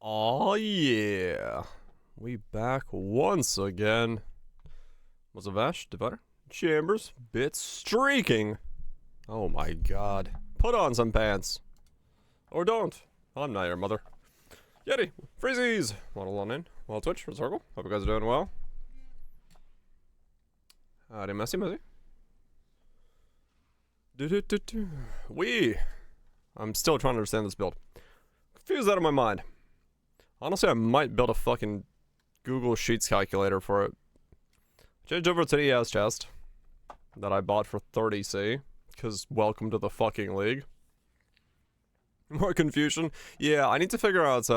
Oh yeah, we back once again. Was a Vash, Divider, Chambers, Bits, Streaking. Oh my god. Put on some pants. Or don't. I'm not your mother. Yeti, Freezies. Waddle on in. Well, Twitch, Circle. Hope you guys are doing well. Howdy, Messy. I'm still trying to understand this build. Confused out of my mind. Honestly, I might build a fucking Google Sheets calculator for it. Change over to the ES chest that I bought for 30C, because welcome to the fucking league. More confusion. Yeah, I need to figure out,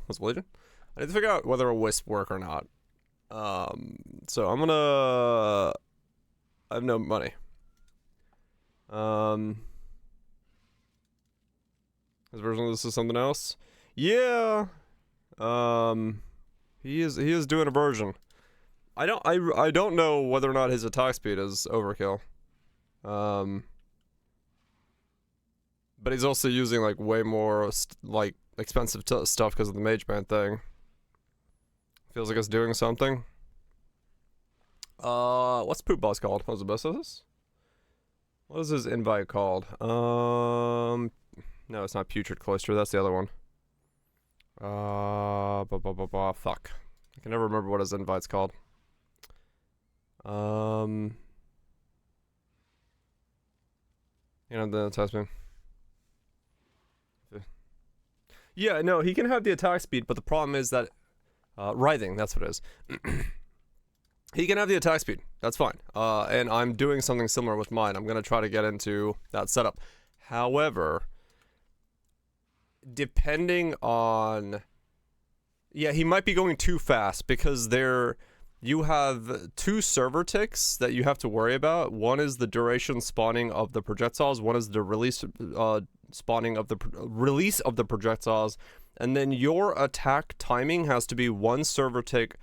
what's Legion? I need to figure out whether a Wisp work or not. So I'm gonna... I have no money. His version of this is something else? Yeah. He is doing a version. I don't know whether or not his attack speed is overkill. But he's also using like way more like expensive stuff because of the mage band thing. Feels like it's doing something. What's Poop Boss called? What's the best of this? What is his invite called? No, it's not Putrid Cloister. That's the other one. Fuck. I can never remember what his invite's called. You know, the test me. Yeah, no, he can have the attack speed, but the problem is that writhing, that's what it is. He can have the attack speed. That's fine. And I'm doing something similar with mine. I'm gonna try to get into that setup. However, depending on... Yeah, he might be going too fast because you have two server ticks that you have to worry about. One is the duration spawning of the projectiles. One is the release spawning of the release of the projectiles. And then your attack timing has to be one server tick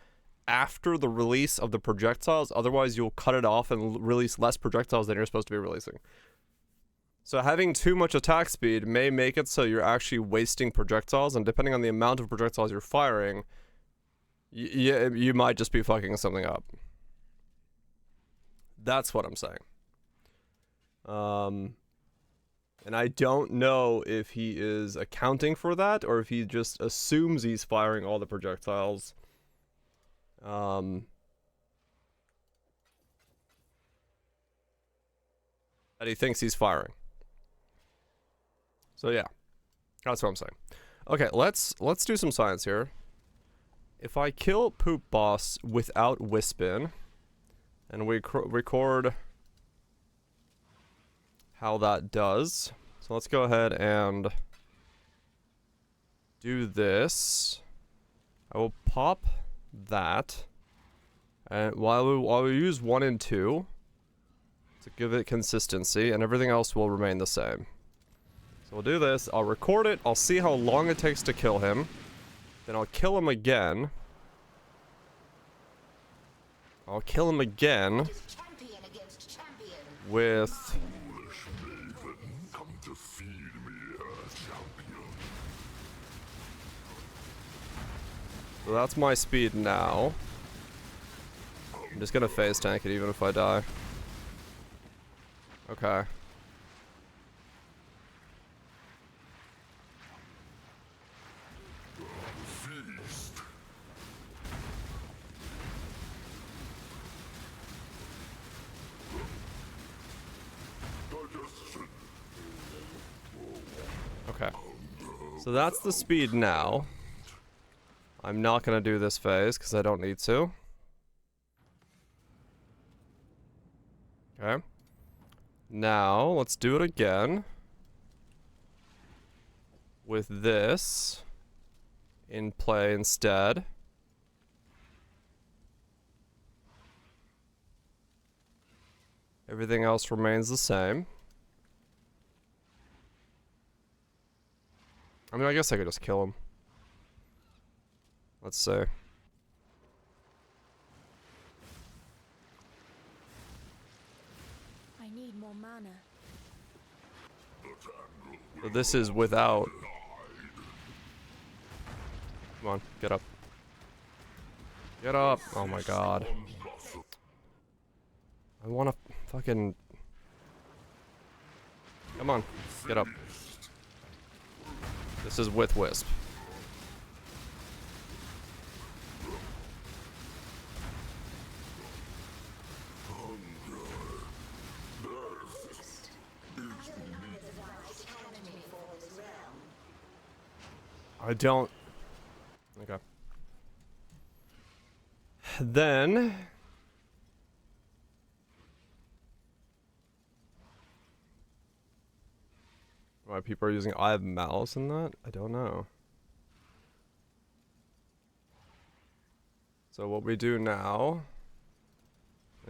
after the release of the projectiles. Otherwise, you'll cut it off and release less projectiles than you're supposed to be releasing. So having too much attack speed may make it so you're actually wasting projectiles, and depending on the amount of projectiles you're firing, you might just be fucking something up. That's what I'm saying. And I don't know if he is accounting for that, or if he just assumes he's firing all the projectiles. That he thinks he's firing. So yeah, that's what I'm saying. Okay, let's do some science here. If I kill Poop Boss without Wispin, and we record how that does. So let's go ahead and do this. I will pop that, and while we use 1 and 2 to give it consistency, and everything else will remain the same. So we'll do this, I'll record it, I'll see how long it takes to kill him, then I'll kill him again. I'll kill him again with... So that's my speed now. I'm just gonna phase tank it even if I die. Okay. Okay. So that's the speed now. I'm not gonna do this phase because I don't need to. Okay. Now, let's do it again. With this in play instead. Everything else remains the same. I mean, I guess I could just kill him. Let's see. I need more mana. So this is without Come on, get up. Get up! Oh my god. I wanna fucking... Come on, get up. This is with Wisp. I don't... Okay. Then... Why people are using I have malice in that? I don't know. So what we do now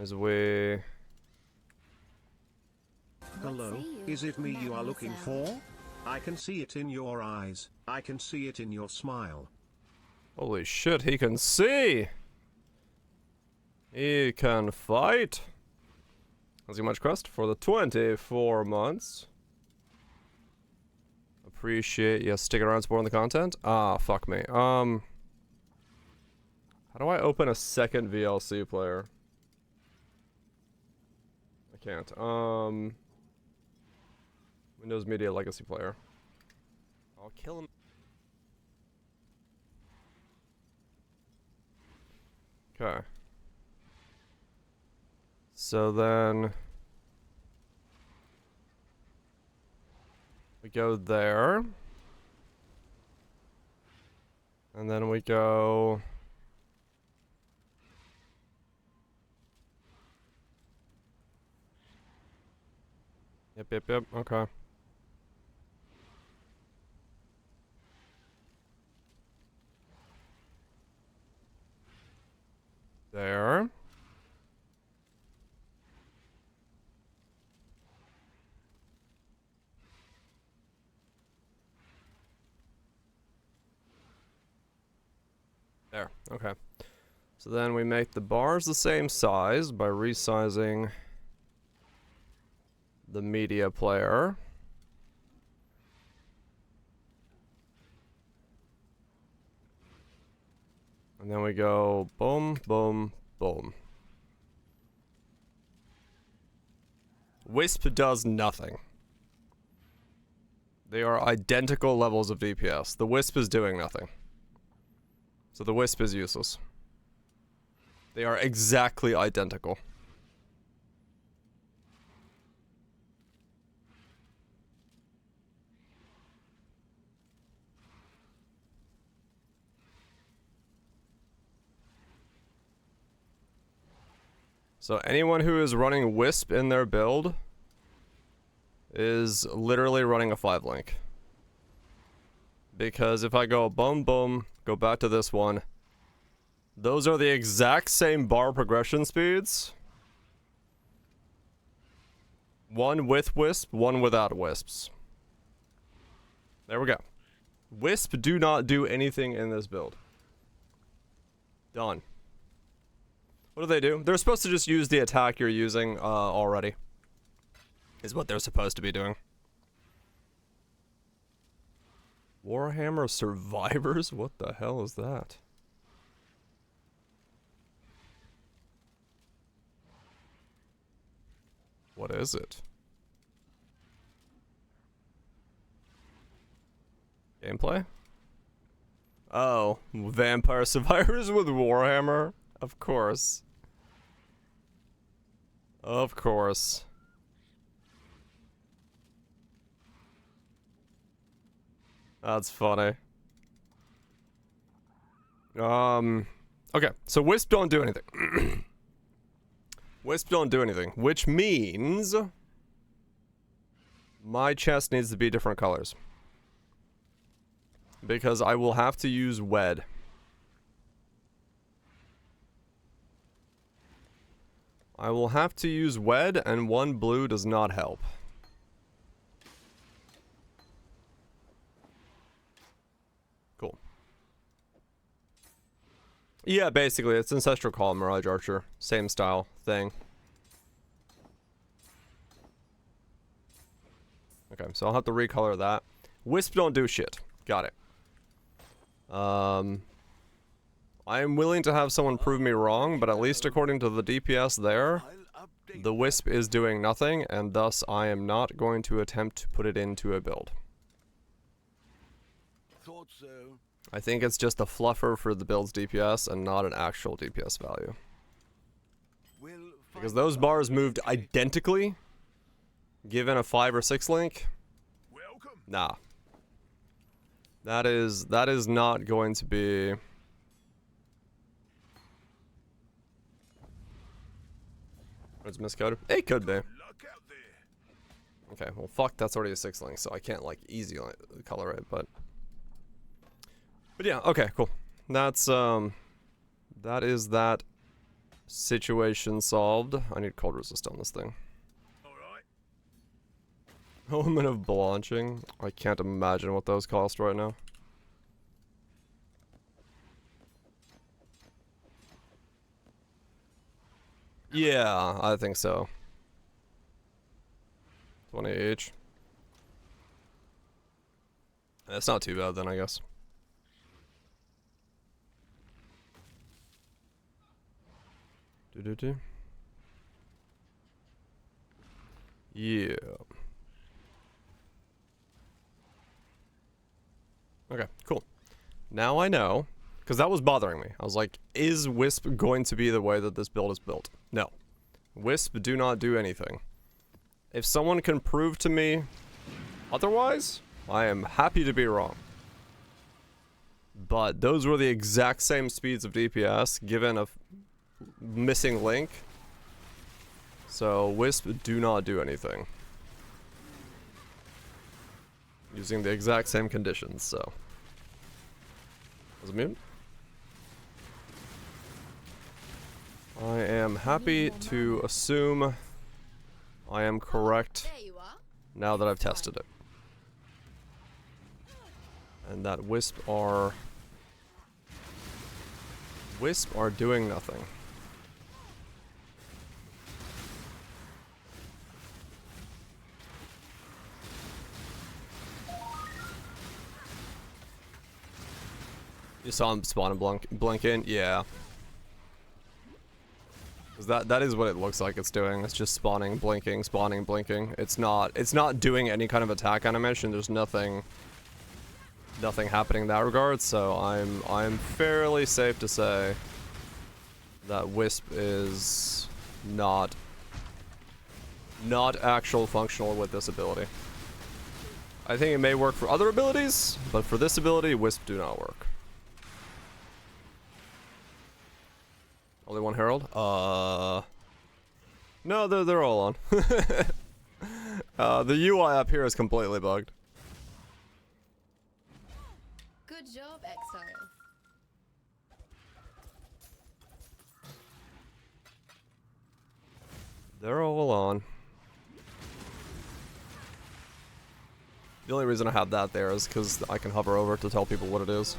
is we... Hello, is it me you are looking for? I can see it in your eyes. I can see it in your smile. Holy shit, he can see! He can fight! How's your much crust for the 24 months? Appreciate you sticking around supporting the content. Ah, fuck me. How do I open a second VLC player? I can't. Windows Media Legacy player. I'll kill him. Okay. So then... we go there. And then we go... Yep, okay. There. There, okay. So then we make the bars the same size by resizing the media player. And then we go boom, boom, boom. Wisp does nothing. They are identical levels of DPS. The Wisp is doing nothing. So the Wisp is useless. They are exactly identical. So anyone who is running Wisp in their build is literally running a 5-link. Because if I go boom, boom, go back to this one, those are the exact same bar progression speeds. One with Wisp, one without Wisps. There we go. Wisp do not do anything in this build. Done. What do? They're supposed to just use the attack you're using already. Is what they're supposed to be doing. Warhammer Survivors? What the hell is that? What is it? Gameplay? Oh, Vampire Survivors with Warhammer? Of course. Of course. That's funny. Okay, so Wisp don't do anything. Wisp don't do anything, which means my chest needs to be different colors. Because I will have to use Wed. I will have to use Wed, and one blue does not help. Cool. Yeah, basically, it's Ancestral Call, Mirage Archer. Same style thing. Okay, so I'll have to recolor that. Wisp don't do shit. Got it. I am willing to have someone prove me wrong, but at least according to the DPS there, the Wisp is doing nothing, and thus I am not going to attempt to put it into a build. Thought so. I think it's just a fluffer for the build's DPS and not an actual DPS value. Because those bars moved identically, given a 5 or 6 link, nah. That is not going to be... It's miscoded? It could be. Okay, well fuck, that's already a 6 link, so I can't like easy color it, but yeah, okay, cool. That's that is that situation solved. I need cold resist on this thing. Alright. Element of blanching. I can't imagine what those cost right now. Yeah, I think so. 20 each. That's not too bad then, I guess. Do. Yeah. Okay, cool. Now I know, because that was bothering me. I was like, is Wisp going to be the way that this build is built? No. Wisp do not do anything. If someone can prove to me otherwise, I am happy to be wrong. But those were the exact same speeds of DPS given a missing link. So Wisp do not do anything. Using the exact same conditions, so. Was it mutant? I am happy to assume I am correct now that I've tested it. And that Wisp are doing nothing. You saw him spawn and blink in? Yeah. Cause that is what it looks like it's doing. It's just spawning, blinking, spawning, blinking. It's not doing any kind of attack animation. There's nothing happening in that regard, so I'm fairly safe to say that Wisp is not actual functional with this ability. I think it may work for other abilities, but for this ability, Wisp do not work. Only one Herald? No, they're all on. The UI up here is completely bugged. Good job, Exile. They're all on. The only reason I have that there is because I can hover over to tell people what it is.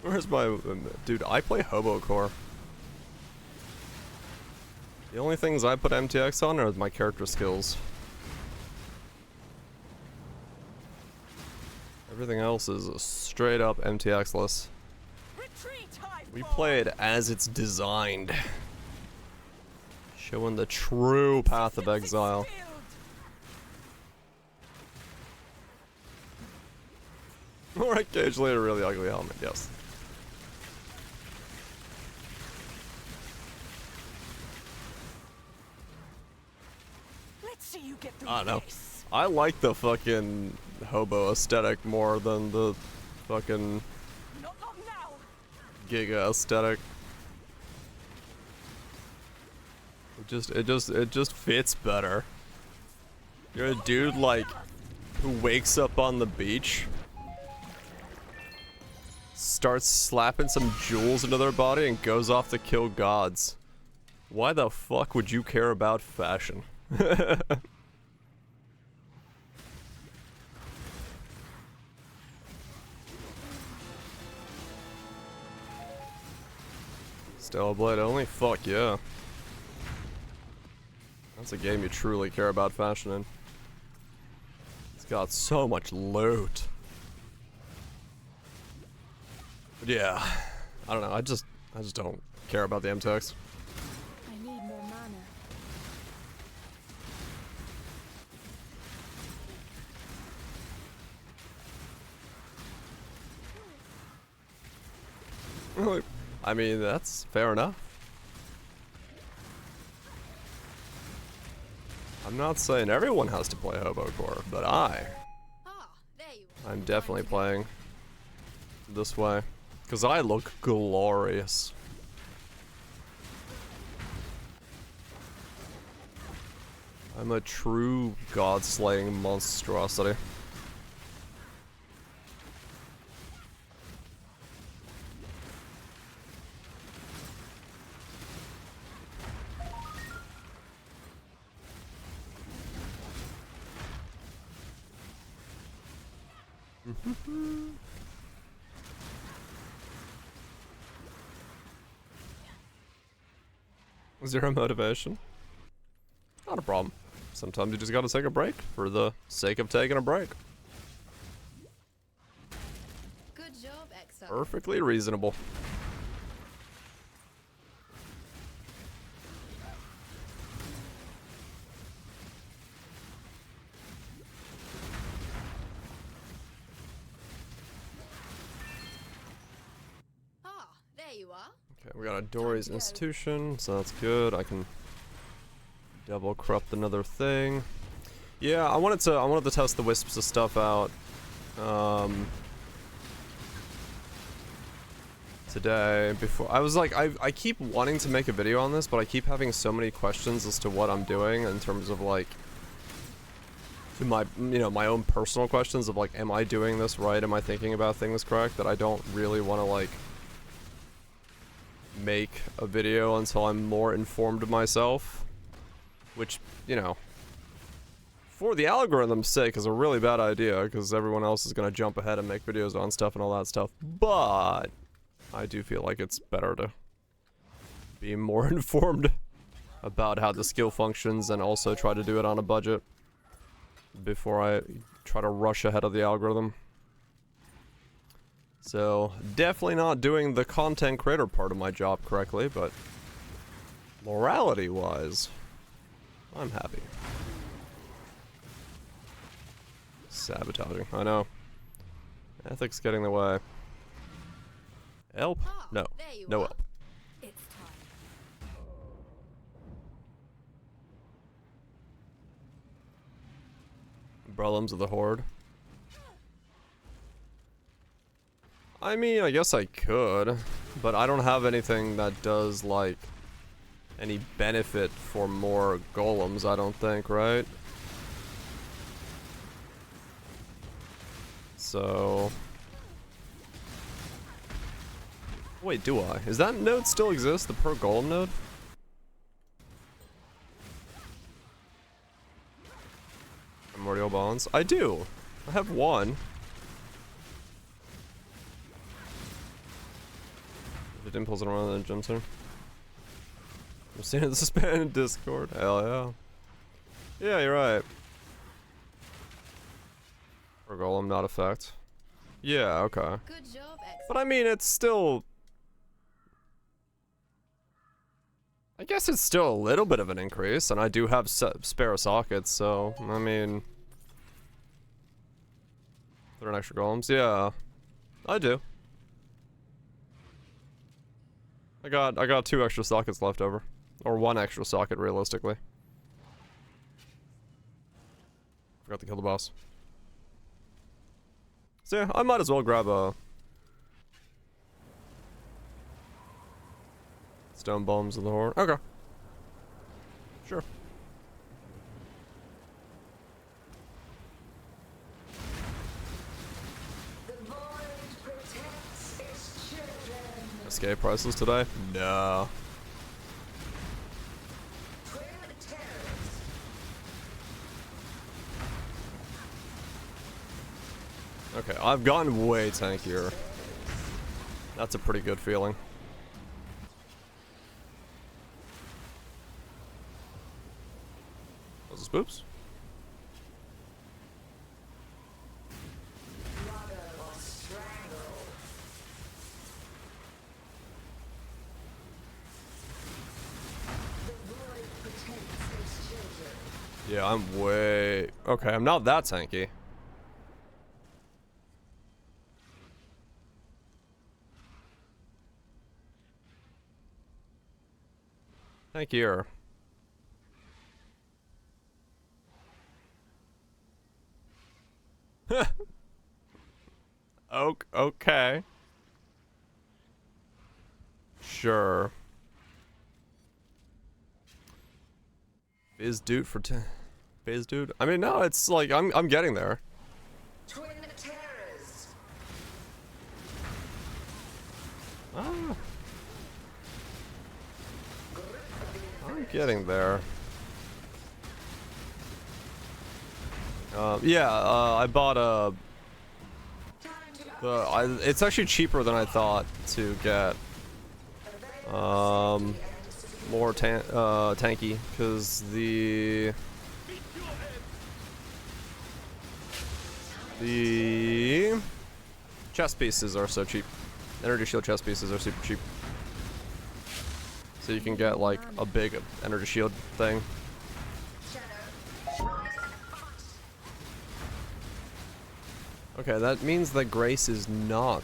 Where's my... Dude, I play Hobo Core. The only things I put MTX on are my character skills. Everything else is straight up MTX-less. We play it as it's designed. Showing the true path of exile. Or occasionally a really ugly helmet, yes. I don't know. I like the fucking hobo aesthetic more than the fucking Giga aesthetic. It just fits better. You're a dude like who wakes up on the beach, starts slapping some jewels into their body and goes off to kill gods. Why the fuck would you care about fashion? Stellar Blade only? Fuck yeah. That's a game you truly care about fashioning. It's got so much loot. But yeah, I don't know. I just don't care about the MTX. I need more mana. I mean, that's fair enough. I'm not saying everyone has to play Hobo Core, but Ah, there you are. I'm definitely playing this way. Because I look glorious. I'm a true god-slaying monstrosity. Zero motivation. Not a problem. Sometimes you just gotta take a break for the sake of taking a break. Good job, Exile. Perfectly reasonable. Ah, there you are. Okay, we got a Dory's Institution, so that's good. I can double corrupt another thing. Yeah, I wanted to test the Wisps stuff out. Today before I was like I keep wanting to make a video on this, but I keep having so many questions as to what I'm doing in terms of like my my own personal questions of like, am I doing this right? Am I thinking about things correct? That I don't really want to like make a video until I'm more informed of myself, which, you know, for the algorithm's sake is a really bad idea because everyone else is going to jump ahead and make videos on stuff and all that stuff, but I do feel like it's better to be more informed about how the skill functions and also try to do it on a budget before I try to rush ahead of the algorithm. So, definitely not doing the content creator part of my job correctly, but morality-wise, I'm happy. Sabotaging, I know. Ethics getting in the way. Help? Ah, No. there you No are. help. It's time. Brelums of the Horde. I mean, I guess I could, but I don't have anything that does, like, any benefit for more golems, I don't think, right? So... Wait, do I? Is that node still exist, the per golem node? Primordial bonds? I do! I have one. If it impulse it around the jump soon. I'm seeing the suspended Discord. Hell yeah. Yeah, you're right. Per golem, not effect. Yeah, okay. Good job, Exile. But I mean, it's still... I guess it's still a little bit of an increase, and I do have spare sockets, so, I mean... They're an extra golems? Yeah. I do. I got 2 extra sockets left over. Or 1 extra socket, realistically. Forgot to kill the boss. So yeah, I might as well grab a... Stone Bombs of the Horde. Okay. Sure. Escape prices today? No. Okay, I've gotten way tankier. That's a pretty good feeling. Oops. Yeah, I'm way... Okay, I'm not that tanky. Thank you. Okay. Sure. Biz dude for Biz dude? I mean, no, it's like I'm getting there. Twin terrors. Ah. I'm getting there. Yeah, I bought a... it's actually cheaper than I thought to get. More tanky, because the chest pieces are so cheap. Energy shield chest pieces are super cheap. So you can get like a big energy shield thing. Okay, that means that Grace is not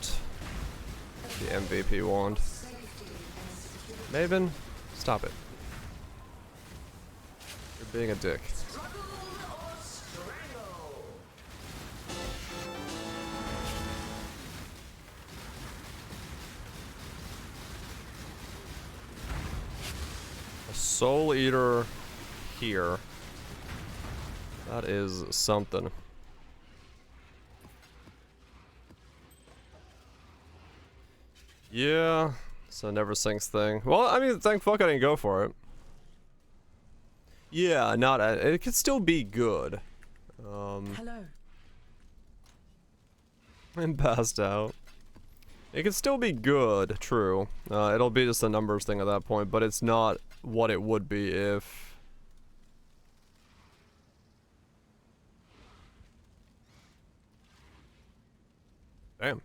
the MVP wand. Maven, stop it. You're being a dick. A Soul Eater here. That is something. Yeah, so never sinks thing. Well, I mean, thank fuck I didn't go for it. Yeah, not it could still be good. Hello. I'm passed out. It could still be good, true. It'll be just a numbers thing at that point, but it's not what it would be if... Damn.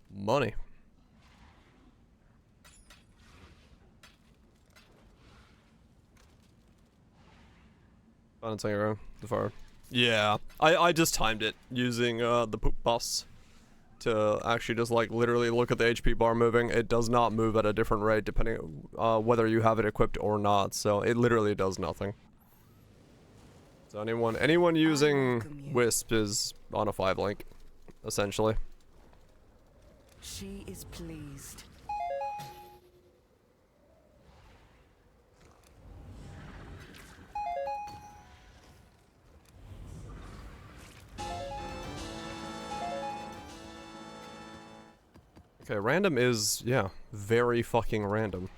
Money. The far. Yeah, I just timed it using the poop bus to actually just like literally look at the HP bar moving. It does not move at a different rate depending whether you have it equipped or not. So it literally does nothing. So anyone using Wisp is on a 5 link, essentially. She is pleased. Okay, random is, yeah, very fucking random.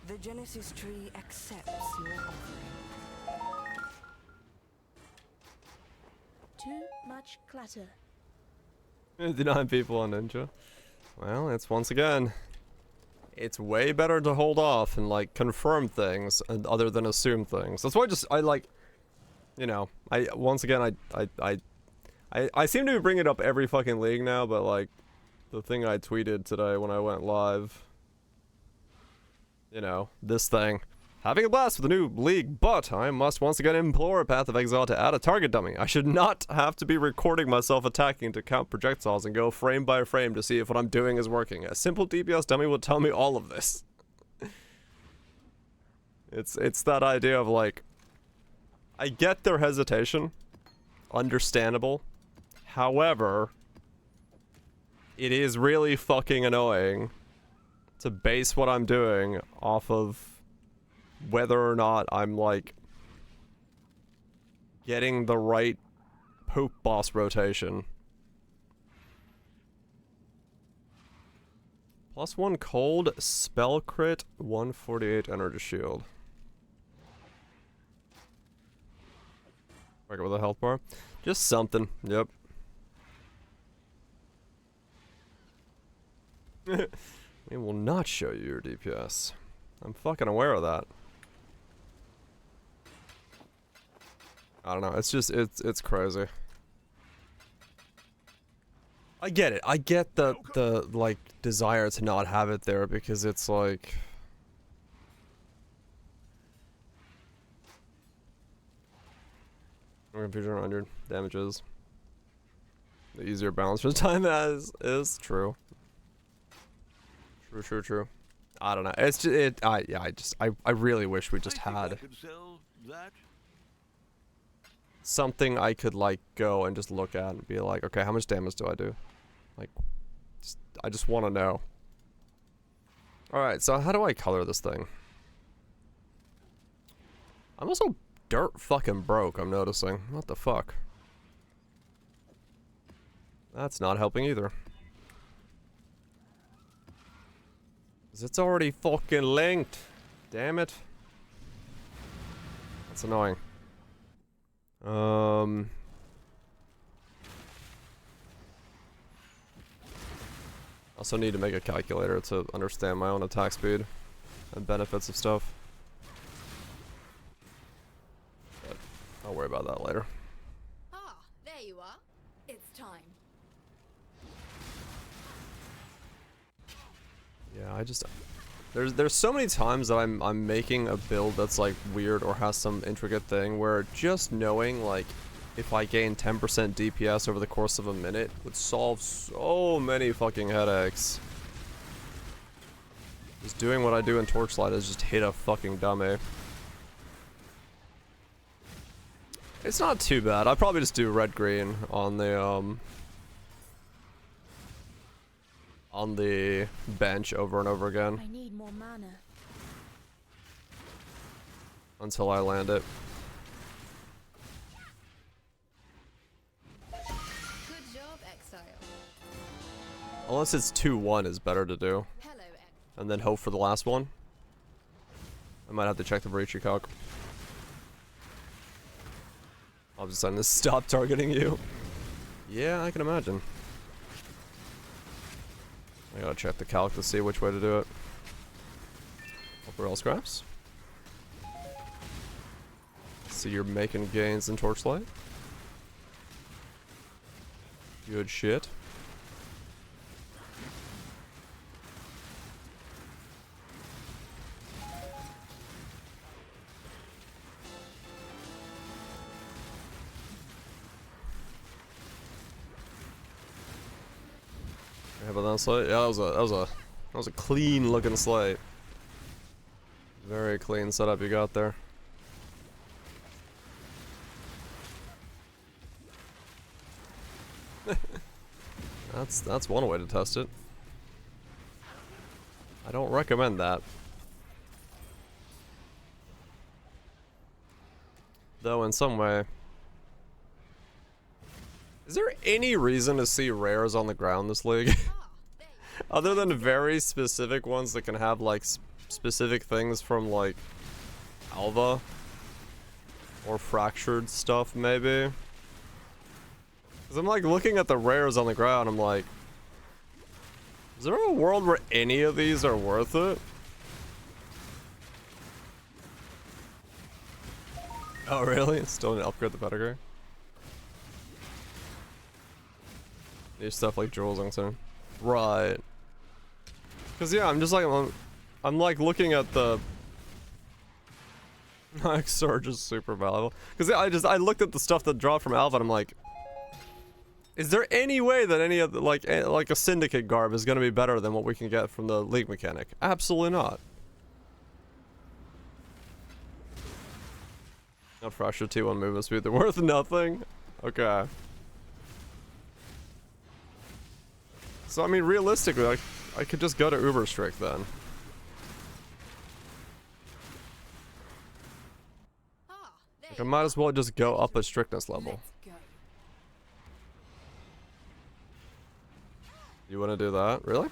The Genesis tree accepts your offering. Too much clutter. 59 people on Ninja. Well, it's once again, it's way better to hold off and like confirm things other than assume things. That's why I like, you know, once again I seem to be bringing it up every fucking league now, but like the thing I tweeted today when I went live, you know, this thing. Having a blast with the new league, but I must once again implore Path of Exile to add a target dummy. I should not have to be recording myself attacking to count projectiles and go frame by frame to see if what I'm doing is working. A simple DPS dummy will tell me all of this. It's that idea of like, I get their hesitation, understandable. However, it is really fucking annoying to base what I'm doing off of whether or not I'm like getting the right poop boss rotation. +1 cold, spell crit, 148 energy shield. Break it with a health bar. Just something, yep. We will not show you your DPS. I'm fucking aware of that. I don't know. It's just it's crazy. I get it. I get the like desire to not have it there because it's like confusion 100 damages. The easier balance for time is true. True. I don't know. It's just I really wish we just I had could sell that. something I could like go and just look at and be like, okay, how much damage do I do? Like, I just want to know. All right, so how do I color this thing? I'm also dirt fucking broke. I'm noticing. What the fuck? That's not helping either. 'Cause it's already fucking linked. Damn it. That's annoying. Also need to make a calculator to understand my own attack speed and benefits of stuff. But I'll worry about that later. Ah, there you are. It's time. Yeah, I just there's so many times that I'm making a build that's like weird or has some intricate thing where just knowing like if I gain 10% DPS over the course of a minute would solve so many fucking headaches. Just doing what I do in Torchlight is just hit a fucking dummy. It's not too bad. I'd probably just do red-green on the bench over and over again I need more mana. until I land it. Good job, Exile. Unless it's 2-1 is better to do. Hello, Exile. And then hope for the last one. I might have to check the Breachy calc. I'll just send this stop targeting you. Yeah, I can imagine. I gotta check the calc to see which way to do it. Hope we're all scraps. See you're making gains in Torchlight. Good shit. How about that slate? Yeah, that was a clean looking slate. Very clean setup you got there. That's one way to test it. I don't recommend that. Though in some way. Is there any reason to see rares on the ground this league? Ah, there you Other than very specific ones that can have like specific things from like Alva or fractured stuff maybe. Cause I'm like looking at the rares on the ground, I'm like, is there a world where any of these are worth it? Oh really? Still need to upgrade the pedigree? New stuff like jewels, I'm saying. Right. Cause yeah, I'm just like I'm like looking at the like Surge is super valuable. Cause yeah, I looked at the stuff that dropped from Alpha and I'm like, is there any way that any of the like a Syndicate garb is gonna be better than what we can get from the League mechanic? Absolutely not. Not fractured T1 movement speed, they're worth nothing. Okay. So I mean, realistically, I could just go to Uber Strict then. Ah, there Like, I you might are. as well just go up a strictness level. Let's go. You want to do that? Really?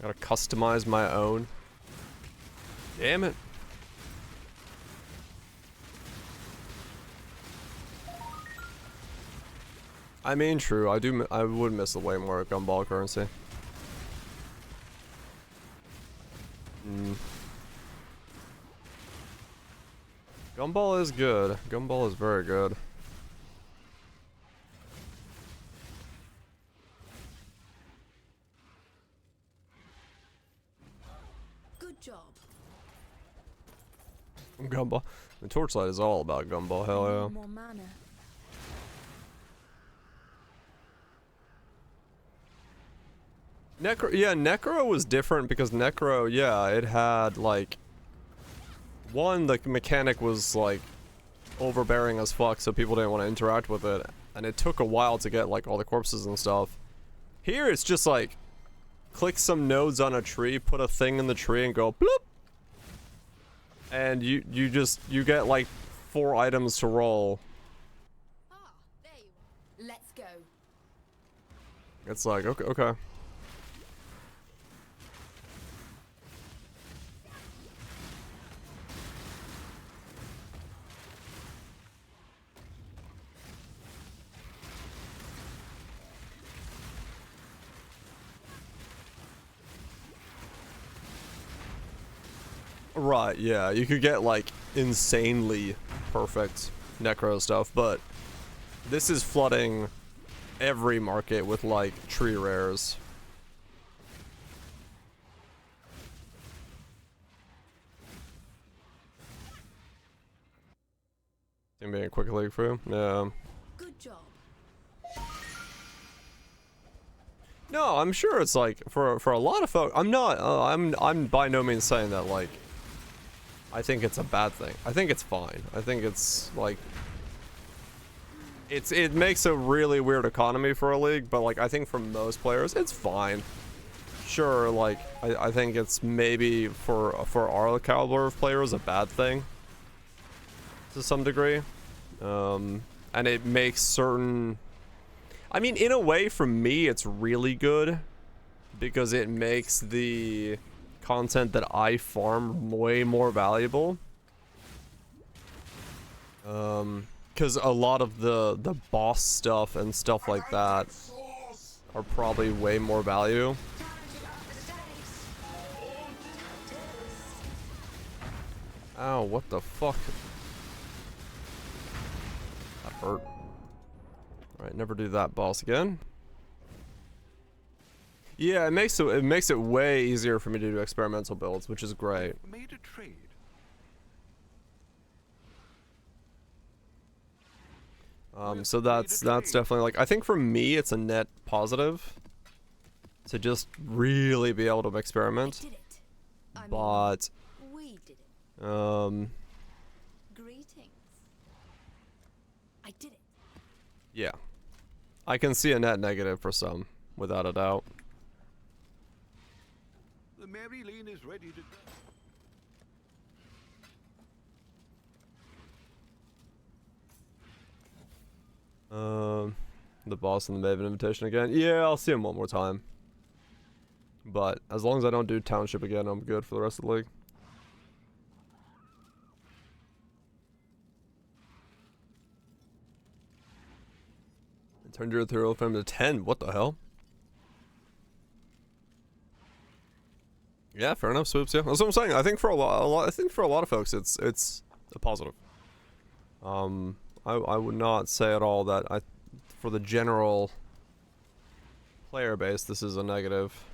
Gotta customize my own. Damn it. I mean, true. I would miss way more gumball currency. Gumball is good. Gumball is very good. Good job. Gumball. The Torchlight is all about Gumball. Hell yeah. More mana. Necro was different because Necro, yeah, it had like one, the mechanic was like overbearing as fuck, so people didn't want to interact with it, and it took a while to get like all the corpses and stuff. Here it's just like click some nodes on a tree, put a thing in the tree, and go bloop, and you get like 4 items to roll. Ah, there you are. Let's go. It's like okay. Right, yeah, you could get like insanely perfect Necro stuff, but this is flooding every market with like tree rares. Think being a quick league for you? Yeah. Good job. No, I'm sure it's like for a lot of folks. I'm not. I'm by no means saying that like. I think it's a bad thing. I think it's fine. I think it's like. It makes a really weird economy for a league, but like I think for most players it's fine. Sure, like I think it's maybe for our caliber of players a bad thing. To some degree, and it makes certain. I mean, in a way, for me, it's really good because it makes the content that I farm way more valuable. Because a lot of the boss stuff and stuff like that are probably way more value. Ow, what the fuck? That hurt. Alright, never do that boss again. Yeah, it makes it way easier for me to do experimental builds, which is great. Made a trade. So that's definitely like, I think for me it's a net positive to just really be able to experiment. Did it. I mean, But we did it. Greetings. I did it. yeah. I can see a net negative for some, without a doubt. The Mary Lane is ready to go. The boss in the Maven invitation again. Yeah, I'll see him one more time. But as long as I don't do township again, I'm good for the rest of the league. Turned your ethereal flame to 10. What the hell? Yeah, fair enough, Swoops. Yeah, that's what I'm saying. I think for a lot. I think for a lot of folks, it's a positive. I would not say at all that for the general player base, this is a negative.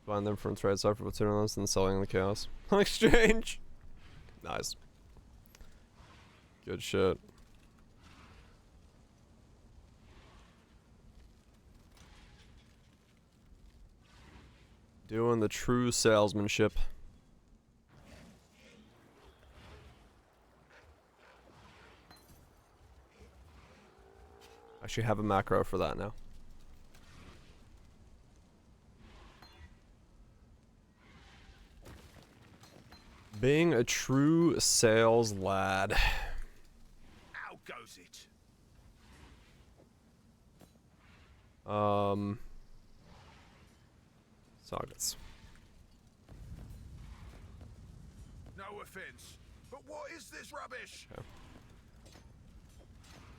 Buying them from trade side for $2 and selling the chaos on exchange. Nice. Good shit. Doing the true salesmanship. I should have a macro for that now. Being a true sales lad. How goes it? Sockets. No offense, but what is this rubbish? Okay.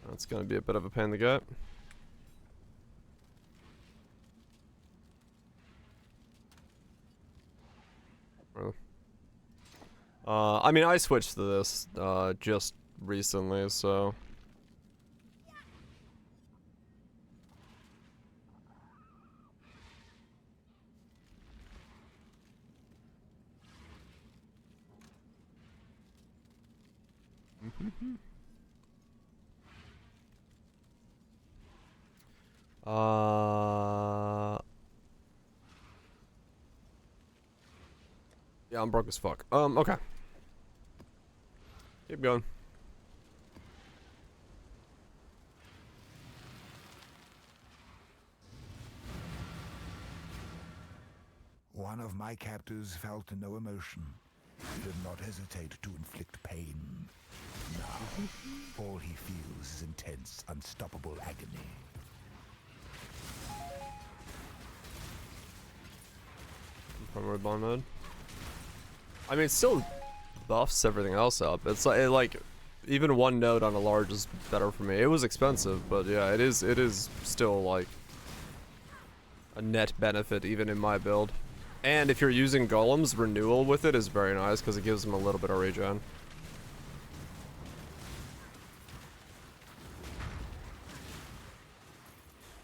That's gonna be a bit of a pain in the gut. I mean, I switched to this just recently, so. Yeah, I'm broke as fuck. Okay. Keep going. One of my captors felt no emotion. He did not hesitate to inflict pain. Now, all he feels is intense, unstoppable agony. Primary bond mode. I mean, it still buffs everything else up. It's like even one node on a large is better for me. It was expensive, but yeah, it is still like a net benefit even in my build. And if you're using golems, renewal with it is very nice because it gives them a little bit of regen.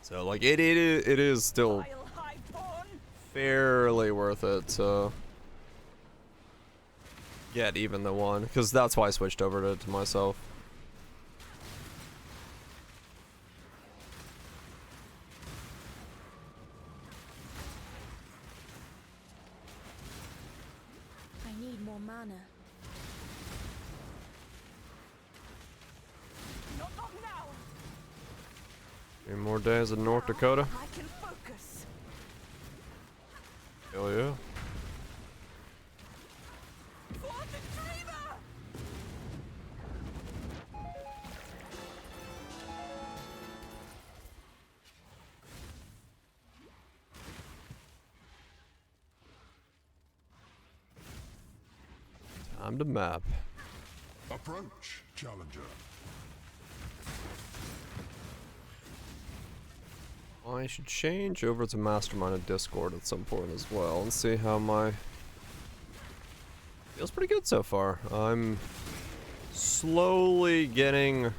So like it is still fairly worth it to get even the one, because that's why I switched over to myself. I need more mana. Not long now. 3 more days in North Dakota. I can focus. Hell yeah. For the dreamer. Time to map. Approach, challenger. I should change over to Mastermind and Discord at some point as well and see how my... Feels pretty good so far. I'm slowly getting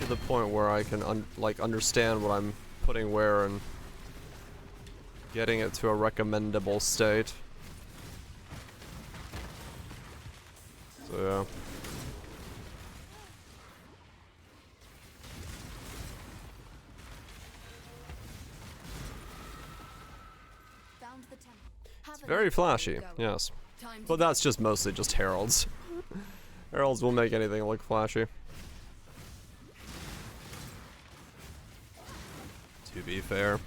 to the point where I can like understand what I'm putting where and getting it to a recommendable state. So yeah. Found the temple. Have a Very look before you flashy, go. yes. Time to But that's just mostly just heralds. Heralds will make anything look flashy. To be fair.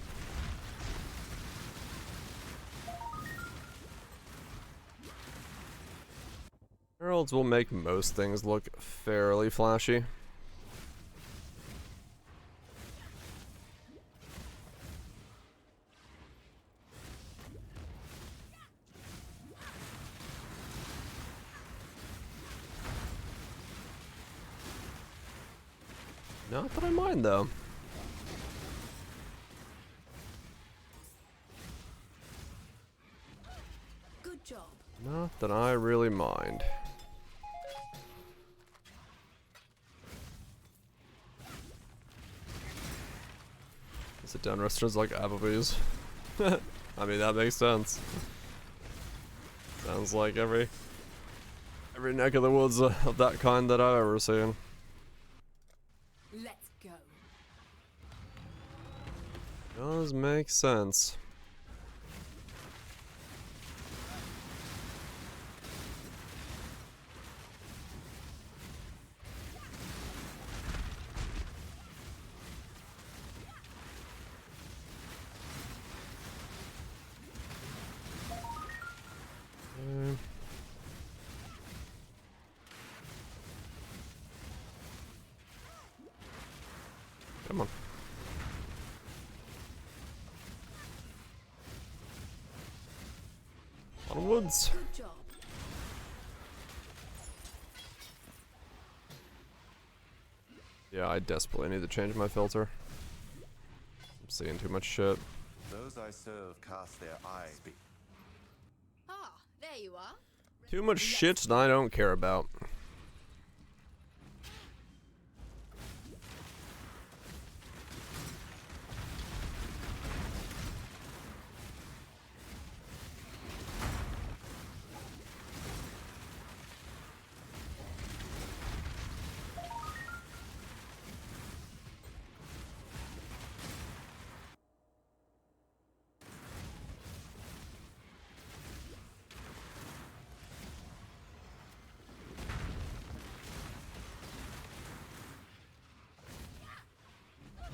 Heralds will make most things look fairly flashy. Not that I mind, though. Good job. Not that I really mind. Sit-down restaurants like Applebee's. I mean, that makes sense. Sounds like every neck of the woods of that kind that I've ever seen. Let's go. Does make sense. Come on. Onwards. Good job. Yeah, I desperately need to change my filter. I'm seeing too much shit. Those I serve cast their eyes. Ah, you are. Too much shit that I don't care about.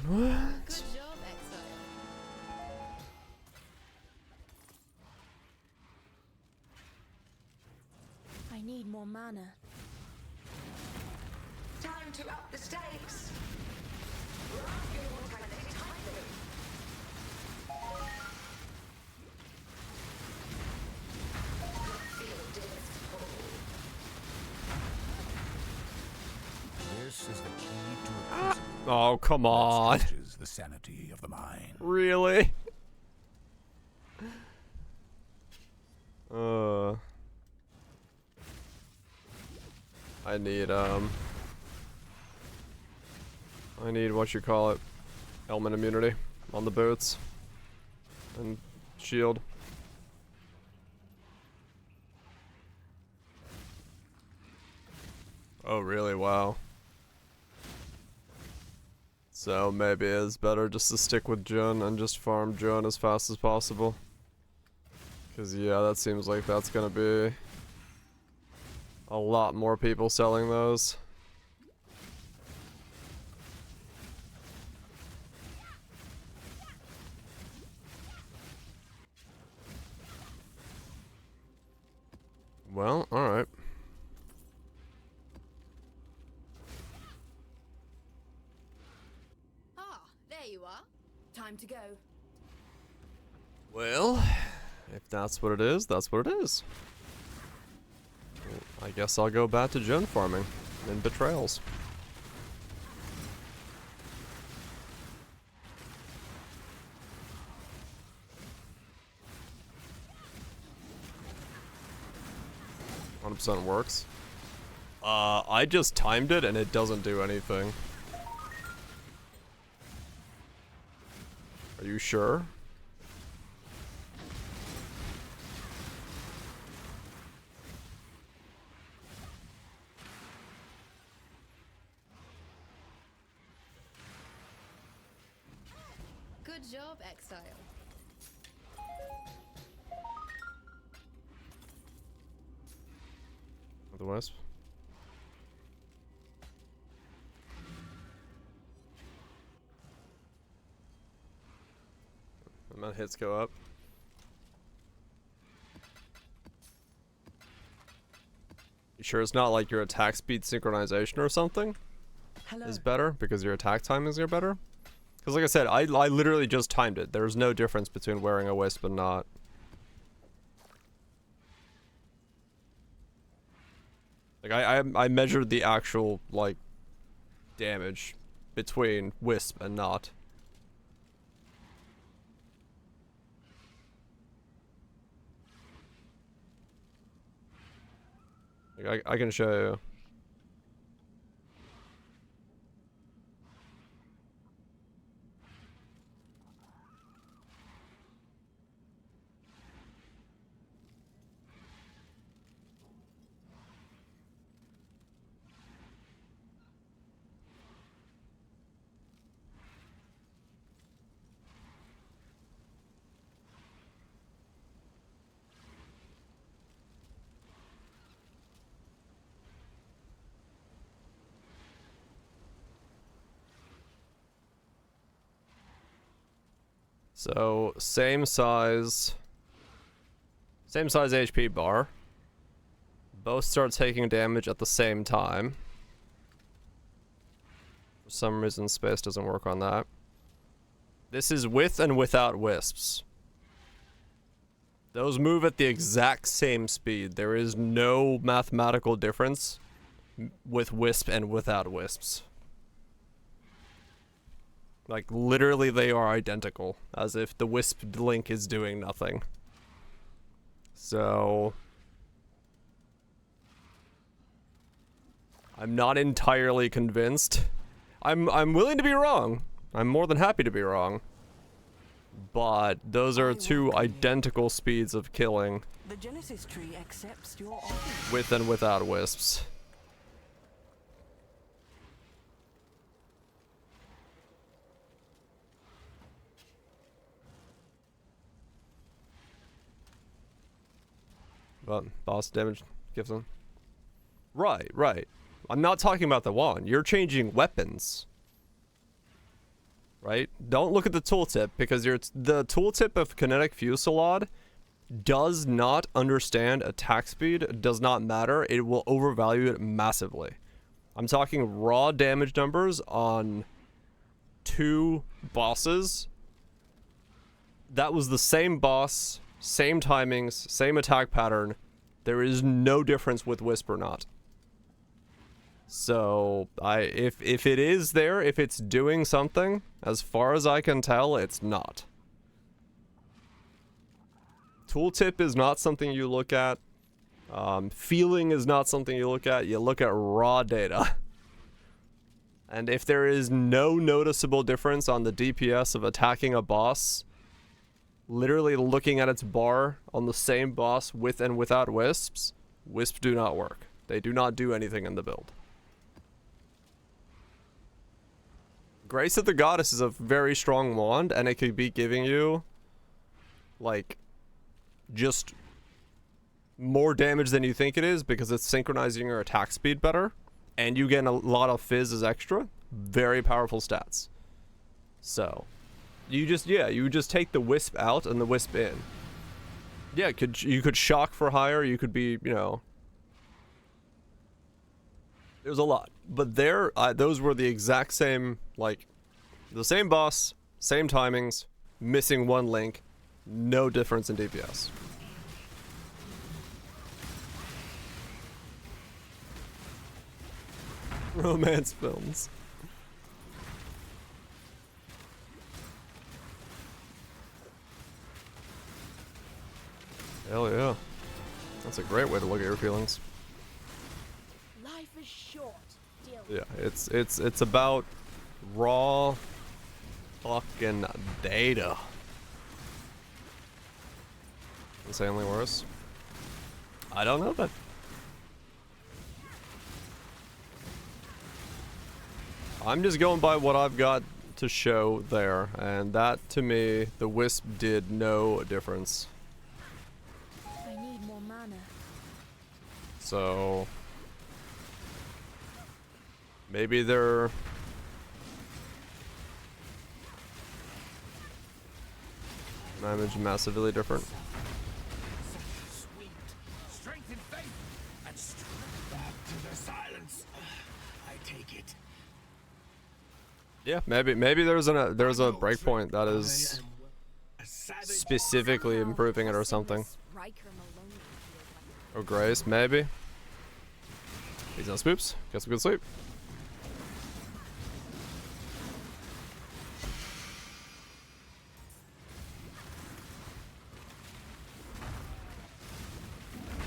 What? Good job, Exile. I need more mana. Time to up the stakes. This is the key to a crucible Oh, come on. that touches the sanity of the mind. Really? I need what you call it, element immunity on the boots and shield. Oh, really? Wow. So maybe it's better just to stick with Jun and just farm Jun as fast as possible. Cause yeah, that seems like that's gonna be a lot more people selling those. Well, alright. Ah, there you are. Time to go. Well, if that's what it is, that's what it is. Well, I guess I'll go back to Jun farming and betrayals. %, works. I just timed it and it doesn't do anything. Are you sure? Good job, Exile. The wisp. And my hits go up. You sure it's not like your attack speed synchronization or something Hello. is better because your attack timings are better? Because like I said, I literally just timed it. There's no difference between wearing a wisp and not. Like I measured the actual like damage between wisp and not. Like, I can show you. So, same size HP bar. Both start taking damage at the same time. For some reason, space doesn't work on that. This is with and without wisps. Those move at the exact same speed. There is no mathematical difference with wisp and without wisps. Like, literally they are identical, as if the wisp link is doing nothing. So, I'm not entirely convinced. I'm willing to be wrong. I'm more than happy to be wrong. But those are two identical speeds of killing The Genesis tree accepts your offering. with and without wisps. But boss damage gives them. Right, right. I'm not talking about the wand. You're changing weapons. Right? Don't look at the tooltip because the tooltip of Kinetic Fusillade does not understand attack speed. Does not matter. It will overvalue it massively. I'm talking raw damage numbers on 2 bosses. That was the same boss, same timings, same attack pattern. There is no difference with Wisp or not. So, if it is there, if it's doing something, as far as I can tell, it's not. Tooltip is not something you look at. Feeling is not something you look at. You look at raw data. And if there is no noticeable difference on the DPS of attacking a boss, literally looking at its bar on the same boss with and without wisps, wisps do not work. They do not do anything in the build. Grace of the Goddess is a very strong wand, and it could be giving you, like, just more damage than you think it is because it's synchronizing your attack speed better, and you get a lot of fizz as extra. Very powerful stats. So, you just take the wisp out and the wisp in. Yeah, you could shock for higher, you could be, you know, there's a lot. But those were the exact same, like, the same boss, same timings, missing 1 link, no difference in DPS. Romance films. Hell yeah. That's a great way to look at your feelings. Life is short. Deal. Yeah, it's about raw fucking data. Insanely worse. I don't know, but I'm just going by what I've got to show there, and that to me, the wisp did no difference. I need more mana. So maybe they're damage massively different. Sweet strength in faith and strength back to the silence. I take it. Yeah, maybe there's a breakpoint that is specifically improving it or something. Or Grace, maybe. He's on spoops. Get some good sleep.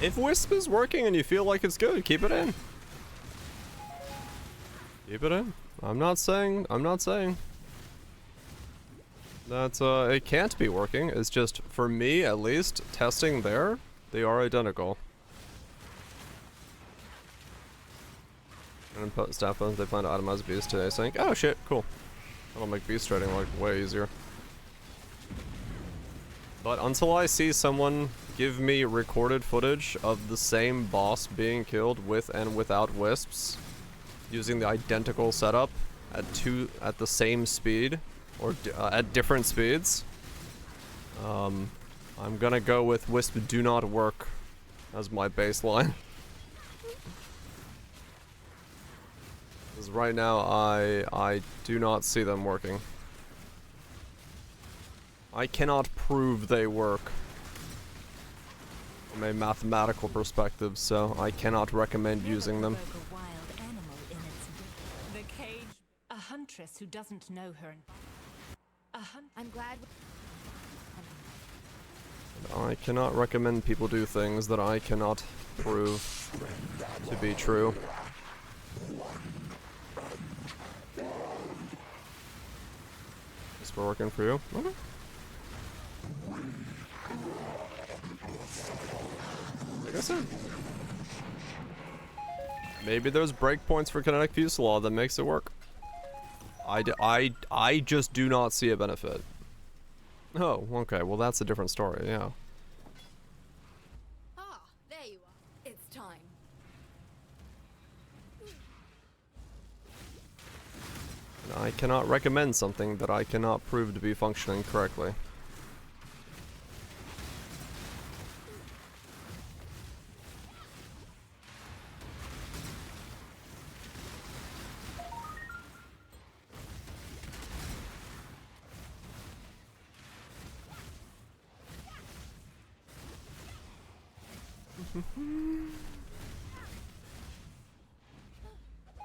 If Wisp is working and you feel like it's good, keep it in. Keep it in. I'm not saying that it can't be working. It's just, for me at least, testing there, they are identical. And in staff bones, they plan to itemize beast today, saying, oh shit, cool. That'll make beast trading like way easier. But until I see someone give me recorded footage of the same boss being killed with and without wisps, using the identical setup at the same speed, or at different speeds, I'm gonna go with wisp do not work as my baseline. Because right now I do not see them working. I cannot prove they work from a mathematical perspective, so I cannot recommend using them. The cage, a huntress who doesn't know her. I'm glad. I cannot recommend people do things that I cannot prove to be true. We're working for you. Okay. Like I said, maybe there's breakpoints for Kinetic Fusillade that makes it work. I just do not see a benefit. Oh, okay. Well, that's a different story. Yeah. Ah, there you are. It's time. And I cannot recommend something that I cannot prove to be functioning correctly.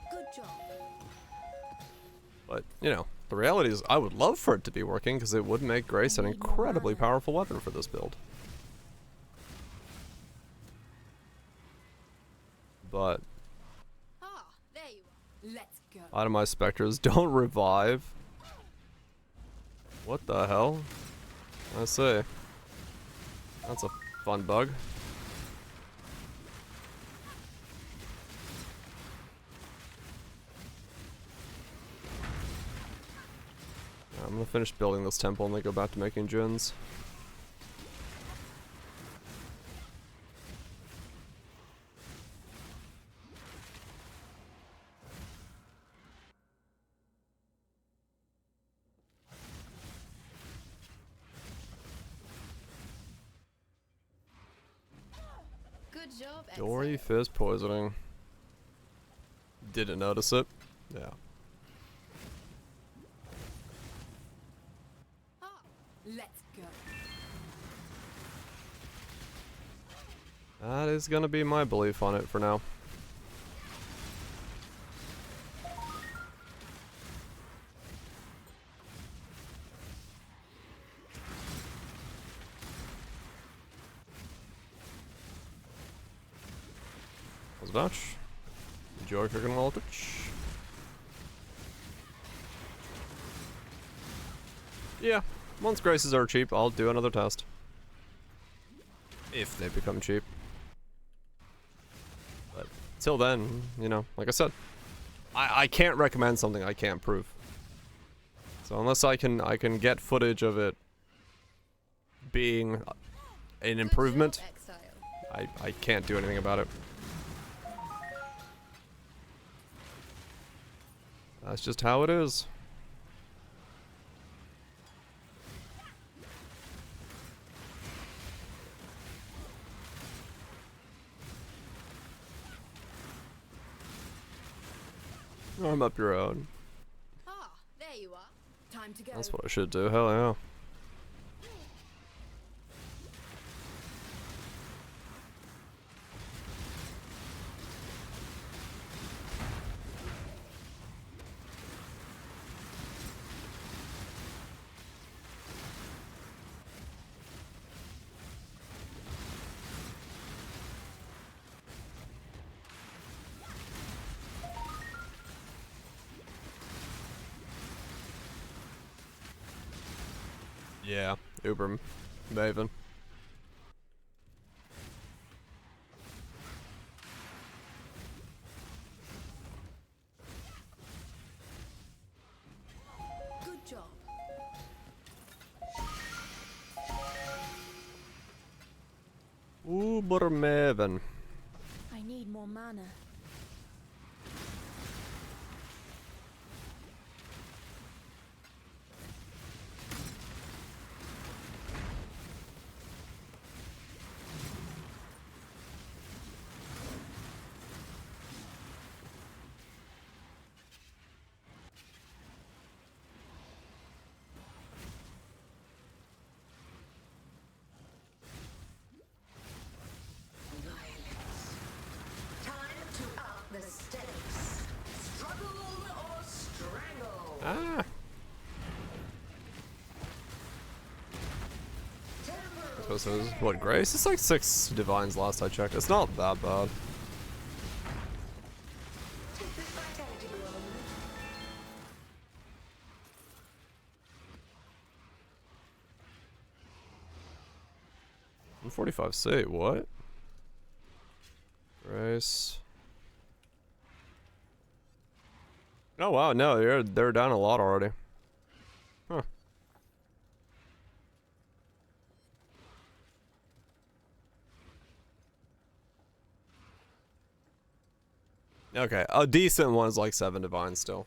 Good job. But, you know, the reality is I would love for it to be working because it would make Grace an incredibly powerful weapon for this build. But Ah, there you are. Let's go. Itemized Spectres don't revive. What the hell? I see. That's a fun bug. I'm gonna finish building this temple and then go back to making gens. Good job, Dory Exile. Fizz poisoning. Didn't notice it. Yeah. Ah, let's go. That is gonna be my belief on it for now. Was Dutch? Enjoy cooking voltage. Yeah, once Graces are cheap, I'll do another test. If they become cheap. But till then, you know, like I said, I can't recommend something I can't prove. So unless I can get footage of it being an improvement, Good job, Exile. I can't do anything about it. That's just how it is. Arm up your own. Ah, there you are. Time to go. That's what I should do. Hell yeah. Yeah, Uber Maven. Good job. Uber Maven. I need more mana. Ah. I suppose it was, what, Grace? It's like 6 divines last I checked. It's not that bad. 245C, what? Race. Oh wow, no, they're down a lot already. Huh. Okay, a decent one is like 7 divine still.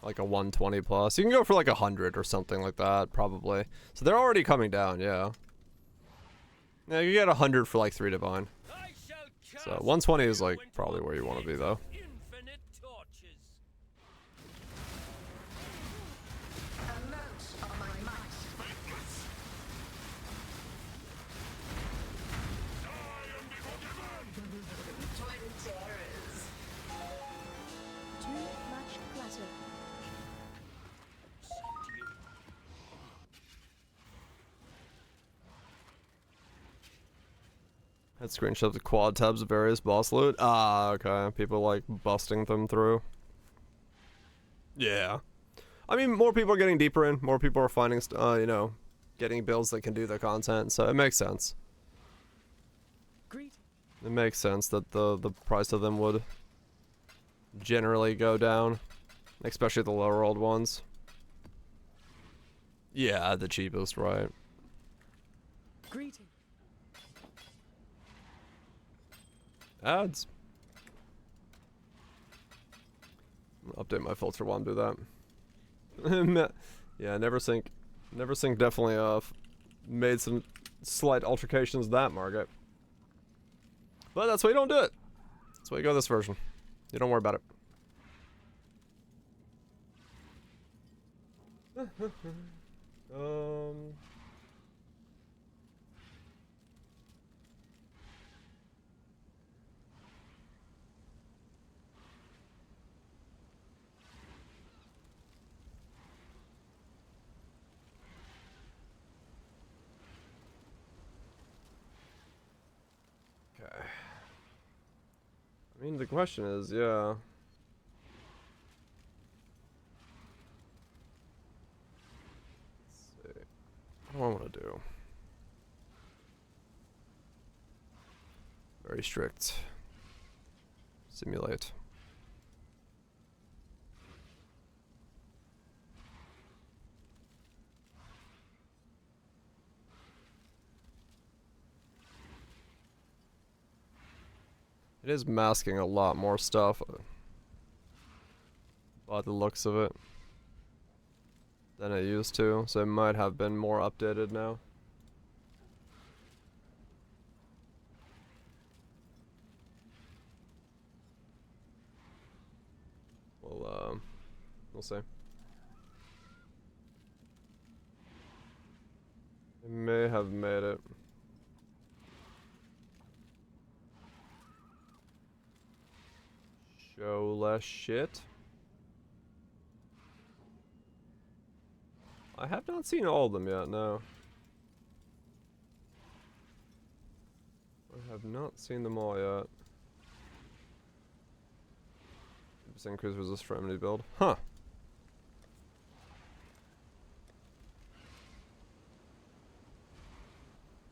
Like a 120 plus. You can go for like 100 or something like that, probably. So they're already coming down, yeah. Yeah, you get 100 for like 3 divine. So 120 is like probably where you want to be though. Too much clutter. Had screenshots of quad tabs of various boss loot. Ah, okay. People like busting them through. Yeah. I mean, more people are getting deeper in. More people are finding, you know, getting builds that can do the content. So it makes sense. It makes sense that the price of them would generally go down, especially the lower old ones. Yeah, the cheapest, right? Ads. I'll update my filter while I do that. Yeah, Neversink definitely made some slight altercations to that market. But that's why you don't do it. That's why you go this version. You don't worry about it. Okay. I mean, the question is, yeah. Let's see. What do I want to do? Very strict. Simulate. It is masking a lot more stuff by the looks of it than it used to, so it might have been more updated now. We'll see. It may have made it. Show less shit. I have not seen all of them yet, no. I have not seen them all yet. 2% increase resist for enemy build. Huh.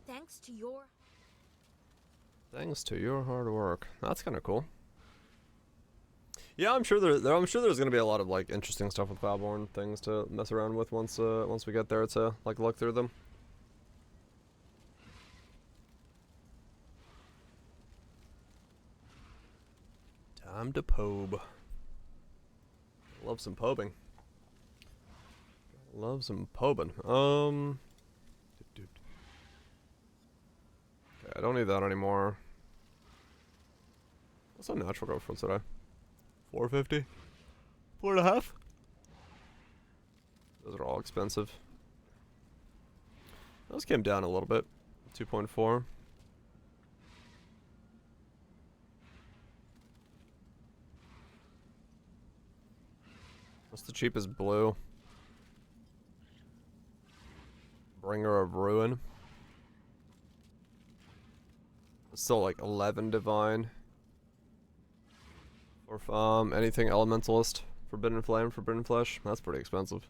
Thanks to your hard work. That's kind of cool. Yeah, I'm sure I'm sure there's gonna be a lot of like interesting stuff with Cloudborne things to mess around with once we get there to like look through them. Time to pobe. Love some pobing. Love some pobing. Okay, I don't need that anymore. What's that natural go for today? 450? 4.5? Those are all expensive. Those came down a little bit. 2.4. What's the cheapest blue? Bringer of Ruin. It's still like 11 divine. Or anything elementalist. Forbidden Flame, Forbidden Flesh. That's pretty expensive.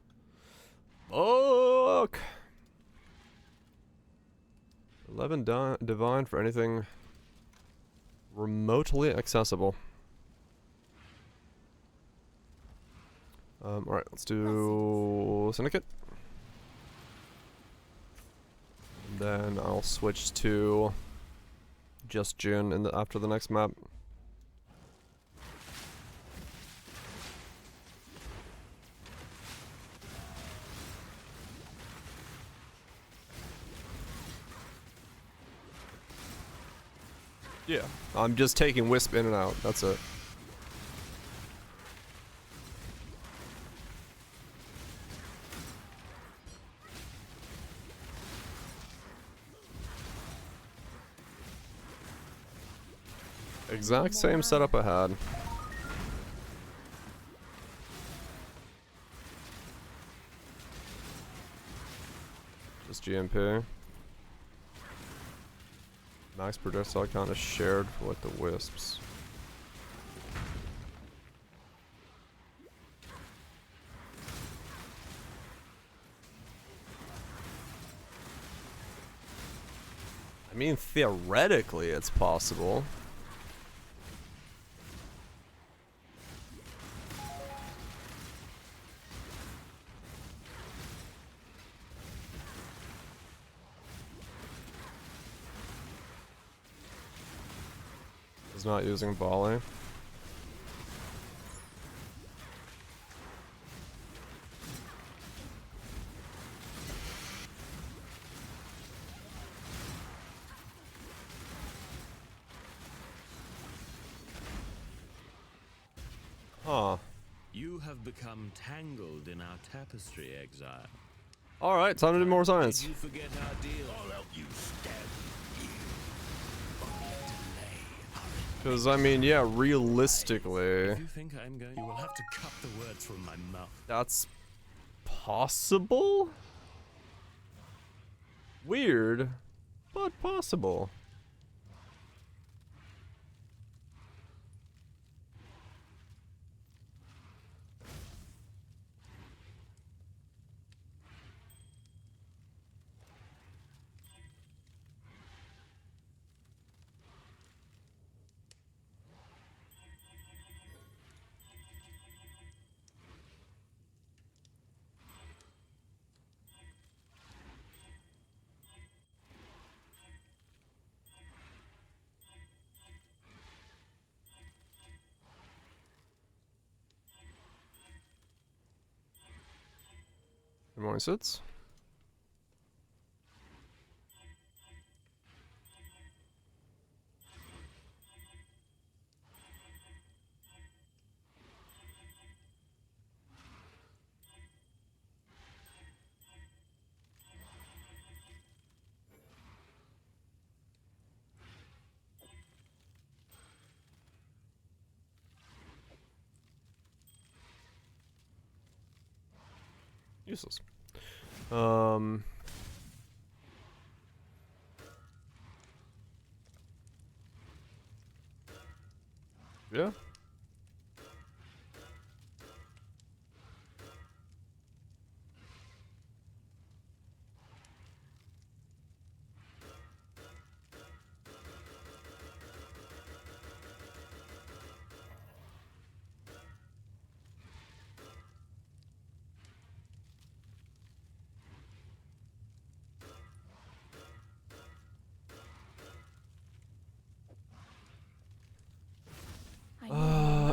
Fuck! 11 divine for anything remotely accessible. Alright, let's do Syndicate. And then I'll switch to just June in after the next map. Yeah, I'm just taking Wisp in and out, that's it. Exact same setup I had. Just GMP. Max projectile kind of shared with the Wisps. I mean, theoretically, it's possible. He's not using volley. Huh. You have become tangled in our tapestry, exile. Alright, time to do more science. Did you forget our deal? I'll help you stand here. Because, I mean, yeah, realistically, If you think I'm going, you will have to cut the words from my mouth. that's possible? Weird, but possible. Good morning, Sits. Useless. Yeah.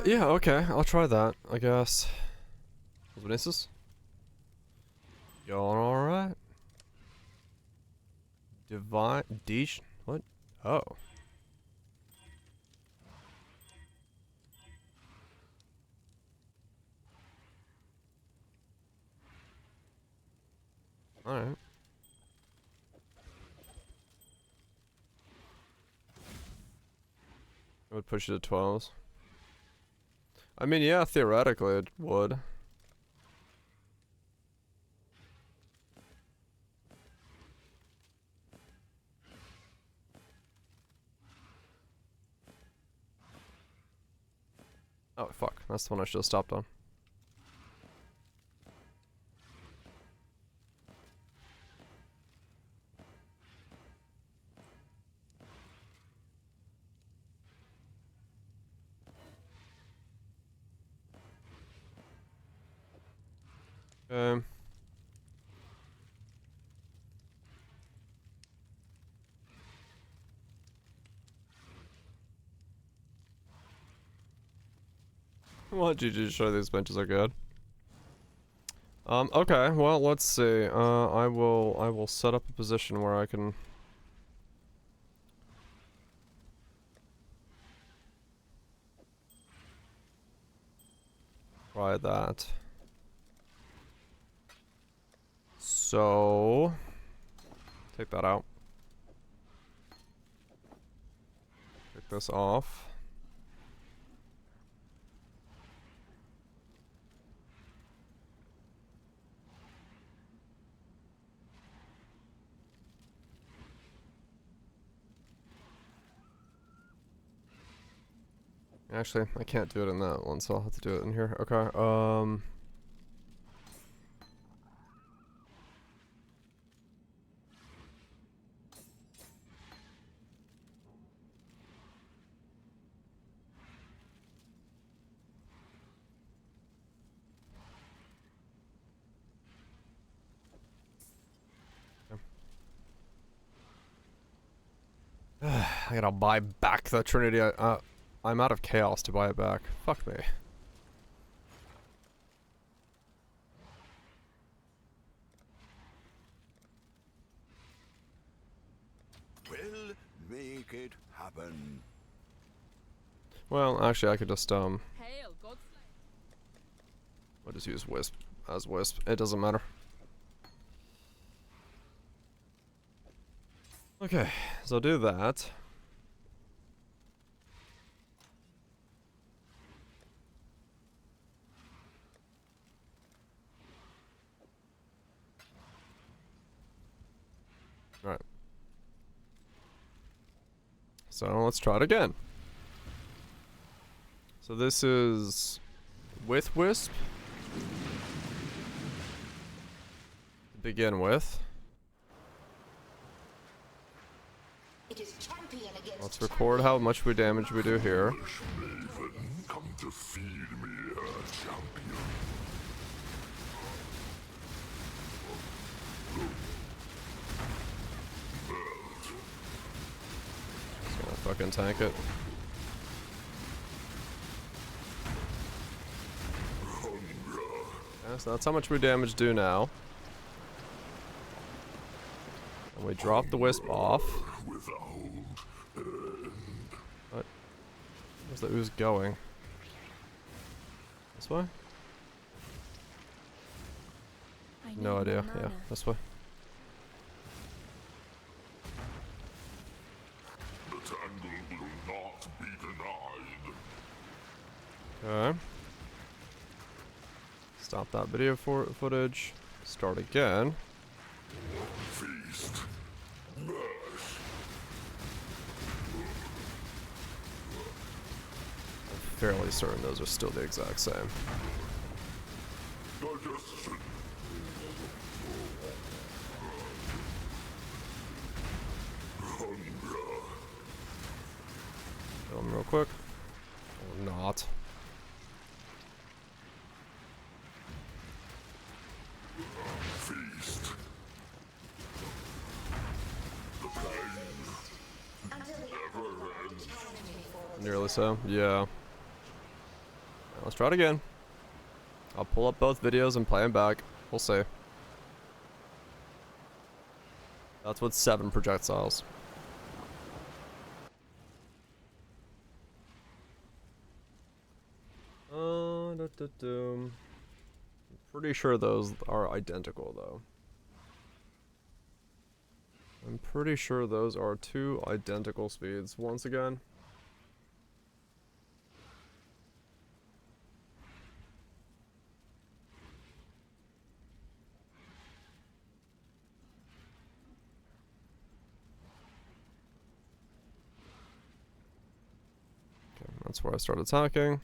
Yeah, okay, I'll try that, I guess. Vinicius? You alright? Divine Deej? What? Oh. Alright. I would push it to 12s. I mean, yeah, theoretically it would. Oh, fuck. That's the one I should have stopped on. Okay. Well, GG, sure these benches are good. Okay, well, let's see. I will set up a position where I can try that. So, take that out. Take this off. Actually, I can't do it in that one, so I'll have to do it in here. Okay, I gotta buy back the Trinity. I'm out of chaos to buy it back. Fuck me. We'll make it happen. Well, actually, I could just, Hail, Godslayer. I'll just use Wisp as Wisp. It doesn't matter. Okay, so I'll do that. Alright. So let's try it again. So this is with Wisp to begin with. Let's record how much damage we do here. Come to feed me, champion. Just gonna fucking tank it. Yeah, so that's how much we damage do now. And we drop the Wisp off. What? Where's the ooze going? This way? No idea. Yeah, this way. The tangle will not be denied. Okay. Stop that video footage. Start again. Feast. I'm fairly certain those are still the exact same. Digestion. Kill him real quick. Or not. Feast. The pain. Never ends. Nearly so. Yeah. Let's try it again. I'll pull up both videos and play them back. We'll see. That's with 7 projectiles. I'm pretty sure those are identical, though. I'm pretty sure those are 2 identical speeds. Once again. Okay, that's where I start attacking.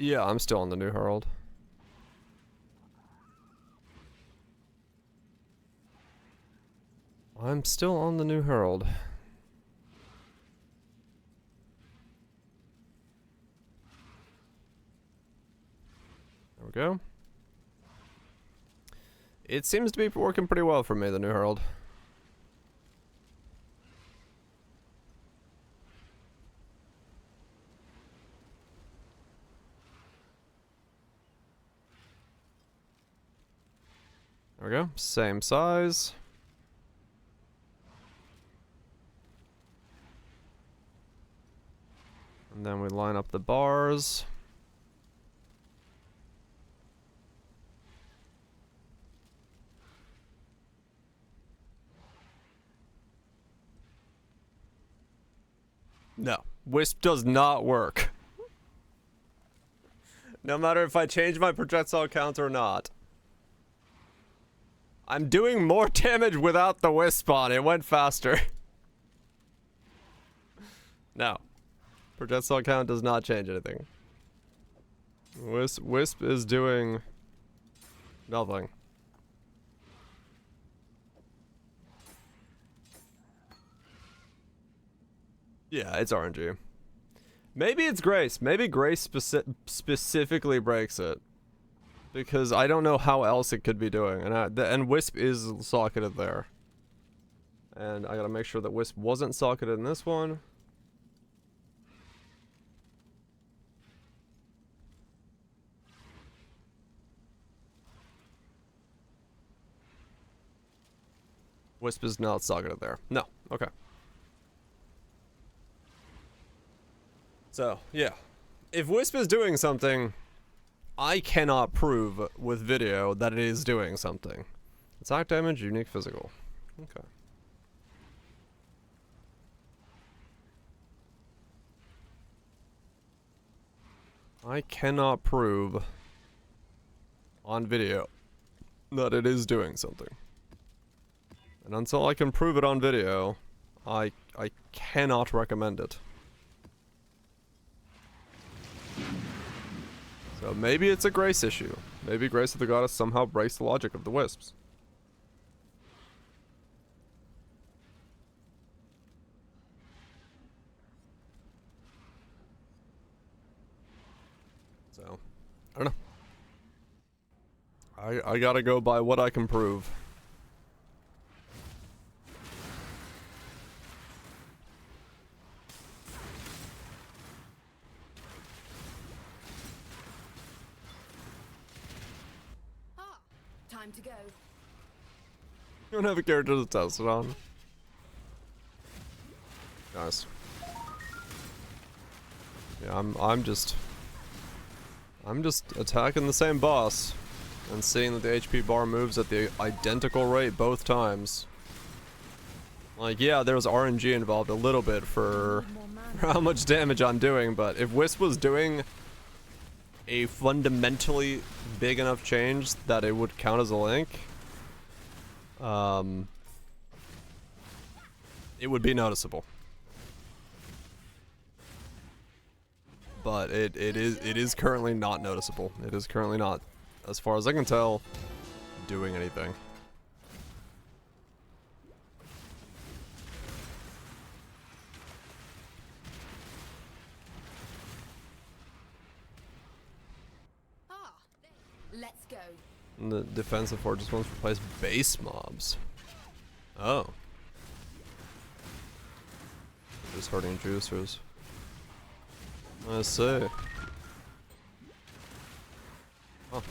Yeah, I'm still on the New Herald. I'm still on the New Herald. go. It seems to be working pretty well for me, the New Herald. There we go. Same size. And then we line up the bars. No, Wisp does not work. No matter if I change my projectile count or not. I'm doing more damage without the Wisp on. It went faster. No. Projectile count does not change anything. Wisp is doing nothing. Yeah, it's RNG. Maybe it's Grace. Maybe Grace specifically breaks it. Because I don't know how else it could be doing. And Wisp is socketed there. And I gotta make sure that Wisp wasn't socketed in this one. Wisp is not socketed there. No. Okay. So, yeah. If Wisp is doing something, I cannot prove with video that it is doing something. Attack damage, unique physical. Okay. I cannot prove on video that it is doing something. And until I can prove it on video, I cannot recommend it. So maybe it's a Grace issue. Maybe Grace of the Goddess somehow breaks the logic of the Wisps. So, I don't know. I gotta go by what I can prove. Time to go. You don't have a character to test it on. Nice. Yeah, I'm just attacking the same boss and seeing that the HP bar moves at the identical rate both times. Like, yeah, there's RNG involved a little bit for how much damage I'm doing, but if Wisp was doing a fundamentally big enough change that it would count as a link, it would be noticeable. But it is currently not noticeable. It is currently not, as far as I can tell, doing anything. Let's go. And the defensive fortress ones replace base mobs. Oh. Just hurting juicers. I see. Oh.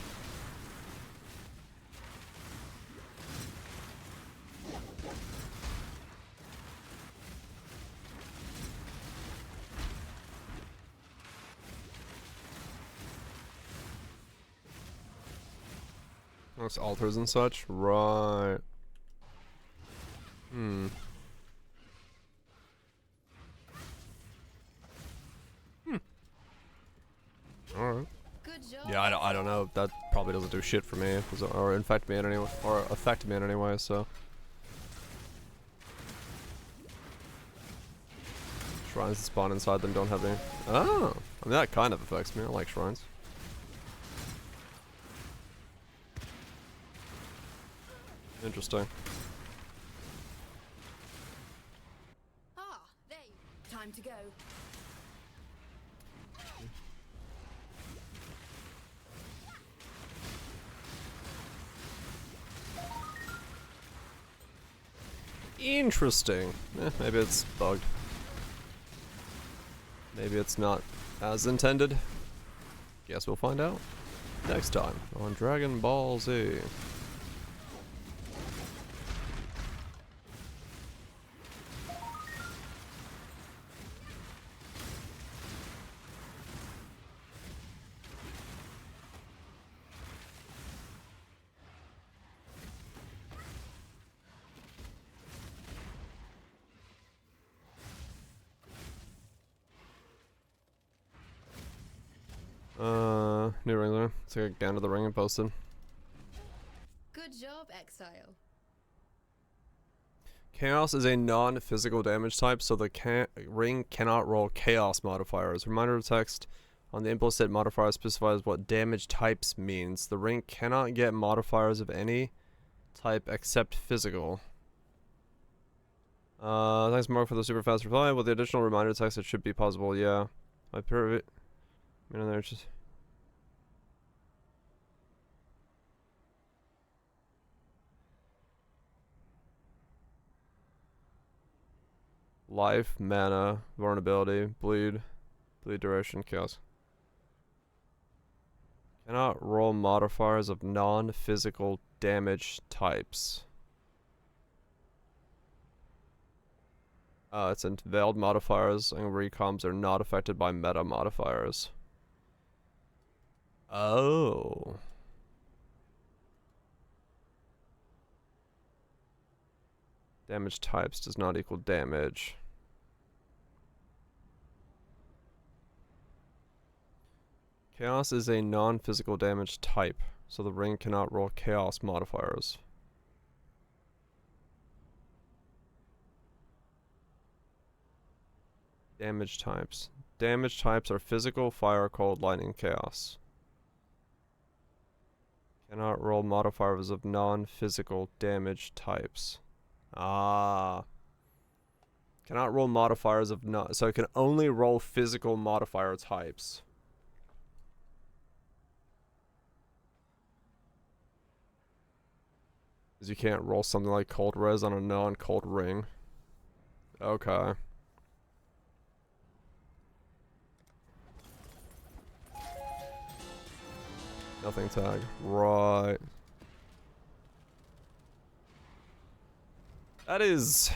Looks altars and such? Right. Alright. Good job. Yeah, I don't know. That probably doesn't do shit for me, or infect me in any way, or affect me in any way, so. Shrines that spawn inside them don't have any. Oh! I mean, that kind of affects me. I like shrines. Interesting. There. Time to go. Interesting. Maybe it's bugged. Maybe it's not as intended. Guess we'll find out next time on Dragon Ball Z. New ring there. Let's get down to the ring and posted. Good job, Exile. Chaos is a non-physical damage type, so the ring cannot roll chaos modifiers. Reminder text on the implicit modifier specifies what damage types means. The ring cannot get modifiers of any type except physical. Thanks Mark for the super fast reply. With the additional reminder text, it should be possible. Yeah, I prove it. There's just life, mana, vulnerability, bleed duration, chaos. Cannot roll modifiers of non-physical damage types. It's in veiled modifiers and recoms are not affected by meta modifiers. Oh. Damage types does not equal damage. Chaos is a non-physical damage type, so the ring cannot roll chaos modifiers. Damage types. Damage types are physical, fire, cold, lightning, chaos. Cannot roll modifiers of non-physical damage types. Ah. Cannot roll modifiers of not, so it can only roll physical modifier types. Because you can't roll something like cold res on a non-cold ring. Okay. Nothing tag. Right. That's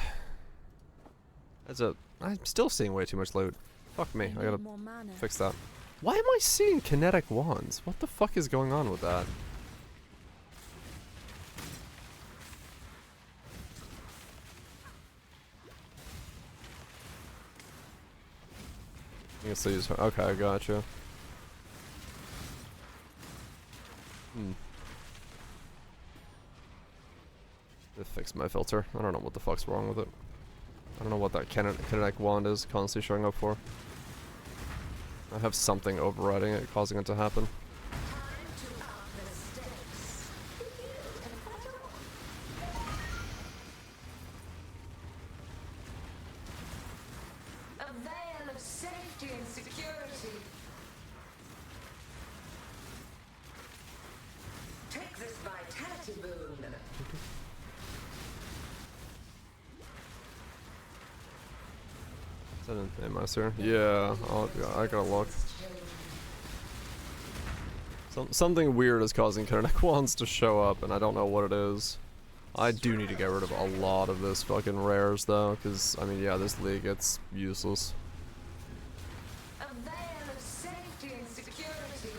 a... I'm still seeing way too much loot. Fuck me. I gotta fix that. Why am I seeing kinetic wands? What the fuck is going on with that? I guess I use... Okay, I gotcha. To fix my filter. I don't know what the fuck's wrong with it. I don't know what that kinetic wand is constantly showing up for. I have something overriding it, causing it to happen. A veil of safety and security. Take this vitality boon. Is that an master? Yeah, I gotta look. Something weird is causing kinetic wands to show up, and I don't know what it is. I do need to get rid of a lot of this fucking rares though, because I mean, yeah, this league it's useless. A veil of safety and security.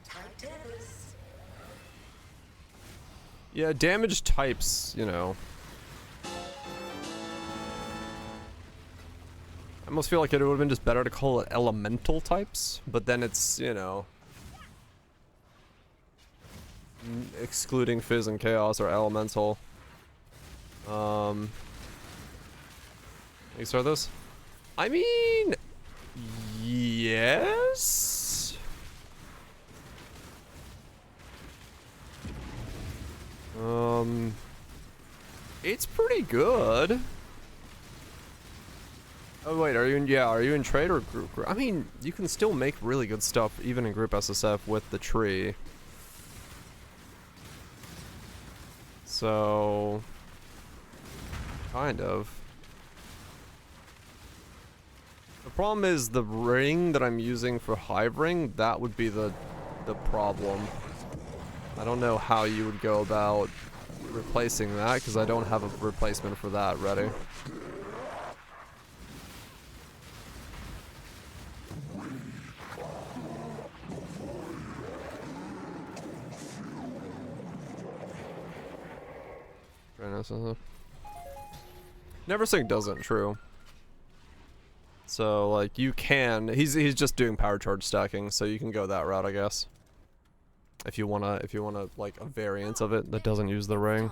Tight tethers. Yeah, damage types, you know. I almost feel like it would have been just better to call it elemental types, but then it's, you know, excluding Fizz and Chaos or elemental. You start this? I mean, yes. It's pretty good. Oh wait, are you in trade or group? I mean, you can still make really good stuff even in group SSF with the tree. So, kind of. The problem is the ring that I'm using for Hive Ring, that would be the problem. I don't know how you would go about replacing that, because I don't have a replacement for that ready. Never saying doesn't, true. So like you can, he's just doing power charge stacking, so you can go that route, I guess. If you wanna like a variant of it that doesn't use the ring.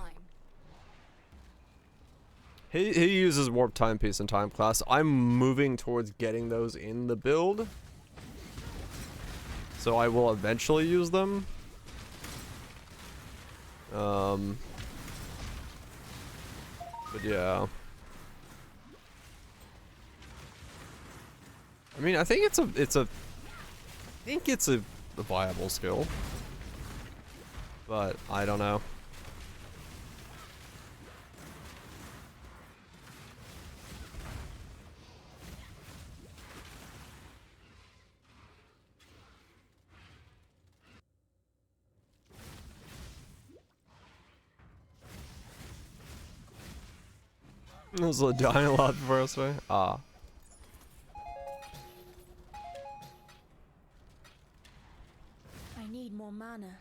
He uses warp timepiece and time class. I'm moving towards getting those in the build, so I will eventually use them. But yeah. I mean, I think it's a viable skill, but I don't know. There's a dying a lot before us, way. Ah. I need more mana.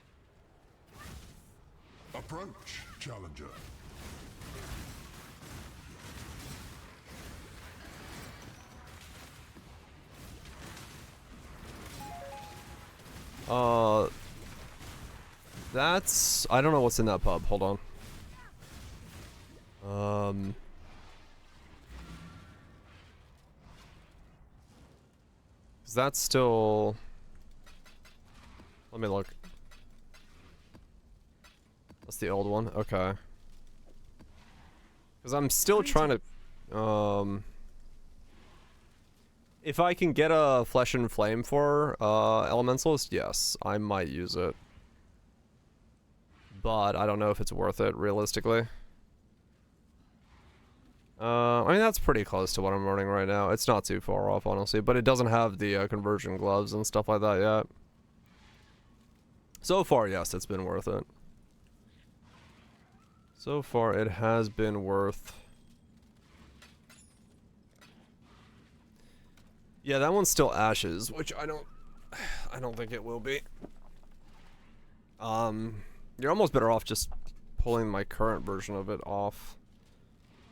Approach, challenger. That's, I don't know what's in that pub. Hold on. Is that still? Let me look. That's the old one. Okay. Because I'm still trying to. If I can get a Flesh and Flame for Elementalist, yes, I might use it. But I don't know if it's worth it realistically. I mean, that's pretty close to what I'm running right now. It's not too far off, honestly, but it doesn't have the conversion gloves and stuff like that yet. So far, yes, it's been worth it. So far, it has been worth. Yeah, that one's still Ashes, which I don't think it will be. You're almost better off just pulling my current version of it off.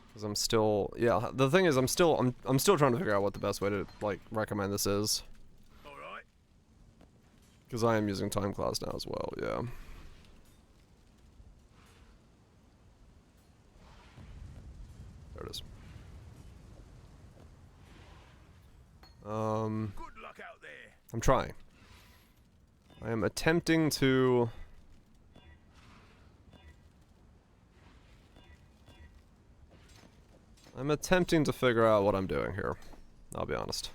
Because I'm still, yeah, the thing is I'm still trying to figure out what the best way to, like, recommend this is. Alright. Because I am using time class now as well, yeah. There it is. Good luck out there. I'm trying. I am attempting to. I'm attempting to figure out what I'm doing here. I'll be honest.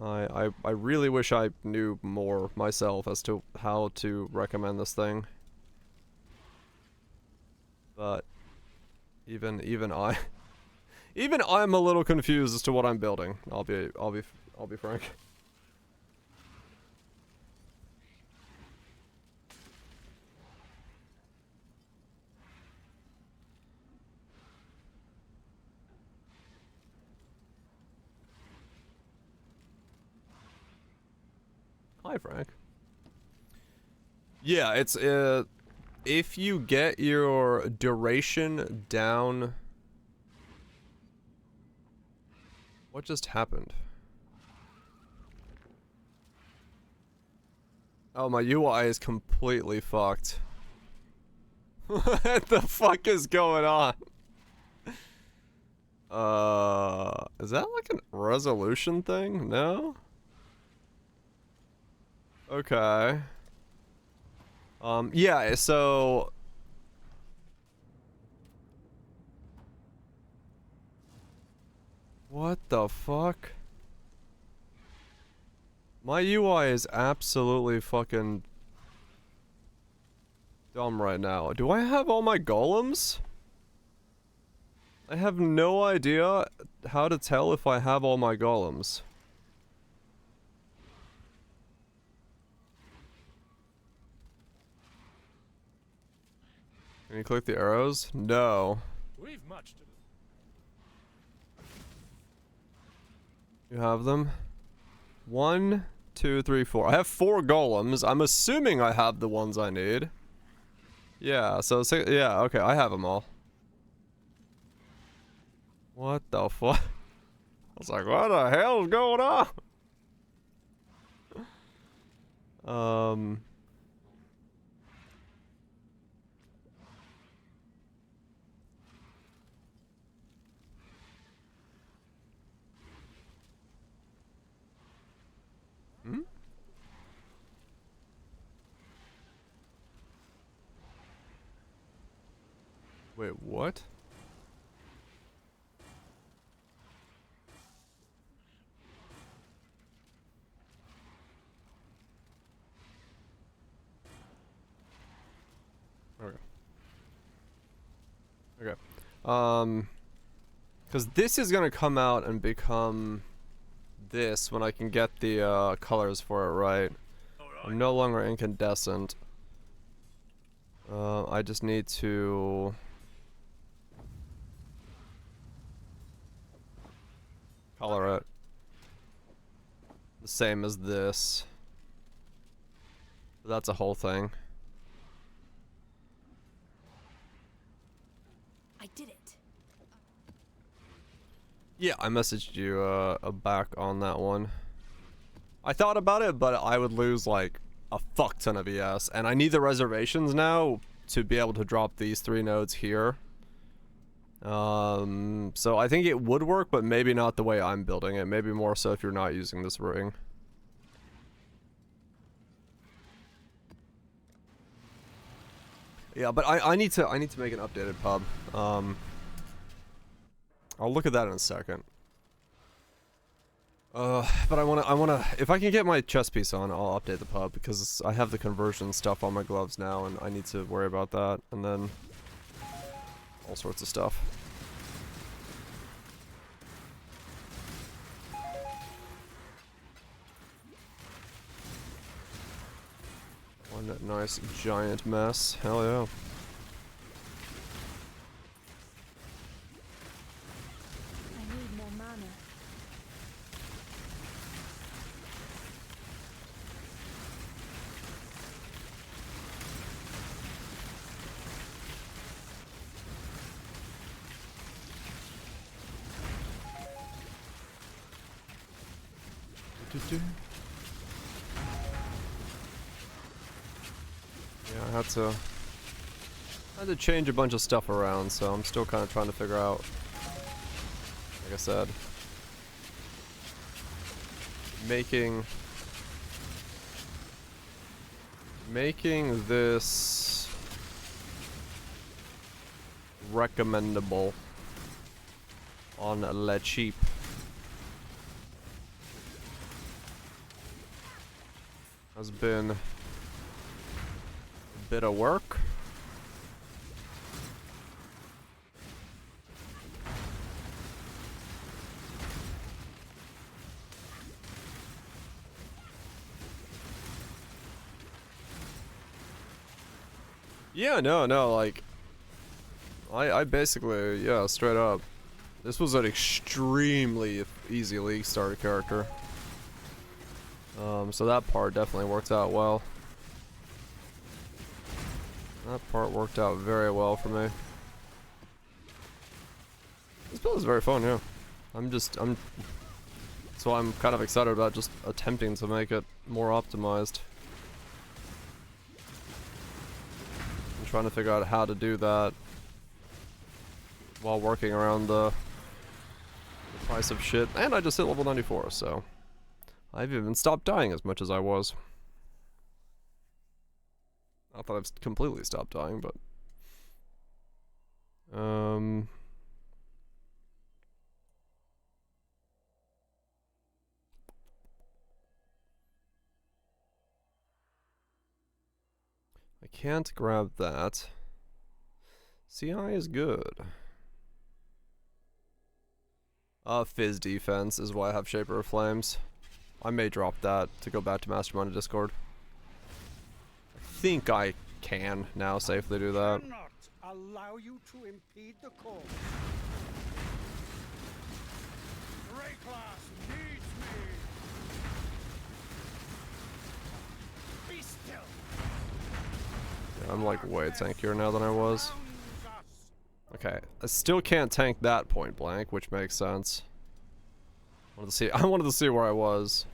I really wish I knew more myself as to how to recommend this thing. But even I'm a little confused as to what I'm building. I'll be frank. Hi, Frank. Yeah, it's if you get your duration down. What just happened? Oh, my UI is completely fucked. What the fuck is going on? Is that like a resolution thing? No? Okay. Yeah, so what the fuck? My UI is absolutely fucking. dumb right now. Do I have all my golems? I have no idea how to tell if I have all my golems. Can you click the arrows? No. We've much to do. You have them? 1, 2, 3, 4. I have 4 golems. I'm assuming I have the ones I need. Yeah, so yeah, okay, I have them all. What the fuck? I was like, what the hell is going on? Hmm? Wait, what? Okay. Okay. Because this is gonna come out and become this when I can get the colors for it right. I'm no longer incandescent. I just need to color it the same as this. That's a whole thing. I did it. Yeah, I messaged you back on that one. I thought about it, but I would lose like a fuck ton of ES, and I need the reservations now to be able to drop these 3 nodes here. So I think it would work, but maybe not the way I'm building it. Maybe more so if you're not using this ring. Yeah, but I need to make an updated pub. I'll look at that in a second. But I wanna, if I can get my chest piece on, I'll update the pub, because I have the conversion stuff on my gloves now, and I need to worry about that, and then all sorts of stuff. One nice giant mess. Hell yeah. I need more mana. Yeah, I had to change a bunch of stuff around, so I'm still kind of trying to figure out, like I said, making this recommendable on Le Cheap. Has been a bit of work. Yeah, no, like, I basically, yeah, straight up, this was an extremely easy league starter character. So that part definitely worked out well. That part worked out very well for me. This build is very fun, yeah. So I'm kind of excited about just attempting to make it more optimized. I'm trying to figure out how to do that while working around the price of shit. And I just hit level 94, so I've even stopped dying as much as I was. Not that I've completely stopped dying, but I can't grab that. CI is good. Fizz defense is why I have Shaper of Flames. I may drop that to go back to Mastermind Discord. I think I can now safely do that. Cannot allow you to impede the course. Class needs me. Be still. Yeah, I'm like way tankier now than I was. Okay, I still can't tank that point blank, which makes sense. I wanted to see where I was.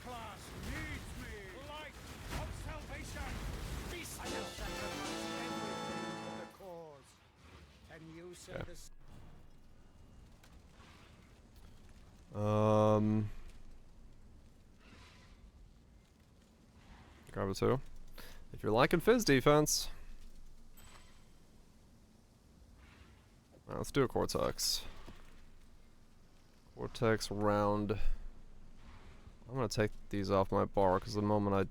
Class needs me. Light of salvation. Be still. I will sacrifice everything for the cause. Can you send Okay. this? Grab it too. If you're liking Fizz defense. Alright, let's do a Cortex. Cortex round. I'm gonna take these off my bar because the moment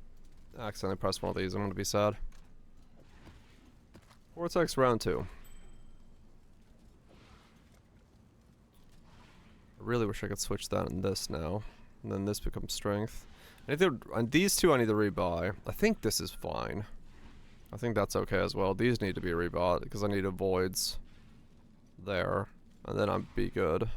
I accidentally press one of these, I'm gonna be sad. Cortex round 2. I really wish I could switch that and this now. And then this becomes strength. And these two I need to rebuy. I think this is fine. I think that's okay as well. These need to be rebought because I need avoids there. And then I'd be good.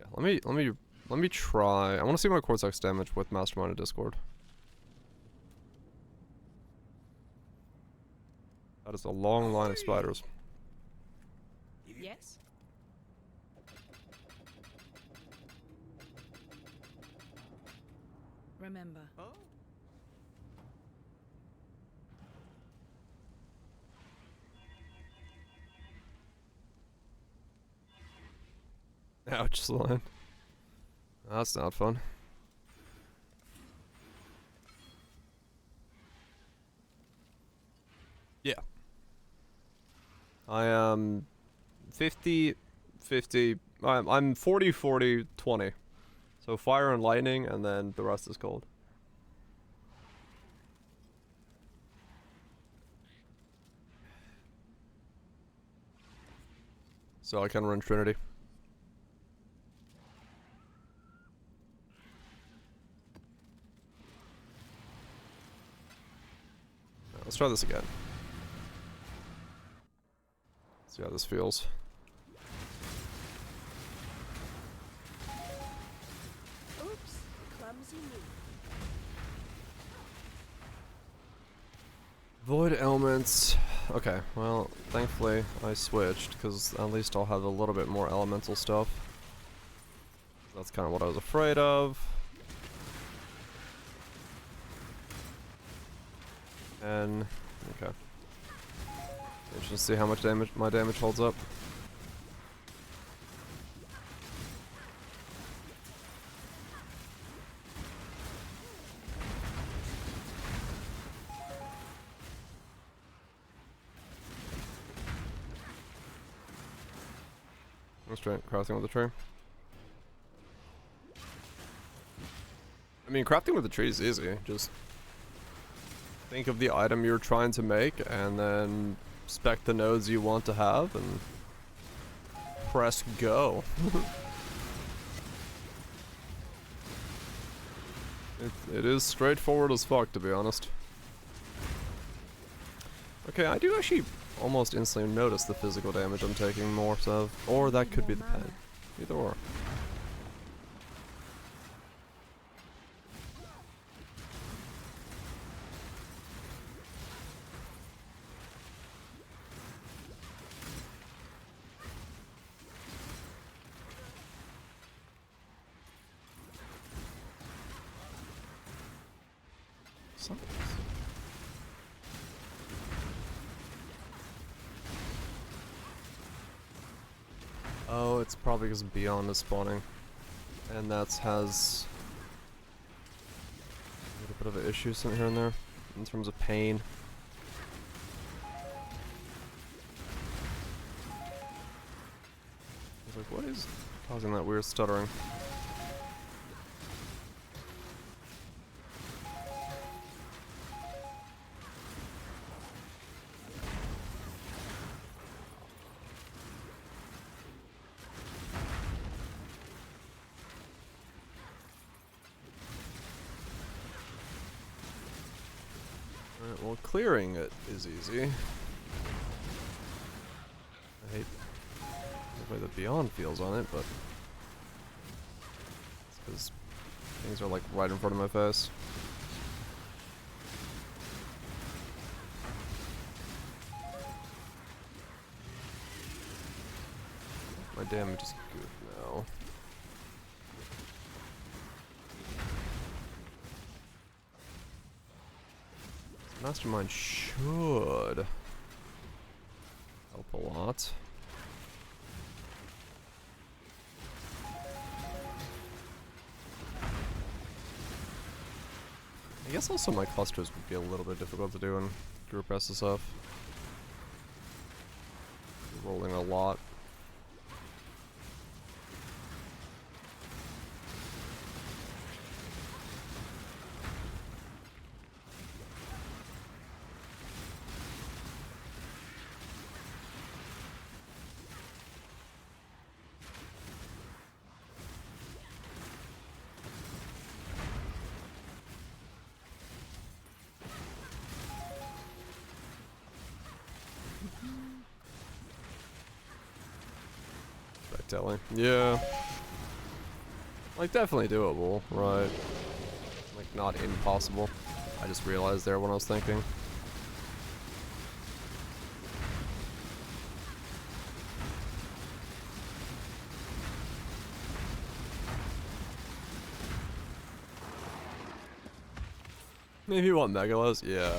Yeah, let me try. I want to see my Cortex damage with Mastermind in Discord. That is a long line of spiders. Yes? Remember. Ouch, slime. That's not fun. Yeah. I am 50, 50. I'm 40, 40, 20. So fire and lightning, and then the rest is cold. So I can run Trinity. Let's try this again. See how this feels. Oops, clumsy me. Void elements. Okay, well, thankfully I switched, because at least I'll have a little bit more elemental stuff. That's kind of what I was afraid of. And, okay. Interesting to see how much damage my damage holds up. Let's try crafting with the tree. I mean, crafting with the tree is easy. Just think of the item you're trying to make, and then spec the nodes you want to have, and press go. It is straightforward as fuck, to be honest. Okay, I do actually almost instantly notice the physical damage I'm taking more of, or that could be the pen. Either or. Oh, it's probably because Beyond is spawning. And that has a little bit of an issue sitting here and there in terms of pain. was like, what is causing that weird stuttering? Alright, well, clearing it is easy. I hate the way the Beyond feels on it, but it's because things are like right in front of my face. My damage is good now. Mastermind should help a lot. I guess also my clusters would be a little bit difficult to do in group SSF. Rolling a lot. Telling. Yeah. Like, definitely doable, right? Like, not impossible. I just realized there when I was thinking. Maybe you want Megalos? Yeah.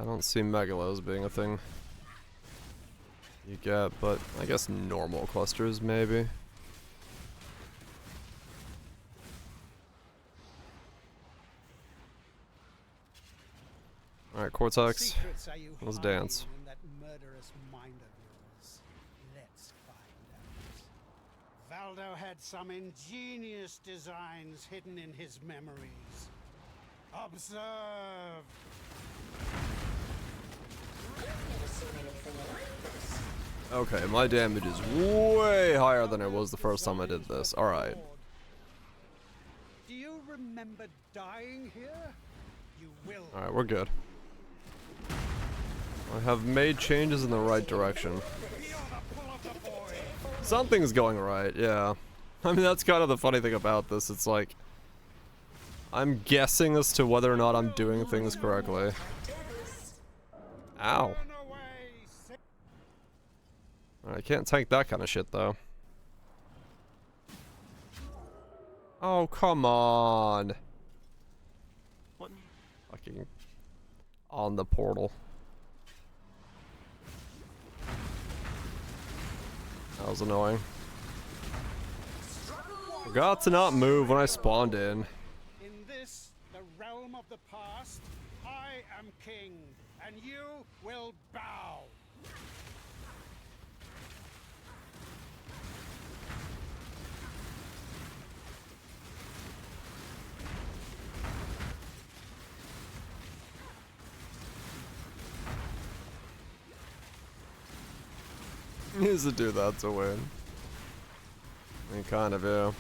I don't see Megalos being a thing you get, but I guess normal clusters, maybe. Alright, Cortex, let's dance. In that murderous mind of yours? Let's find out. Valdo had some ingenious designs hidden in his memories. Observe! Okay, my damage is way higher than it was the first time I did this. Alright. Do you remember dying here? You will. Alright, we're good. I have made changes in the right direction. Something's going right, yeah. I mean, that's kind of the funny thing about this. It's like, I'm guessing as to whether or not I'm doing things correctly. Ow. I can't tank that kind of shit, though. Oh, come on. What? Fucking on the portal. That was annoying. Forgot to not move when I spawned in. In this, the realm of the past, I am king, and you will bow. Needs to do that to win. I mean, kind of, yeah.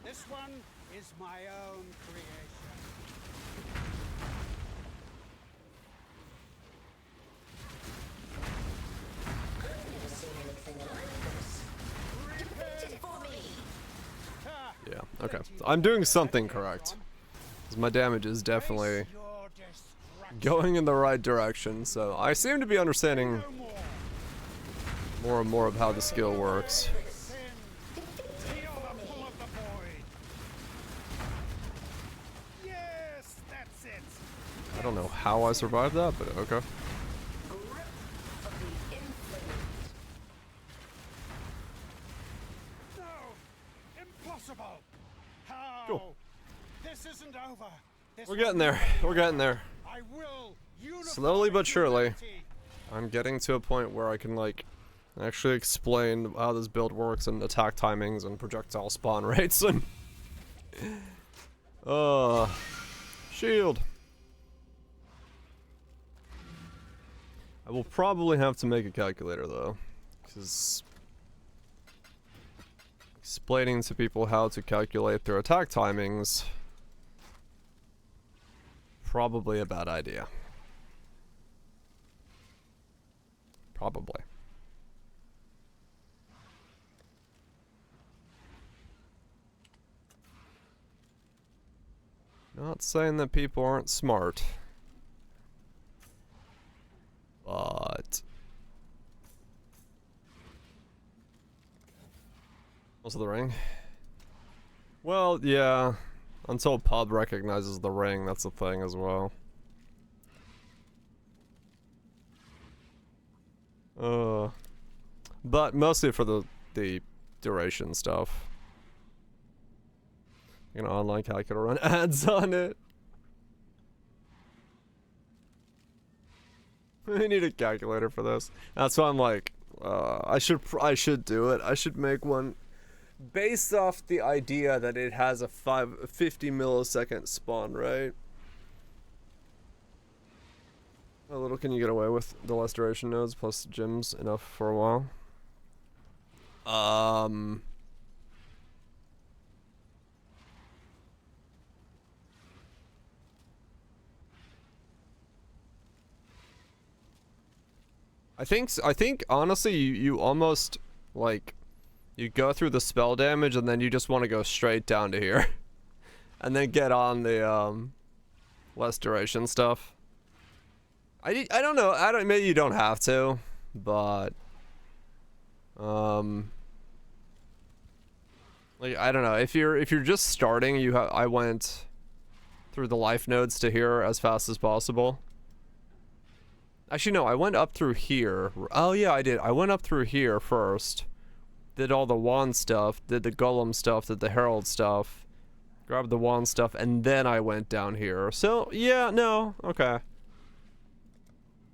This one is my own creation. I've never seen anything like this. Repeat it for me. Yeah, okay. So I'm doing something correct. 'Cause my damage is definitely going in the right direction, so I seem to be understanding more and more of how the skill works. Yes, that's it. I don't know how I survived that, but okay. No, impossible. How? Cool. This isn't over. This We're getting there. We're getting there. I will Slowly but surely. humanity. I'm getting to a point where I can, like, actually explain how this build works and attack timings and projectile spawn rates and... shield. I will probably have to make a calculator, though, because explaining to people how to calculate their attack timings... probably a bad idea. Probably. Not saying that people aren't smart. But... also the ring? Well, yeah. Until pub recognizes the ring, that's a thing as well. But mostly for the duration stuff. You know, online calculator run ads on it. I need a calculator for this. That's why I'm like, I should do it. I should make one based off the idea that it has a 50 millisecond spawn, right? How little can you get away with the less duration nodes plus gyms enough for a while? I think honestly you almost like you go through the spell damage and then you just want to go straight down to here and then get on the less duration stuff. I don't know. Maybe you don't have to, but like I don't know. If you're just starting, I went through the life nodes to here as fast as possible. Actually, no, I went up through here. Oh yeah, I did. I went up through here first. Did all the wand stuff, did the golem stuff, did the herald stuff, grabbed the wand stuff, and then I went down here. So, yeah, no, okay.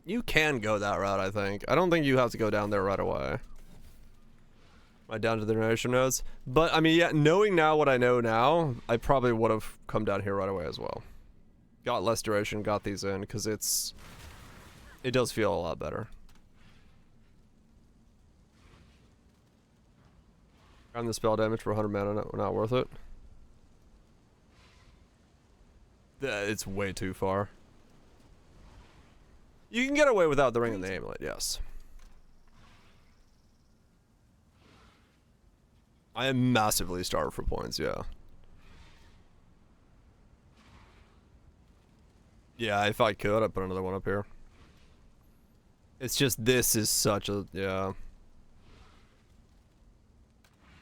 You can go that route, I think. I don't think you have to go down there right away. Right down to the generation nodes. But, I mean, yeah, knowing now what I know now, I probably would have come down here right away as well. Got less duration, got these in, because it does feel a lot better. On the spell damage for 100 mana, not worth it. It's way too far. You can get away without the ring and the amulet, yes. I am massively starved for points, yeah. Yeah, if I could, I'd put another one up here. It's just this is such a, yeah.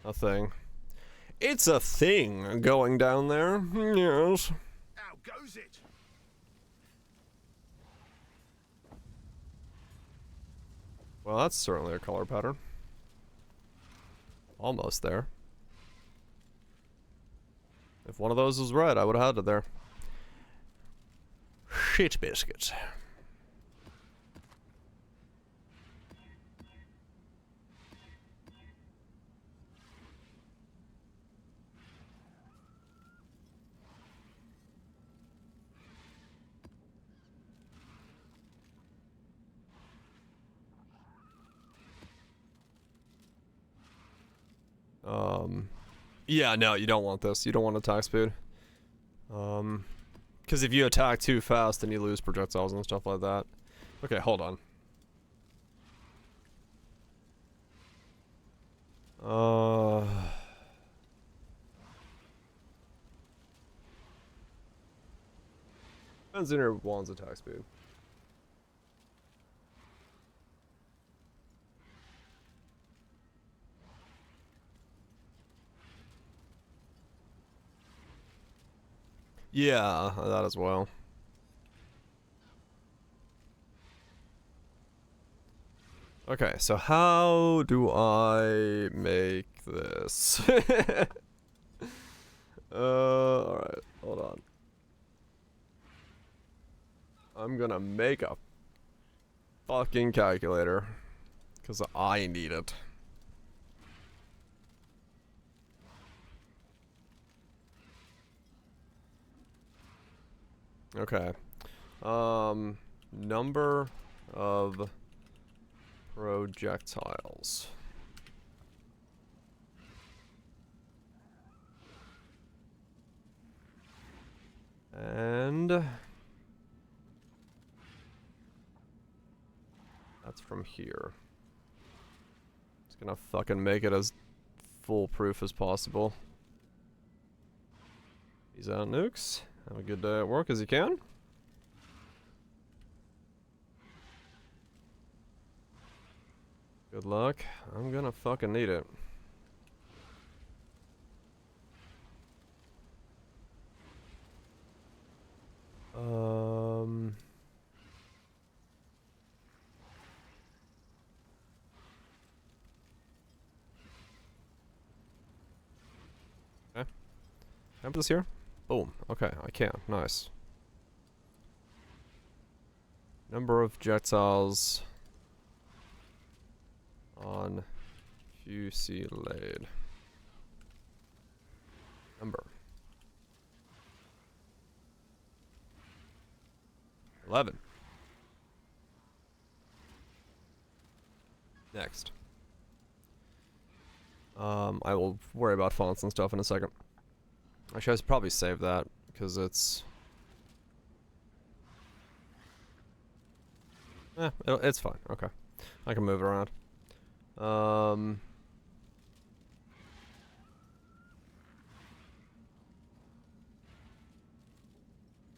A thing. It's a thing going down there. Yes. Out goes it. Well, that's certainly a color pattern. Almost there. If one of those was red, I would have had it there. Shit biscuits. Yeah, no, you don't want this. You don't want attack speed. Because if you attack too fast, then you lose projectiles and stuff like that. Okay, hold on. Depends on your wand's attack speed. Yeah, that as well. Okay, so how do I make this? Alright, hold on. I'm gonna make a fucking calculator. Because I need it. Okay. Number of projectiles. And that's from here. Just gonna fucking make it as foolproof as possible. Peace out, nukes. Have a good day at work as you can. Good luck. I'm gonna fucking need it. Okay. Have this here? Boom. Okay, I can. Nice. Number of projectiles on Fusillade. Number 11. Next. I will worry about fonts and stuff in a second. Actually, I should probably save that because it's it's fine. Okay, I can move it around.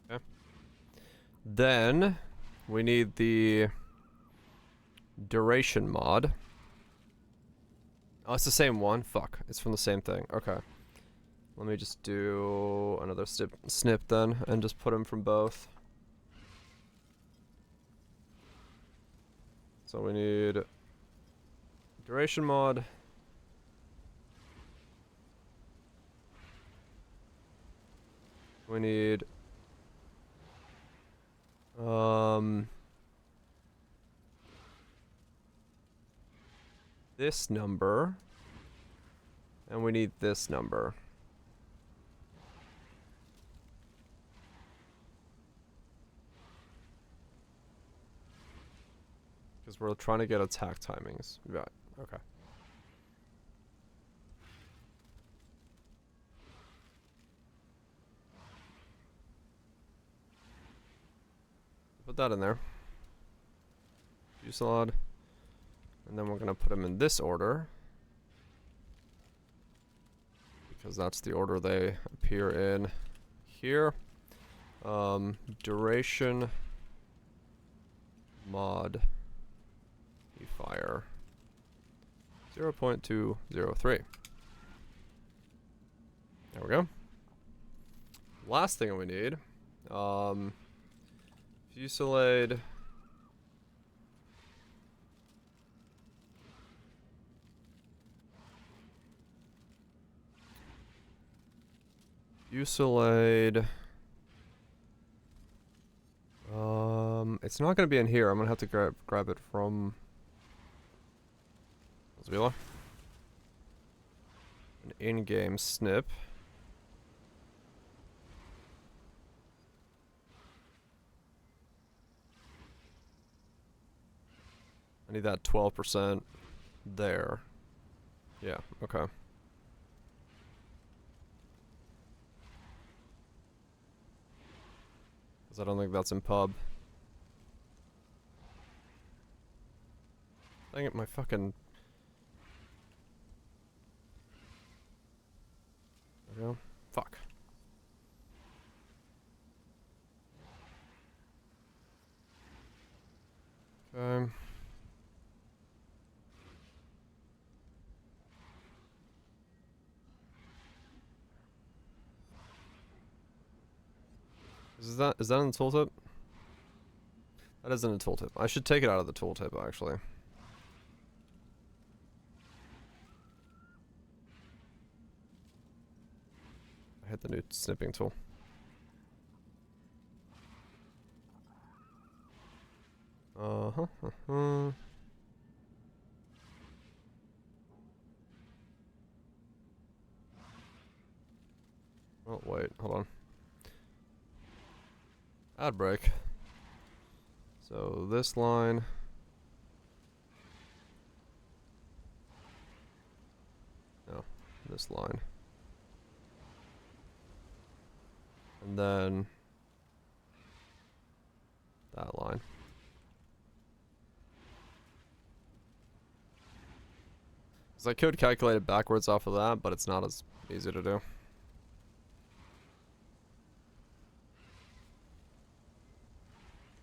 Okay. Then we need the duration mod. Oh, it's the same one. Fuck, it's from the same thing. Okay. Let me just do another snip then, and just put them from both. So we need duration mod. We need this number, and we need this number. Because we're trying to get attack timings. Right, okay. Put that in there. Fusillade. And then we're going to put them in this order. Because that's the order they appear in here. Duration mod fire 0.203. There we go. Last thing we need, Fusillade. Fusillade. It's not going to be in here. I'm going to have to grab it from An in-game snip. I need that 12% there. Yeah, okay. Because I don't think that's in pub. Dang it, my fucking... There we go. Fuck. Okay. Is that in the tooltip? That isn't a tooltip. I should take it out of the tooltip, actually. I hit the new snipping tool. Oh wait, hold on. Add break. So this line. No, this line. And then that line. Because I could calculate it backwards off of that, but it's not as easy to do.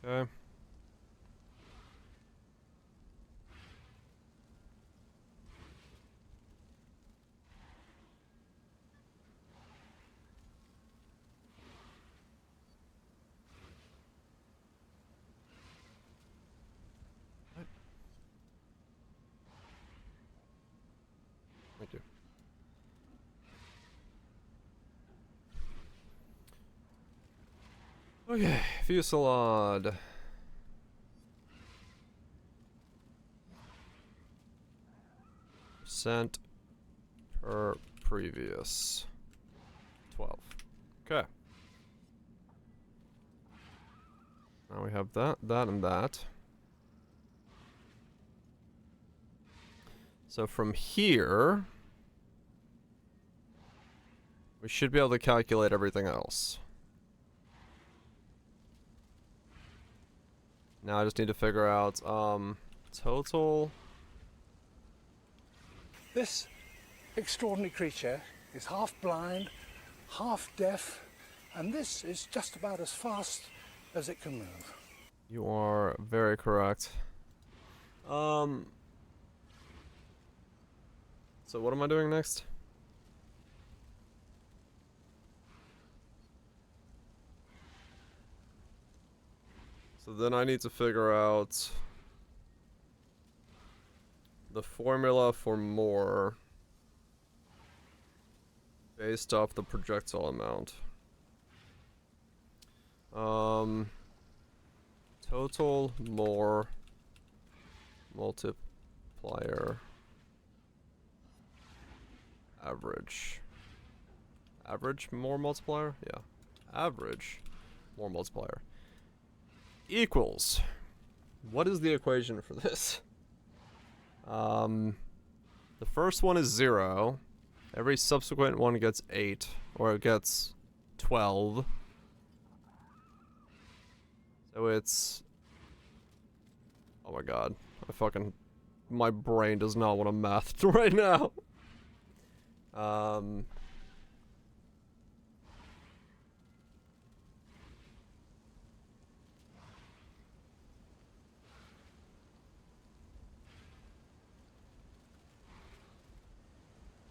Okay. Thank you. Okay, Fusillade. Percent per previous 12. Okay. Now we have that, and that. So from here, we should be able to calculate everything else. Now I just need to figure out total. This extraordinary creature is half blind, half deaf, and this is just about as fast as it can move. You are very correct. So what am I doing next? So then I need to figure out the formula for more based off the projectile amount. Total more multiplier average. Average more multiplier? Yeah. Average more multiplier equals. What is the equation for this? The first one is 0. Every subsequent one gets 8, or it gets 12. So it's... Oh my god. My brain does not want to math right now.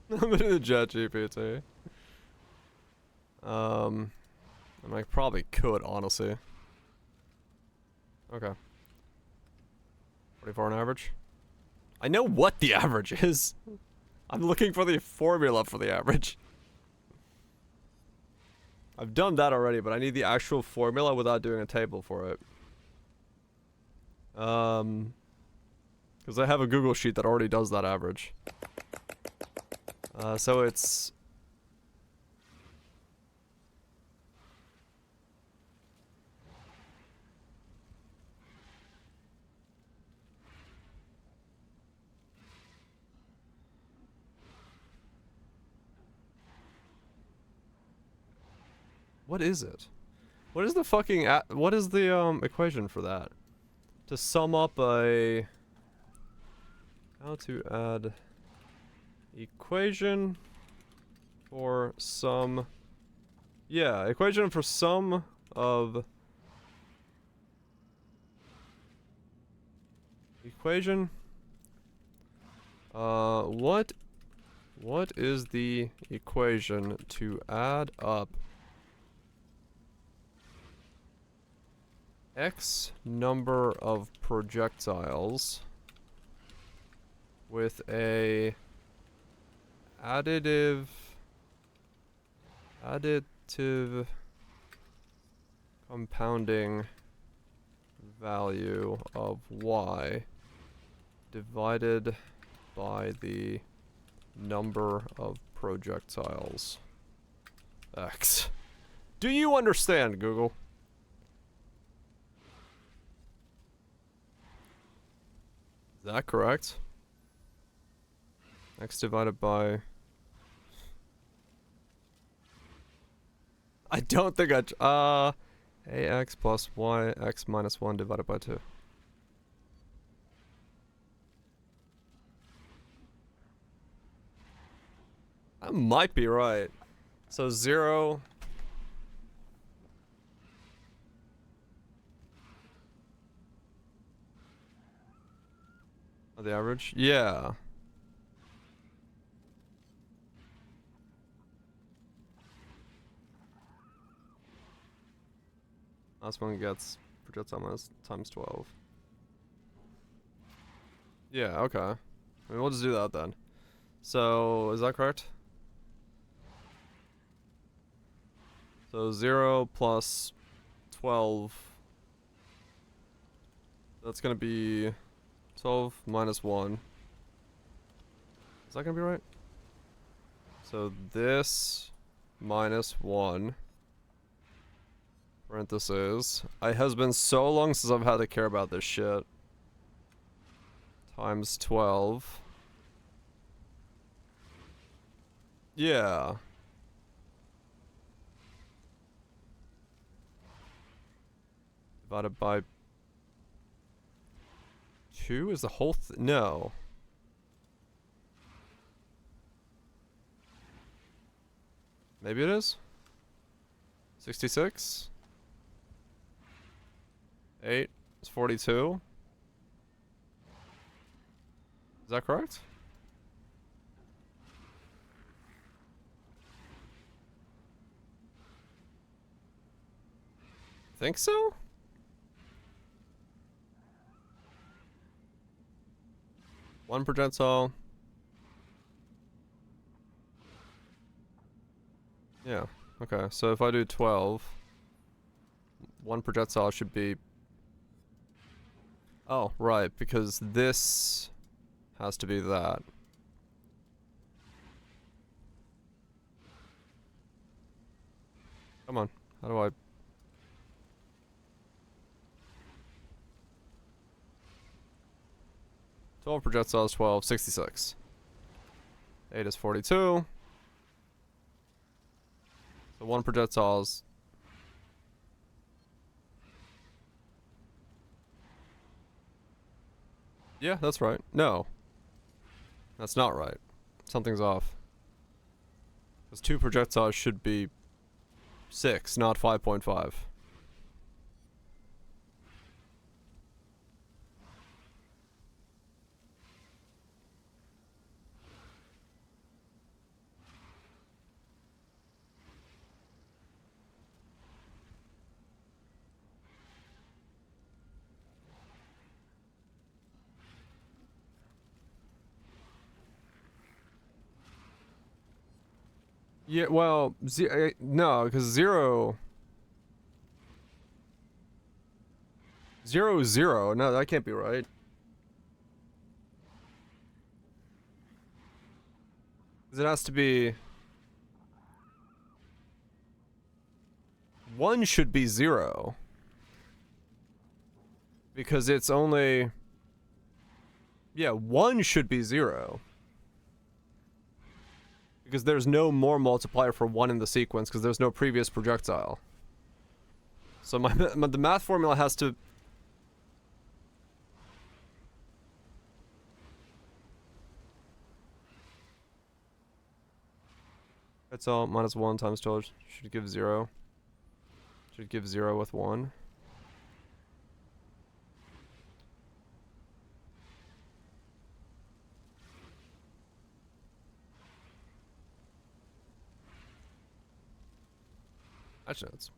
I'm in the chat GPT. And I probably could, honestly. Okay. 44 on average? I know what the average is. I'm looking for the formula for the average. I've done that already, but I need the actual formula without doing a table for it. Because I have a Google sheet that already does that average. So it's... What is it? What is the fucking... what is the, equation for that? To sum up a... How to add... Equation for sum... Yeah, equation for sum of... Equation? What is the equation to add up X number of projectiles with a additive additive compounding value of y divided by the number of projectiles x. Do you understand, Google? Is that correct? X divided by... I don't think ax plus y x minus 1 divided by 2. That might be right. So 0... the average? Yeah. Last one gets projectile minus times 12. Yeah, okay. I mean, we'll just do that then. So, is that correct? So 0 plus 12. That's gonna be 12 minus 1. Is that gonna be right? So this minus 1. Parentheses. It has been so long since I've had to care about this shit. Times 12. Yeah. Divided by 2 is the whole no. Maybe it is? 66? 8 is 42. Is that correct? Think so? One projectile. Yeah. Okay. So if I do 12, one projectile should be... Oh, right, because this has to be that. Come on. How do I... Twelve projectiles, 12, 66. 8 is 42. So one projectile is... Yeah, that's right. No. That's not right. Something's off. Because 2 projectiles should be 6, not 5.5. Yeah, well, no, because 0... 0 is 0. No, that can't be right. Because it has to be... 1 should be 0. Because it's only... Yeah, 1 should be 0. Because there's no more multiplier for 1 in the sequence, because there's no previous projectile. So the math formula has to... That's all. Minus 1 times 12 should give 0. Should give 0 with 1. Patch notes.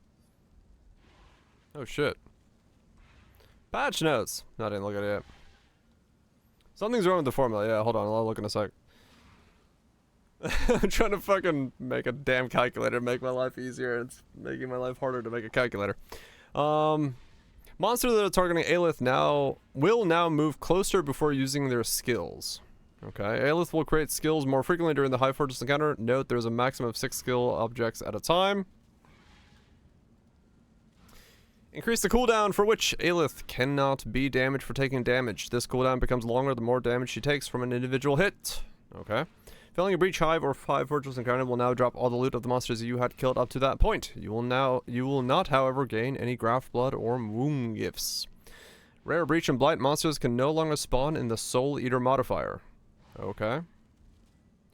Oh shit. Patch notes. No, I didn't look at it yet. Something's wrong with the formula. Yeah, hold on. I'll look in a sec. I'm trying to fucking make a damn calculator, make my life easier. It's making my life harder to make a calculator. Monsters that are targeting Aelith will now move closer before using their skills. Okay, Aelith will create skills more frequently during the High Fortress encounter. Note there's a maximum of 6 skill objects at a time. Increase the cooldown for which Aelith cannot be damaged for taking damage. This cooldown becomes longer the more damage she takes from an individual hit. Okay. Failing a breach, hive, or 5 fortress encounter will now drop all the loot of the monsters you had killed up to that point. You will not, however, gain any graft blood or wound gifts. Rare breach and blight monsters can no longer spawn in the Soul Eater modifier. Okay.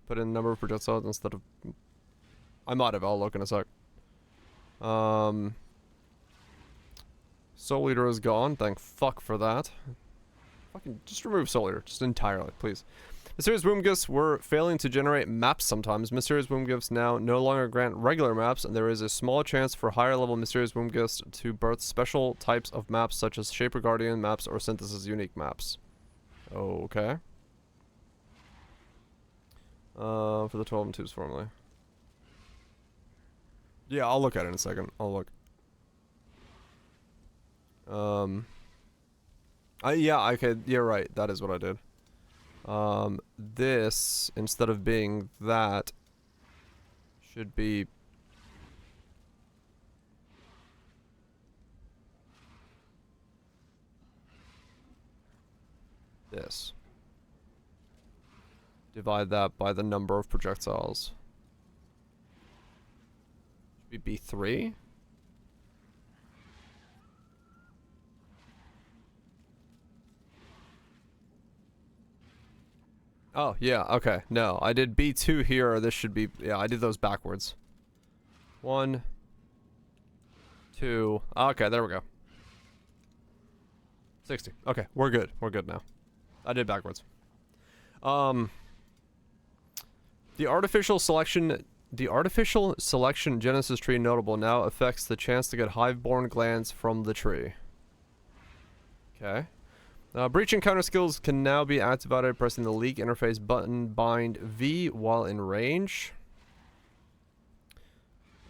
Put in the number of projectiles instead of... I might have, I'll look in a sec. Soul Eater is gone, thank fuck for that. Fucking just remove Soul Eater, just entirely, please. Mysterious Womb Gifts were failing to generate maps sometimes. Mysterious Womb Gifts now no longer grant regular maps, and there is a small chance for higher level Mysterious Womb Gifts to birth special types of maps such as Shaper Guardian maps or Synthesis Unique maps. Okay. For the 12 and 2s formally. Yeah, I'll look at it in a second. I'll look. Yeah, okay, you're right. That is what I did. This, instead of being that, should be... this. Divide that by the number of projectiles. Should be B3? Oh, yeah, okay. No, I did B2 here. This should be... yeah, I did those backwards. 1, 2... okay, there we go. 60. Okay, we're good. We're good now. I did backwards. The artificial selection Genesis tree notable now affects the chance to get hive-born glands from the tree. Okay. Breach and counter skills can now be activated pressing the League interface button bind V while in range.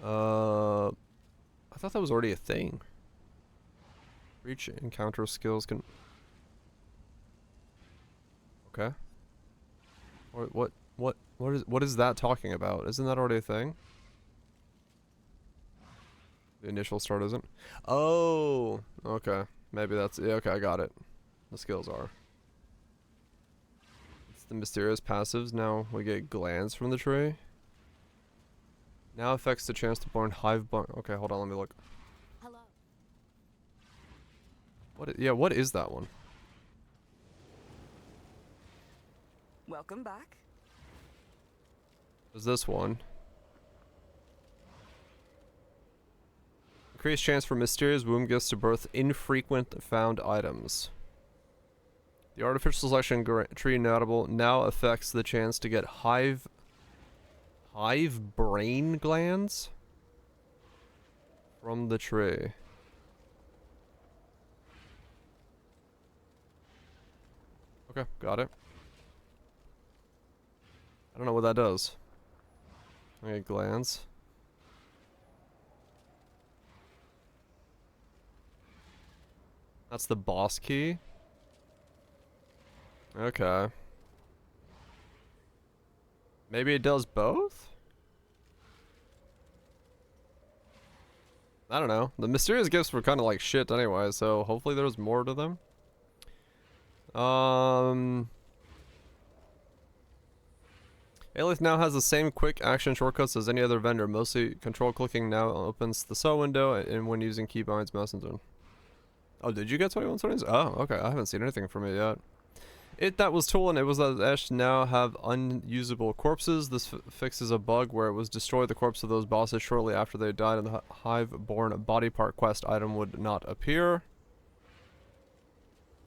I thought that was already a thing. Breach and counter skills can... okay. What is that talking about? Isn't that already a thing? The initial start isn't? Oh, okay. Maybe that's... yeah, okay, I got it. The skills are. It's the mysterious passives. Now we get glands from the tree. Now affects the chance to born hive born. Okay, hold on, let me look. Hello. What is that one? Welcome back. Is this one? Increased chance for mysterious womb gifts to birth infrequent found items. The artificial selection tree notable now affects the chance to get hive brain glands from the tree. Okay, got it. I don't know what that does. Okay, glands. That's the boss key. Okay. Maybe it does both? I don't know. The mysterious gifts were kind of like shit anyway, so hopefully there's more to them. Aelith now has the same quick action shortcuts as any other vendor. Mostly control clicking now opens the SO window and when using keybinds mouse and turn. Oh, did you get 21 settings? Oh, okay. I haven't seen anything from it yet. That was tool and it was that Esh now have unusable corpses. This fixes a bug where it was destroy the corpse of those bosses shortly after they died and the hive-born body part quest item would not appear.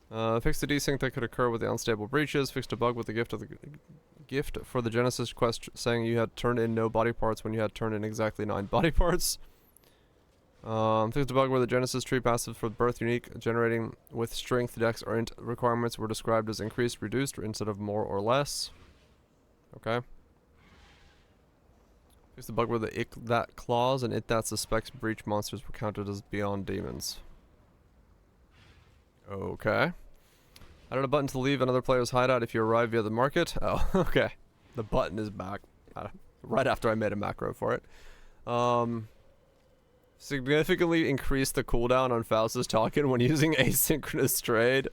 Fixed the desync that could occur with the unstable breaches. Fixed a bug with the gift for the Genesis quest saying you had turned in no body parts when you had turned in exactly 9 body parts. Fixed a bug where the Genesis tree passive for birth unique generating with strength, dex, or int requirements were described as increased, reduced, instead of more or less. Okay. Fix the bug where the that clause and it that suspects breach monsters were counted as beyond demons. Okay. Added a button to leave another player's hideout if you arrive via the market. Oh, okay. The button is back. Right after I made a macro for it. Significantly increase the cooldown on Faust's token when using asynchronous trade.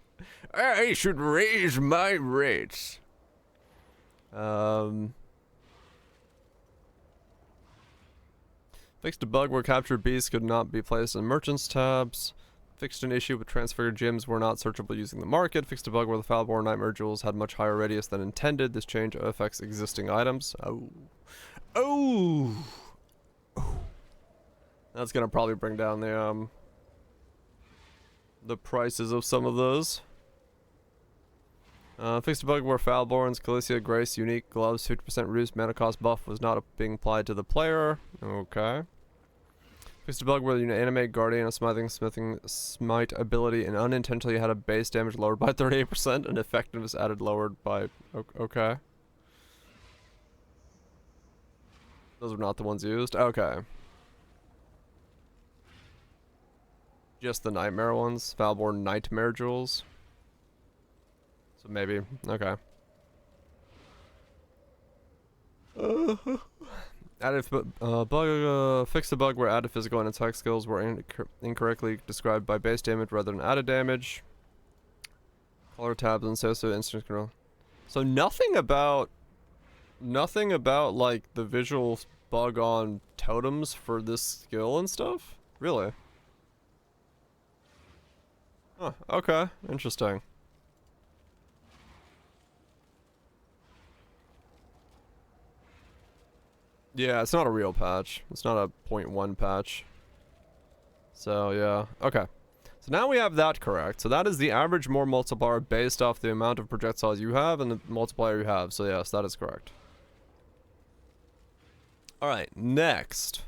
I should raise my rates. Fixed a bug where captured beasts could not be placed in merchants tabs. Fixed an issue with transferred gems were not searchable using the market. Fixed a bug where the Foulborn Nightmare jewels had much higher radius than intended. This change affects existing items. Oh. Oh! Oh. That's gonna probably bring down the prices of some of those. Fixed a bug where Foulborn's Calicia Grace unique gloves 50% reduced mana cost buff was not being applied to the player. Okay. Fixed a bug where you animate Guardian of Smithing Smite ability and unintentionally had a base damage lowered by 38% and effectiveness added lowered by... Okay. Those were not the ones used? Okay. Just the Nightmare ones? Foulborn Nightmare jewels? So maybe. Okay. Added bug, fixed the bug where added physical and attack skills were incorrectly described by base damage rather than added damage. Color tabs and so instant control. So nothing about like the visual bug on totems for this skill and stuff? Really? Huh, okay, interesting. Yeah, it's not a real patch. It's not a 0.1 patch. So, yeah. Okay. So now we have that correct. So that is the average more multiplier based off the amount of projectiles you have and the multiplier you have. So yes, that is correct. Alright, next.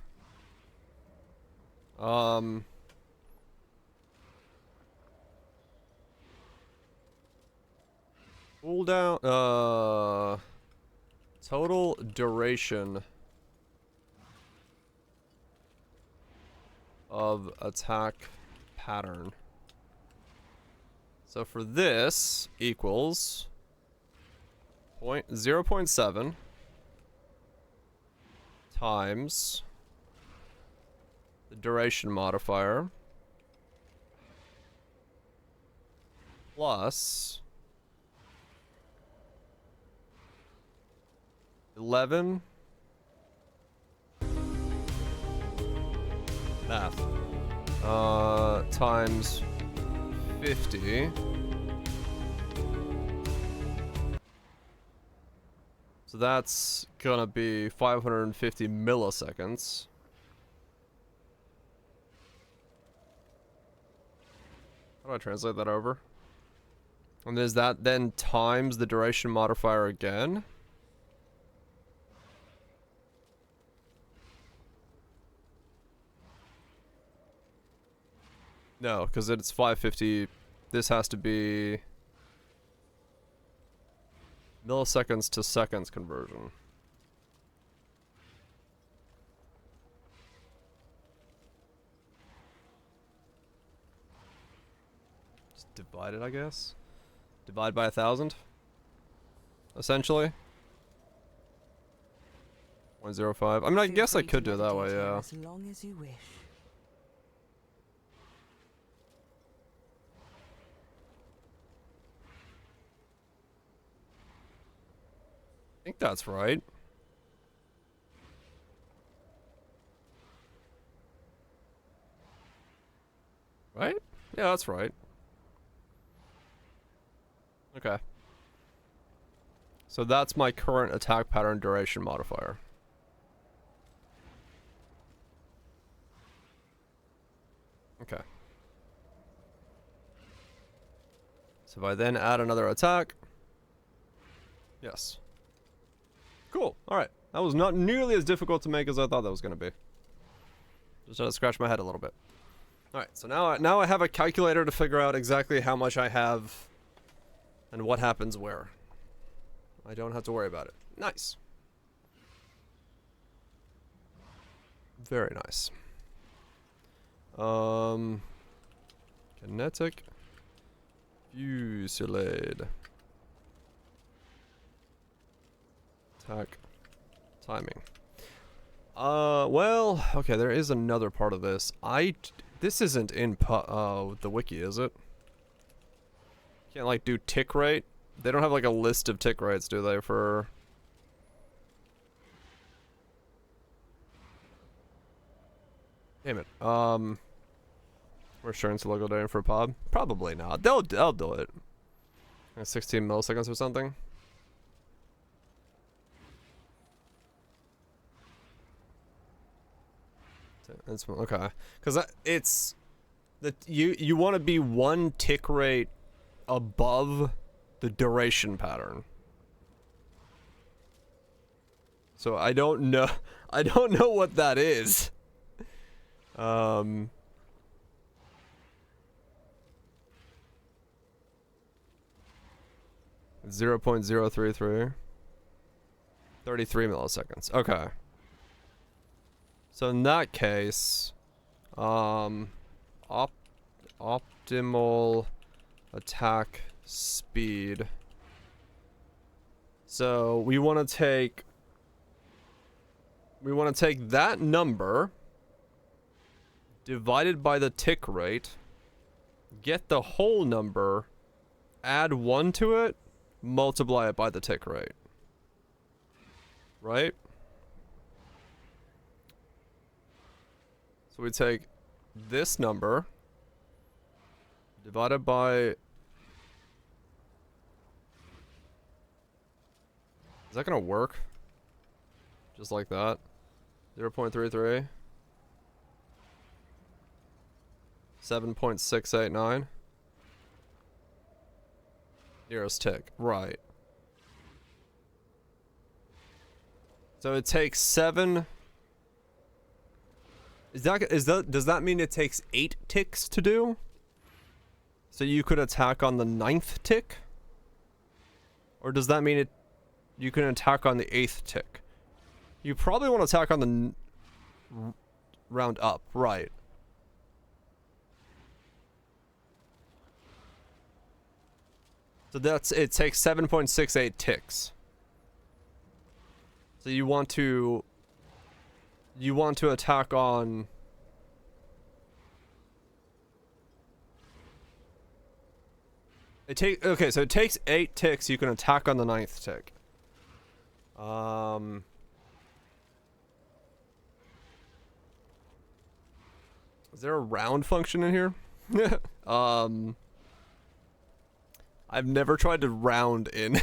Cooldown, total duration of attack pattern. So for this equals 0.7 times the duration modifier plus 11 math times 50. So that's gonna be 550 milliseconds. How do I translate that over? And is that then times the duration modifier again? No, because it's 550. This has to be milliseconds to seconds conversion. Just divide it, I guess. Divide by 1,000. Essentially. 0.05. I mean, I guess I could do it that way, yeah. As long as you wish. I think that's right. Right? Yeah, that's right. Okay. So that's my current attack pattern duration modifier. Okay. So if I then add another attack. Yes. Cool. Alright. That was not nearly as difficult to make as I thought that was going to be. Just had to scratch my head a little bit. Alright, so now I have a calculator to figure out exactly how much I have and what happens where. I don't have to worry about it. Nice. Very nice. Kinetic Fusillade. Attack. Timing. Well, okay, there is another part of this. This isn't in the wiki, is it? Can't, like, do tick rate? They don't have, like, a list of tick rates, do they, for... Damn it. Reassurance logo day for a pod? Probably not. They'll do it. 16 milliseconds or something. That's okay. Because it's that you want to be one tick rate above the duration pattern. So I don't know. I don't know what that is. 0.033. 33 milliseconds. Okay. So in that case, optimal attack speed. So we want to take that number divided by the tick rate, get the whole number, add 1 to it, multiply it by the tick rate. Right? So we take this number divided by... Is that gonna work? Just like that? 0.33. 7.689. Nearest tick. Right. So it takes 7... does that mean it takes 8 ticks to do? So you could attack on the 9th tick? Or does that mean you can attack on the 8th tick? You probably want to attack on the round up, right? So it takes 7.68 ticks. So you want to attack on... Okay, so it takes 8 ticks, you can attack on the 9th tick. Is there a round function in here? I've never tried to round in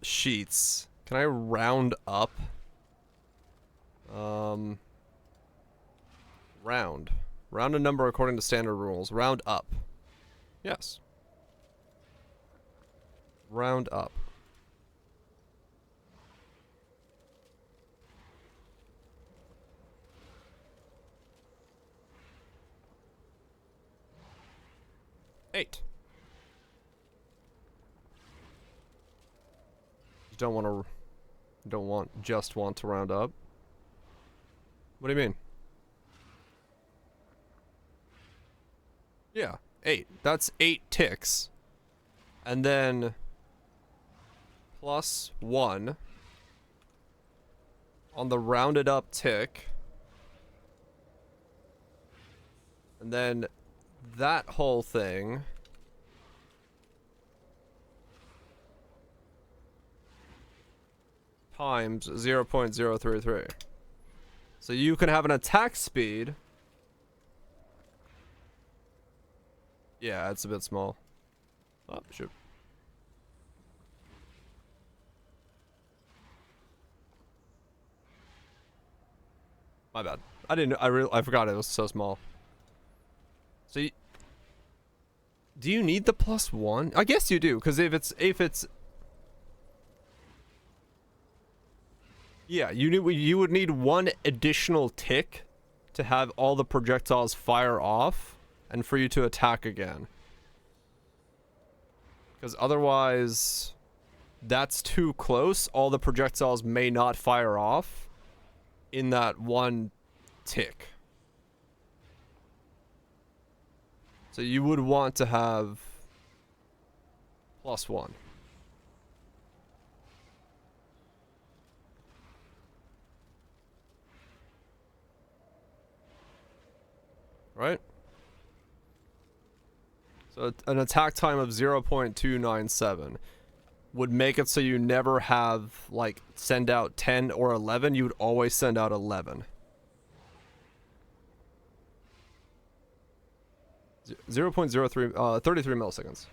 sheets. Can I round up? Round a number according to standard rules. Round up. Yes. Round up. Eight. You don't want to round up. What do you mean? Yeah, 8. That's 8 ticks. And then plus 1 on the rounded up tick. And then that whole thing times 0.033. So you can have an attack speed. Yeah, it's a bit small. Oh, shoot. My bad. I forgot it was so small. So do you need the +1? I guess you do, because if it's yeah, you would need 1 additional tick to have all the projectiles fire off and for you to attack again. Because otherwise, that's too close. All the projectiles may not fire off. in that one tick. So you would want to have +1. Right? So an attack time of 0.297 would make it so you never have, like, send out 10 or 11. You would always send out 11. 0.03, 33 milliseconds.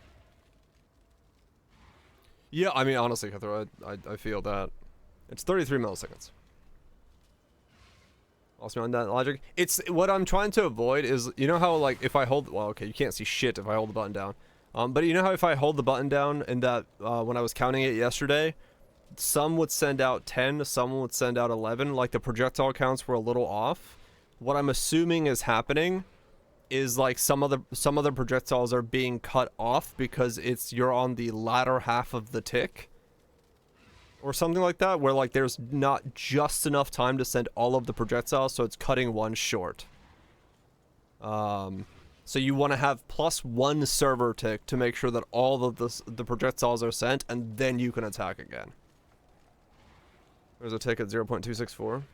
Yeah, I mean, honestly, Cutthroat, I feel that. It's 33 milliseconds. Also on that logic. It's, what I'm trying to avoid is, you know how, like, if I hold, well, okay, you can't see shit if I hold the button down. But you know how if I hold the button down and that, when I was counting it yesterday, some would send out 10, some would send out 11, like the projectile counts were a little off. What I'm assuming is happening is, like, some of the projectiles are being cut off because you're on the latter half of the tick. Or something like that, where, like, there's not just enough time to send all of the projectiles, so it's cutting one short. So you want to have +1 server tick to make sure that all of the projectiles are sent, and then you can attack again. There's a tick at 0.264.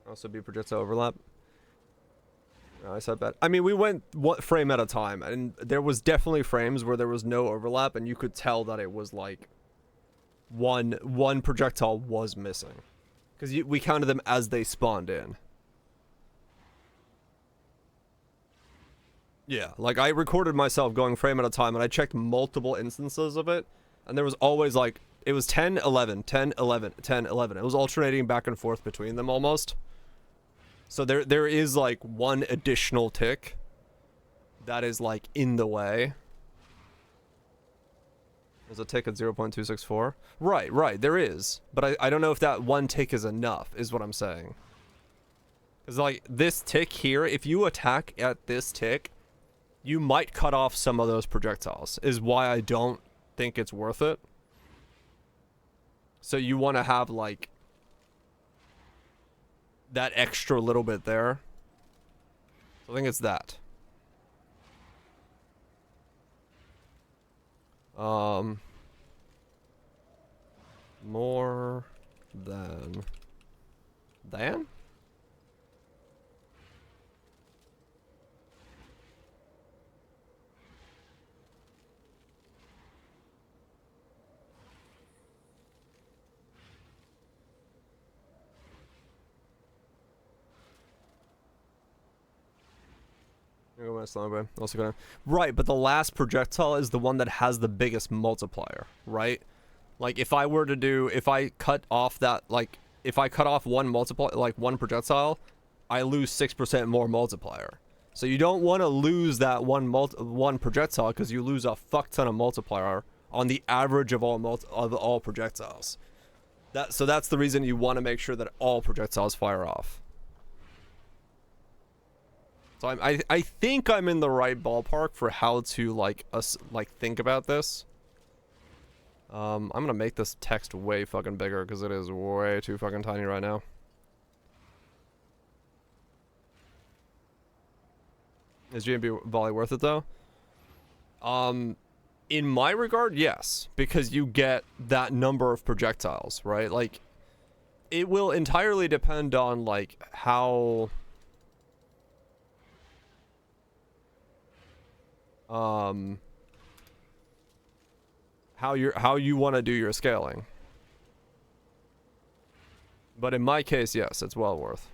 Also be projectile overlap. I said that. I mean, we went one frame at a time, and there was definitely frames where there was no overlap, and you could tell that it was like one projectile was missing, because we counted them as they spawned in. Yeah, like I recorded myself going frame at a time, and I checked multiple instances of it, and there was always like it was 10, 11, 10, 11, 10, 11. It was alternating back and forth between them almost. So there is like one additional tick that is like in the way. There's a tick at 0.264. Right, there is. But I don't know if that one tick is enough, is what I'm saying. Because like this tick here, if you attack at this tick, you might cut off some of those projectiles, is why I don't think it's worth it. So you want to have like that extra little bit there. So I think it's that. More than? Also gonna right, but the last projectile is the one that has the biggest multiplier, right? Like if I cut off one one projectile, I lose 6% more multiplier. So you don't want to lose that one projectile, because you lose a fuck ton of multiplier on the average of all projectiles. So that's the reason you want to make sure that all projectiles fire off. So I think I'm in the right ballpark for how to think about this. I'm gonna make this text way fucking bigger because it is way too fucking tiny right now. Is GMB volley worth it though? In my regard, yes, because you get that number of projectiles, right? Like, it will entirely depend on like how you want to do your scaling. But in my case, yes, it's well worth.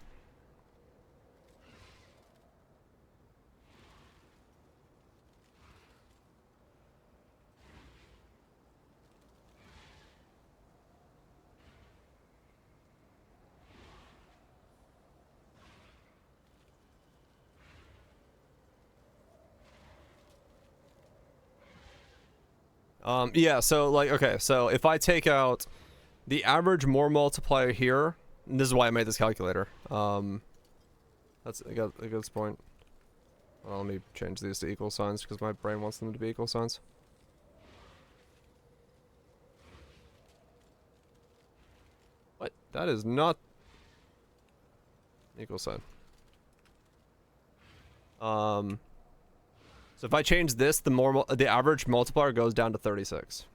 Yeah, so like, okay, so if I take out the average more multiplier here, and this is why I made this calculator. That's a good point. Well, let me change these to equal signs because my brain wants them to be equal signs. What? That is not equal sign. So if I change this, the average multiplier goes down to 36.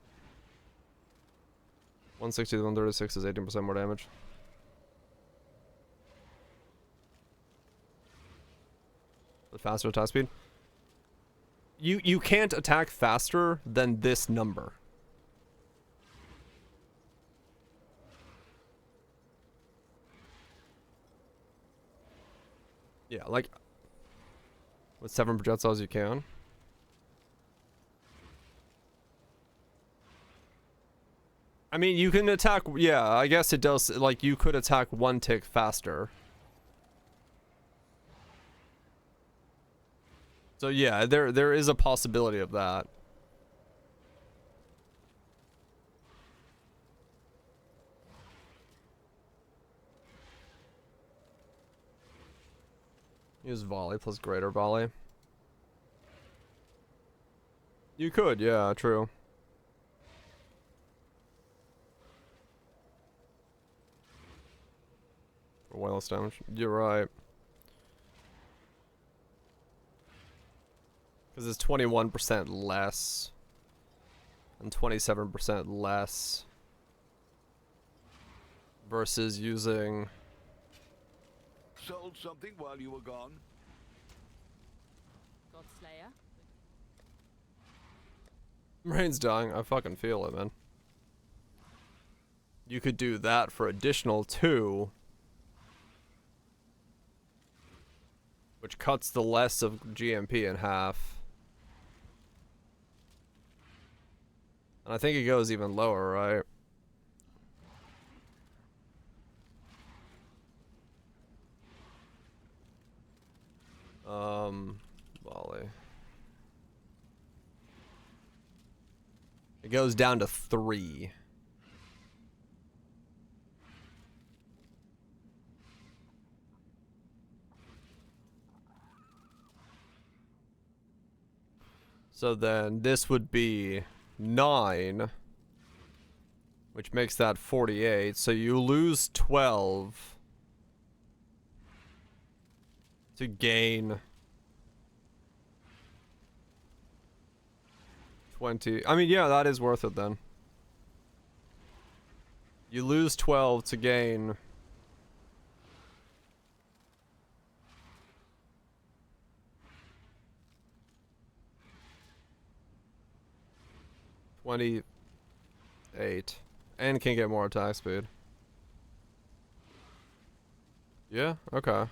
160 to 136 is 18% more damage. The faster attack speed. You can't attack faster than this number. Yeah, like with 7 projectiles you can. I mean, you can attack, yeah, I guess it does, like, you could attack 1 tick faster. So yeah, there is a possibility of that. Use volley plus greater volley. You could, yeah, true. Way less damage. You're right. Because it's 21% less. And 27% less. Versus using... Sold something while you were gone? Godslayer? Brain's dying. I fucking feel it, man. You could do that for additional 2. Which cuts the less of GMP in half. And I think it goes even lower, right? Volley. It goes down to 3. So then this would be 9, which makes that 48. So you lose 12 to gain 20. I mean, yeah, that is worth it then. You lose 12 to gain 28 and can get more attack speed. Yeah, okay.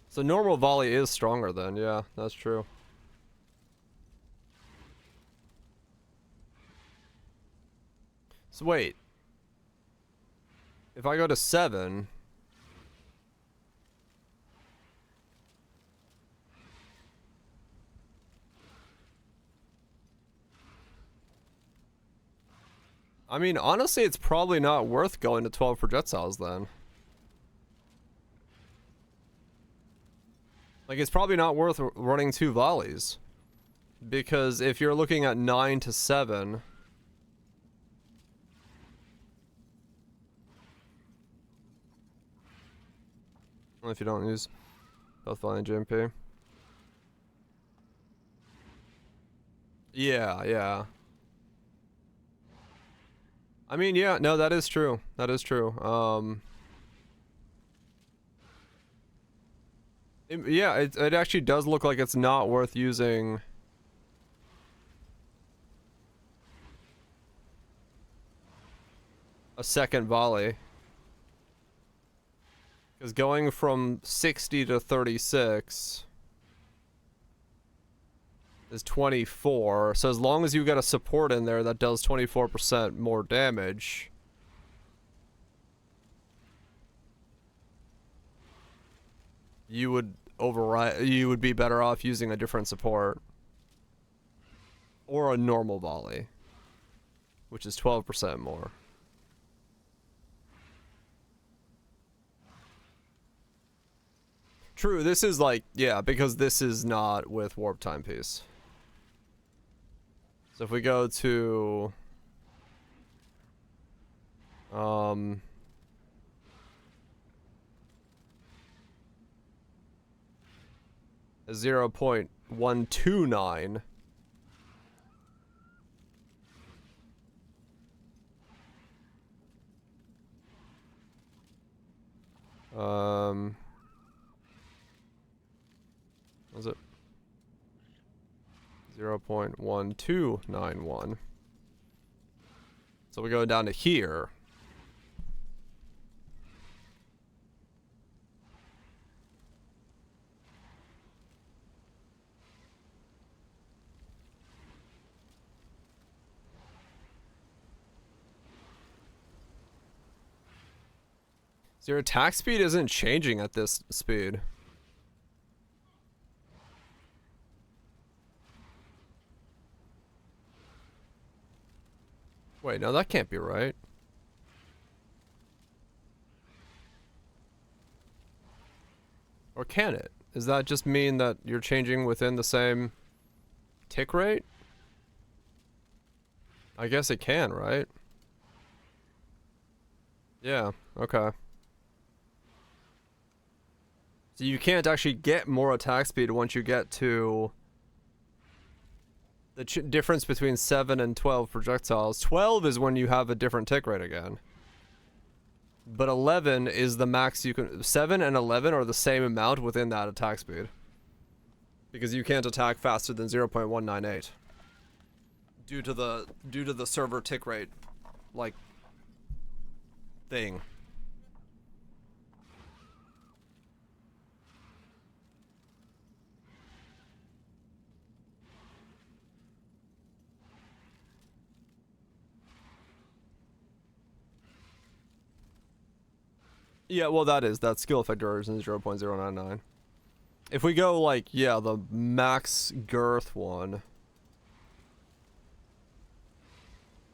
So normal volley is stronger then, yeah, that's true. So wait. If I go to 7, I mean, honestly, it's probably not worth going to 12 projectiles then. Like, it's probably not worth running 2 volleys. Because if you're looking at 9 to 7... if you don't use both volley and GMP. Yeah, yeah. I mean, yeah, no, that is true. That is true. Yeah, it actually does look like it's not worth using a second volley. Because going from 60 to 36 is 24. So as long as you get a support in there that does 24% more damage, you would be better off using a different support. Or a normal volley, which is 12% more. True, this is like, yeah, because this is not with warp timepiece. So if we go to 0.129. Was it 0.1291? So we go down to here. So your attack speed isn't changing at this speed. Wait, no, that can't be right. Or can it? Does that just mean that you're changing within the same tick rate? I guess it can, right? Yeah, okay. So you can't actually get more attack speed once you get to the difference between 7 and 12 projectiles. 12 is when you have a different tick rate again. But 11 is the max you can... 7 and 11 are the same amount within that attack speed. Because you can't attack faster than 0.198. Due to the server tick rate, like, thing. Yeah, well that skill effect duration is 0.099. If we go like, yeah, the max girth one.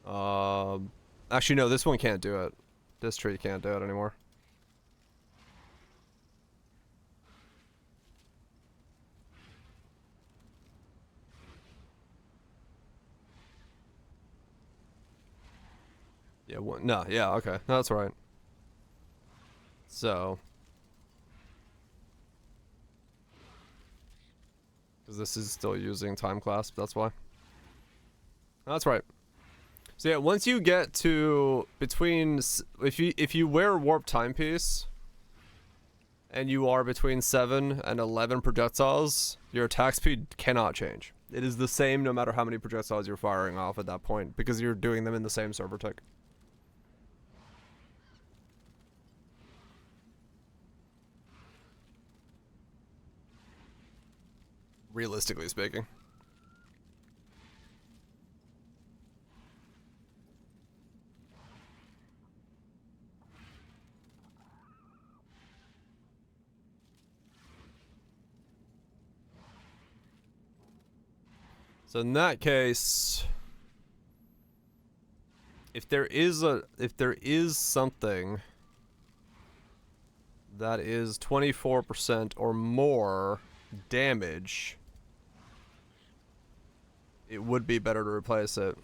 Actually no, this one can't do it. This tree can't do it anymore. Yeah, no, yeah, okay. No, that's right. So, because this is still using time clasp, that's why. That's right. So yeah, once you get to between, if you wear warp timepiece, and you are between 7 and 11 projectiles, your attack speed cannot change. It is the same no matter how many projectiles you're firing off at that point, because you're doing them in the same server tick. Realistically speaking. So in that case, if there is something that is 24% or more damage, it would be better to replace it.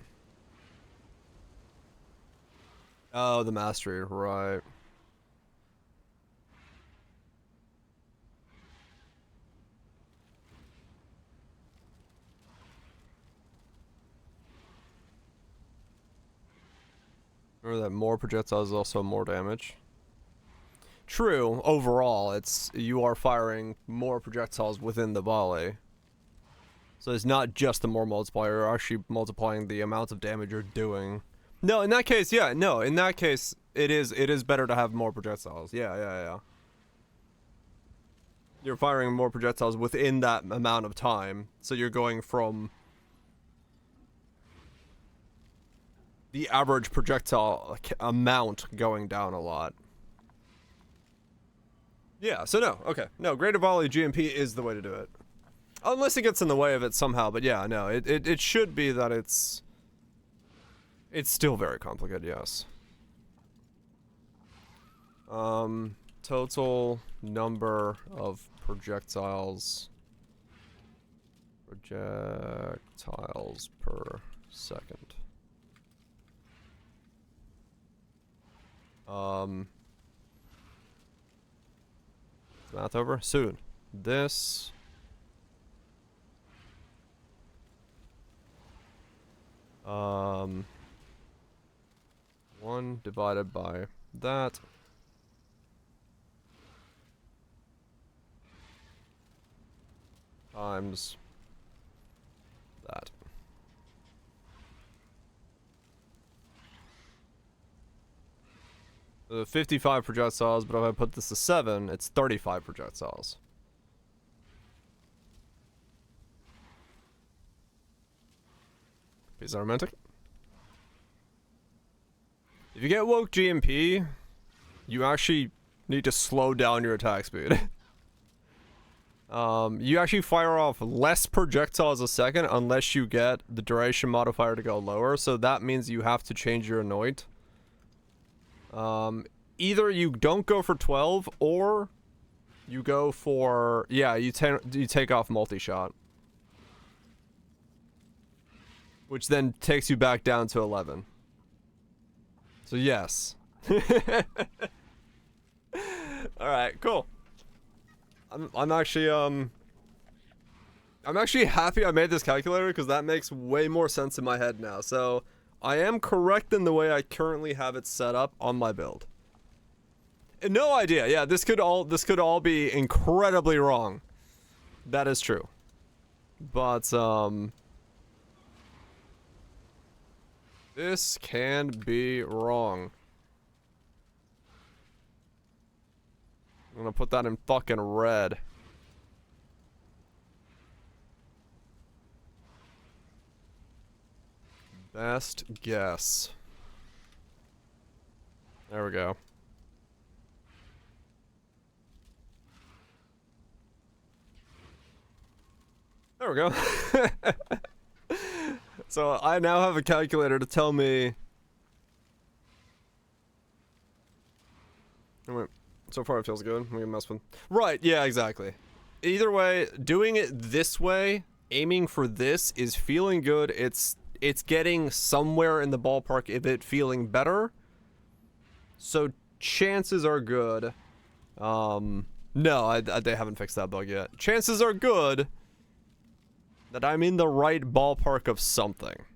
Oh, the mastery, right. Remember that more projectiles is also more damage. True, overall, you are firing more projectiles within the volley. So it's not just the more multiplier, you're actually multiplying the amount of damage you're doing. No, in that case, yeah, no, in that case, it is better to have more projectiles. Yeah. You're firing more projectiles within that amount of time, so you're going from the average projectile amount going down a lot. Yeah, so no, okay. No, Greater Volley GMP is the way to do it. Unless it gets in the way of it somehow, but yeah, no, it should be that it's still very complicated, yes. Total number of projectiles per second. Is math over? Soon. This 1 divided by that times that. So 55 projectiles, but if I put this to 7, it's 35 projectiles. Is that romantic? If you get woke GMP, you actually need to slow down your attack speed. You actually fire off less projectiles a second unless you get the duration modifier to go lower, so that means you have to change your anoint. Either you don't go for 12 or you go for, yeah, you take off multi-shot, which then takes you back down to 11. So yes. All right, cool. I'm actually happy I made this calculator because that makes way more sense in my head now. So I am correct in the way I currently have it set up on my build. No idea. Yeah, this could all be incredibly wrong. That is true. But this can be wrong. I'm gonna put that in fucking red. Best guess. There we go. There we go. So I now have a calculator to tell me. So far it feels good. We can mess with. Right, yeah, exactly. Either way, doing it this way, aiming for this is feeling good. It's getting somewhere in the ballpark of it feeling better. So chances are good. No, they haven't fixed that bug yet. Chances are good that I'm in the right ballpark of something.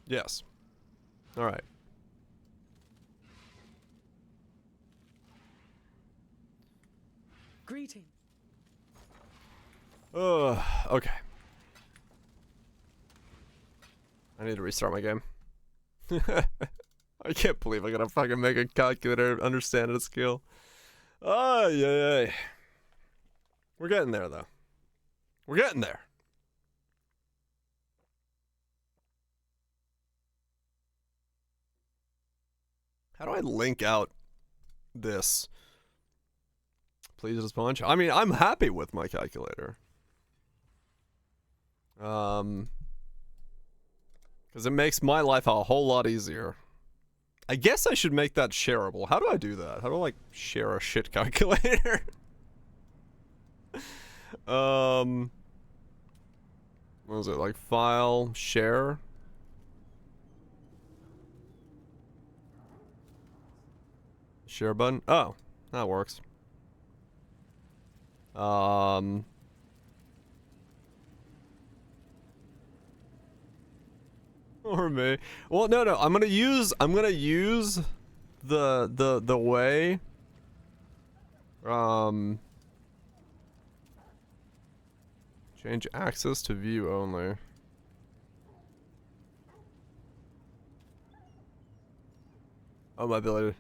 Yes. All right. Greeting. Okay. I need to restart my game. I can't believe I gotta fucking make a calculator understand its skill. Oh, yeah. We're getting there, though. We're getting there. How do I link out this? Please just punch. I mean, I'm happy with my calculator. Because it makes my life a whole lot easier. I guess I should make that shareable. How do I do that? How do I, like, share a shit calculator? What was it? Like, file, share? Share button? Oh, that works. Or me. Well, no. I'm gonna use the way. Change access to view only. Oh, my ability.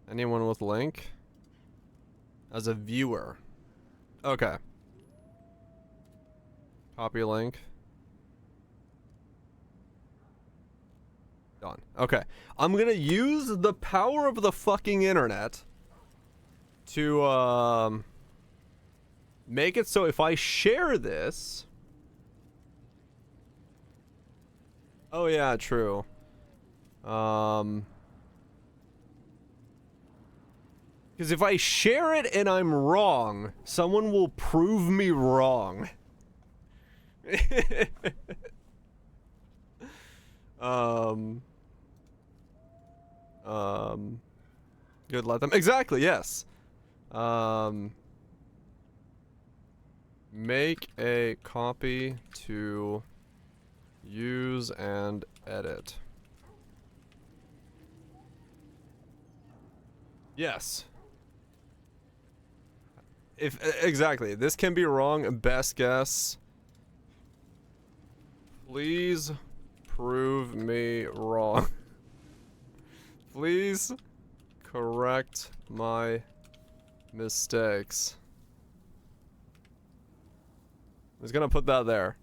Anyone with link? As a viewer. Okay. Copy link. Done. Okay. I'm gonna use the power of the fucking internet to make it so if I share this, Oh yeah, true. Because if I share it and I'm wrong, someone will prove me wrong. um, Good, let them. Exactly, yes. Make a copy to use and edit. Yes. Exactly. This can be wrong. Best guess. Please prove me wrong. Please correct my mistakes. I was gonna put that there.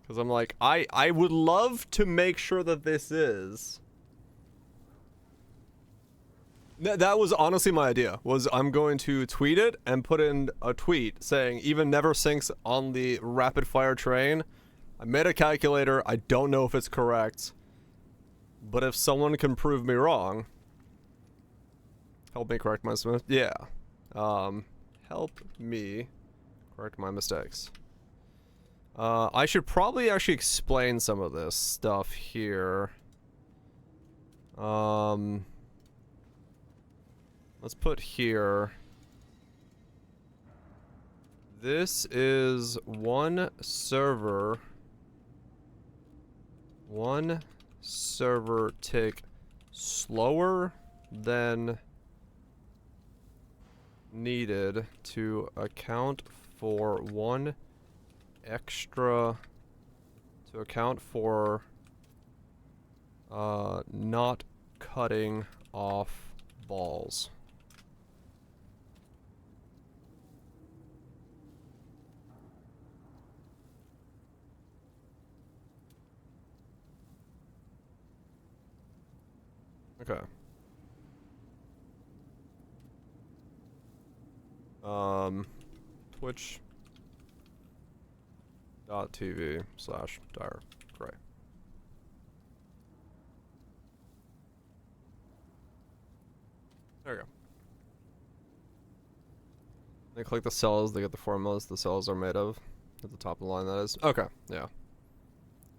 Because I'm like, I would love to make sure that this is. That was honestly my idea, was I'm going to tweet it and put in a tweet saying, even never sinks on the rapid fire train. I made a calculator, I don't know if it's correct. But if someone can prove me wrong, help me correct my mistakes. Yeah. Help me correct my mistakes. I should probably actually explain some of this stuff here. Let's put here. This is one server tick slower than needed to account for one extra, to account for not cutting off balls. Okay. Twitch.tv/dire gray. There we go. They click the cells, they get the formulas the cells are made of. At the top of the line, that is. Okay, yeah.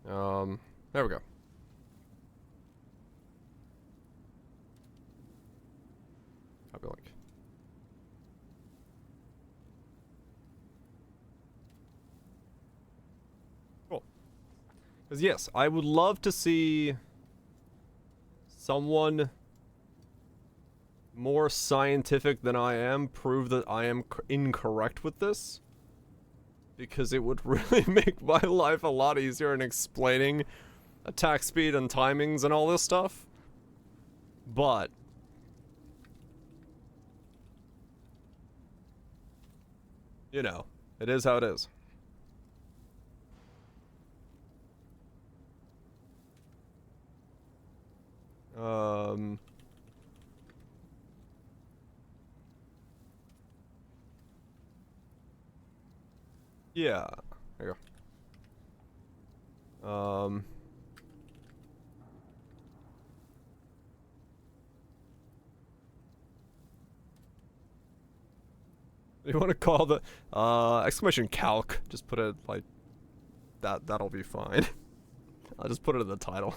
There we go. Copy link. Cool. Because yes, I would love to see someone more scientific than I am prove that I am incorrect with this. Because it would really make my life a lot easier in explaining attack speed and timings and all this stuff. But you know, it is how it is. Yeah. There you go. You want to call the exclamation calc? Just put it like that. That'll be fine. I'll just put it in the title.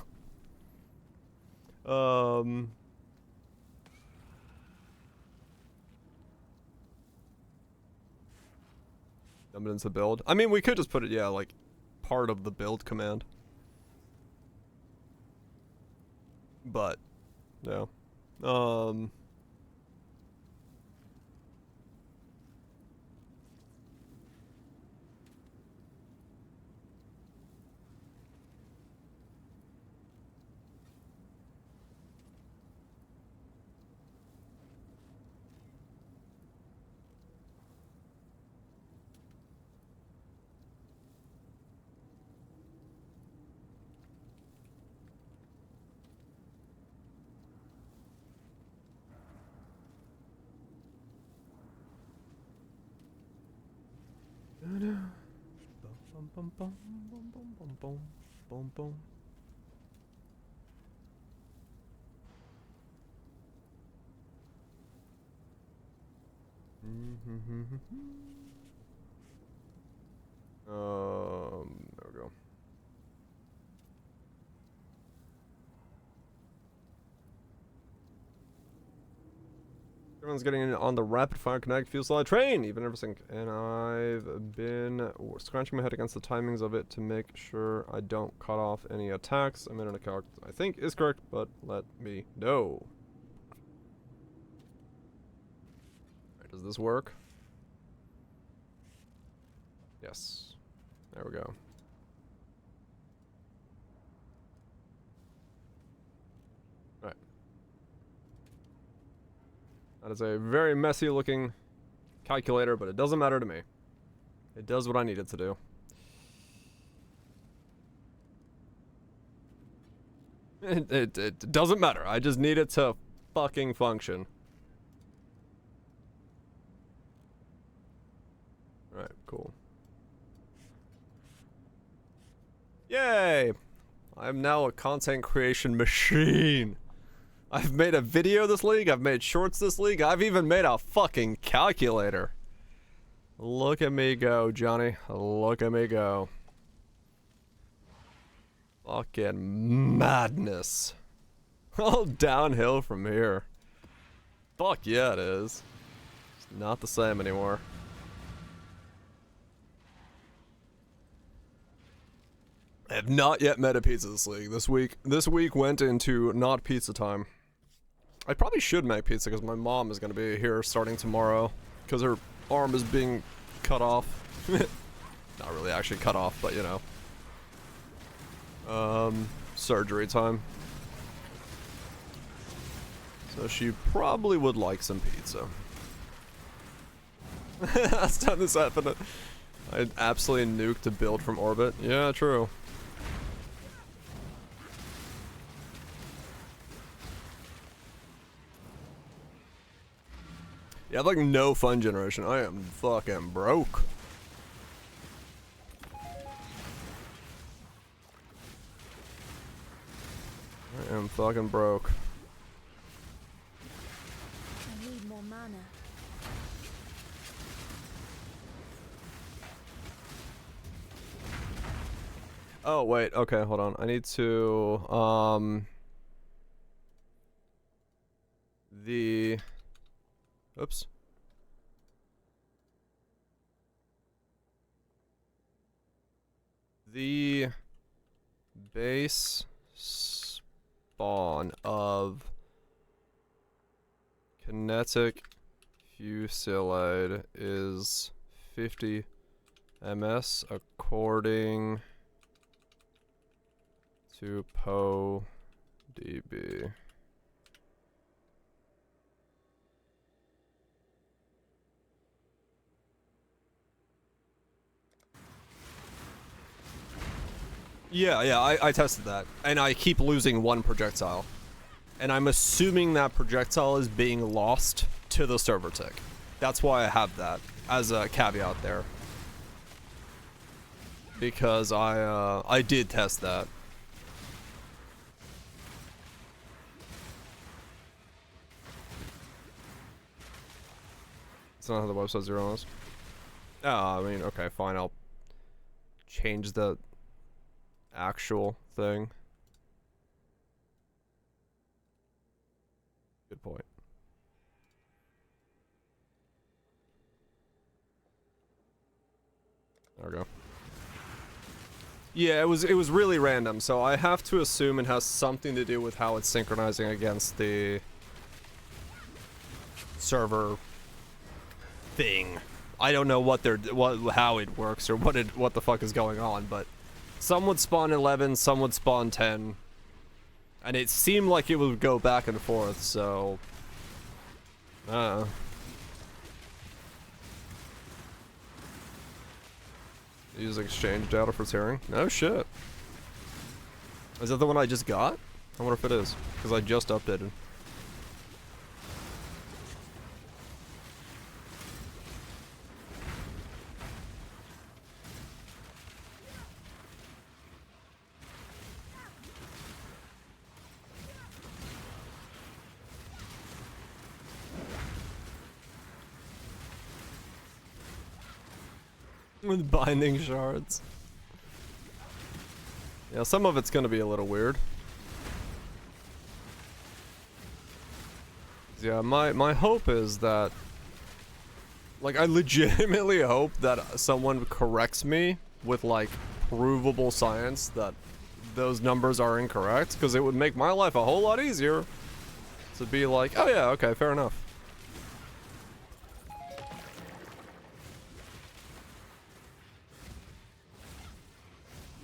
Evidence of build. I mean, we could just put it, yeah, like part of the build command. But, no. There we go. Everyone's getting in on the rapid fire Kinetic Fusillade train, even everything. And I've been scratching my head against the timings of it to make sure I don't cut off any attacks. I made an account I think is correct, but let me know. Alright, does this work? Yes. There we go. Alright. That is a very messy looking calculator, but it doesn't matter to me. It does what I need it to do. It doesn't matter. I just need it to fucking function. Alright, cool. Yay! I'm now a content creation machine. I've made a video this league, I've made shorts this league, I've even made a fucking calculator. Look at me go, Johnny. Look at me go. Fucking madness. All downhill from here. Fuck yeah, it is. It's not the same anymore. I have not yet met a pizza this league. This week went into not pizza time. I probably should make pizza because my mom is going to be here starting tomorrow because her arm is being cut off. Not really actually cut off, but you know. Surgery time. So she probably would like some pizza. Last time this happened, I absolutely nuked a build from orbit. Yeah, true. Yeah, I have like no fun generation. I am fucking broke. I am fucking broke. I need more mana. Oh, wait. Okay, hold on. I need to, oops. The base spawn of Kinetic Fusillade is 50 ms according to PoDB. Yeah, I tested that. And I keep losing one projectile. And I'm assuming that projectile is being lost to the server tick. That's why I have that as a caveat there. Because I did test that. It's not how the website zero is. Oh, I mean, okay, fine. I'll change the actual thing. Good point. There we go. Yeah, it was really random, so I have to assume it has something to do with how it's synchronizing against the server thing. I don't know how it works or what the fuck is going on, but some would spawn 11, some would spawn 10. And it seemed like it would go back and forth, so use exchange data for tearing? No shit. Is that the one I just got? I wonder if it is, because I just updated. With binding shards. Yeah, some of it's gonna be a little weird. Yeah, my hope is that, like, I legitimately hope that someone corrects me with, like, provable science that those numbers are incorrect, because it would make my life a whole lot easier to be like, oh yeah, okay, fair enough.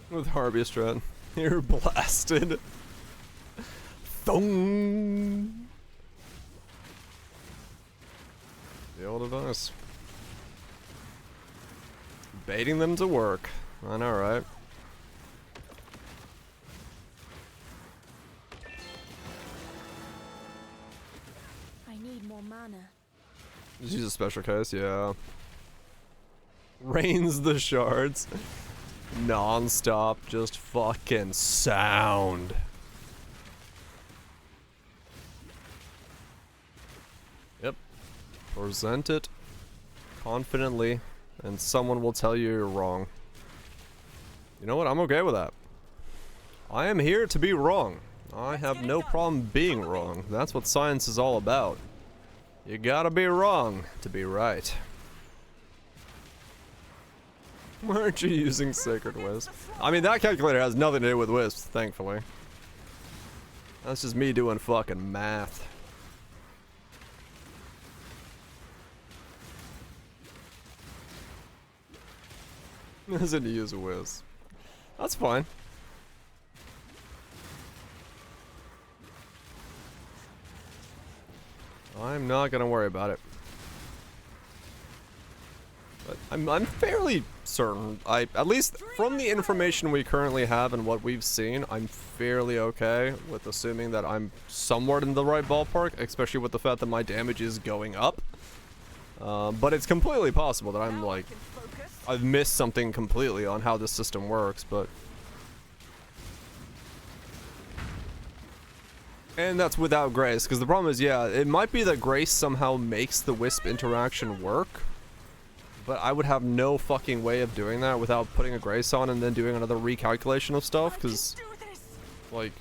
With Harbiestrat, you're blasted. Thong. The old advice. Baiting them to work. I know, right? I need more mana. Just use a special case, yeah. Rains the shards. Non-stop, just fucking sound. Yep. Present it confidently, and someone will tell you you're wrong. You know what? I'm okay with that. I am here to be wrong. I have no problem being wrong. That's what science is all about. You gotta be wrong to be right. Why aren't you using Sacred Wisp? I mean, that calculator has nothing to do with wisps, thankfully. That's just me doing fucking math. Doesn't use a wisp. That's fine. I'm not gonna worry about it. But I'm fairly certain, at least from the information we currently have and what we've seen, I'm fairly okay with assuming that I'm somewhat in the right ballpark, especially with the fact that my damage is going up. But it's completely possible that I'm like, I've missed something completely on how this system works, but... And that's without Grace, because the problem is, yeah, it might be that Grace somehow makes the Wisp interaction work, but I would have no fucking way of doing that without putting a Grace on and then doing another recalculation of stuff, because, like,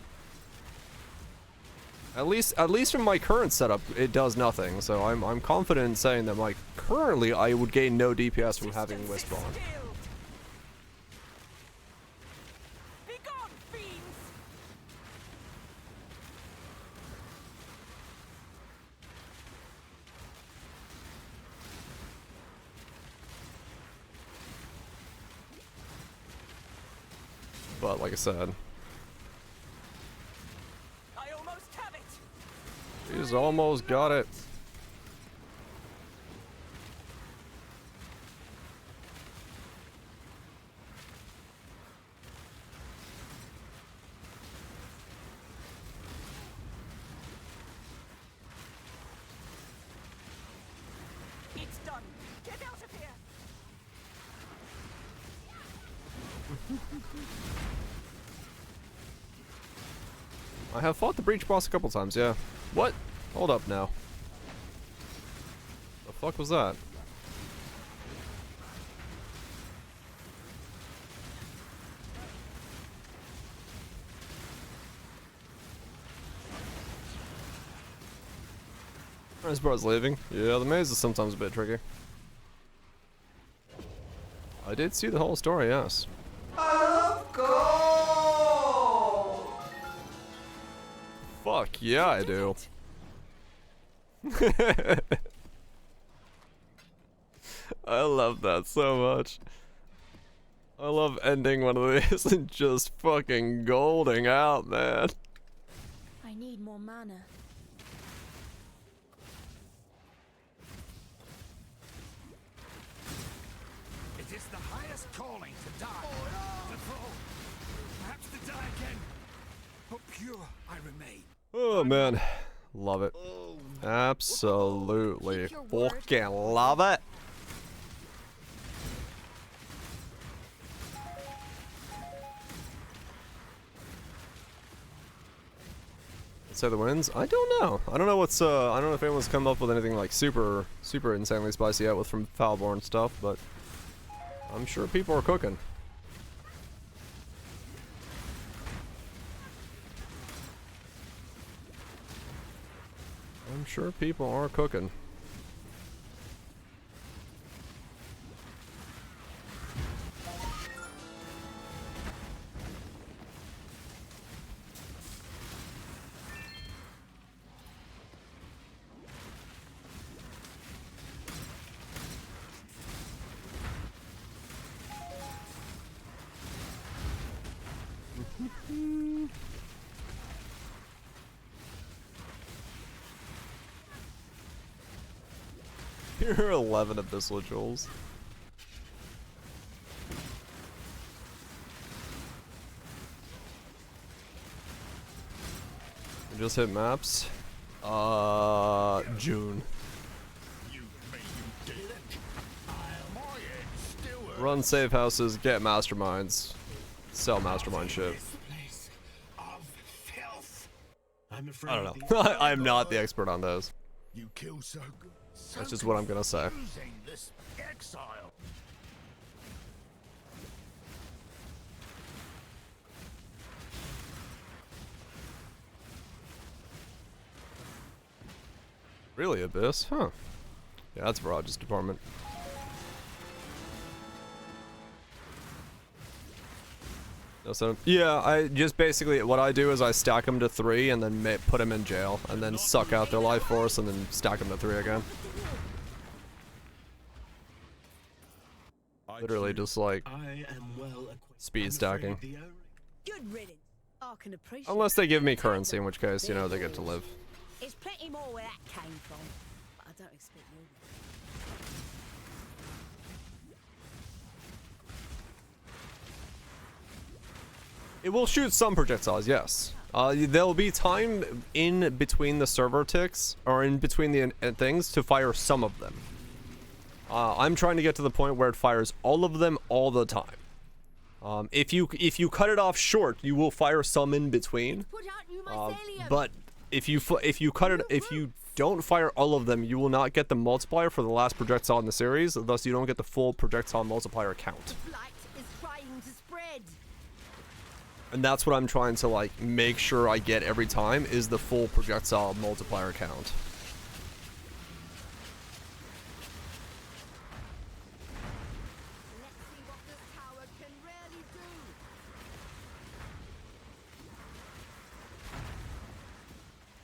at least from my current setup, it does nothing, so I'm confident in saying that, like, currently I would gain no DPS from having Wisp on. But like I said, I almost have it. he's almost got it. It's done. Get out of here. I have fought the Breach boss a couple times, yeah. What? Hold up now. The fuck was that? This bro's leaving. Yeah, the maze is sometimes a bit tricky. I did see the whole story, yes. Fuck yeah, I do. I love that so much. I love ending one of these and just fucking golding out, man. I need more mana. It is the highest calling to die. To fall. Perhaps to die again. But pure I remain. Oh man, love it. Absolutely fucking love it. Say the wins? I don't know. I don't know what's I don't know if anyone's come up with anything like super insanely spicy yet with from Foulborn stuff, but I'm sure people are cooking. I'm sure people are cooking. You're 11 abyssal jewels. We just hit maps. June. Run safe houses, get masterminds, sell mastermind shit. I don't know. I'm not the expert on those. You kill so good. That's just what I'm gonna say. This exile. Really, Abyss? Huh. Yeah, that's Viraj's department. No, so, yeah, I just basically, what I do is I stack them to 3 and then put them in jail, and then suck out their life force and then stack them to 3 again. Literally just like speed stacking. Good riddance. I can appreciate. Unless they give me currency, in which case, you know, they get to live. There's plenty more where that came from, but I don't expect you. It will shoot some projectiles, yes. There'll be time in between the server ticks, or in between the things, to fire some of them. I'm trying to get to the point where it fires all of them all the time. If you cut it off short, you will fire some in between. But if you don't fire all of them, you will not get the multiplier for the last projectile in the series. Thus, you don't get the full projectile multiplier count. And that's what I'm trying to like make sure I get every time, is the full projectile multiplier count.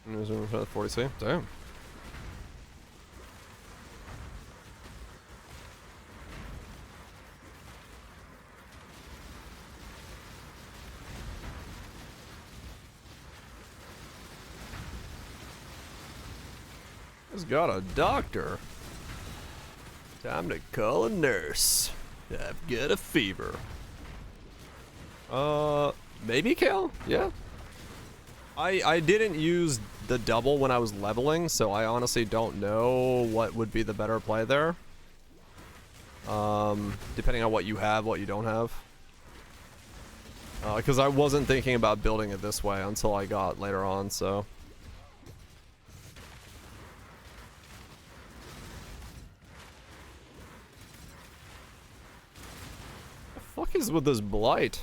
There's 40C. Damn. It's got a doctor. Time to call a nurse. I've got a fever. Maybe kill? Yeah. I didn't use the double when I was leveling, so I honestly don't know what would be the better play there. Depending on what you have, what you don't have. Because I wasn't thinking about building it this way until I got later on, so. The fuck is with this blight?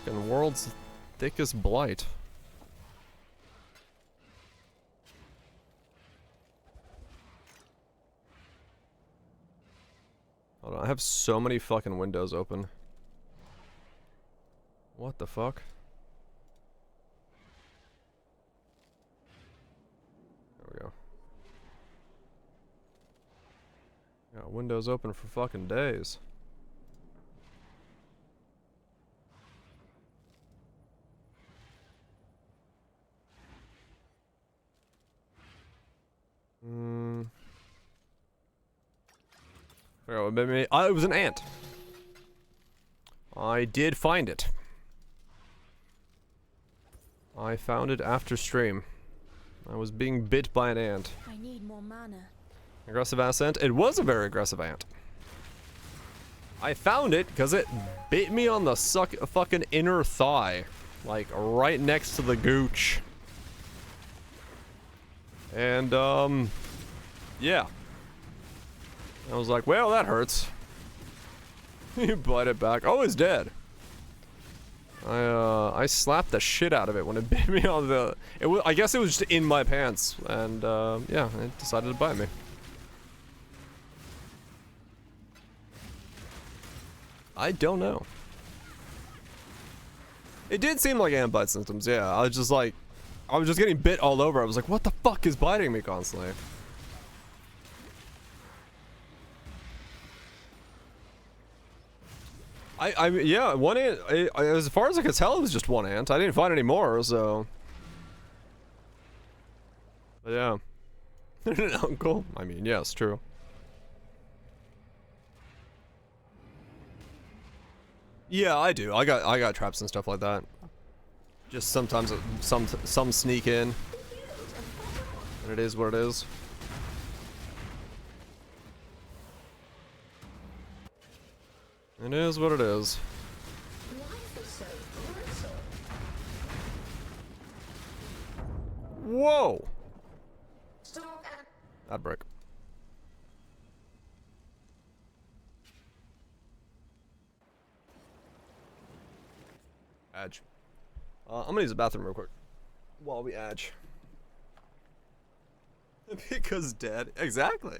Fucking world's thickest blight. Hold on, I have so many fucking windows open. What the fuck? There we go. Got windows open for fucking days. It was an ant. I did find it. I found it after stream. I was being bit by an ant. I need more mana. Aggressive ass ant? It was a very aggressive ant. I found it because it bit me on the fucking inner thigh. Like, right next to the gooch. And, yeah. I was like, well, that hurts. You bite it back. Oh, it's dead. I slapped the shit out of it when it bit me on the... I guess it was just in my pants, and yeah, it decided to bite me. I don't know. It did seem like ant bite symptoms, yeah. I was just like... I was just getting bit all over. I was like, what the fuck is biting me constantly? Yeah, one ant, as far as I could tell, it was just one ant. I didn't find any more, so... But yeah. An uncle? I mean, yes, true. Yeah, I do. I got traps and stuff like that. Just sometimes some sneak in. And it is what it is. It is what it is. Whoa! That brick. Edge. I'm gonna use the bathroom real quick. While we edge. Because dead. Exactly.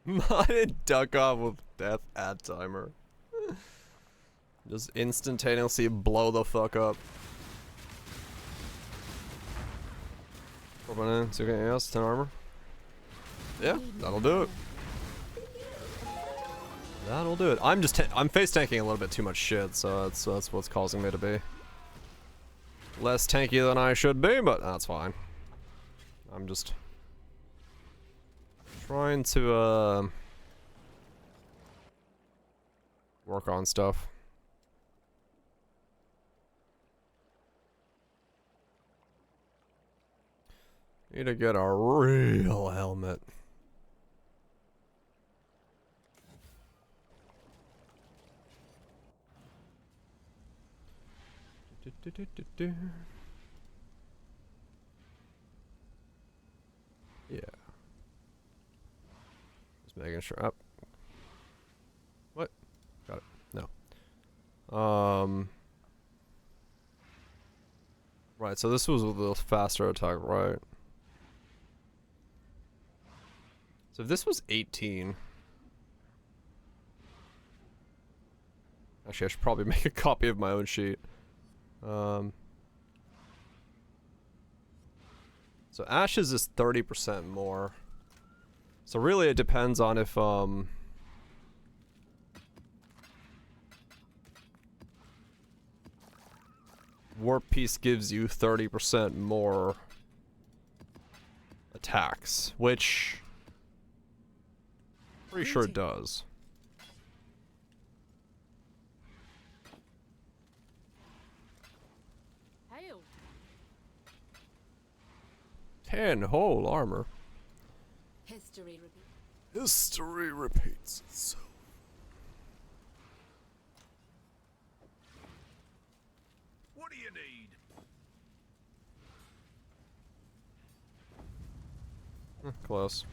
Modded duck off with death at timer. Just instantaneously blow the fuck up. 4.9, 2 else, 10 armor. Yeah, that'll do it. That'll do it. I'm face tanking a little bit too much shit, so that's what's causing me to be less tanky than I should be, but that's fine. I'm just trying to work on stuff. Need to get a real helmet. making sure. Up. What? Got it. No. Right, so this was with the faster attack, right? So if this was 18. Actually, I should probably make a copy of my own sheet. So Ashes is 30% more. So really it depends on if, Warp Piece gives you 30% more attacks, which pretty sure it does. Hail. 10 whole armor. History repeats. History repeats itself. What do you need? Close.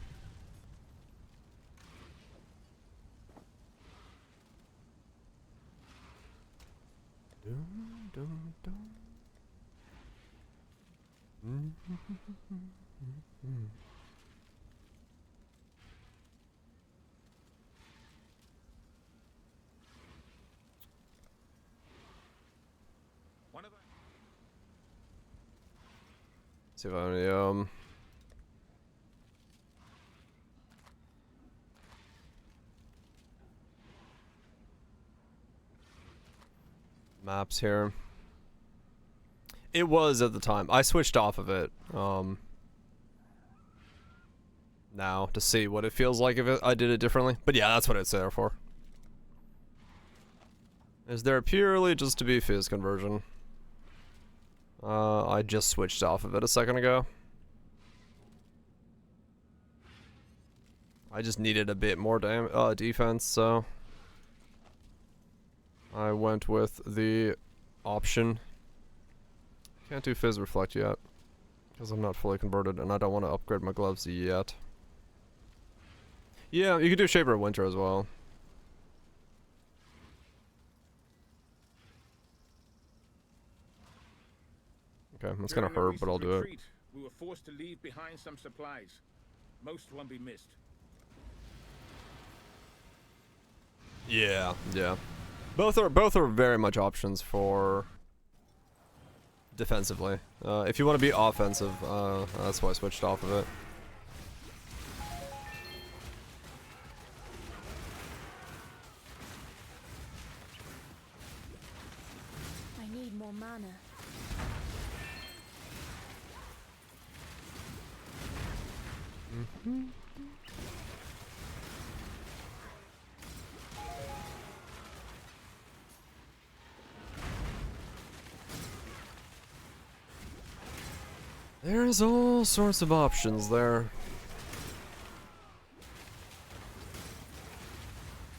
Dum, dum, dum. One of them. See if I have any, maps here. It was at the time. I switched off of it, now to see what it feels like if I did it differently. But yeah, that's what it's there for. Is there purely just to be fizz conversion? I just switched off of it a second ago. I just needed a bit more defense, so I went with the option. Can't do Fizz Reflect yet, because I'm not fully converted, and I don't want to upgrade my gloves yet. Yeah, you could do Shaper of Winter as well. Okay, that's gonna hurt, but I'll do it. We were forced to leave behind some supplies. Most won't be missed. Yeah, yeah. Both are very much options for defensively. If you want to be offensive, that's why I switched off of it. I need more mana. There's all sorts of options there.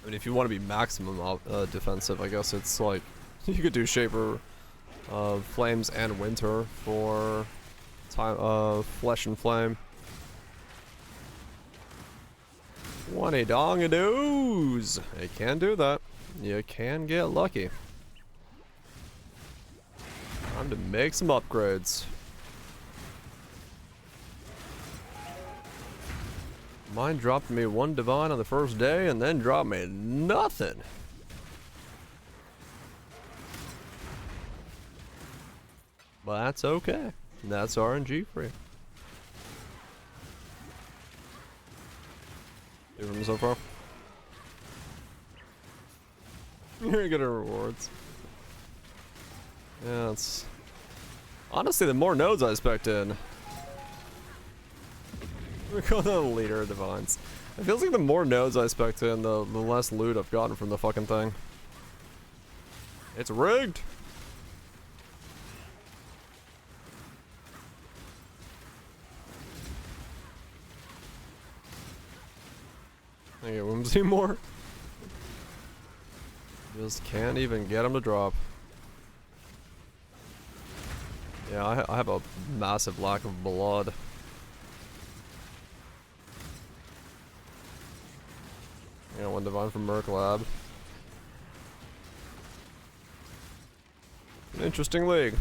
I mean, if you want to be maximum defensive, I guess it's like you could do Shaper of Flames and Winter for time of Flesh and Flame. 20 dongadoos! You can do that. You can get lucky. Time to make some upgrades. Mine dropped me one divine on the first day and then dropped me nothing. But that's okay. That's RNG free. Give them so far. You're good at rewards. Yeah, it's honestly the more nodes I spec'd in. We're going on the leader of divines. It feels like the more nodes I spec'd in, the less loot I've gotten from the fucking thing. It's rigged. I get Whimsy more. Just can't even get them to drop. Yeah, I have a massive lack of blood. Yeah, one divine from Merc Lab. An interesting league.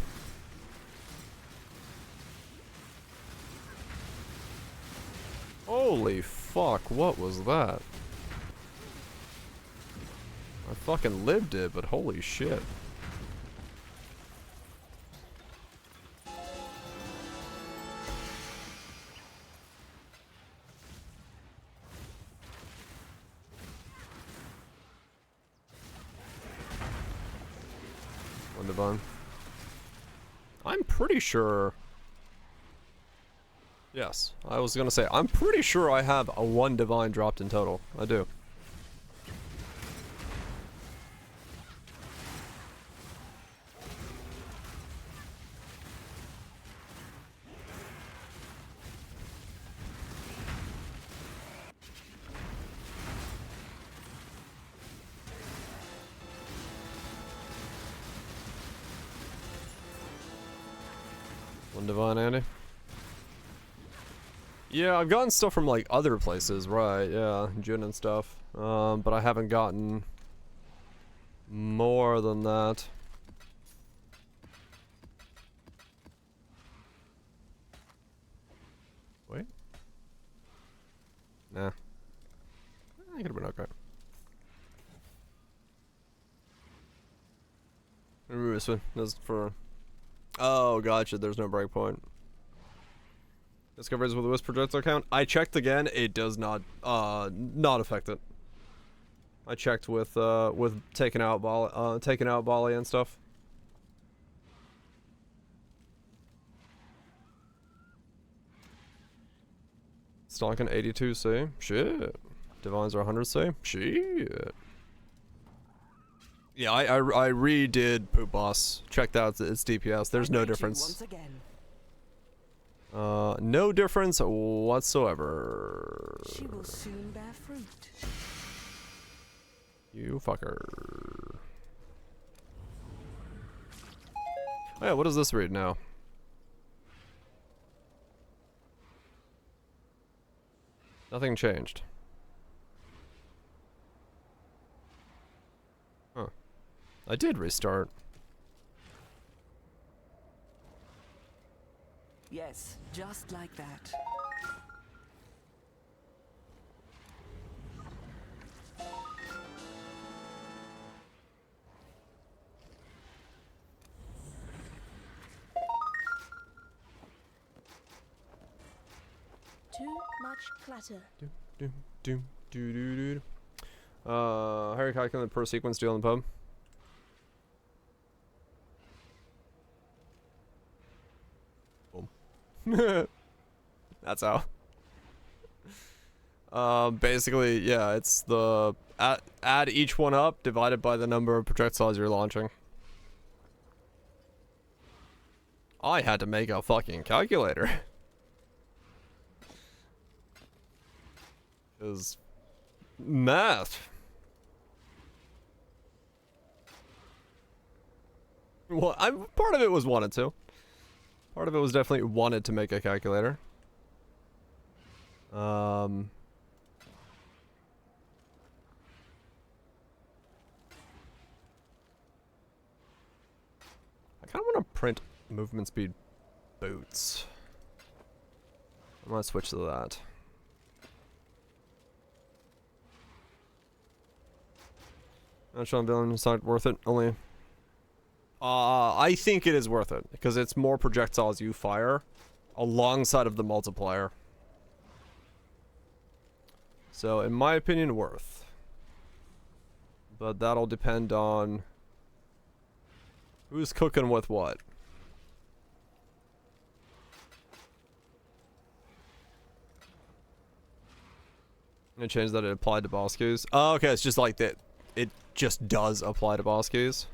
Holy fuck, what was that? I fucking lived it, but holy shit. One divine. I'm pretty sure. Yes, I was gonna say, I'm pretty sure I have a one divine dropped in total. I do. One divine, Andy. Yeah, I've gotten stuff from like other places, right? Yeah, Jin and stuff. But I haven't gotten more than that. Wait. Nah. I could have been okay. Remember this one. This is for. Oh, gotcha. There's no breakpoint. Discoveries with a Wisp projectile count. I checked again. It does not affect it. I checked with taking out volley and stuff. Stalking 82C. Shit. Divines are 100C. Shit. Yeah, I redid Poop Boss. Checked out its DPS. There's no difference. No difference whatsoever. She will soon bear fruit. You fucker. Oh yeah, what does this read now? Nothing changed. Huh. I did restart. Yes, just like that. Too much clatter. Harry calculated per sequence deal in the pub. That's how. Basically, yeah, it's the add each one up divided by the number of projectiles you're launching. I had to make a fucking calculator. 'Cause math. Well, part of it was wanted to. Part of it was definitely wanted to make a calculator. I kind of want to print movement speed boots. I'm gonna switch to that. Not sure I'm feeling it's not worth it. Only. I think it is worth it because it's more projectiles you fire alongside of the multiplier. So, in my opinion, worth. But that'll depend on who's cooking with what. I'm gonna change that to applied to boss keys. Oh, okay, it's just like that. It just does apply to boss keys.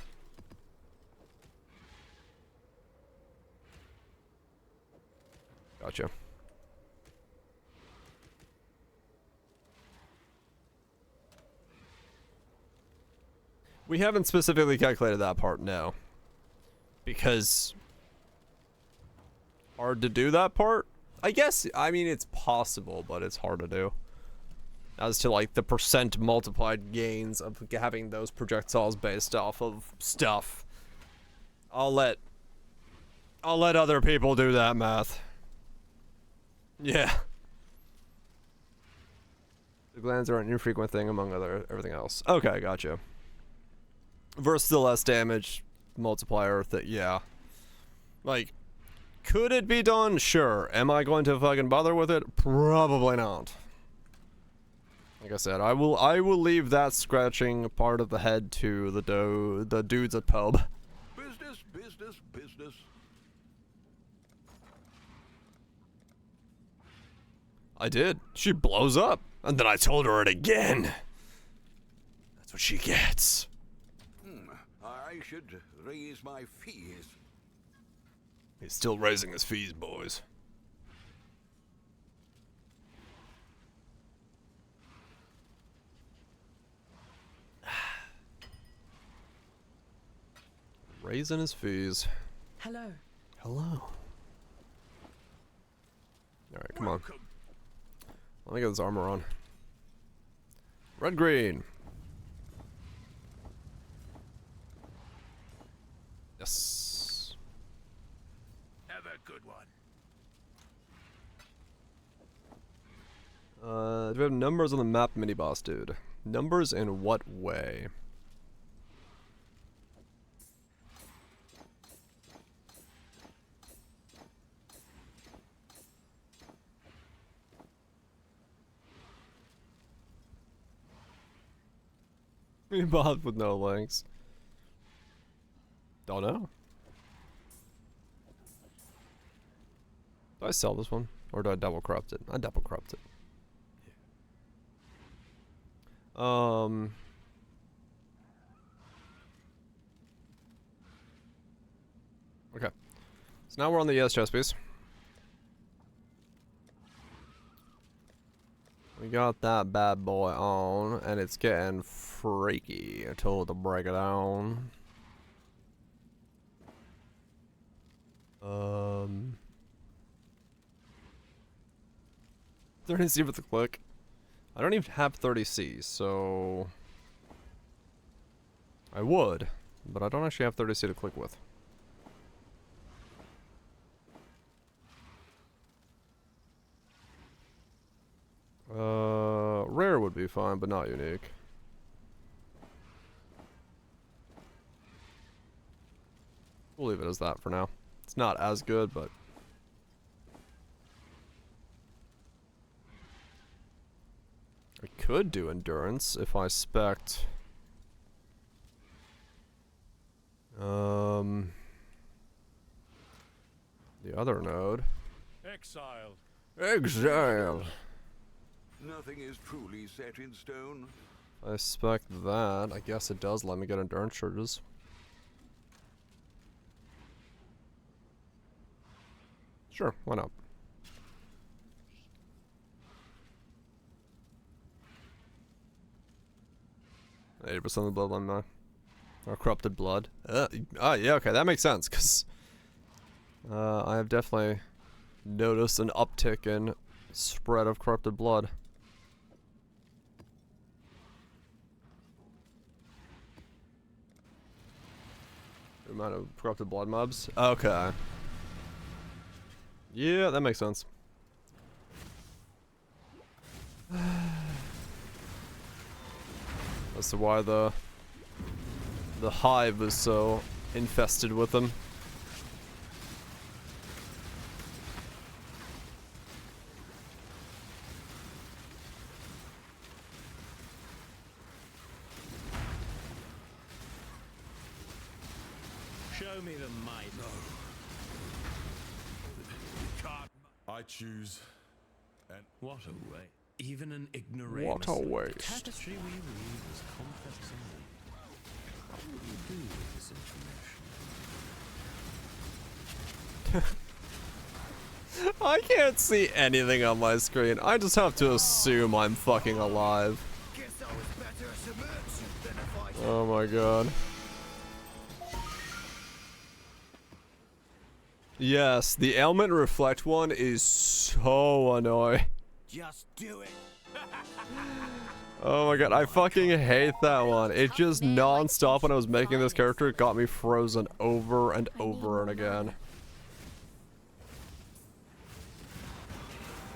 Gotcha. We haven't specifically calculated that part, no. Because hard to do that part? I guess, I mean, it's possible, but it's hard to do. as to like the percent multiplied gains of having those projectiles based off of stuff. I'll let other people do that math. Yeah. The glands are an infrequent thing among everything else. Okay, gotcha. Versus the less damage multiplier thing, yeah. Like, could it be done? Sure. Am I going to fucking bother with it? Probably not. Like I said, I will leave that scratching part of the head to the dudes at pub. Business, business, business. I did. She blows up. And then I told her it again. That's what she gets. I should raise my fees. He's still raising his fees, boys. Raising his fees. Hello. Hello. Alright, come on. Let me get this armor on. Red green. Yes. Have a good one. Do we have numbers on the map, mini boss dude? Numbers in what way? Mini boss with no links. Don't know. Do I sell this one? Or do I double corrupt it? I double corrupt it. Okay. So now we're on the yes chest piece. We got that bad boy on, and it's getting freaky. I told to break it down. .30C with the click. I don't even have 30C, so I would, but I don't actually have 30C to click with. Rare would be fine, but not unique. We'll leave it as that for now. It's not as good, but I could do endurance if I spec'd the other node. Exile. Exile. Nothing is truly set in stone. I spec that. I guess it does let me get endurance charges. Sure, why not? 80% of the bloodline now. Or corrupted blood. Yeah, okay, that makes sense, because I have definitely noticed an uptick in spread of corrupted blood. The amount of corrupted blood mobs? Okay. Yeah, that makes sense. As to why the hive is so infested with them. Show me the might. I choose. And what a way. Even an ignoramus. What a waste. The tapestry we weave is complex indeed. What will you do with this information? I can't see anything on my screen. I just have to assume I'm fucking alive. Oh my god. Yes, the ailment reflect one is so annoying. Just do it. Oh my god, I fucking hate that one. It just non-stop when I was making this character, it got me frozen over and over and again.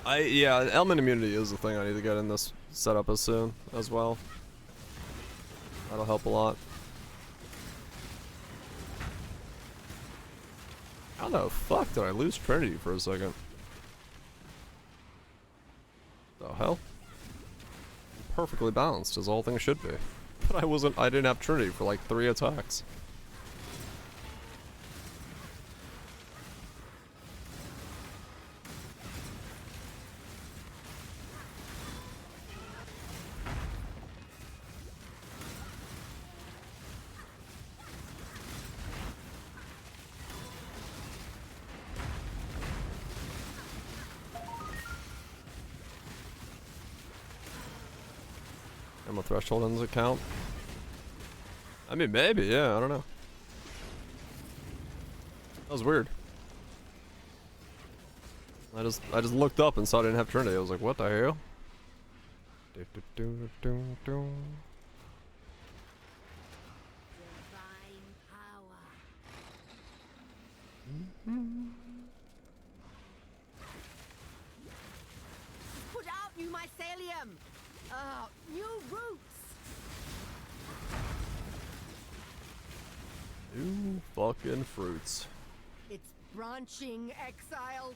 Yeah, element immunity is the thing I need to get in this setup as soon as well. That'll help a lot. How the fuck did I lose Trinity for a second? The hell? Perfectly balanced as all things should be. But I didn't have Trinity for like 3 attacks. Ammo threshold doesn't count. I mean, maybe, yeah, I don't know. That was weird. I just looked up and saw I didn't have Trinity. I was like, what the hell? Divine power. Put out new mycelium. New roots. New fucking fruits. It's branching, exile.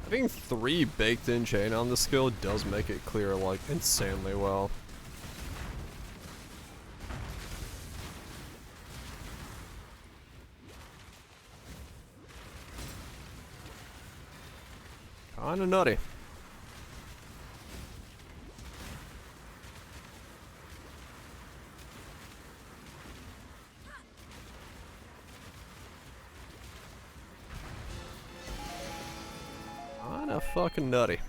Having 3 baked in chain on the skill does make it clear like insanely well. Kinda nutty. Kinda fucking nutty.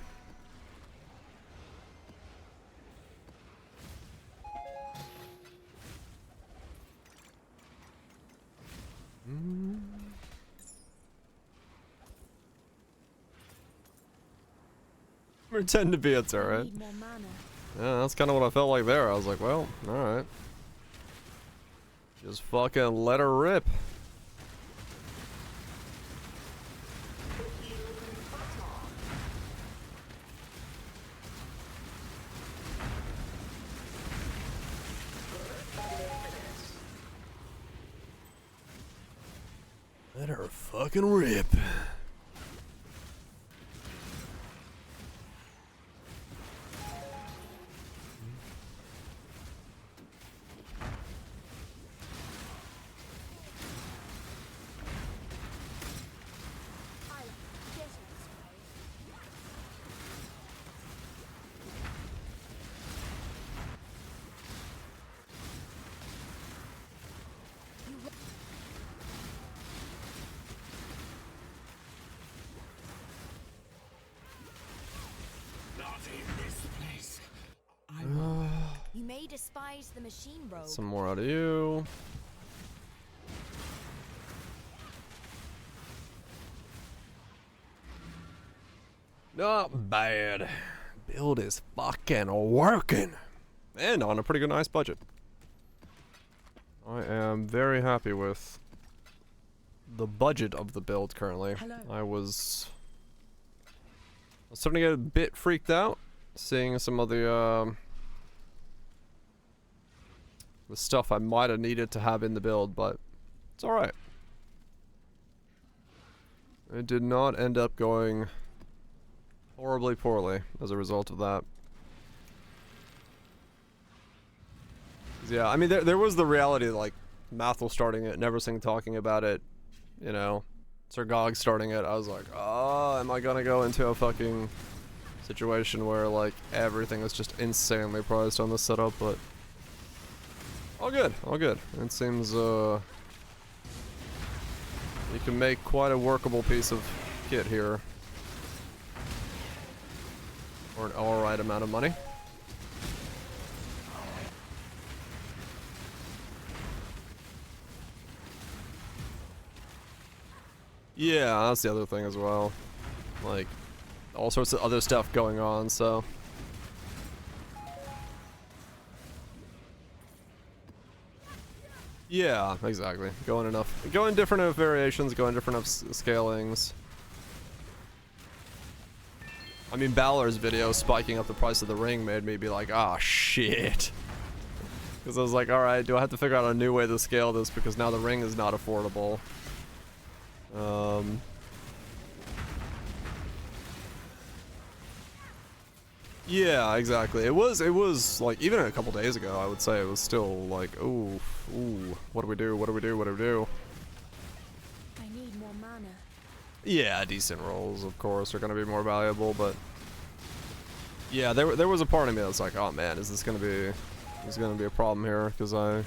Pretend to be a turret. Need more mana. Yeah, that's kind of what I felt like there. I was like, well, alright. Just fucking let her rip. Let her fucking rip. You may despise the machine rogue. Some more out of you. Not bad. Build is fucking working. And on a pretty good nice budget. I am very happy with the budget of the build currently. I was starting to get a bit freaked out seeing some of the The stuff I might have needed to have in the build, but it's alright. It did not end up going horribly poorly as a result of that. Yeah, I mean, there was the reality, like, Mathel starting it, Neversing talking about it, you know, Sir Gog starting it. I was like, oh, am I gonna go into a fucking situation where, like, everything is just insanely priced on this setup, but all good, all good. It seems, you can make quite a workable piece of kit here for an alright amount of money. Yeah, that's the other thing as well. Like, all sorts of other stuff going on, so. Yeah, exactly. Going different enough variations, going different enough scalings. I mean, Balor's video spiking up the price of the ring made me be like, ah, shit. Because I was like, alright, do I have to figure out a new way to scale this because now the ring is not affordable. Yeah, exactly. It was like, even a couple days ago, I would say it was still like, ooh, what do we do? What do we do? What do we do? I need more mana. Yeah, decent rolls, of course, are gonna be more valuable, but yeah, there was a part of me that's like, oh man, is this gonna be a problem here? Because I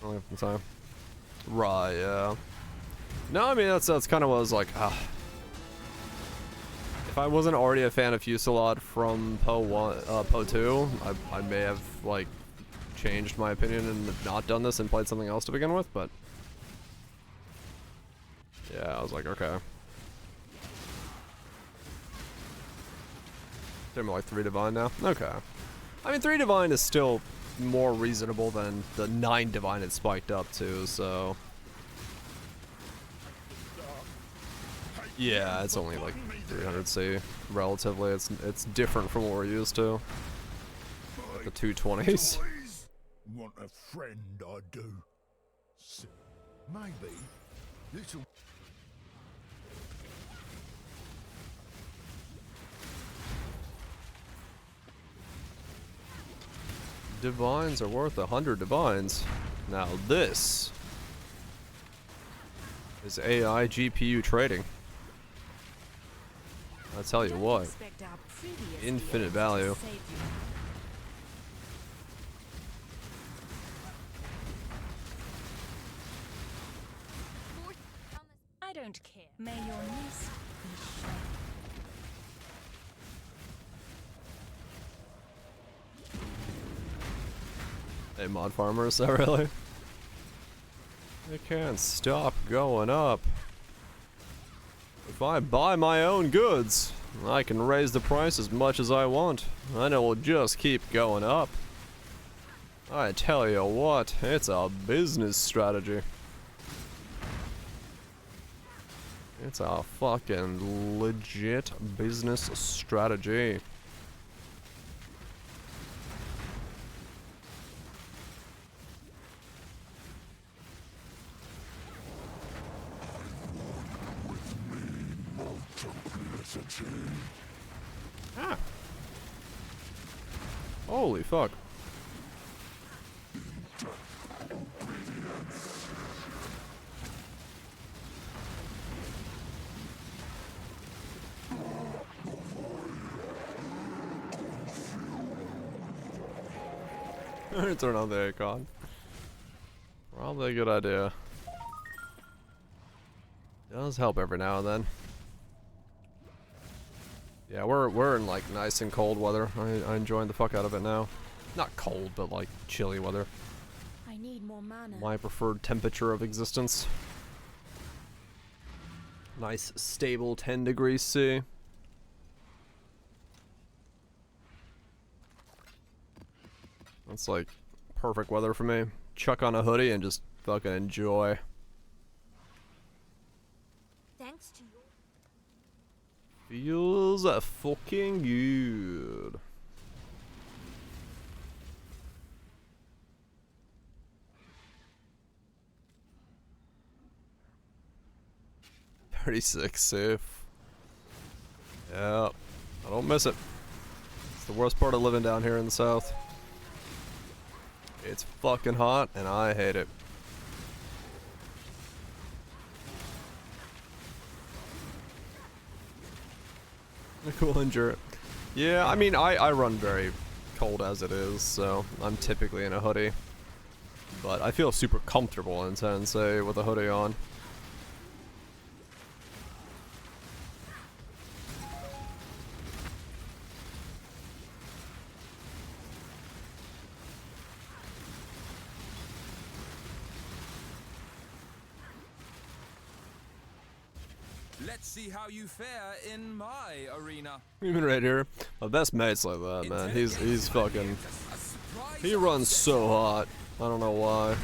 only have some time. Right, yeah. No, I mean, that's kind of what I was like, if I wasn't already a fan of Fusillade from Poe 2, I may have, like, changed my opinion and not done this and played something else to begin with, but yeah, I was like, okay. They're more like 3 Divine now? Okay. I mean, 3 Divine is still more reasonable than the 9 Divine it spiked up to, so yeah, it's only like 300C relatively. It's different from what we're used to. Like the 220s. Want a friend, I do. Maybe little. Divines are worth 100 divines. Now this is AI GPU trading. I'll tell you what, infinite value. I don't care. May your nest be shut. Hey, mod farmer, is that really? It can't stop going up. If I buy my own goods, I can raise the price as much as I want, and it will just keep going up. I tell you what, it's a business strategy. It's a fucking legit business strategy. Ah. Holy fuck. Turn on the icon. Probably a good idea. Does help every now and then. Yeah, we're in like nice and cold weather. I enjoying the fuck out of it now. Not cold, but like chilly weather. I need more mana. My preferred temperature of existence. Nice stable 10 degrees C. That's like perfect weather for me. Chuck on a hoodie and just fucking enjoy. Thanks to you. Feels fucking good. $36 safe. Yeah, I don't miss it. It's the worst part of living down here in the south. It's fucking hot and I hate it. Cool endurance. Yeah, I mean, I run very cold as it is, so I'm typically in a hoodie. But I feel super comfortable in Tensei with a hoodie on. Let's see how you fare in my arena. Even right here, my best mate's like that, man. He's fucking. He runs so hot. I don't know why.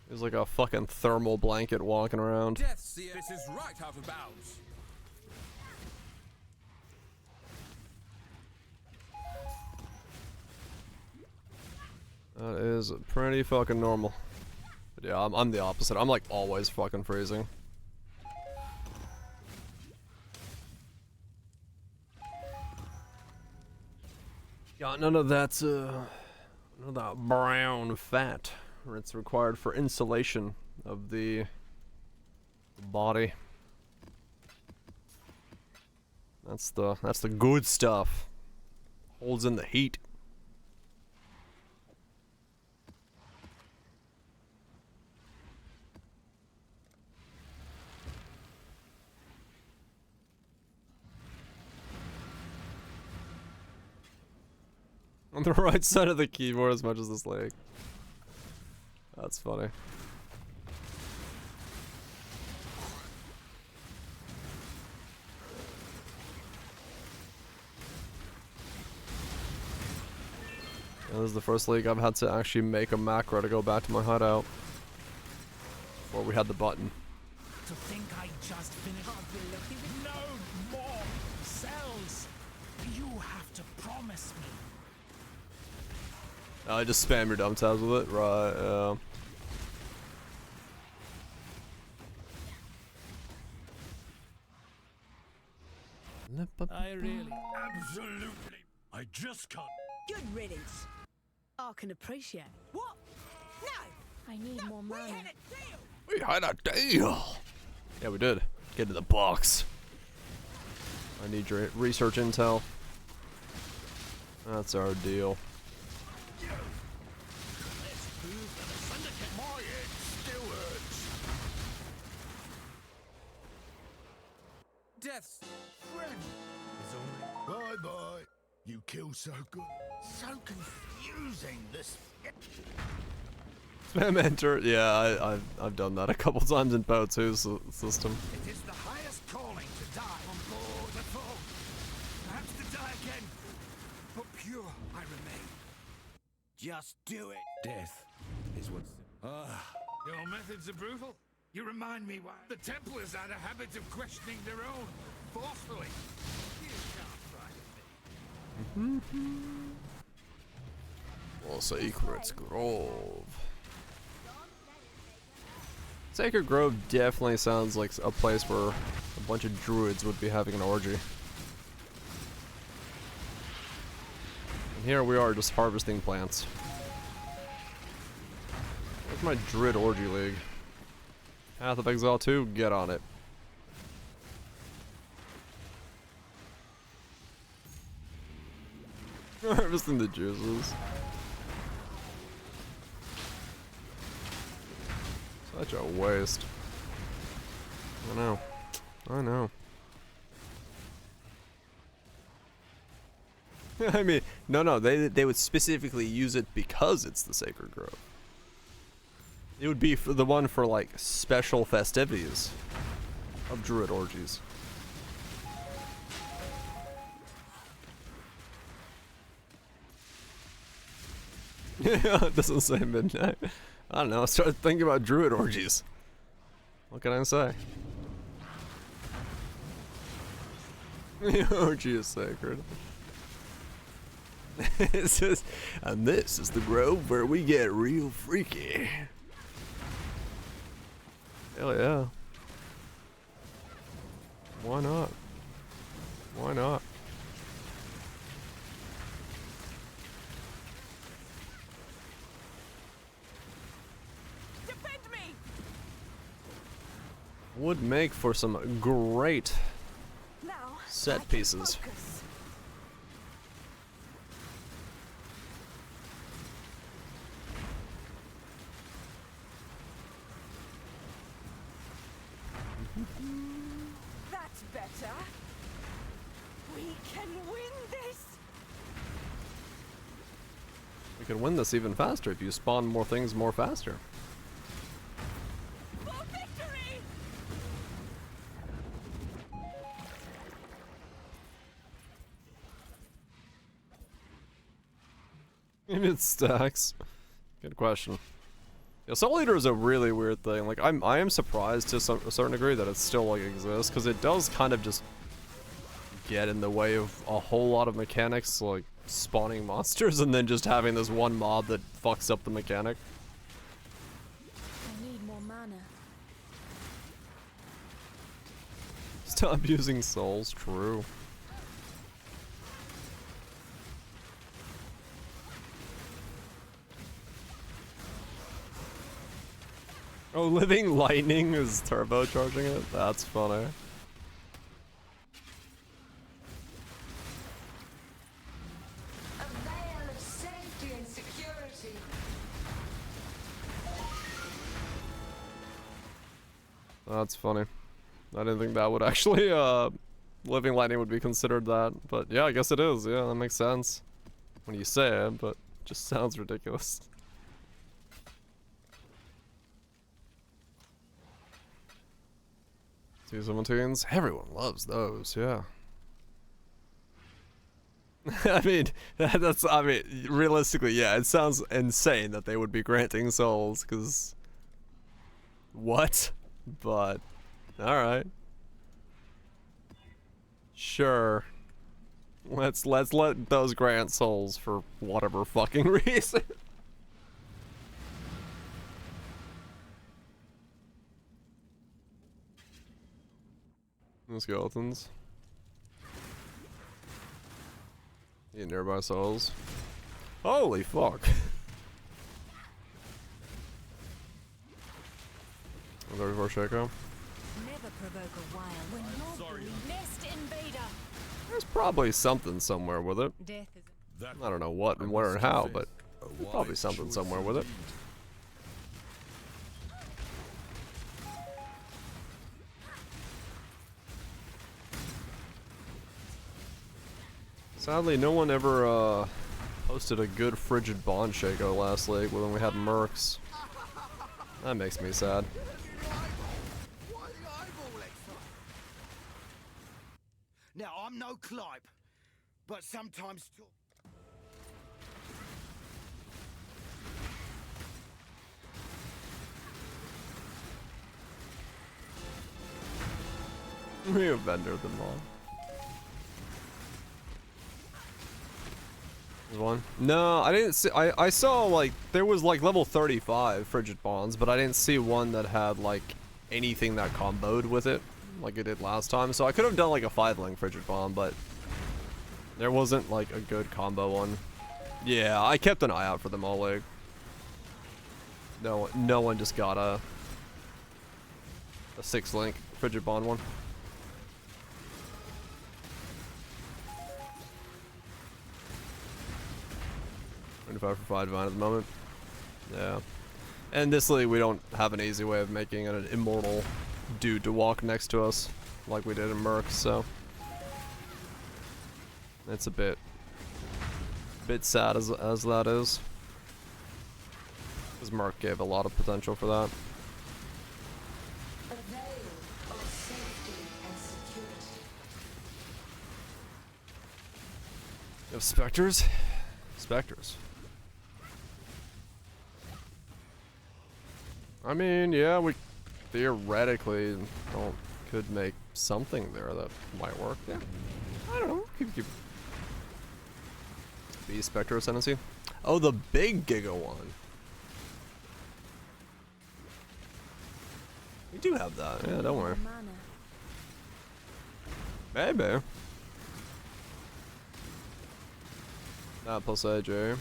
He's like a fucking thermal blanket walking around. This is right out of bounds. That is pretty fucking normal. But yeah, I'm the opposite. I'm like always fucking freezing. Yeah, none of that brown fat. It's required for insulation of the body. That's the good stuff. Holds in the heat. On the right side of the keyboard as much as this leg. That's funny. This is the first league I've had to actually make a macro to go back to my hideout. Before we had the button. To think I just finished. No more cells. You have to promise me. I just spam your dumb tabs with it, right? I really. Absolutely. I just can't. Good riddance. I can appreciate. What? No. I need more mana. We had a deal. Yeah, we did. Get to the box. I need your research intel. That's our deal. Death's Friend. Bye-bye. You kill so good. So confusing. This. Spam enter. Yeah, I've done that a couple times in Pow 2's system. It is the highest calling to die on board the foe. Perhaps to die again, but pure I remain. Just do it. Death is what's. Your methods are brutal. You remind me why the Templars had a habit of questioning their own forcefully. You can't frighten me. Well, Sacred Grove. Sacred Grove definitely sounds like a place where a bunch of druids would be having an orgy. And here we are just harvesting plants. Where's my Druid Orgy League? Path of Exile 2, get on it. Harvesting the juices. Such a waste. I know. I know. I mean, no, they would specifically use it because it's the Sacred Grove. It would be for the one for like special festivities of druid orgies. Yeah, it doesn't say midnight. I don't know, I started thinking about druid orgies. What can I say? The orgy is sacred. It says, and this is the grove where we get real freaky. Hell yeah. Why not? Why not? Defend me! Would make for some great Now, set pieces. focus. That's better. We can win this. We could win this even faster if you spawn more things more faster. For victory! Maybe it stacks. Good question. Yeah, Soul Eater is a really weird thing. Like, I am surprised to a certain degree that it still like exists, because it does kind of just get in the way of a whole lot of mechanics, like spawning monsters and then just having this one mob that fucks up the mechanic. I need more mana. Stop using souls, true. Oh, Living Lightning is turbocharging it? That's funny. A veil of safety and security. That's funny. I didn't think that would actually, Living Lightning would be considered that. But yeah, I guess it is. Yeah, that makes sense. When you say it, but it just sounds ridiculous. T-17s? Everyone loves those, yeah. I mean, I mean, realistically, yeah, it sounds insane that they would be granting souls, because... What? But, alright. Sure. Let's let those grant souls for whatever fucking reason. The skeletons. Yeah, nearby souls. Holy fuck. There before Shaco. Never provoke a wild when Sorry. Nest invader! There's probably something somewhere with it. Death is I don't know what and where and how, but there's probably something somewhere with it. Sadly, no one ever posted a good frigid bond Shaco last league when we had mercs. That makes me sad. Now, I'm no Clipe, but sometimes... We have vendor them all. There's one. No, I didn't see. I saw like there was like level 35 frigid bonds, but I didn't see one that had like anything that comboed with it like it did last time. So I could have done like a 5-link frigid bond, but there wasn't like a good combo one. Yeah, I kept an eye out for them all league. No one just got a 6-link frigid bond one. 25 for 5 divine at the moment. Yeah. And this league, we don't have an easy way of making an immortal dude to walk next to us like we did in Merc, so it's a bit sad as that is. Because Merc gave a lot of potential for that. A veil of safety and security. You have specters? Specters. I mean, yeah, we theoretically could make something there that might work. Yeah. keep. Beast Spectre Ascendancy. Oh, the big Giga one. We do have that. Yeah, don't worry. Maybe. That plus AJ.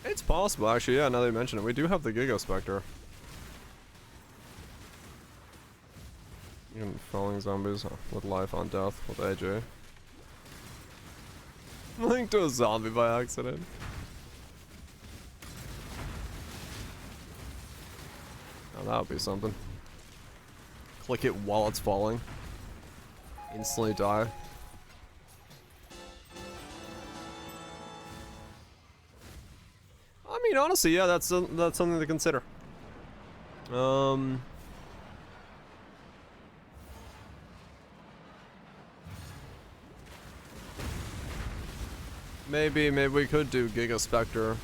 It's possible, actually. Yeah, now that you mention it, we do have the Giga Spectre. Even falling zombies with life on death with AJ. Linked to a zombie by accident. Oh, that would be something. Click it while it's falling. Instantly die. I mean, honestly, yeah, that's something to consider. Maybe we could do Giga Spectre.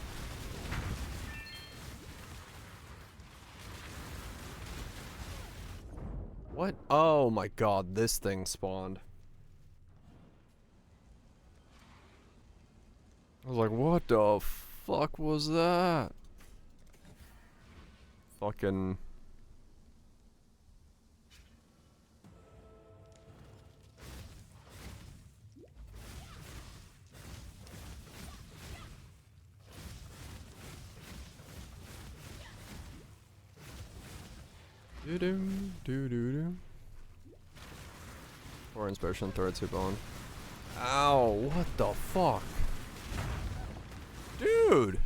What? Oh my god, this thing spawned. I was like, what the fuck was that? Fucking... Do-do. Or inspiration, third two bone. Ow, what the fuck? Dude!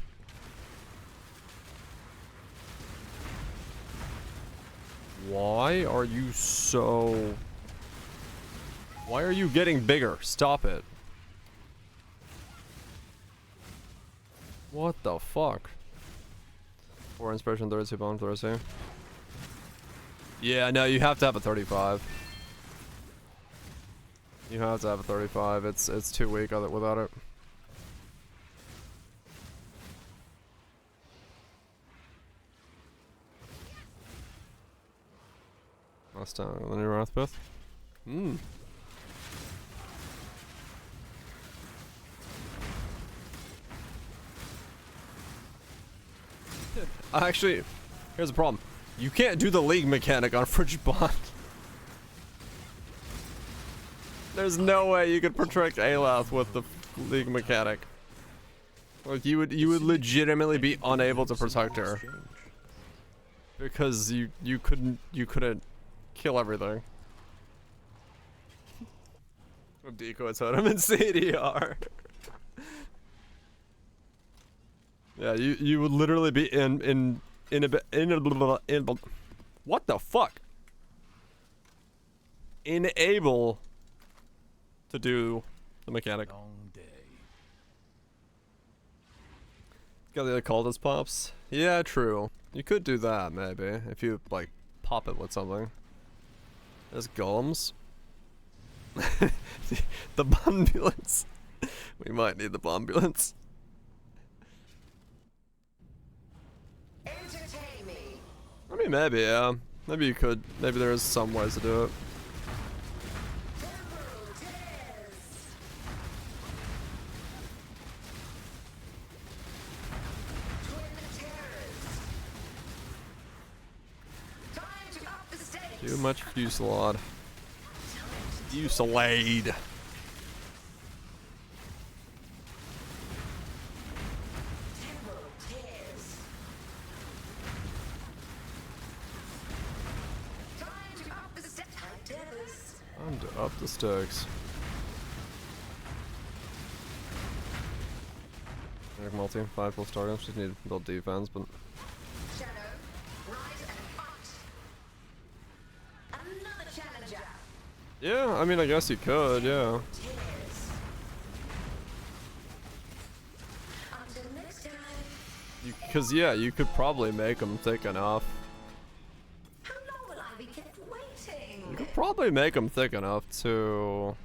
Why are you so... Why are you getting bigger? Stop it. What the fuck? 4 inspiration, third two bone, Thursday. Yeah, no, you have to have a 35. You have to have a 35. It's too weak without it. Last time, Linear Rathbeth. Actually, here's the problem. You can't do the league mechanic on Frigid Bond. There's no way you could protect Aloth with the league mechanic. Like you would legitimately be unable to protect her because you couldn't kill everything. Decoy totem and CDR. Yeah, you would literally be in what the fuck? Unable to do the mechanic. Long day. Got the other cultist pops. Yeah, true. You could do that maybe if you like pop it with something. There's golems. The bombulance. We might need the bombulance. Entertain me. I mean, maybe, yeah. Maybe you could. Maybe there is some ways to do it. Too much Fusillade. Fusillade. Time to up the stakes. Multi, 5 plus targets, just need to build defense, but... Shadow, rise and fight. Another challenger. Yeah, I mean, I guess you could, yeah. Until next time. Because, yeah, you could probably make them thick enough. How long will I be kept waiting? You could probably make them thick enough to...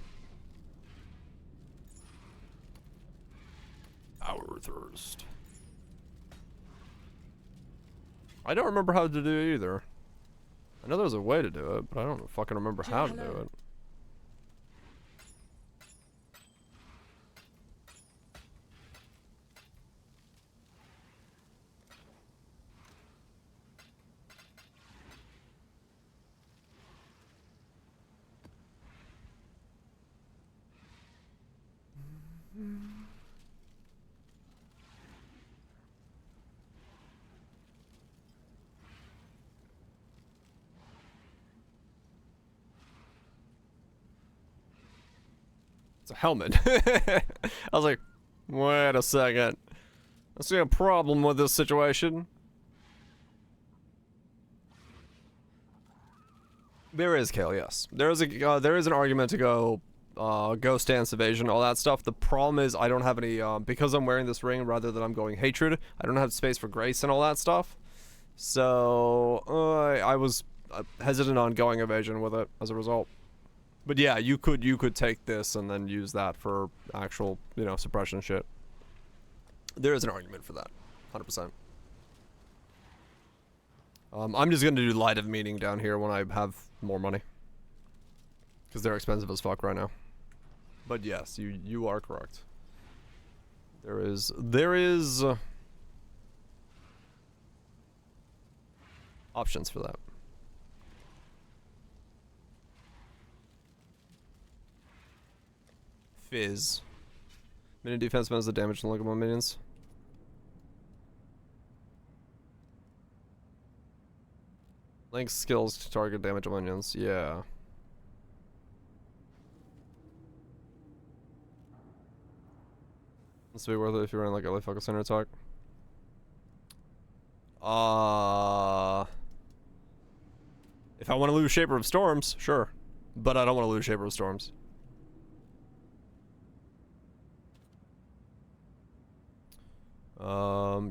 Our thirst. I don't remember how to do it either. I know there's a way to do it, but I don't fucking remember how to do it. It's a helmet. I was like, wait a second. I see a problem with this situation. There is, Kale, yes. There is an argument to go ghost dance evasion, all that stuff. The problem is I don't have any, because I'm wearing this ring rather than I'm going hatred, I don't have space for grace and all that stuff. So, I was hesitant on going evasion with it as a result. But yeah, you could take this and then use that for actual, you know, suppression shit. There is an argument for that, 100%. I'm just gonna do Light of Meaning down here when I have more money, because they're expensive as fuck right now. But yes, you are correct. There is options for that. Fizz. Minion defense minus the damage and lookable minions. Link's skills to target damage on minions. Yeah. This would be worth it if you run like a life focus center attack. If I want to lose Shaper of Storms, sure. But I don't want to lose Shaper of Storms.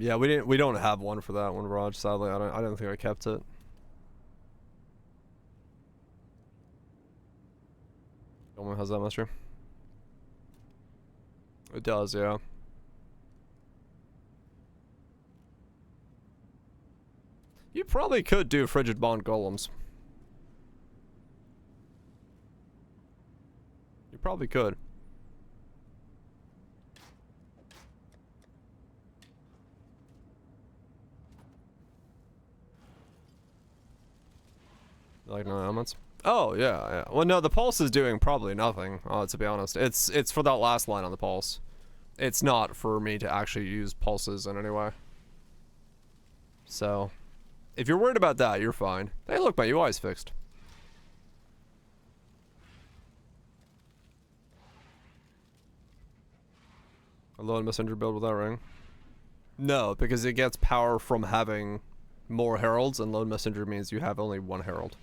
Yeah, we don't have one for that one, Raj. Sadly, I don't think I kept it. One has that mushroom. It does, yeah. You probably could do Frigid Bond Golems. You probably could. Like no elements? Oh yeah, yeah. Well, no, the pulse is doing probably nothing. To be honest, it's for that last line on the pulse. It's not for me to actually use pulses in any way. So, if you're worried about that, you're fine. Hey, look, my UI's fixed. A lone messenger build with that ring? No, because it gets power from having more heralds, and lone messenger means you have only one herald.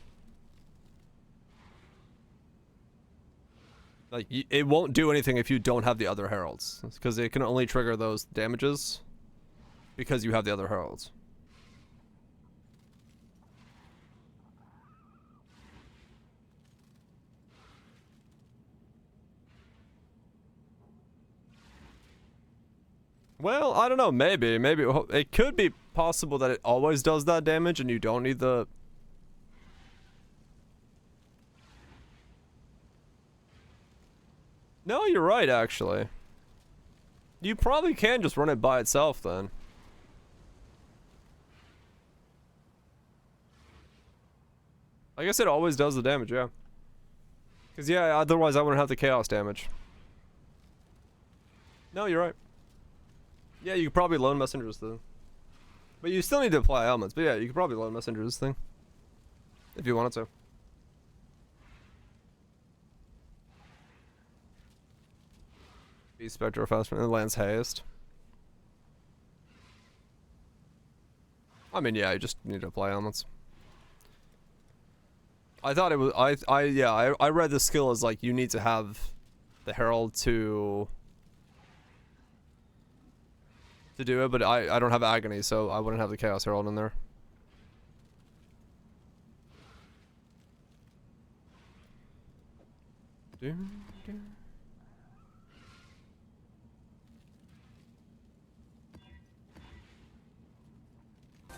Like, it won't do anything if you don't have the other heralds, because it can only trigger those damages because you have the other heralds. Well, I don't know, maybe it could be possible that it always does that damage and you don't need the... No, you're right, actually. You probably can just run it by itself, then. I guess it always does the damage, yeah. Because, yeah, otherwise I wouldn't have the chaos damage. No, you're right. Yeah, you could probably lone messengers, then. But you still need to apply elements. But yeah, you could probably lone messengers thing. If you wanted to. Beast Spectre fast and lands haste. I mean, yeah, you just need to apply elements. I thought it was I read the skill as like you need to have the herald to do it, but I don't have agony, so I wouldn't have the chaos herald in there.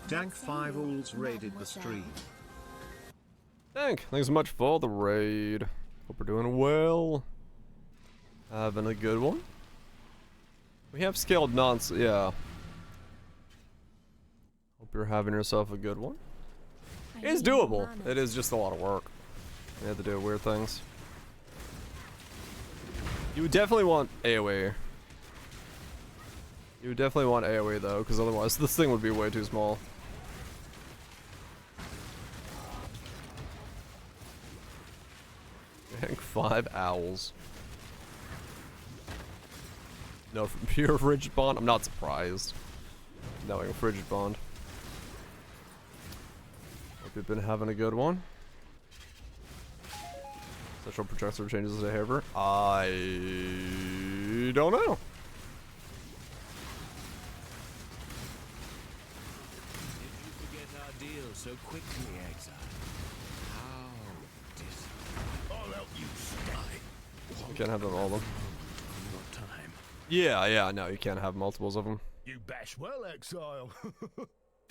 Dank 5 Ools raided the stream. Hank, thanks so much for the raid. Hope we're doing well. Having a good one. We have scaled nonsense, yeah. Hope you're having yourself a good one. It's doable. It is just a lot of work. You have to do weird things. You would definitely want AoE. You would definitely want AoE though, because otherwise this thing would be way too small. Hank 5 owls. No, from pure Frigid Bond? I'm not surprised. Knowing Frigid Bond. Hope you've been having a good one. Special projector changes to Haver. I don't know. Did you forget our deal so quickly, Exile? How I'll help you stay. You can't have them all of them. Not time. Yeah, no, you can't have multiples of them. You bash well, Exile.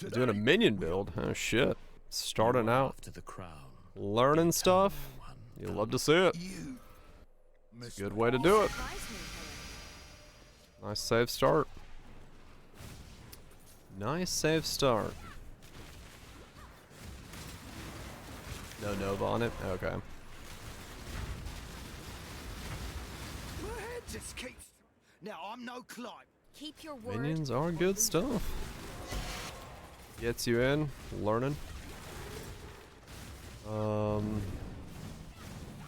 You're doing a minion build. Oh shit. Starting out. After the crown. Learning stuff. You'll love to see it. It's a good way to do it. Nice save start. Nice save start. No Nova on it? Okay. My head just keeps. Now I'm no climb. Keep your word. Minions are good stuff. Gets you in, learning.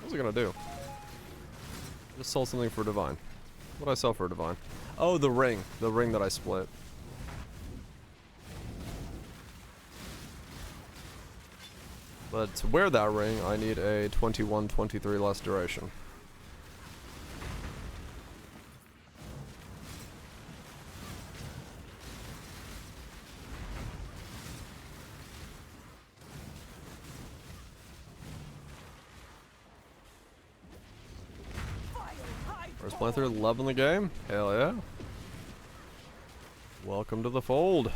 What's it gonna do? Just sold something for Divine. What did I sell for Divine? Oh, the ring that I split. But to wear that ring, I need a 21-23 less duration. First playthrough, loving the game. Hell yeah. Welcome to the fold.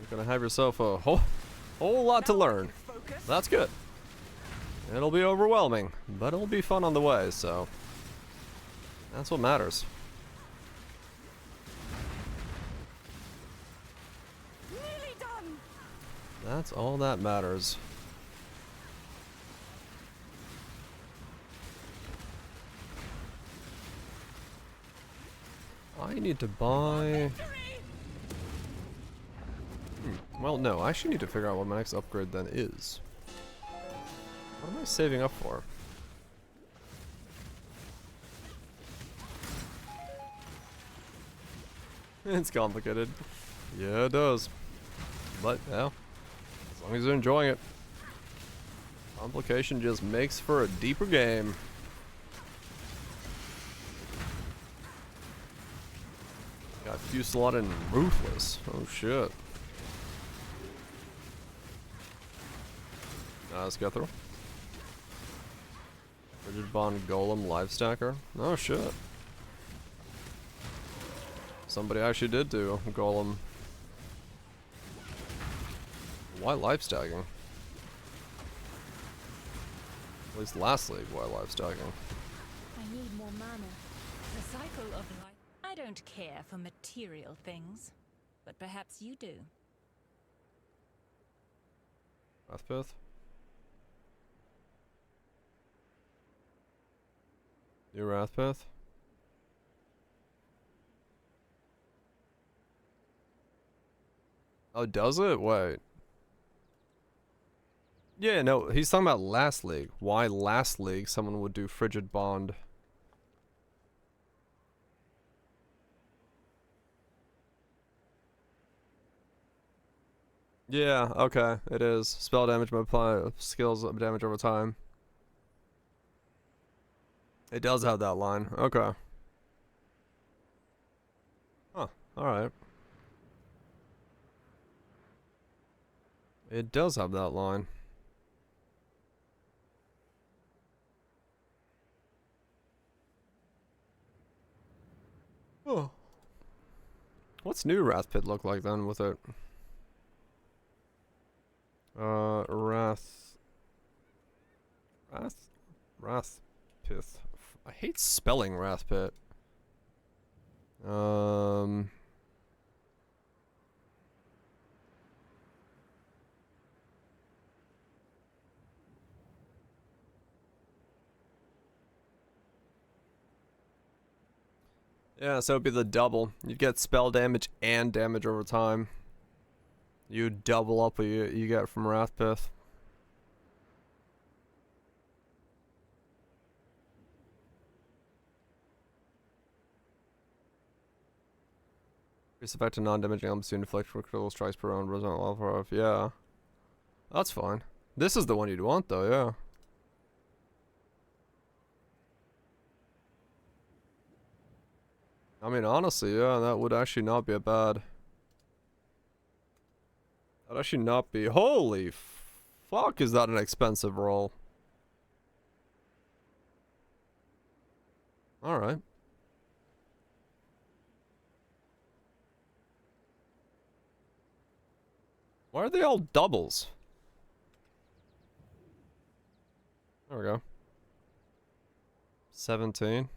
You're gonna have yourself a whole lot to learn. That's good. It'll be overwhelming, but it'll be fun on the way, so that's what matters. Nearly done. That's all that matters. I need to buy... Well, no, I actually need to figure out what my next upgrade then is. What am I saving up for? It's complicated. Yeah, it does. But, yeah, as long as you're enjoying it. Complication just makes for a deeper game. Got Fusillade and Ruthless. Oh shit. Let's go through. Frigid Bond Golem Life Stacker. Oh shit. Somebody actually did do Golem. Why life stacking? At least last league, why life stacking? I need more mana. The cycle of life. I don't care for material things, but perhaps you do. Wrathpith? New Wrathpith? Oh, does it? Wait. Yeah, no, he's talking about last league. Why last league someone would do Frigid Bond? Yeah, okay, it is. Spell damage multiply skills damage over time. It does have that line. Okay. Huh, alright. It does have that line. Oh. What's new Wrathpit look like then with it? Wrath. Wrathpith. I hate spelling Wrathpit. Yeah, so it'd be the double. You'd get spell damage and damage over time. You double up what you get from Wrathpith. Increase effect to non-damaging elements to inflict critical strikes per round. Yeah. That's fine. This is the one you'd want though, yeah. I mean, honestly, yeah, that would actually not be a bad... That'd actually not be... Holy fuck, is that an expensive roll? Alright. Why are they all doubles? There we go. 17.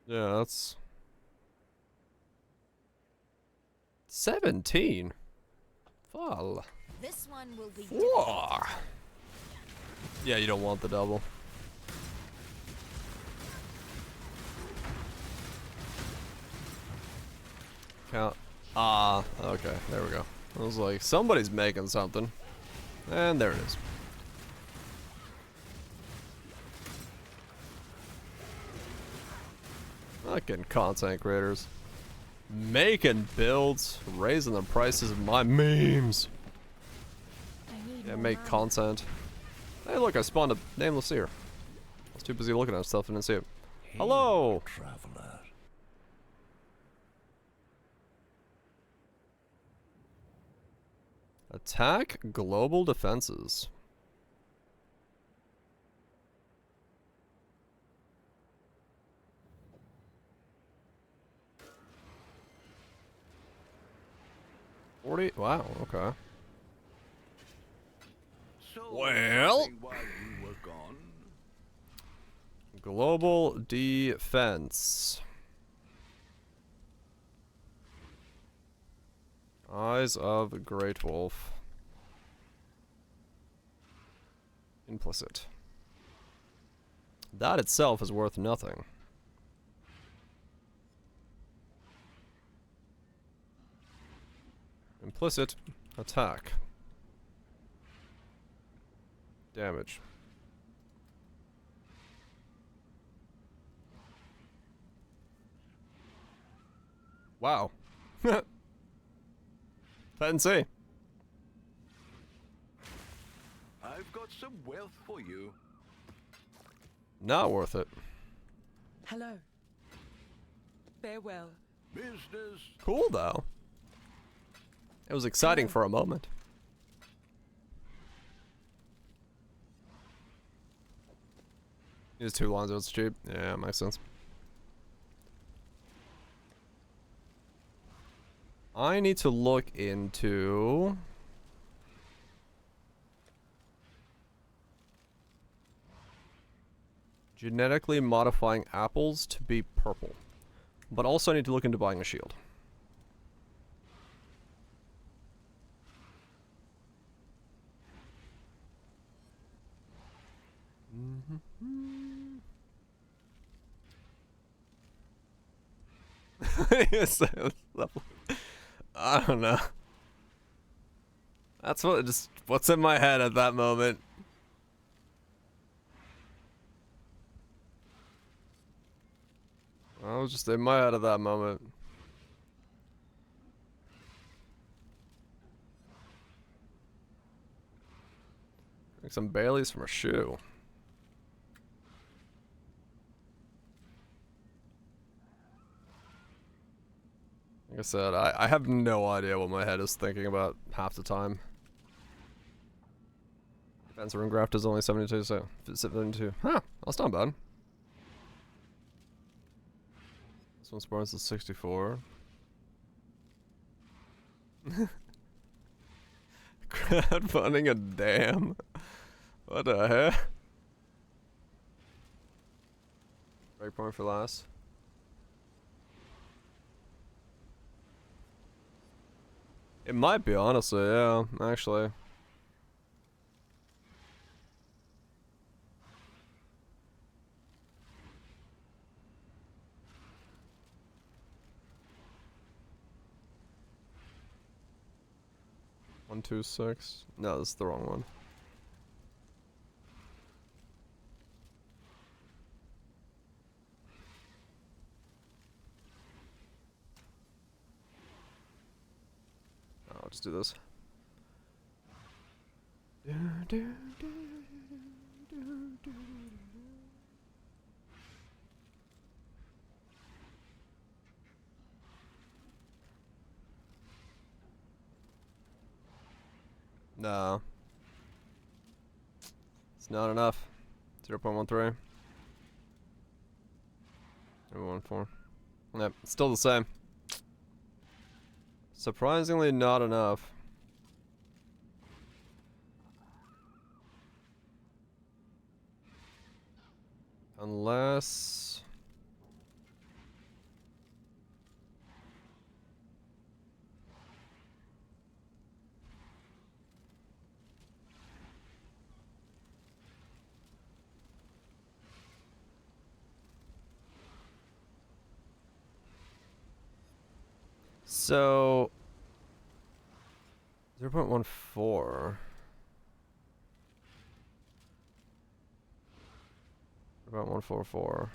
Yeah, that's... 17? Fall. This one will be Whoa. Yeah, you don't want the double. Count. Ah, okay, there we go. I was like, somebody's making something. And there it is. Fucking content creators. Making builds, raising the prices of my memes. Yeah, make content. Hey look, I spawned a nameless seer. I was too busy looking at stuff and didn't see it. Hello! Traveler. Attack global defenses. Wow, okay. Well, global defense. Eyes of the Great Wolf. Implicit. That itself is worth nothing. Implicit attack. Damage. Wow. Didn't see. I've got some wealth for you. Not worth it. Hello. Farewell. Business. Cool though. It was exciting for a moment. Use 2 lines, it's cheap. Yeah, makes sense. I need to look into... genetically modifying apples to be purple. But also I need to look into buying a shield. I don't know. That's what's in my head at that moment. I was just in my head at that moment. Make some Baileys from a shoe. Like I said, I have no idea what my head is thinking about half the time. Defense room graft is only 72, so 72. Huh, that's not bad. This one's bonus is 64. Crowdfunding a dam? What the heck? Breakpoint for last. It might be, honestly, yeah, actually. One, 2, 6. No, this is the wrong one. I'll just do this. No. It's not enough. 0.13. 0.14. Yep, still the same. Surprisingly not enough. Unless... So... 0.14. About 144.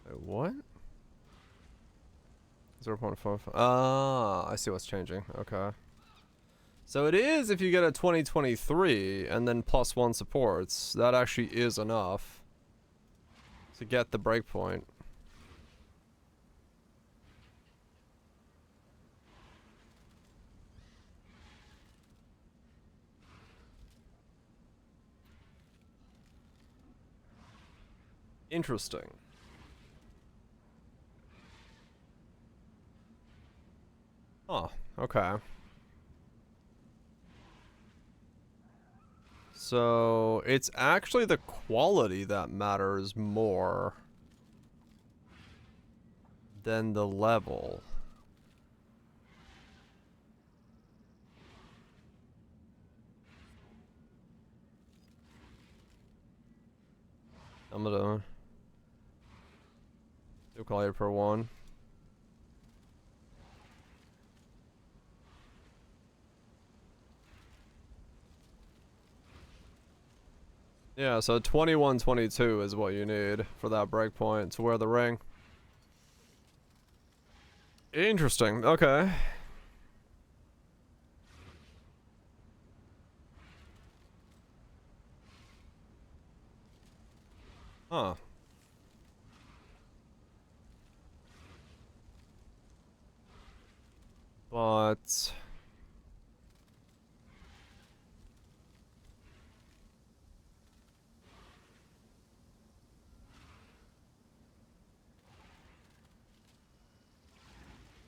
Wait, what? 0.45. Ah, I see what's changing. Okay. So it is if you get a 2023 and then +1 supports. That actually is enough to get the breakpoint. Interesting. Oh, okay. So it's actually the quality that matters more than the level. I'm gonna do quality per one. Yeah, so 2122 is what you need for that breakpoint to wear the ring. Interesting. Okay. Huh. But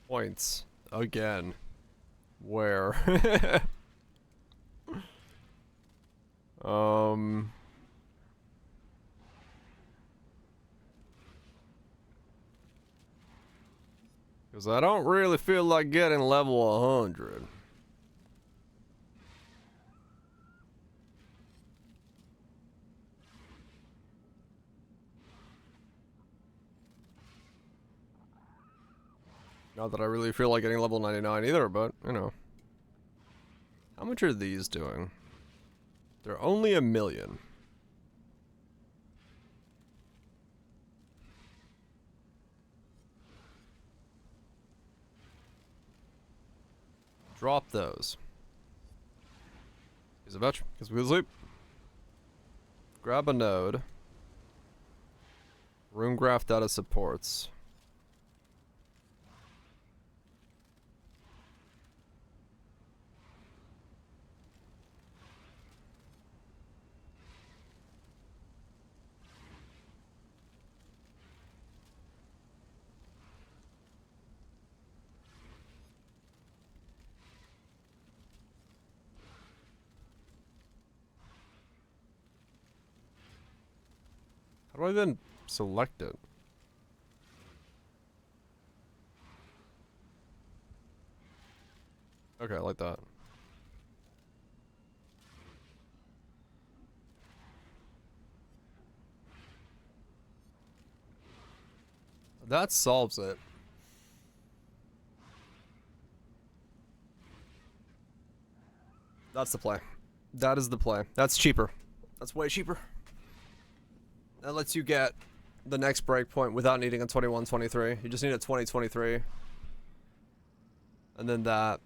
points again. Where? Because I don't really feel like getting level 100. Not that I really feel like getting level 99 either, but, you know. How much are these doing? They're only 1,000,000. Drop those. Use a vetch, because we sleep. Grab a node. Room graph data supports. How do I then select it? Okay, I like that. That solves it. That's the play. That is the play. That's cheaper. That's way cheaper. That lets you get the next breakpoint without needing a 2123. You just need a 2023. And then that.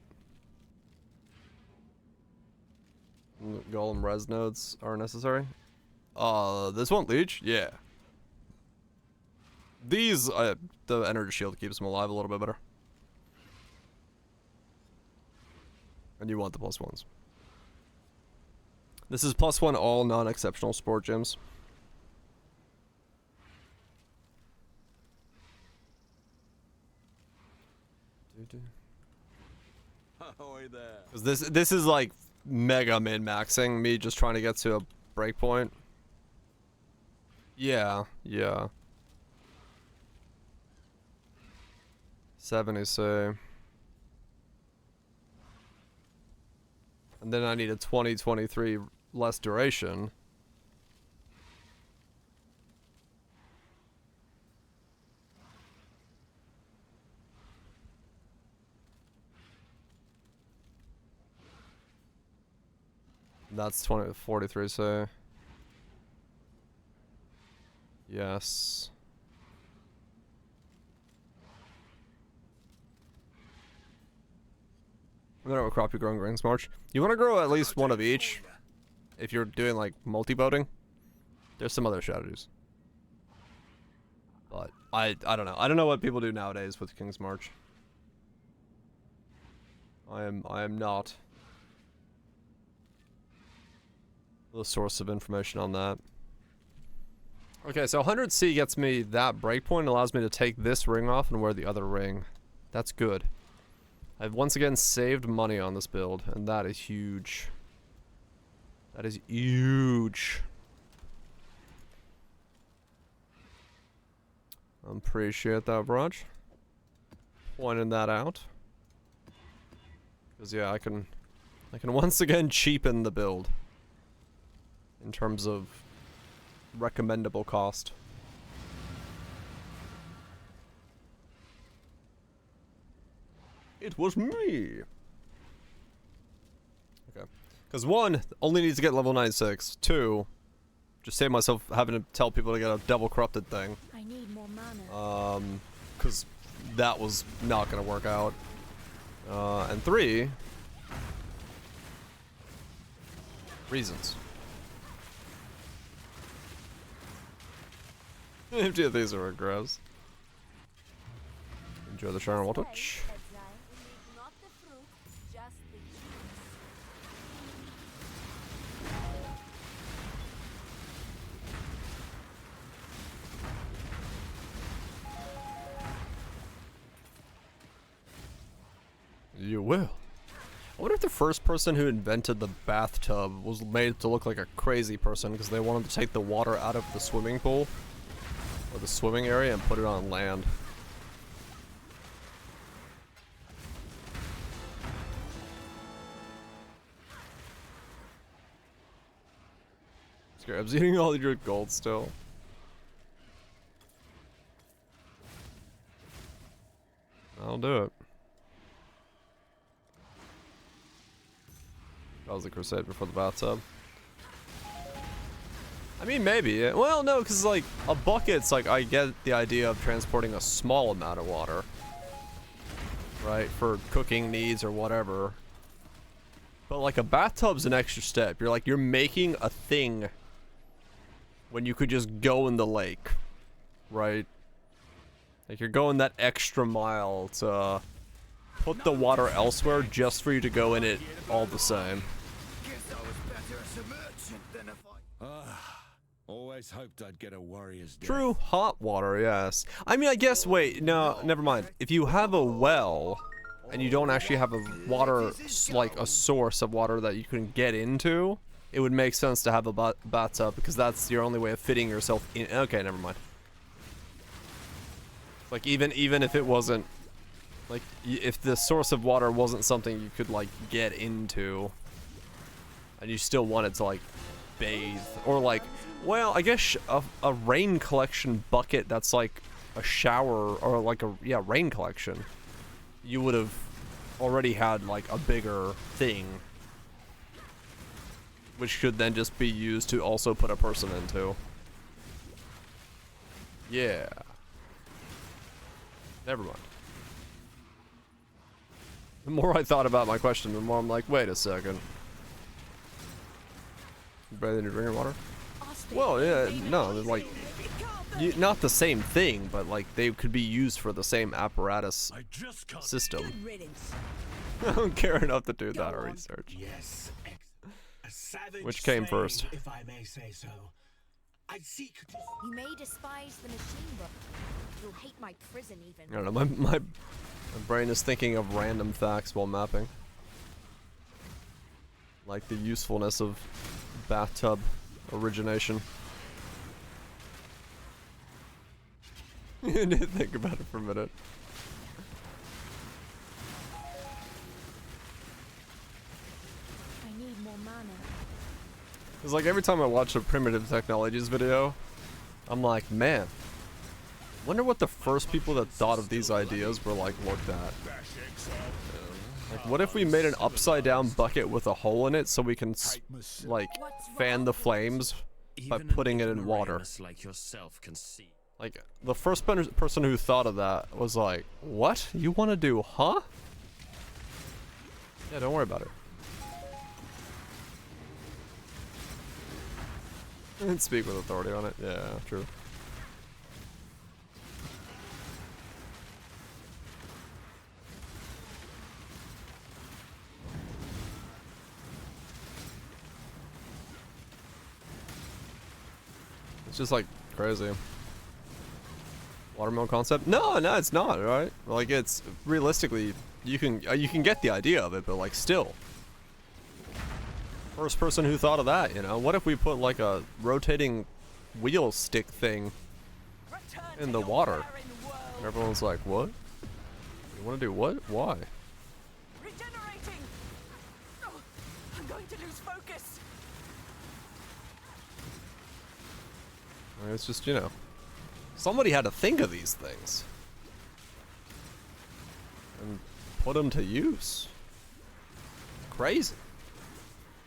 Golem res nodes are necessary. This won't leech? Yeah. These, the energy shield keeps them alive a little bit better. And you want the +1s. This is +1 all non-exceptional sport gems. Because this is like mega min-maxing me just trying to get to a breakpoint. Yeah, yeah. 70, say. And then I need a 2023 less duration. That's 43, say. Yes. I don't know what crop you're growing Rings March. You want to grow at least one of each. If you're doing like multi-boating. There's some other strategies. But I don't know. I don't know what people do nowadays with King's March. I am not the source of information on that. Okay, so 100C gets me that breakpoint, allows me to take this ring off and wear the other ring. That's good. I've once again saved money on this build, and that is huge. That is huge. Appreciate that, Braj. Pointing that out. Because yeah, I can once again cheapen the build. In terms of recommendable cost. It was me. Okay. Because 1, only needs to get level 96. 2, just save myself having to tell people to get a double corrupted thing. I need more mana. Because that was not going to work out. And 3, reasons. 50 of these are regress. Enjoy the Sharon Wall Touch. You will. I wonder if the first person who invented the bathtub was made to look like a crazy person because they wanted to take the water out of the swimming pool or the swimming area and put it on land. Scarab's eating all your gold still. I'll do it. That was the crusade before the bathtub. I mean, maybe. Well, no, because, like, a bucket's, like, I get the idea of transporting a small amount of water. Right? For cooking needs or whatever. But, like, a bathtub's an extra step. You're making a thing when you could just go in the lake. Right? Like, you're going that extra mile to put the water elsewhere just for you to go in it all the same. Always hoped I'd get a warrior's death. True, hot water, yes. I mean, I guess, wait, no, never mind. If you have a well, and you don't actually have a water, like a source of water that you can get into, it would make sense to have a bathtub because that's your only way of fitting yourself in. Okay, never mind. Like even if it wasn't, like if the source of water wasn't something you could like get into, and you still wanted to like bathe or like, well, I guess a rain collection bucket that's like a shower or like a rain collection, you would have already had like a bigger thing, which could then just be used to also put a person into. Yeah. Never mind. The more I thought about my question, the more I'm like, wait a second. Better than your drinking water? Well, yeah, no, they're like, not the same thing, but like they could be used for the same apparatus system. I don't care enough to do that research. Yes, a savage Which came slave, first? if I may say so. I seek to... You may despise the machine, but you'll hate my prison even. I don't know, my brain is thinking of random facts while mapping. Like the usefulness of bathtub origination. You need to think about it for a minute. I need more mana. It's like every time I watch a primitive technologies video, I'm like, man, wonder what the first people that thought of these ideas were like looked at. Like, what if we made an upside down bucket with a hole in it so we can like fan the flames by putting it in water? Like yourself can see. Like, the first person who thought of that was like, what? You want to do, huh? Yeah, don't worry about it. And speak with authority on it. Yeah, true. It's just like crazy. Watermelon concept? No, it's not, right? Like, it's realistically, you can get the idea of it, but like still. First person who thought of that, you know? What if we put like a rotating wheel stick thing in the water? And everyone's like, what? You want to do what? Why? Regenerating! Oh, I'm going to lose focus. I mean, it's just, you know, somebody had to think of these things and put them to use. Crazy.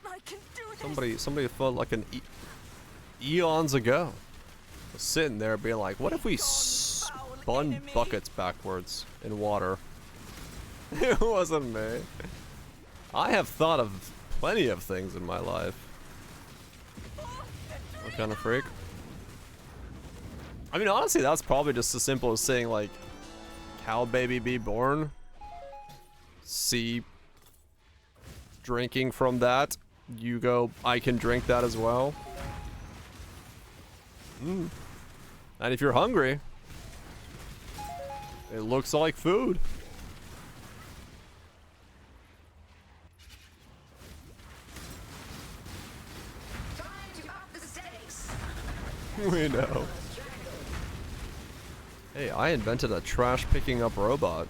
I can do this. Somebody felt like eons ago was sitting there being like, what if we spun buckets backwards in water? It wasn't me. I have thought of plenty of things in my life. What kind of freak? I mean, honestly, that's probably just as simple as saying, like, cow baby be born. See, drinking from that. You go, I can drink that as well. And if you're hungry, it looks like food. Time to up the stakes. We know. Hey, I invented a trash picking up robot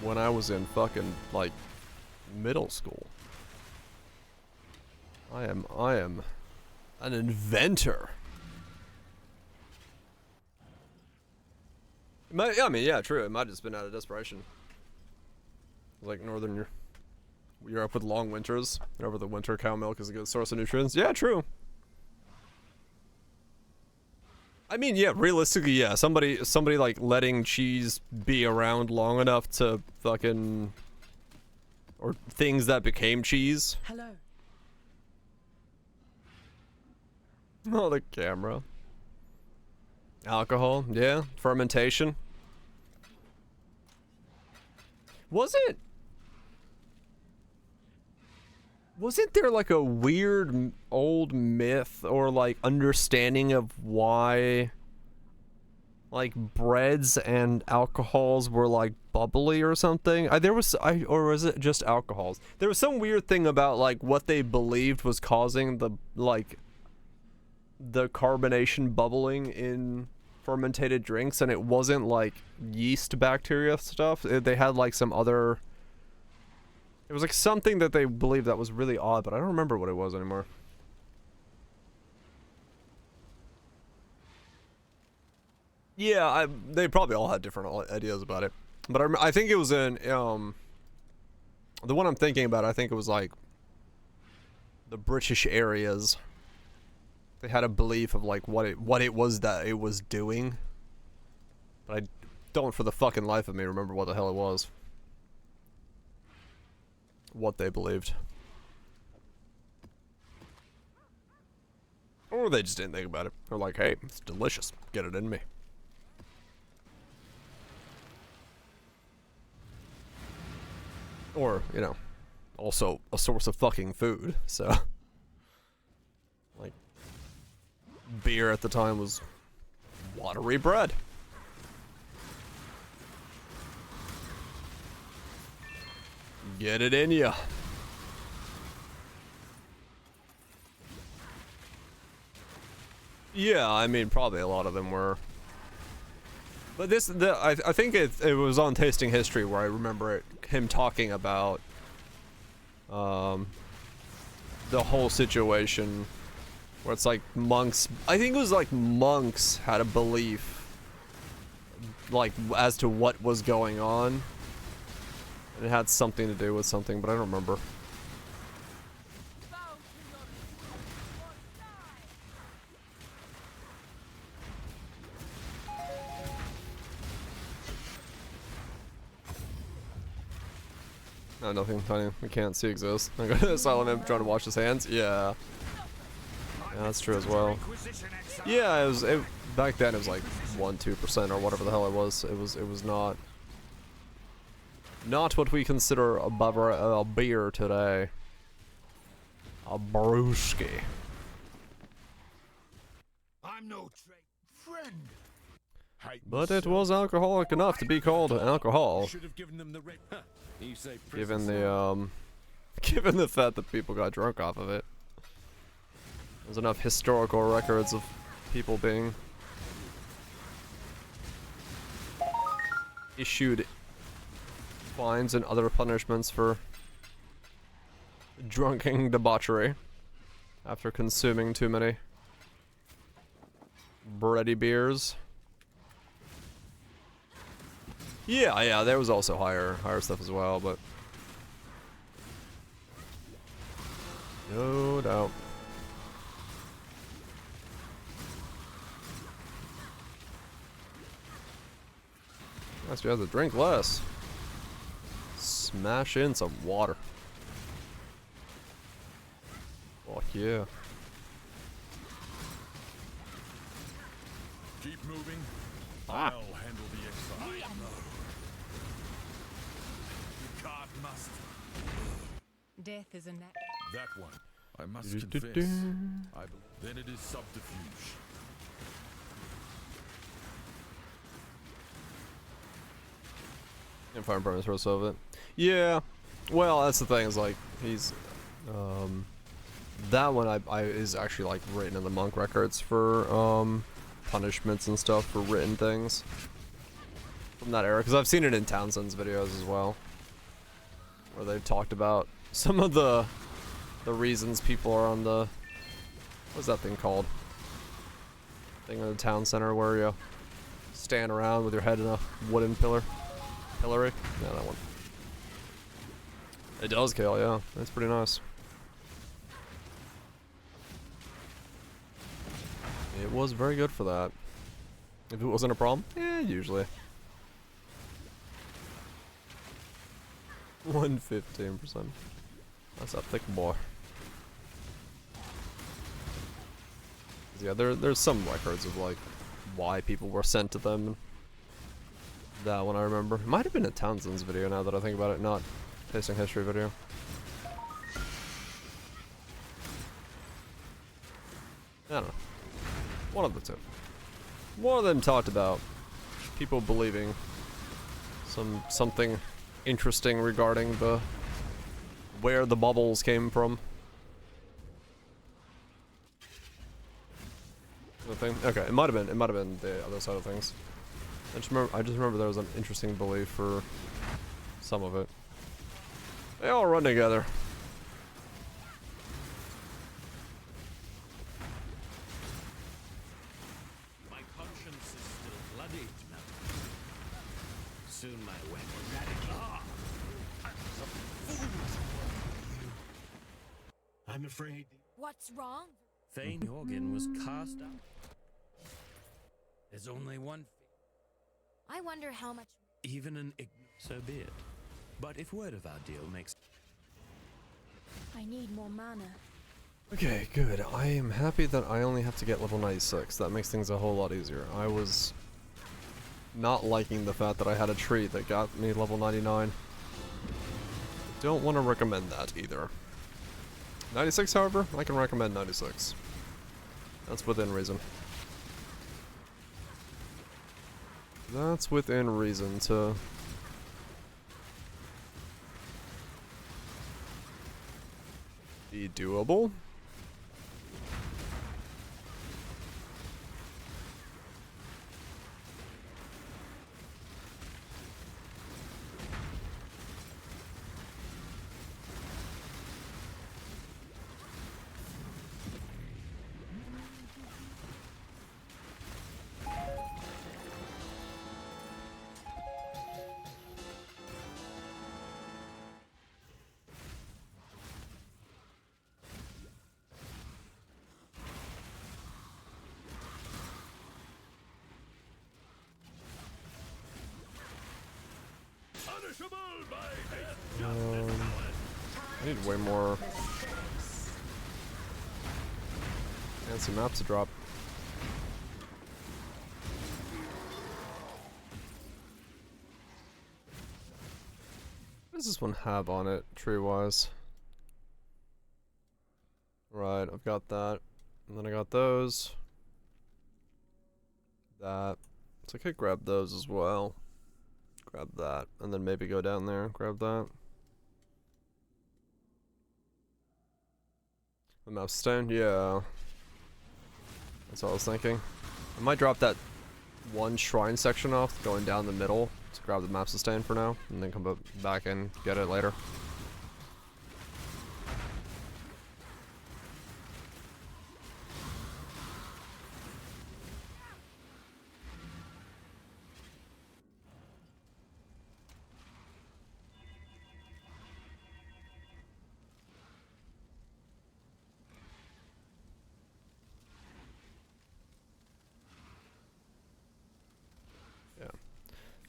when I was in fucking, like, middle school. I am an inventor. I mean, yeah, true. It might have just been out of desperation. Like northern Europe with long winters. And over the winter, cow milk is a good source of nutrients. Yeah, true. I mean, yeah, realistically, yeah. Somebody like letting cheese be around long enough to fucking, or things that became cheese. Hello. Oh, the camera. Alcohol, yeah. Fermentation. Wasn't there like a weird old myth or like understanding of why like breads and alcohols were like bubbly or something. Or was it just alcohols? There was some weird thing about like what they believed was causing the carbonation bubbling in fermented drinks, and it wasn't like yeast bacteria stuff. They had like some other. It was like something that they believed that was really odd, but I don't remember what it was anymore. Yeah, they probably all had different ideas about it, but I think it was in the one I'm thinking about. I think it was like the British areas. They had a belief of like what it was that it was doing, but I don't for the fucking life of me remember what the hell it was. What they believed, or they just didn't think about it. They're like, hey, it's delicious, get it in me. Or, you know, also a source of fucking food, so. Like, beer at the time was watery bread. Get it in ya. Yeah, I mean, probably a lot of them were. But I think it was on Tasting History where I remember him talking about the whole situation where it's like monks. I think it was like monks had a belief like as to what was going on. And it had something to do with something, but I don't remember. No, nothing funny. We can't see exists. I go to the silent imp trying to wash his hands. Yeah. Yeah, that's true as well. Yeah, back then it was like 1-2% or whatever the hell it was. It was not what we consider a beer today. A brewski. I'm no friend. But it was alcoholic enough to be called alcohol. Should have given them the red. Huh. You say Given the fact that people got drunk off of it. There's enough historical records of people being issued fines and other punishments for drunken debauchery after consuming too many bready beers. Yeah, there was also higher stuff as well, but no doubt. Nice, you have to drink less. Smash in some water. Fuck yeah. Keep moving. Ah. I'll handle the exile. The cart must. Death is a That one, I must confess. Then it is subterfuge. And Fire Burner's Rose of it. Yeah. Well, that's the thing, is like he's that one is actually like written in the monk records for punishments and stuff for written things from that era, because I've seen it in Townsend's videos as well, where they've talked about some of the reasons people are on the, what's that thing called? Thing in the town center where you stand around with your head in a wooden pillory. Yeah, that one. It does kill, yeah. That's pretty nice. It was very good for that. If it wasn't a problem, yeah, usually. 115%. That's a thick boy. Yeah, there's some records of like why people were sent to them. That one I remember. It might have been a Townsend's video now that I think about it, not Tasting History video. I don't know. One of the two. One of them talked about people believing something interesting regarding the where the bubbles came from. The thing. Okay, it might have been the other side of things. I just remember there was an interesting belief for some of it. They all run together. My conscience is still bloodied now. Soon my weapon. I'm afraid. What's wrong? Thane Jorgen was cast out. There's only one. I wonder how much. Even an so be it. But if word of our deal makes. I need more mana. Okay, good. I am happy that I only have to get level 96. That makes things a whole lot easier. I was not liking the fact that I had a tree that got me level 99. Don't want to recommend that either. 96, however, I can recommend 96. That's within reason. That's within reason to... be doable. I need way more fancy maps to drop. What does this one have on it, tree-wise? Right, I've got that. And then I got those. That. So I could grab those as well. Grab that. And then maybe go down there, grab that. The map stone? Yeah. That's what I was thinking. I might drop that one shrine section off, going down the middle, to grab the map sustain for now, and then come back and get it later.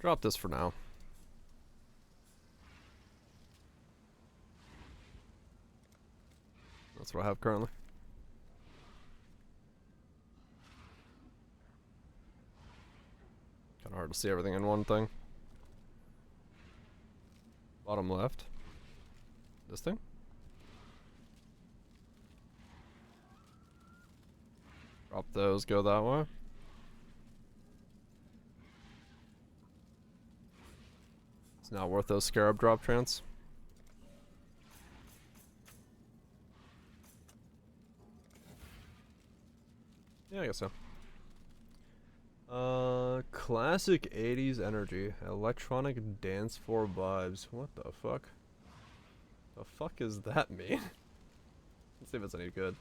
Drop this for now. That's what I have currently. Kinda hard to see everything in one thing. Bottom left. This thing? Drop those, go that way. It's not worth those scarab drop trans. Yeah, I guess so. Classic 80s energy. Electronic dance floor vibes. What the fuck? The fuck is that mean? Let's see if it's any good.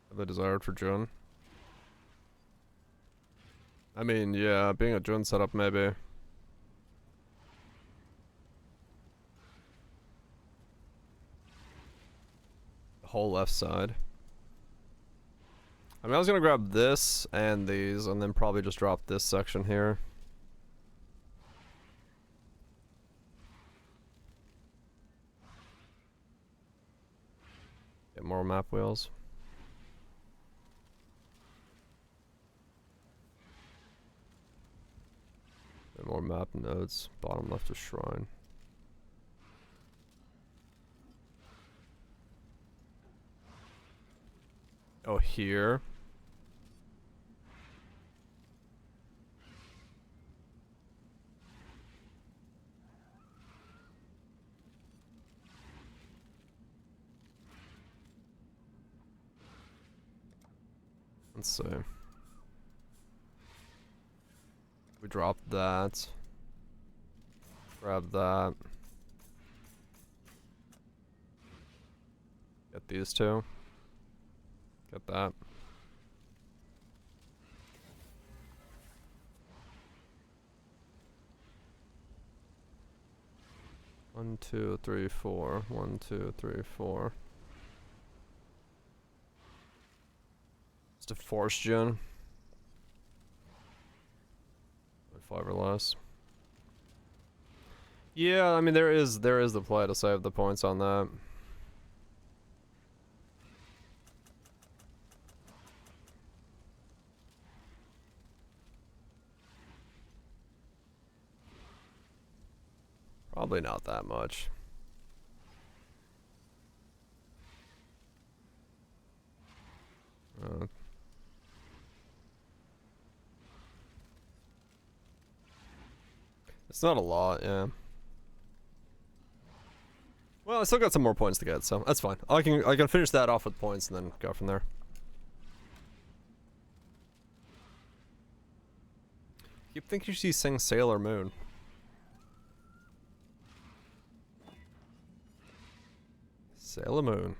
Have I desired for Jun? I mean, yeah, being a Jun setup, maybe. The whole left side. I mean, I was gonna grab this and these, and then probably just drop this section here. Get more map wheels. And more map nodes. Bottom left of shrine. Oh, here. Let's see. We dropped that. Grab that. Get these two. Get that. One, two, three, four. 1, 2, 3, 4. Just a force gen. 5 or less. Yeah, I mean there is the play to save the points on that. Probably not that much. It's not a lot, yeah. Well, I still got some more points to get, so that's fine. I can finish that off with points and then go from there. Keep thinking she's saying Sailor Moon. Sailor Moon.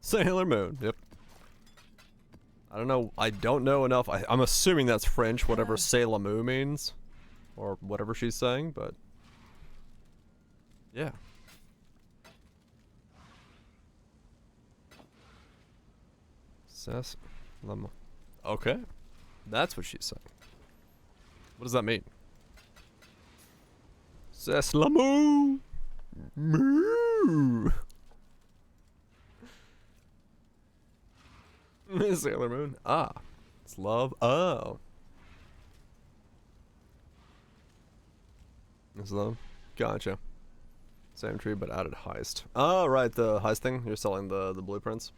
Sailor Moon, yep. I don't know enough. I'm assuming that's French, whatever Sailor Moon means. Or whatever she's saying, but... yeah. Okay. That's what she's saying. What does that mean? Seslamu. Moo. Sailor Moon. Ah. It's love. Oh. It's love. Gotcha. Same tree, but added heist. Oh, right. The heist thing. You're selling the blueprints.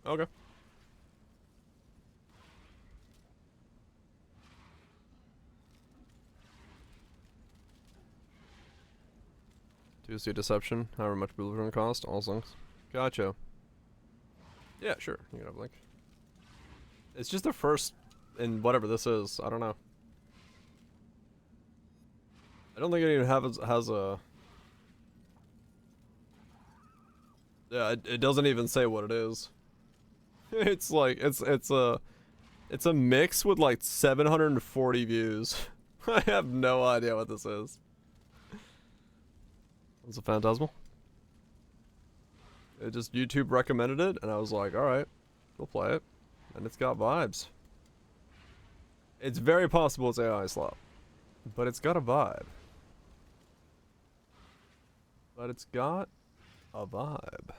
Okay. Tuesday deception, however much blueprint cost, all songs. Gotcha. Yeah, sure. You can have a link. It's just the first in whatever this is. I don't know. I don't think it even has a. Yeah, it doesn't even say what it is. It's like it's a mix with like 740 views. I have no idea what this is. It's a Phantasmal. It just YouTube recommended it, and I was like, alright, we'll play it. And it's got vibes. It's very possible it's AI slop. But it's got a vibe. But it's got a vibe.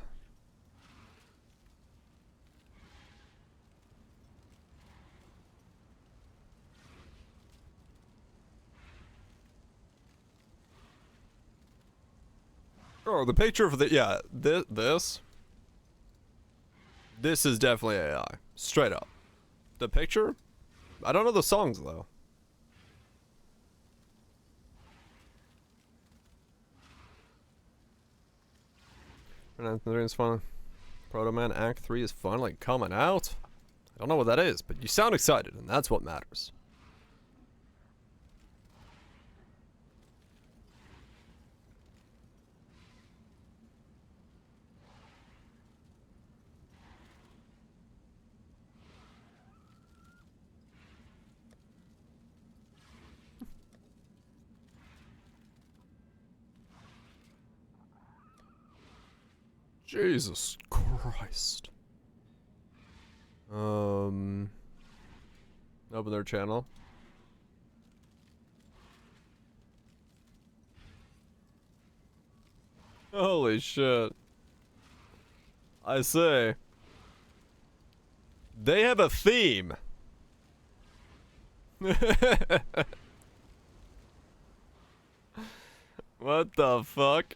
Oh, the picture for the this is definitely AI, straight up. The picture, I don't know the songs though. It's fun. Proto Man Act 3 is finally coming out. I don't know what that is, but you sound excited, and that's what matters. Jesus Christ. Open their channel. Holy shit. I say. They have a theme. What the fuck?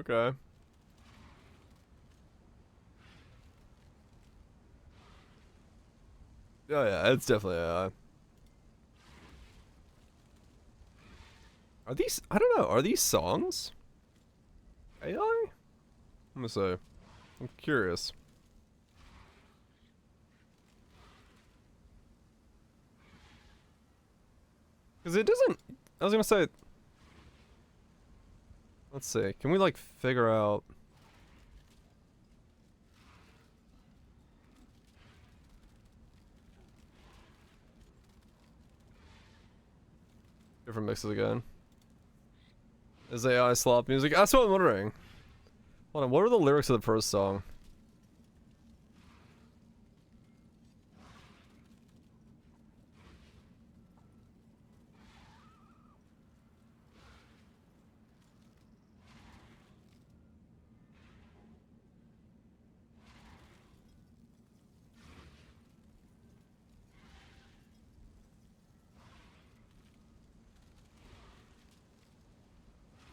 Okay. Oh yeah, it's definitely Are these, I don't know, are these songs? AI? I'm gonna say. I'm curious. Because it doesn't, I was gonna say, let's see, can we like figure out? Different mixes again. Is AI slop music? That's what I'm wondering. Hold on, what were the lyrics of the first song?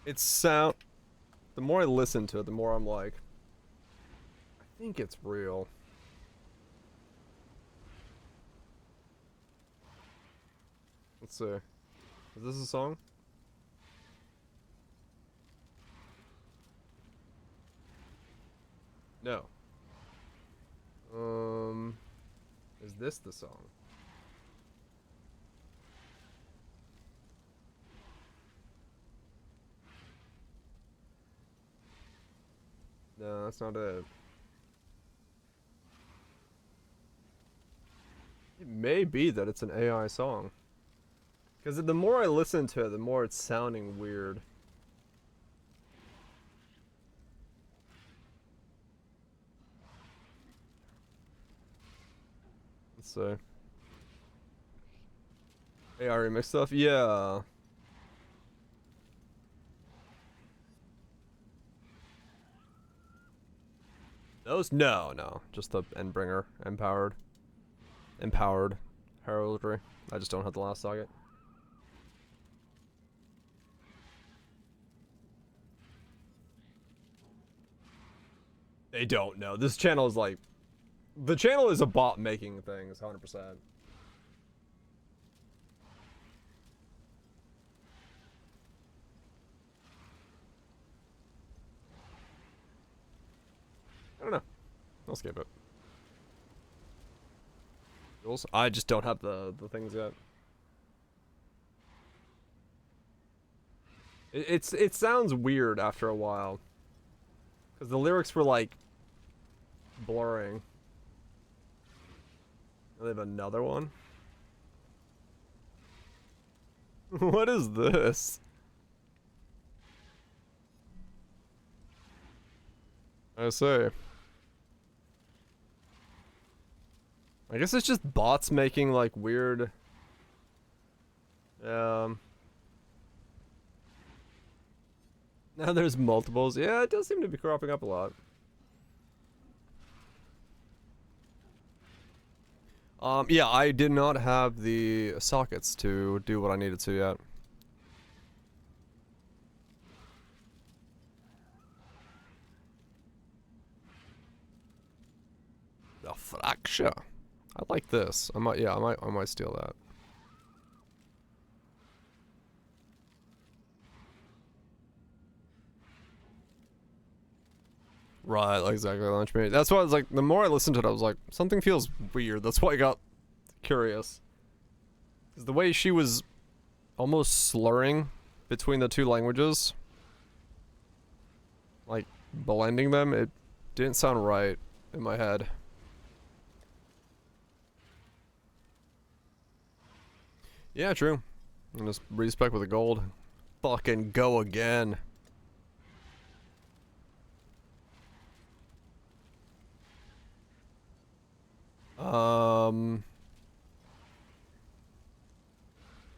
It's sound. The more I listen to it, the more I'm like, I think it's real. Let's see. Is this a song? No. Is this the song? No, that's not it. It may be that it's an AI song. Because the more I listen to it, the more it's sounding weird. Let's see. AI remix stuff? Yeah. Those? No. Just the Endbringer. Empowered heraldry. I just don't have the last socket. They don't know. This channel is like... The channel is a bot making things, 100%. I don't know. I'll skip it. I just don't have the things yet. It sounds weird after a while. Because the lyrics were like blurring. They have another one. What is this? I say. I guess it's just bots making like weird. Now there's multiples. Yeah, it does seem to be cropping up a lot. Yeah, I did not have the sockets to do what I needed to yet. The fracture. I like this. I might steal that. Right, like exactly launch me. That's why I was like, the more I listened to it, I was like, something feels weird. That's why I got curious. Because the way she was almost slurring between the two languages, like blending them, it didn't sound right in my head. Yeah, true. And just respec with the gold. Fucking go again.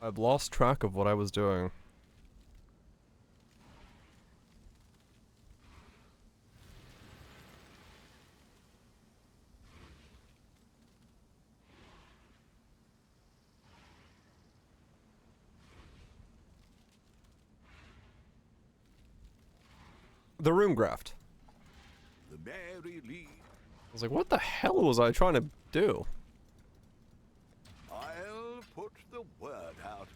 I've lost track of what I was doing. The room graft. The Mary Lee. I was like, what the hell was I trying to do? I'll put the word out.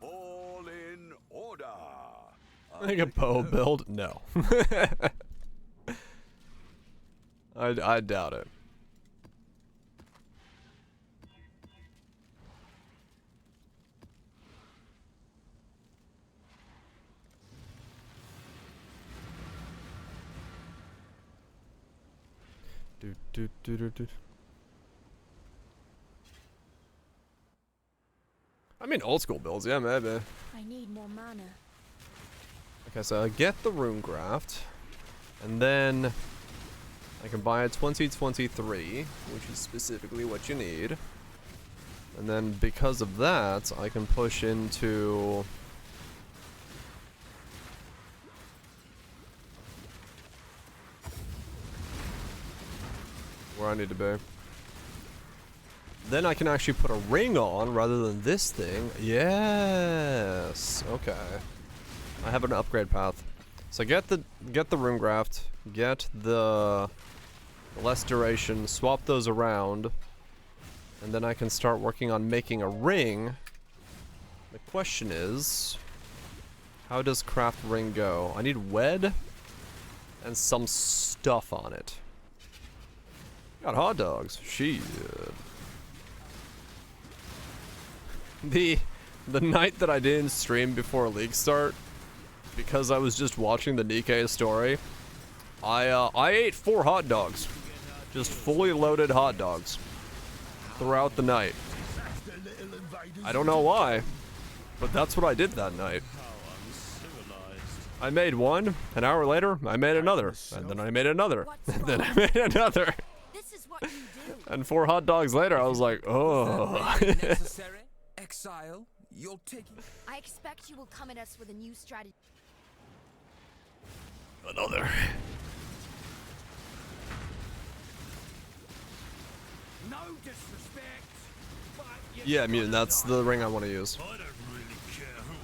All in order. I think a bow build? No. I doubt it. Do. I mean, old school builds, yeah, maybe. I need more mana. Okay, so I get the rune graft, and then I can buy a 2023, which is specifically what you need. And then because of that, I can push into where I need to be. Then I can actually put a ring on rather than this thing. Yes. Okay. I have an upgrade path. So get the rune graft, get the less duration, swap those around, and then I can start working on making a ring. The question is, how does craft ring go? I need wed and some stuff on it. Got hot dogs. Shit. The night that I didn't stream before League start, because I was just watching the Nikkei story, I ate 4 hot dogs. Just fully loaded hot dogs. Throughout the night. I don't know why, but that's what I did that night. I made one, an hour later, I made another, and then I made another, and then I made another. This is what you do. And 4 hot dogs later, I was like, oh. Necessary? Exile? You're taking... I expect you will come at us with a new strategy. Another. No disrespect, but you Yeah, mutant, that's the ring I want to use.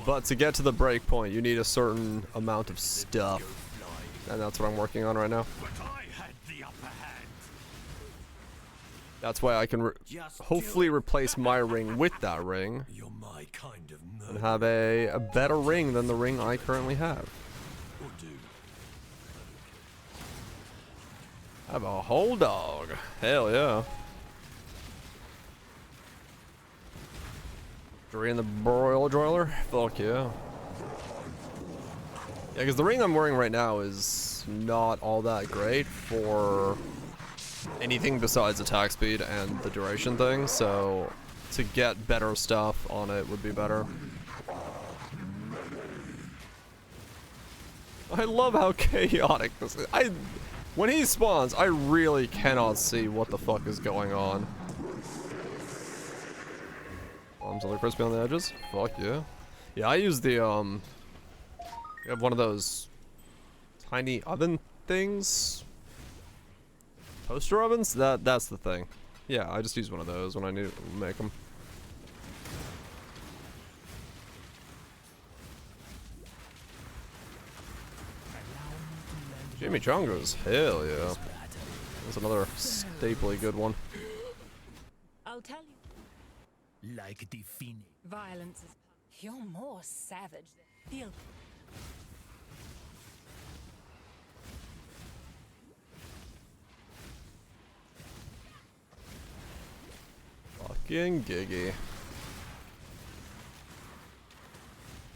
But to get to the break point, you need a certain amount of stuff. And that's what I'm working on right now. but I had the upper hand. That's why I can hopefully replace my ring with that ring. You're my kind of And have a better ring than the ring I currently have. I have a whole dog. Hell yeah. Drain the broiler? Fuck yeah. Yeah, because the ring I'm wearing right now is not all that great for anything besides attack speed and the duration thing, so to get better stuff on it would be better. I love how chaotic this is. When he spawns, I really cannot see what the fuck is going on. Arms a little crispy on the edges. Fuck yeah. Yeah, I use the, I have one of those tiny oven things. Toaster ovens? That's the thing. Yeah, I just use one of those when I need to make them. Jimmy Chongos, hell yeah. That's another staply good one. I'll tell you. like the phoenix. Violence is... You're more savage than... Feel... Fucking Giggy.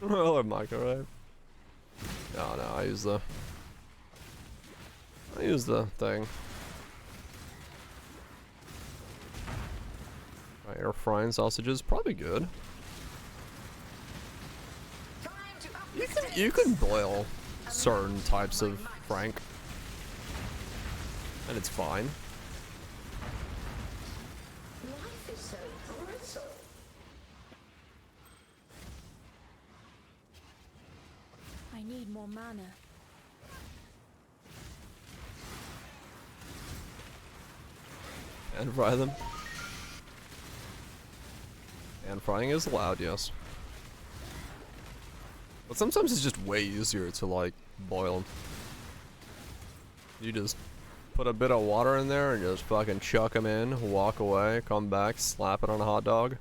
Oh, a microwave. No, I use the thing. Air frying sausages, probably good. You can boil certain types of frank, and it's fine. Life is so brutal. I need more mana. Pan fry them. Pan frying is allowed, yes. But sometimes it's just way easier to like boil them. You just put a bit of water in there and just fucking chuck them in, walk away, come back, slap it on a hot dog.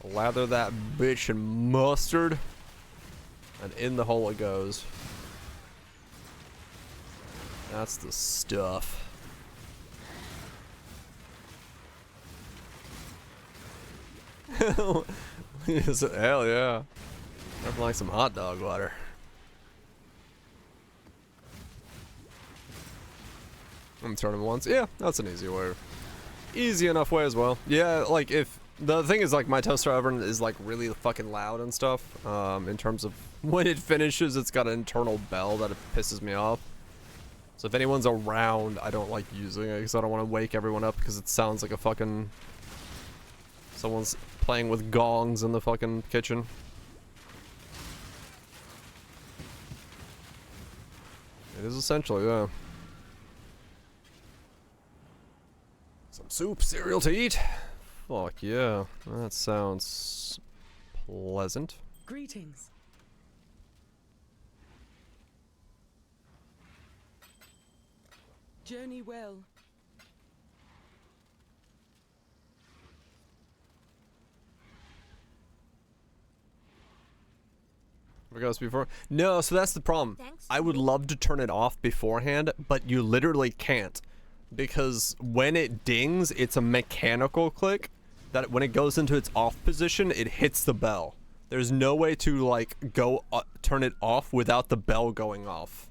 Lather that bitch in mustard. And in the hole it goes. That's the stuff. Hell yeah. Nothing like some hot dog water. I'm turning once. Yeah, that's an easy way. Easy enough way as well. Yeah, like if the thing is like my toaster oven is like really fucking loud and stuff. In terms of when it finishes, it's got an internal bell that it pisses me off. So if anyone's around, I don't like using it because I don't want to wake everyone up because it sounds like a fucking someone's playing with gongs in the fucking kitchen. It is essentially, yeah. Some soup, cereal to eat. Fuck yeah. That sounds pleasant. Greetings. Journey well. Goes before. No, so that's the problem. I would love to turn it off beforehand, but you literally can't. Because when it dings, it's a mechanical click that when it goes into its off position, it hits the bell. There's no way to like go turn it off without the bell going off.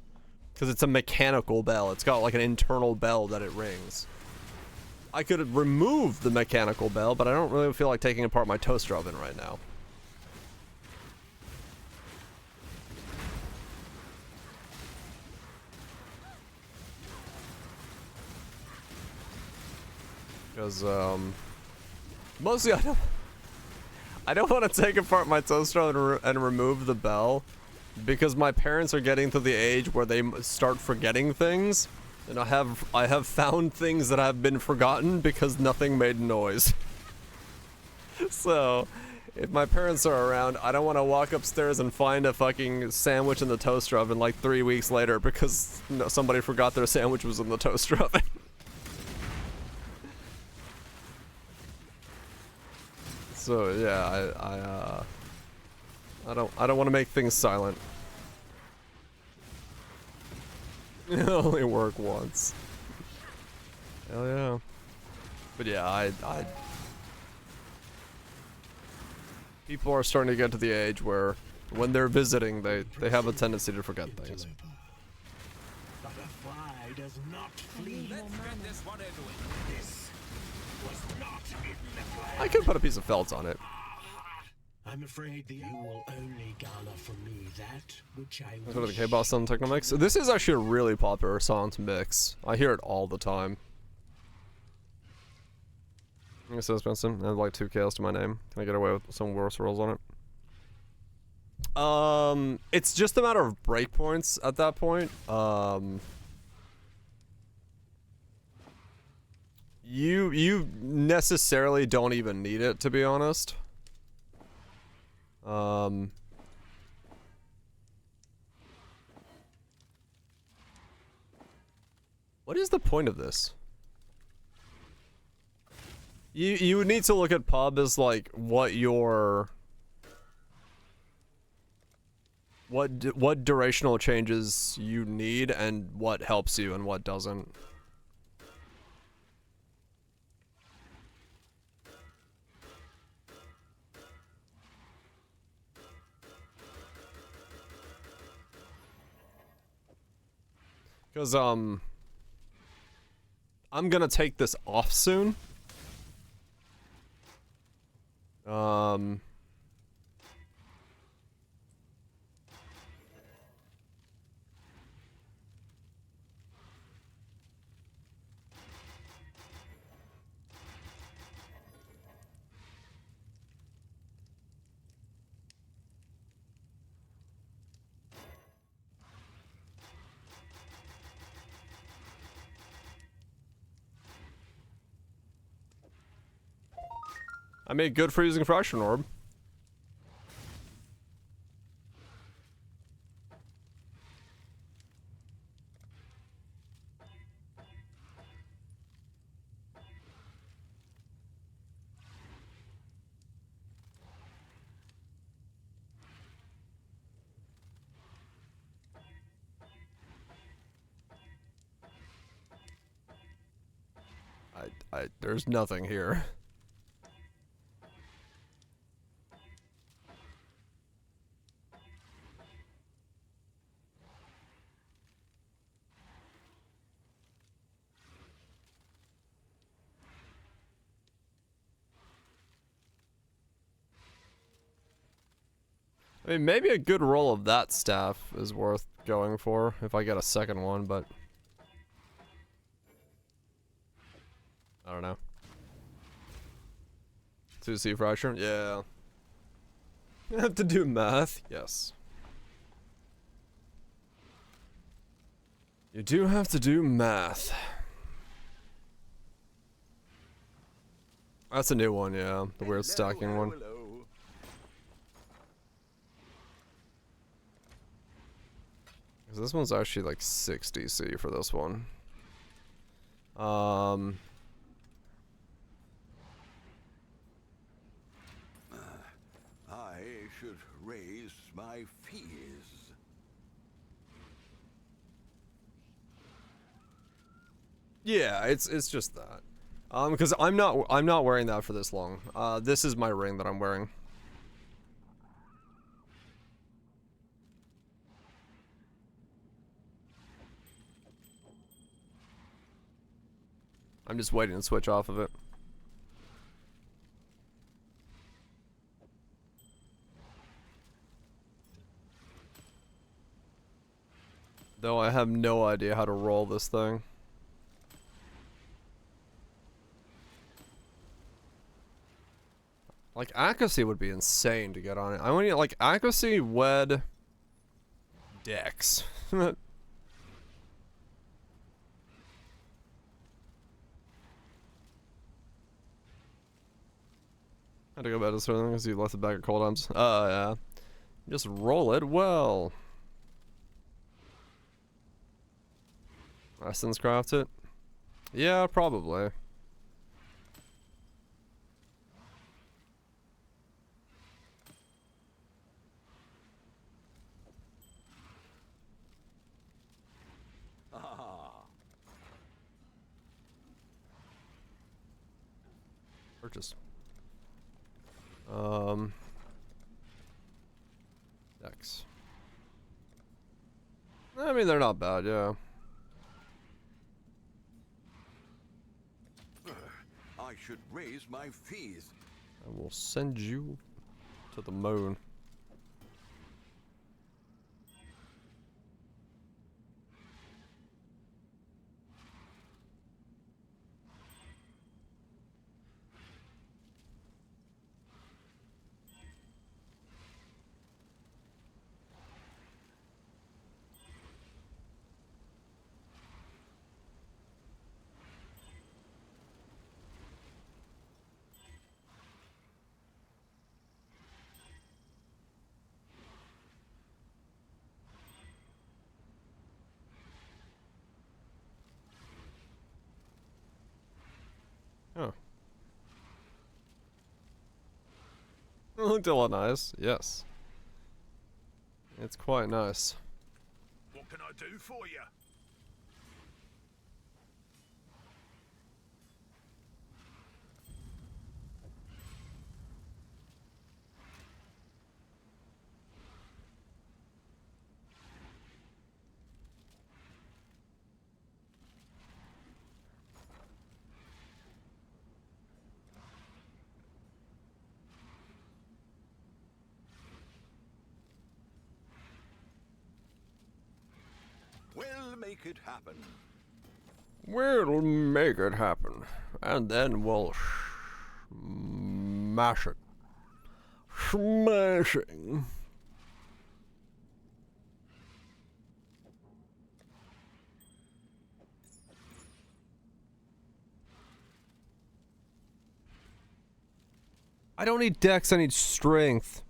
Because it's a mechanical bell. It's got like an internal bell that it rings. I could remove the mechanical bell, but I don't really feel like taking apart my toaster oven right now. Because, mostly I don't want to take apart my toaster and remove the bell, because my parents are getting to the age where they start forgetting things, and I have found things that have been forgotten because nothing made noise. So, if my parents are around, I don't want to walk upstairs and find a fucking sandwich in the toaster oven like 3 weeks later because somebody forgot their sandwich was in the toaster oven. So yeah, I don't want to make things silent. It only work once. Hell yeah. But yeah, people are starting to get to the age where when they're visiting, they have a tendency to forget things. But a fly does not flee. Let's get this one over with. This was not in the plan. I could put a piece of felt on it. I'm afraid you will only garner from me that which I wish. Go to the K-Boss on Techno Mix. This is actually a really popular song to mix. I hear it all the time. It's so expensive. I have like 2 KLs to my name. Can I get away with some worse rolls on it? It's just a matter of breakpoints at that point. You necessarily don't even need it, to be honest. What is the point of this? You would need to look at pub as like what durational changes you need and what helps you and what doesn't. Because I'm gonna take this off soon. I mean, good for using Fraction Orb. There's nothing here. I mean, maybe a good roll of that staff is worth going for if I get a second one, but I don't know. 2C fracture? Yeah. I have to do math. Yes. You do have to do math. That's a new one, yeah. The weird stacking one. Because this one's actually like 60 C for this one. I should raise my fees. Yeah, it's just that. Because I'm not wearing that for this long. This is my ring that I'm wearing. I'm just waiting to switch off of it. Though I have no idea how to roll this thing. Like, accuracy would be insane to get on it. I want to, like, accuracy, wed, dex. Had to go back to something because you left the bag of cooldowns. Yeah. Just roll it well. Essence craft it? Yeah, probably. Purchase. Dex. I mean, they're not bad, yeah. I should raise my fees. I will send you to the moon. Oh. It looked a lot nice, yes. It's quite nice. What can I do for you? We'll make it happen. We'll make it happen. And then we'll smash it. Smashing. I don't need dex, I need strength.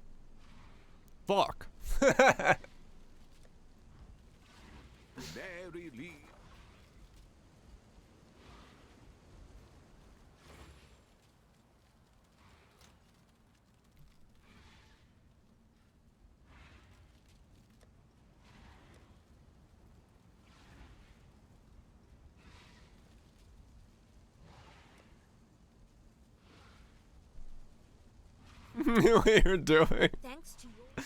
Fuck. Very lean. What you're doing? Thanks to you.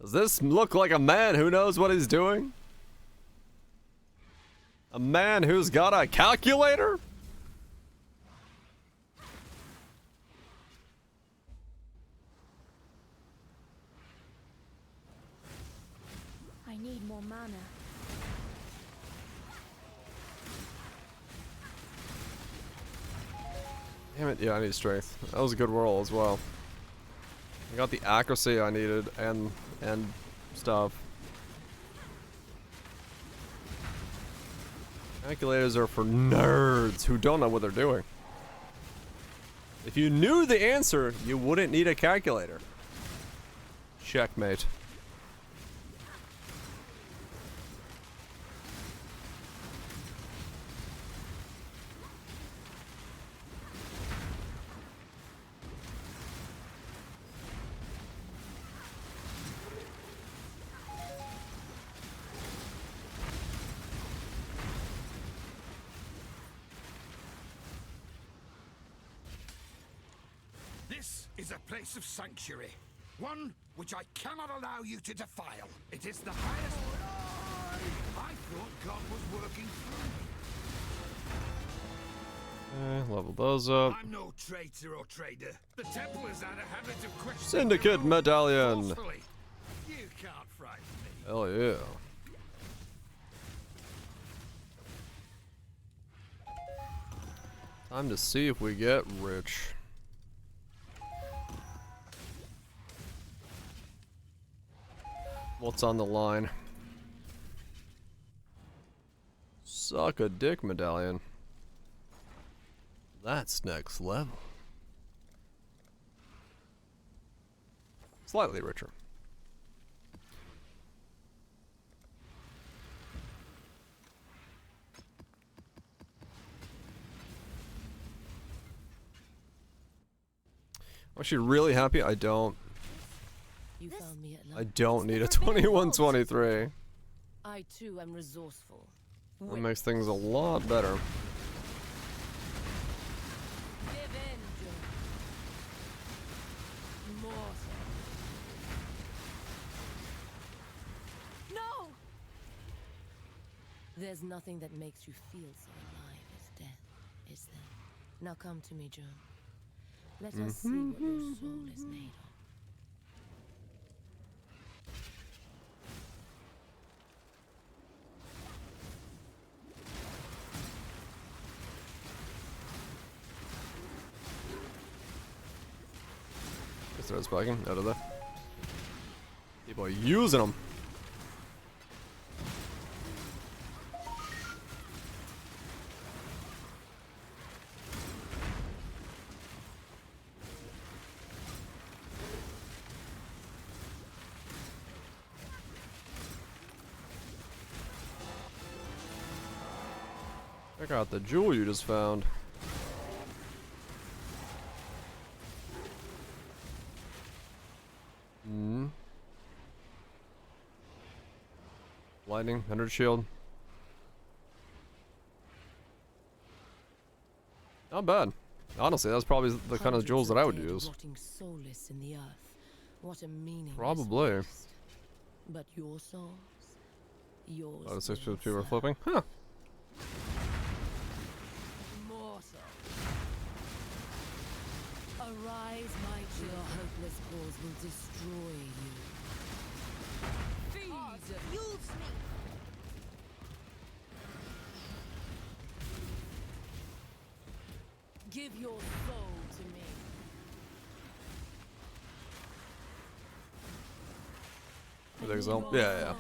Does this look like a man who knows what he's doing? A man who's got a calculator? I need more mana. Damn it, yeah, I need strength. That was a good roll as well. I got the accuracy I needed and stuff. Calculators are for nerds who don't know what they're doing. If you knew the answer, you wouldn't need a calculator. Checkmate. This is a place of sanctuary. One which I cannot allow you to defile. It is the highest... I thought God was working through me. Level those up. I'm no traitor or trader. The temple is out of habit of questioning... Syndicate medallion. Forcefully. You can't frighten me. Hell yeah. Time to see if we get rich. What's on the line? Suck a dick medallion. That's next level. Slightly richer. I'm actually really happy I don't need a 2123. I too am resourceful. That makes things a lot better. No! There's nothing that makes you feel so alive as death, is there? Now come to me, Joan. Let us see what your soul is made of. Start spiking out of there. People are using them. Check out the jewel you just found. Lightning, 100 shield. Not bad. Honestly, that's probably the kind of jewels that I would use. Soulless in the earth. What a meaning. Probably. But your souls, yours. Oh, the 6 people were flipping? Huh. Mortal. Arise, my child. Your hopeless cause will destroy you. Fuels me. Give your soul to me. You think so? Yeah.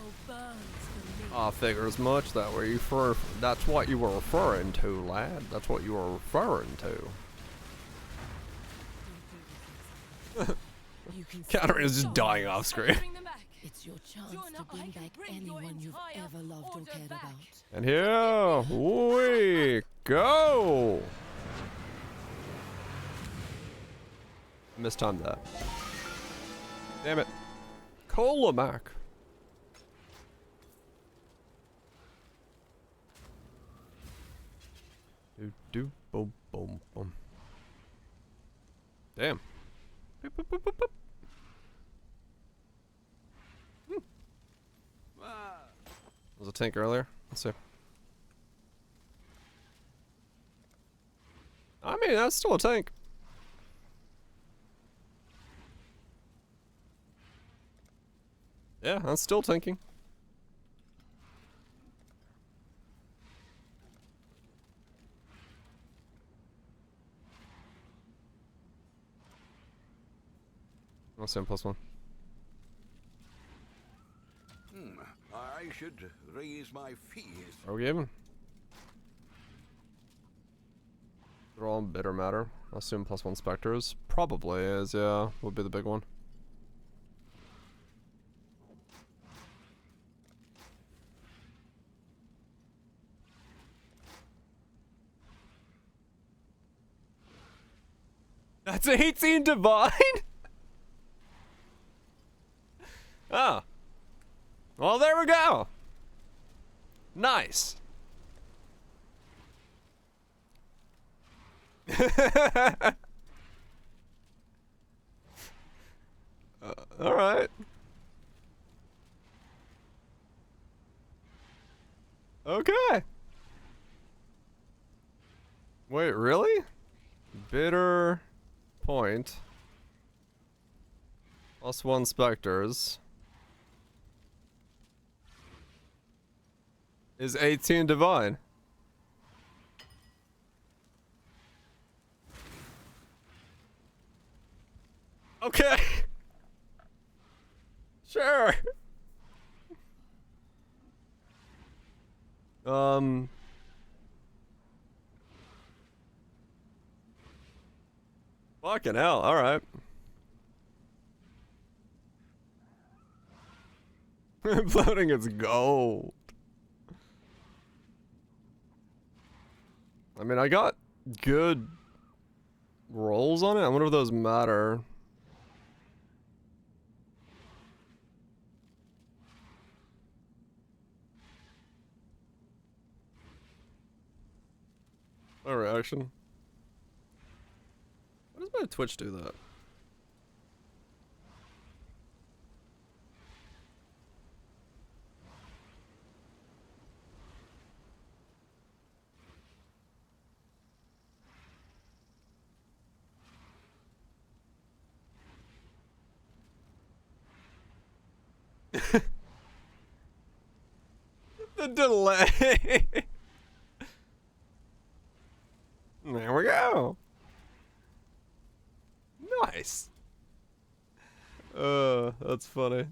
I figure as much. That's what you were referring to, lad. That's what you were referring to. You can Katarina's just dying off screen. It's your chance to bring back anyone you've ever loved or cared about. And here we go. Mistimed that. Damn it. Colomac. Do boom boom boom. Damn. Boop, boop, boop, boop, boop. Was a tank earlier? Let's see. I mean, that's still a tank. Yeah, that's still tanking. I'll say +1. I should raise my fees. Are we even? They're all bitter matter. I'll assume +1 specters. Probably is, yeah. Would be the big one. That's 18 divine? Oh. Well, there we go. Nice. All right. Okay. Wait, really? Bitter point. +1 specters. Is 18 divine? Okay. Sure. Fucking hell, alright. Floating its gold. I mean, I got good rolls on it. I wonder if those matter. A reaction. Why does my Twitch do that? The delay. There we go. Nice. That's funny.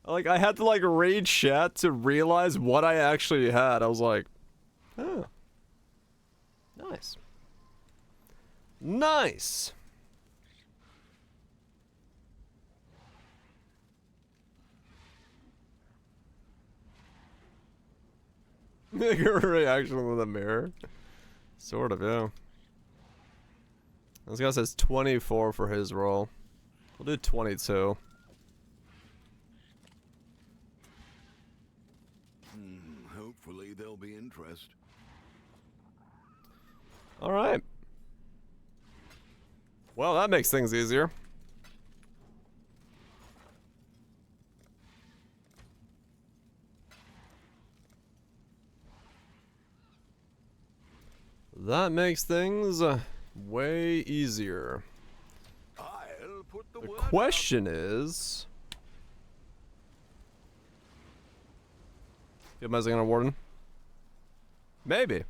Like, I had to, like, read chat to realize what I actually had. I was like, oh. Nice. Nice. Make a reaction with a mirror. Sort of, yeah. This guy says 24 for his roll. We'll do 22. Hopefully there'll be interest. Alright. Well, that makes things easier. That makes things way easier. I'll put the question is... Am I gonna warden? Maybe.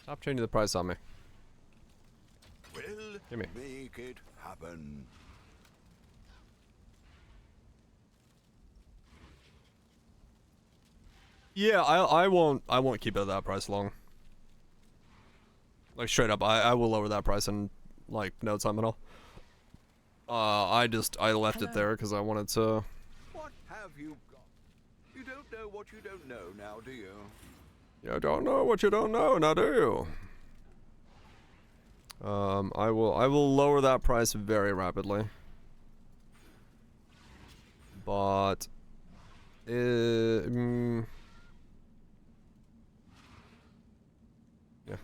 Stop changing the price on me. We'll Give me. make it happen. Yeah, I won't keep it at that price long. Like straight up, I will lower that price in like no time at all. I left it there because I wanted to. What have you got? You don't know what you don't know now, do you? You don't know what you don't know, now do you? I will lower that price very rapidly. But yeah,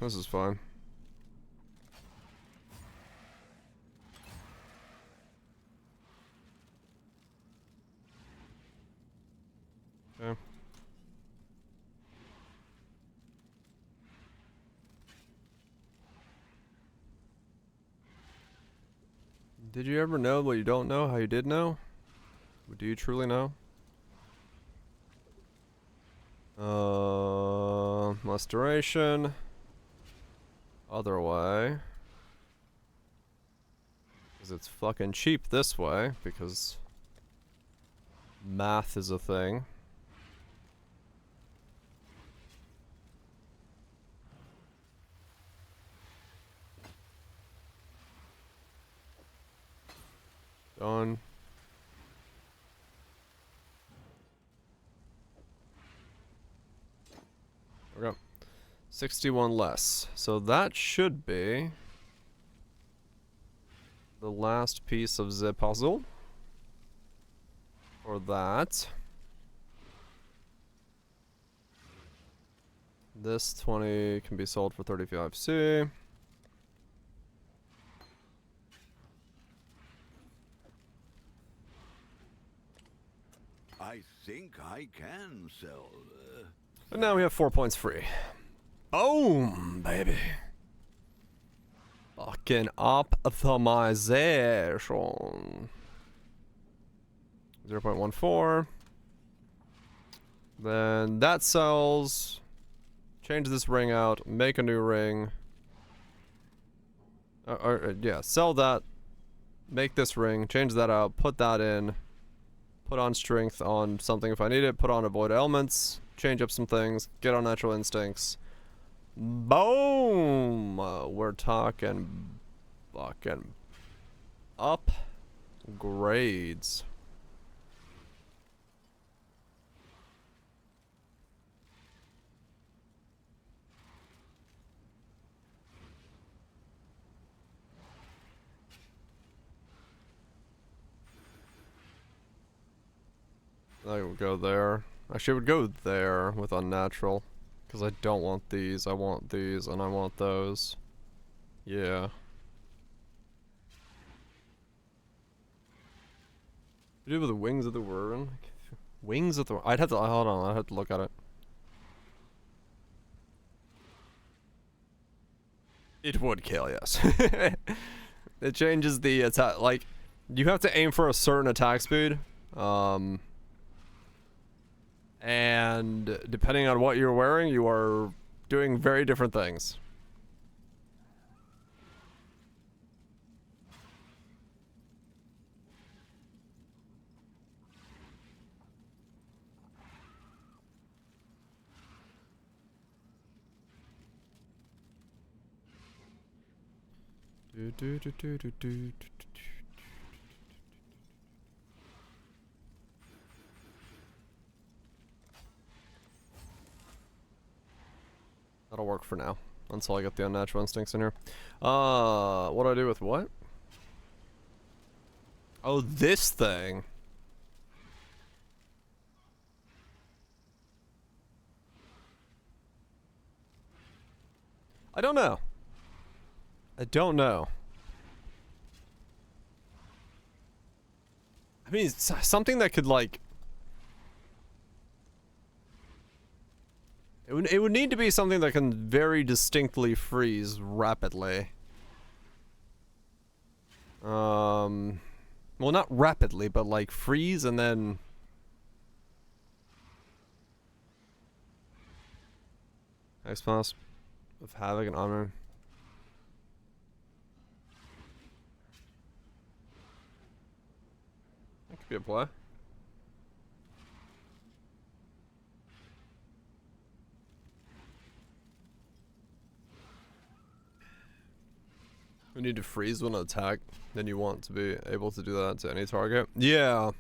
this is fine. Okay. Did you ever know what you don't know, how you did know? Do you truly know? Less duration. Other way. Because it's fucking cheap this way, because math is a thing. Done. Okay. 61 less. So that should be the last piece of the puzzle. Or that. This 20 can be sold for 35C. I think I can sell. And now we have 4 points free. Boom, baby. Fucking optimization. 0.14. Then that sells. Change this ring out. Make a new ring. Yeah, sell that. Make this ring. Change that out. Put that in. Put on strength on something if I need it. Put on avoid elements. Change up some things. Get on natural instincts. Boom! We're talking fucking upgrades. I would go there. Actually, I would go there with unnatural. Because I don't want these. I want these and I want those. Yeah. What do you do with the wings of the Whirlwind? Wings of the... I'd have to... Hold on, I'd have to look at it. It would kill, yes. It changes the attack... Like, you have to aim for a certain attack speed. And depending on what you're wearing, you are doing very different things. That'll work for now, until I get the unnatural instincts in here. What do I do with what? Oh, this thing. I don't know. I don't know. I mean, it's something that could, like... It would need to be something that can very distinctly freeze rapidly. Well, not rapidly, but like freeze and then... X-Pass of Havoc and Honor. That could be a play. You need to freeze when attack, then you want to be able to do that to any target. Yeah.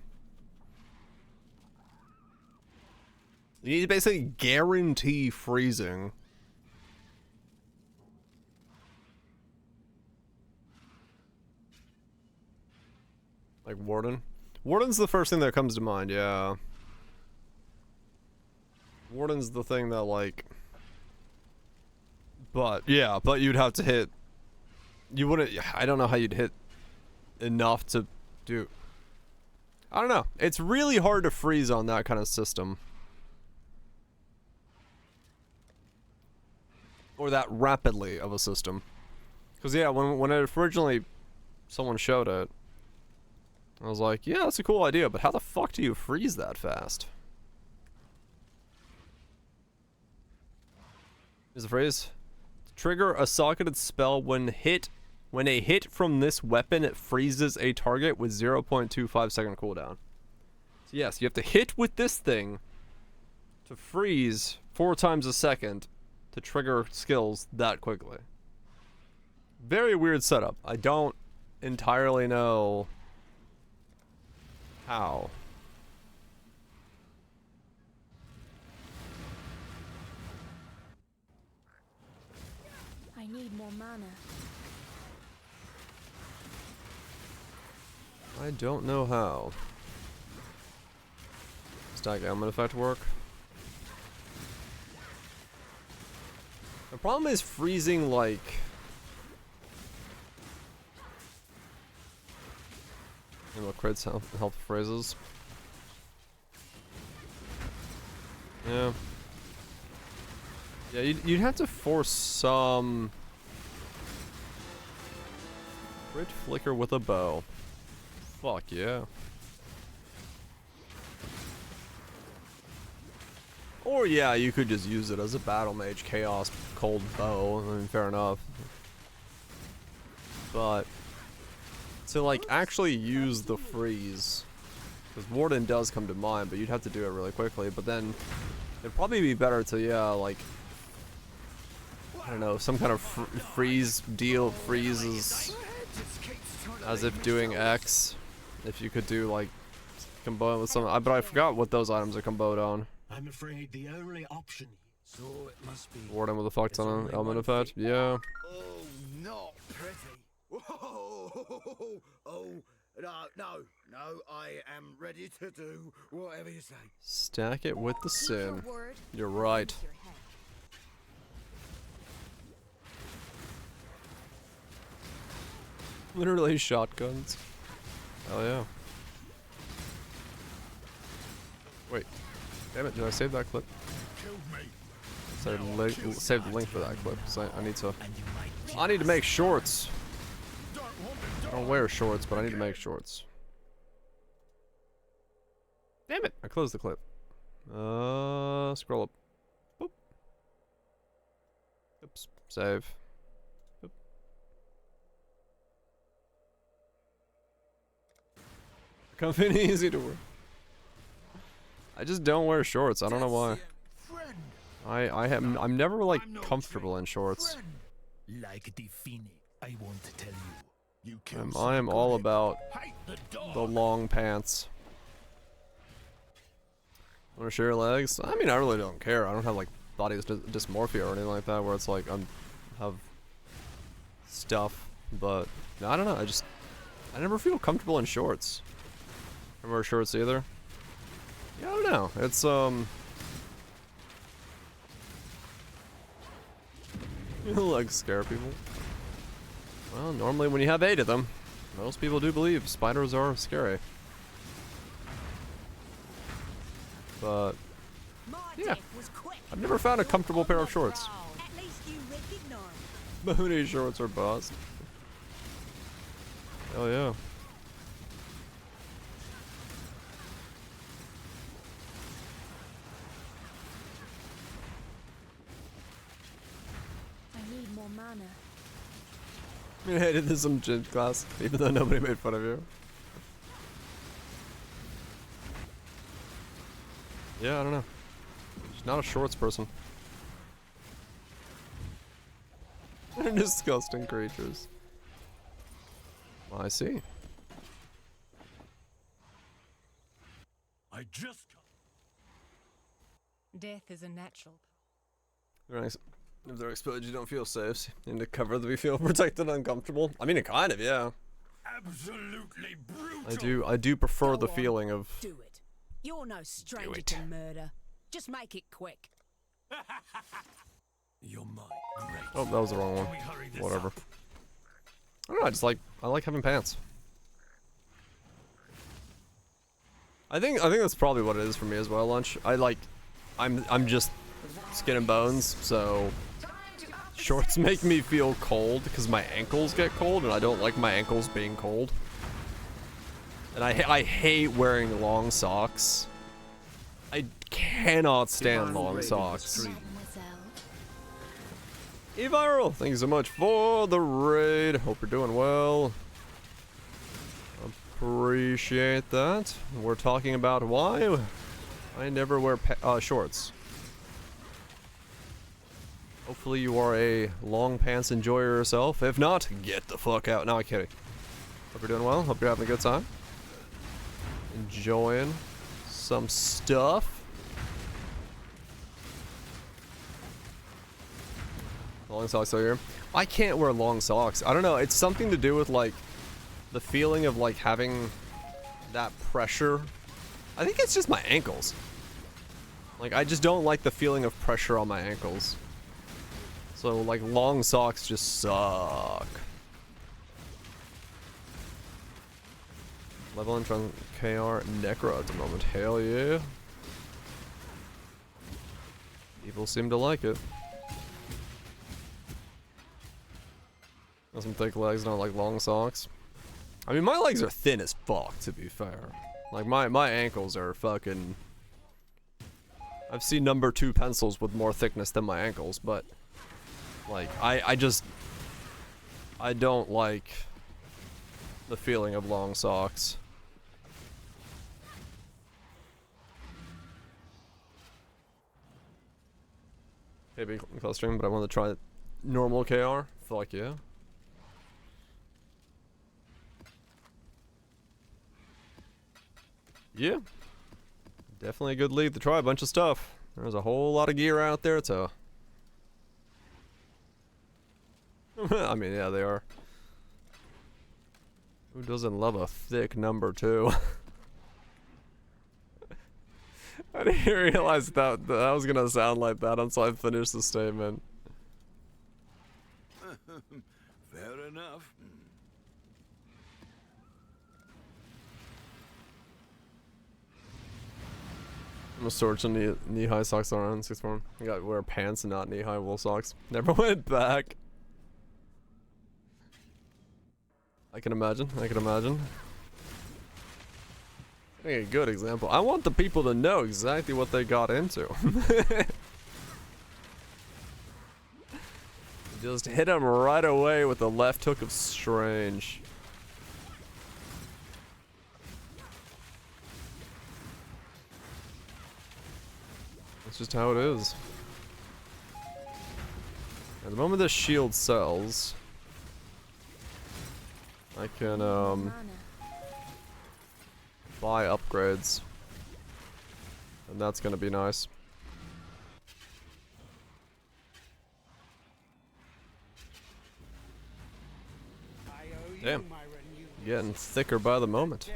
You need to basically guarantee freezing. Like Warden? Warden's the first thing that comes to mind, yeah. Warden's the thing that, like... But, yeah, but you'd have to hit... You wouldn't... I don't know how you'd hit enough to do... I don't know. It's really hard to freeze on that kind of system. Or that rapidly of a system. Because, yeah, when it originally... Someone showed it, I was like, yeah, that's a cool idea, but how the fuck do you freeze that fast? Here's the phrase. Trigger a socketed spell when a hit from this weapon it freezes a target with 0.25 second cooldown. So yes, you have to hit with this thing to freeze 4 times a second to trigger skills that quickly. Very weird setup. I don't entirely know how. I need more mana. I don't know how. Stack element effect work. The problem is freezing, like... And what crits help phrases. Yeah. Yeah, you'd have to force some... Crit flicker with a bow. Fuck yeah. Or yeah, you could just use it as a battle mage chaos cold bow. I mean, fair enough. But to like actually use the freeze, because Warden does come to mind, but you'd have to do it really quickly. But then it'd probably be better to, yeah, like, I don't know, some kind of freeze deal freezes as if doing X. If you could do like combo with some, but I forgot what those items are comboed on. I'm afraid the only option. So it must be. Warden with a fuck ton of element effect. Yeah. Oh, not pretty. Whoa. Oh, no, I am ready to do whatever you say. Stack it with the sin. You're right. Literally shotguns. Hell yeah. Wait. Damn it, did I save that clip? Save the link for that clip. So I need to make shorts. I don't wear shorts, but I need to make shorts. Damn it! I closed the clip. Scroll up. Boop. Oops. Save. Boop. Comfy easy to wear. I just don't wear shorts. I don't know why. I'm never like comfortable in shorts. Like the phoenix, I want to tell you. I am all about the long pants. Want to show your legs? I mean, I really don't care. I don't have like body dysmorphia or anything like that where it's like I have stuff. But I don't know. I never feel comfortable in shorts. I don't wear shorts either. Yeah, I don't know. It's legs scare people. Well, normally when you have 8 of them, most people do believe spiders are scary. But yeah, I've never found a comfortable pair of shorts. Mahoney shorts are bust. Hell yeah. I hated this in gym class, even though nobody made fun of you. Yeah, I don't know. She's not a shorts person. They're disgusting creatures. I see. I just Death is a natural. If they're exposed, you don't feel safe. In the cover, that we feel protected and uncomfortable. I mean, it kind of, yeah. absolutely brutal. I do prefer Go the on, feeling of. Do it. You're no stranger to murder. Just make it quick. You're mine. Great. Oh, that was the wrong one. Can we hurry this Whatever. up? I don't know. I like having pants. I think that's probably what it is for me as well. Lunch. I'm just skin and bones, so shorts make me feel cold because my ankles get cold, and I don't like my ankles being cold. And I hate wearing long socks. I cannot stand long socks. E-Viral, thank you so much for the raid. Hope you're doing well. Appreciate that. We're talking about why I never wear shorts. Hopefully you are a long pants enjoyer yourself. If not, get the fuck out. No, I'm kidding. Hope you're doing well. Hope you're having a good time. Enjoying some stuff. Long socks out here. I can't wear long socks. I don't know. It's something to do with like the feeling of like having that pressure. I think it's just my ankles. Like I just don't like the feeling of pressure on my ankles. So like long socks just suck. Level in from KR Necro at the moment. Hell yeah. People seem to like it. Got some thick legs, don't like long socks. I mean, my legs are thin as fuck, to be fair. Like, my ankles are fucking... I've seen number 2 pencils with more thickness than my ankles, but... Like, I don't like the feeling of long socks. Maybe clustering, but I want to try normal KR. Fuck yeah. Yeah. Definitely a good league to try a bunch of stuff. There's a whole lot of gear out there to... I mean, yeah, they are. Who doesn't love a thick number 2? I didn't realize that was gonna sound like that until I finished the statement. Fair enough. I'm a storage and knee-high socks are on 6th form. I got to wear pants and not knee-high wool socks. Never went back. I can imagine. I can imagine. I think a good example. I want the people to know exactly what they got into. Just hit them right away with the left hook of Strange. That's just how it is. At the moment this shield sells, I can buy upgrades, and that's gonna be nice. Damn, getting thicker by the moment.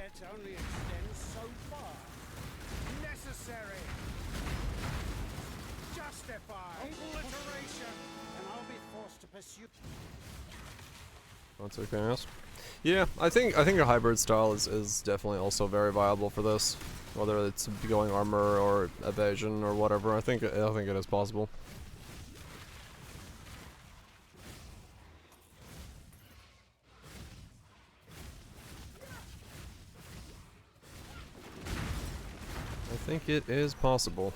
That's okay, yes. Yeah, I think a hybrid style is definitely also very viable for this. Whether it's going armor or evasion or whatever, I think it is possible. I think it is possible.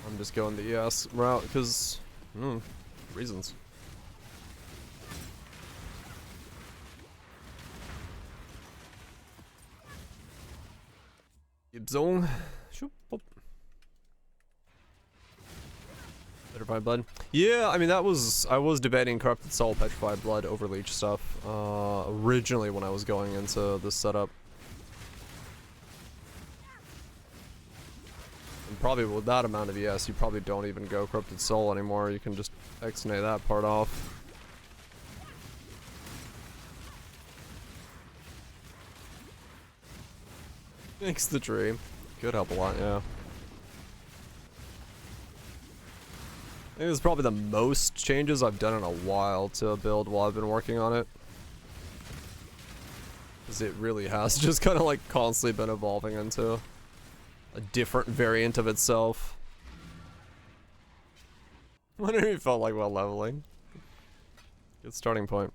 I'm just going the ES route because reasons. Zone. Petrified Blood. Yeah, I mean I was debating Corrupted Soul, Petrified Blood over Leech stuff originally when I was going into this setup. And probably with that amount of ES, you probably don't even go Corrupted Soul anymore. You can just X-nay that part off. Makes the dream. Could help a lot, yeah. I think this is probably the most changes I've done in a while to a build while I've been working on it. Because it really has just kind of like constantly been evolving into a different variant of itself. I wonder if it felt like while leveling. Good starting point.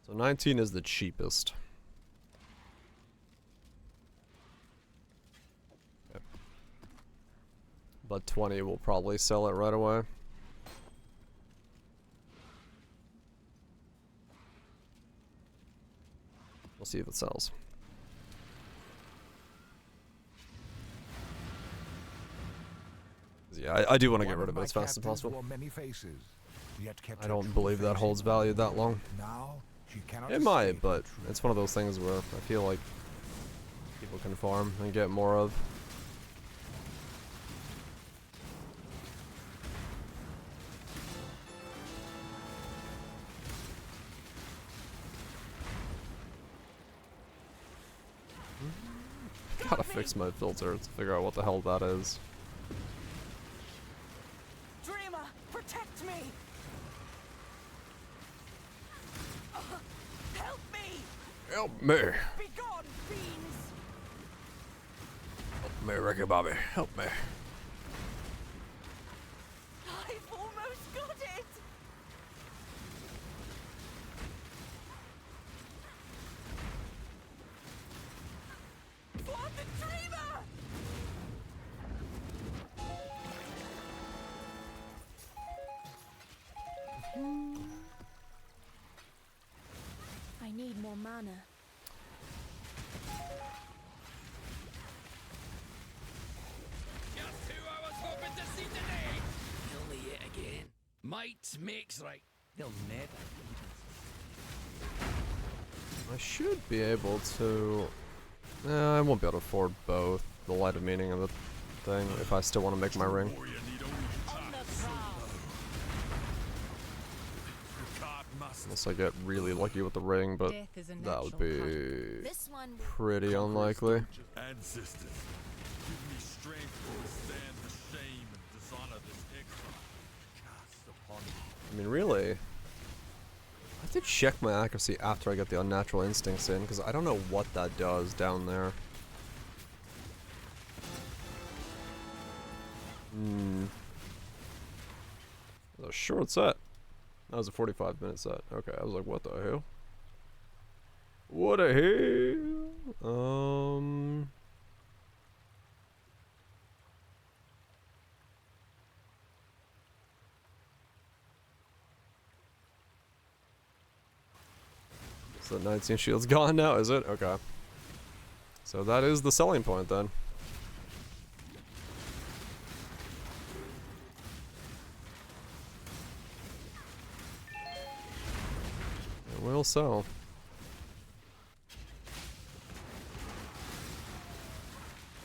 So 19 is the cheapest. Okay. But 20 will probably sell it right away. We'll see if it sells. Yeah, I do want to get rid of it as fast as possible. I don't believe that holds value that long. It might, but it's one of those things where I feel like people can farm and get more of. Gotta fix my filter to figure out what the hell that is. Dreamer, protect me! Help me! Help me! Begone, fiends! Help me, Ricky Bobby. Help me. I've almost got it! For the dreamer! I need more mana. Just who I was hoping to see today. Only yet again. Might makes right. They'll never. I should be able to... I won't be able to afford both the Light of Meaning and the thing if I still want to make my ring. Unless I get really lucky with the ring, but that would be pretty unlikely. Ancestors, give me strength to withstand the shame and dishonor this exile cast upon me. I mean, really, I have to check my accuracy after I get the Unnatural Instincts in, because I don't know what that does down there. That was a short set. That was a 45-minute set. Okay, I was like, what the hell? What the hell? So 19 shields gone now, is it? Okay. So that is the selling point then. It will sell.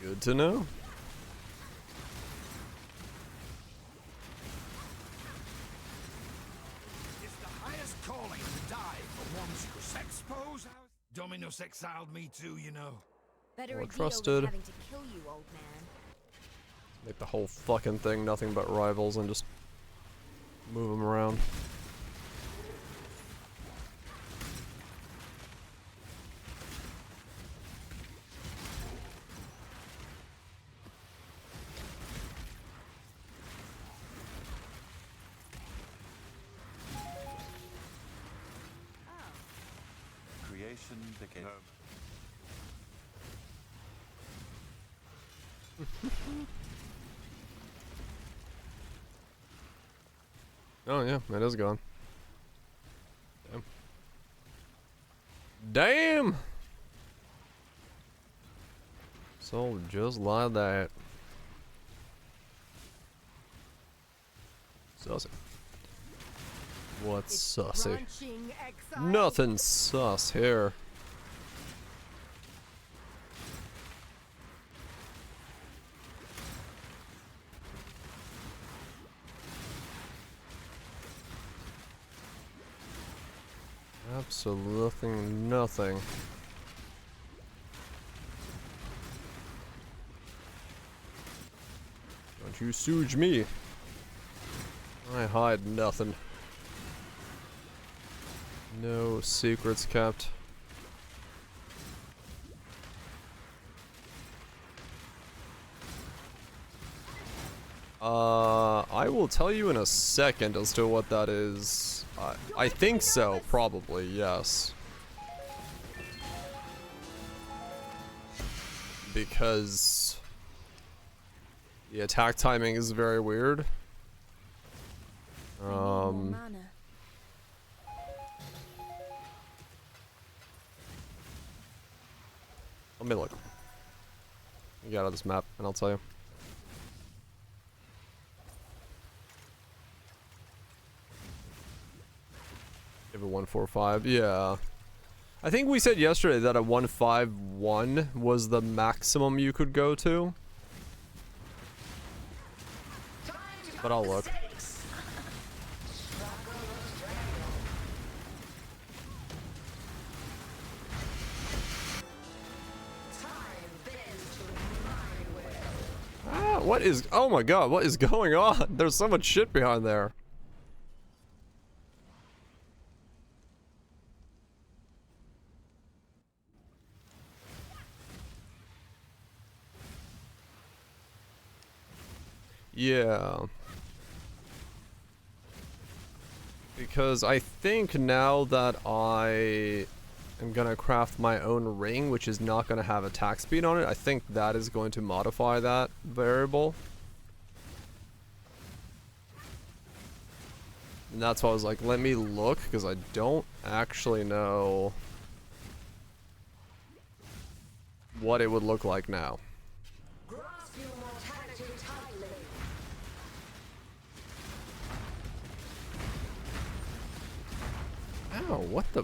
Good to know. It's the highest calling to die for one's expose. Dominus exiled me too, you know. Better More a deal trusted. than having to kill you, old man. Make the whole fucking thing nothing but rivals and just move them around. Creation became Oh yeah, it is gone. Damn. Damn! So just like that. Sussy. What's sussy? Nothing sus here. Absolutely nothing. Don't you sooge me. I hide nothing. No secrets kept. I will tell you in a second as to what that is. I think so, probably, yes. Because the attack timing is very weird. Let me look. You got out of this map, and I'll tell you. Give it 145. Yeah. I think we said yesterday that a 151 was the maximum you could go to. But I'll look. Ah, what is... Oh my god, what is going on? There's so much shit behind there. Yeah. Because I think now that I am gonna craft my own ring, which is not gonna have attack speed on it, I think that is going to modify that variable. And that's why I was like, let me look, because I don't actually know what it would look like now. Ow, what the?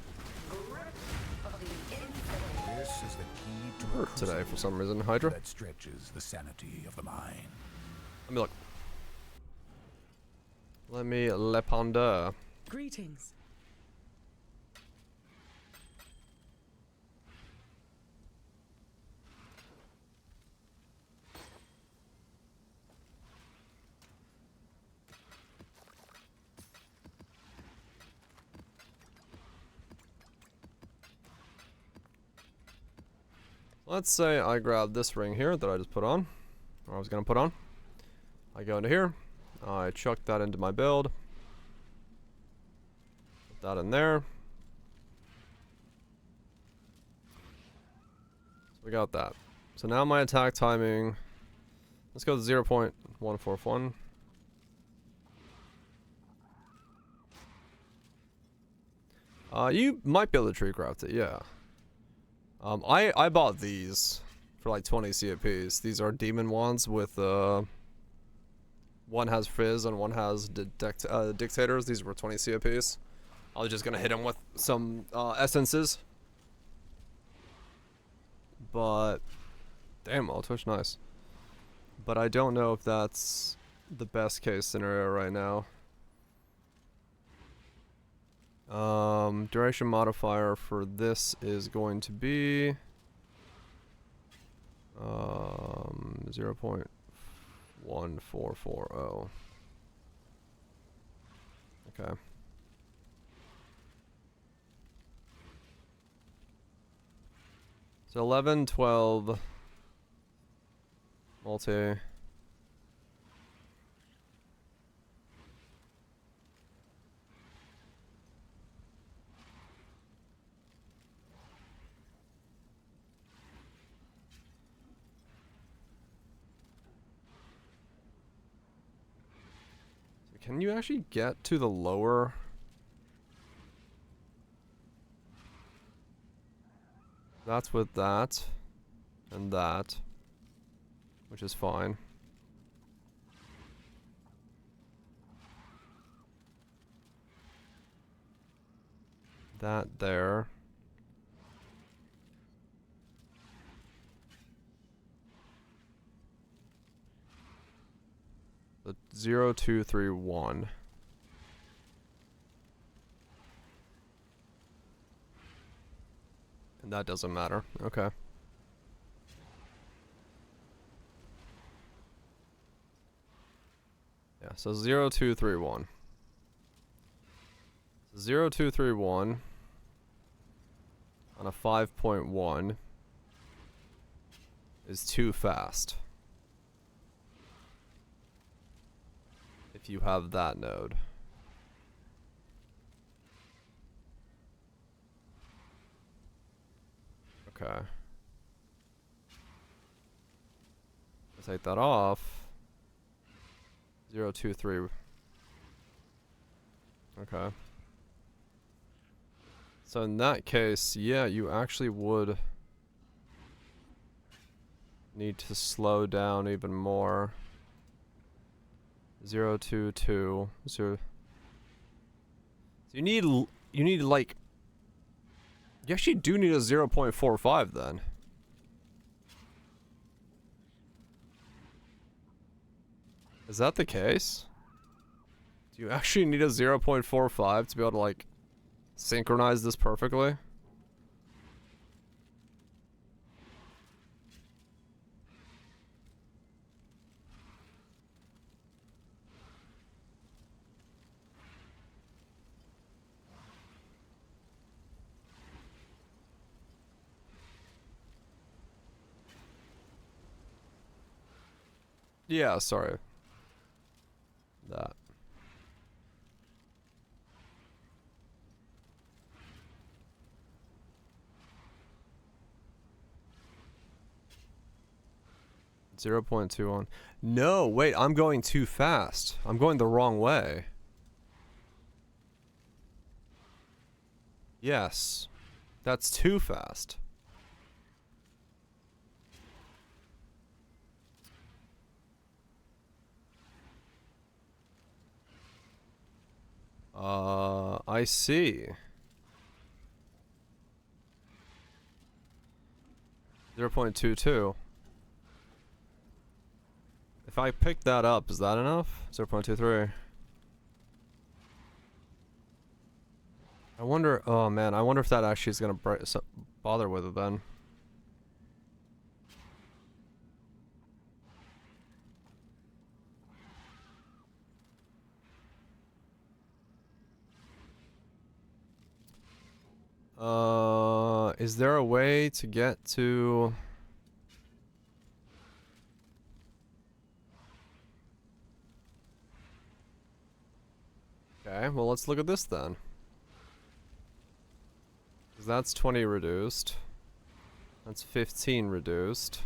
This is the key to hurt today for some reason, Hydra. that stretches the sanity of the mind. Let me look. Let me le ponder. Greetings. Let's say I grab this ring here that I just put on, or I was gonna put on. I go into here, I chuck that into my build, put that in there. So we got that. So now my attack timing, let's go to 0.141. You might be able to tree craft it, yeah. I bought these for like 20 CAPs. These are demon wands with one has fizz and one has dictators. These were 20 CAPs. I was just gonna hit them with some essences, but damn, all Twitch nice. But I don't know if that's the best case scenario right now. Duration modifier for this is going to be 0.1440. Okay. So 11, 12 multi. Can you actually get to the lower? That's with that. And that. Which is fine. That there. The 0, 2, 3, 1. And that doesn't matter. Okay. Yeah, so 0, 2, 3, 1. 0, 2, 3, 1 on a 5.1 is too fast. If you have that node. Okay. Take that off. 0, 2, 3. Okay. So in that case, yeah, you actually would need to slow down even more. 0, 2, 2, 0. You need like, you actually do need a 0.45 then. Is that the case? Do you actually need a 0.45 to be able to like synchronize this perfectly? Yeah, sorry. That. Zero 0.21. No, wait, I'm going too fast. I'm going the wrong way. Yes. That's too fast. I see. 0.22. If I pick that up, is that enough? 0.23. I wonder, oh man, I wonder if that actually is gonna bother with it then. Is there a way to get to... Okay, well let's look at this then. Because that's 20 reduced. That's 15 reduced.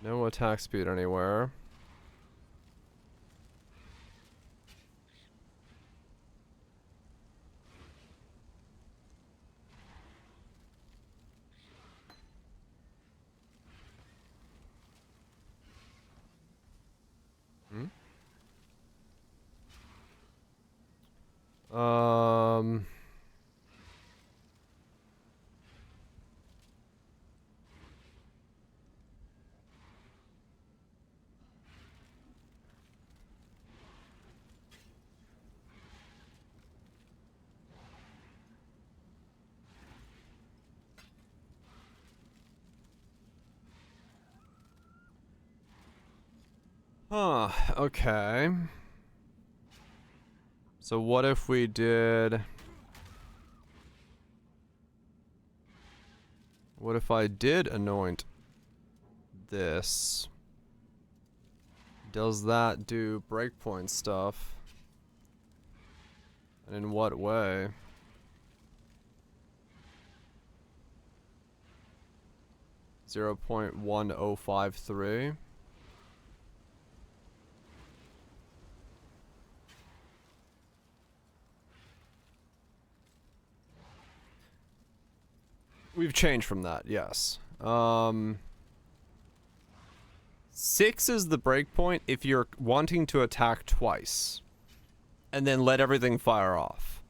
No attack speed anywhere. Huh, okay. So what if we did... What if I did anoint this? Does that do breakpoint stuff? And in what way? 0.1053. We've changed from that, yes. 6 is the breakpoint if you're wanting to attack twice. And then let everything fire off.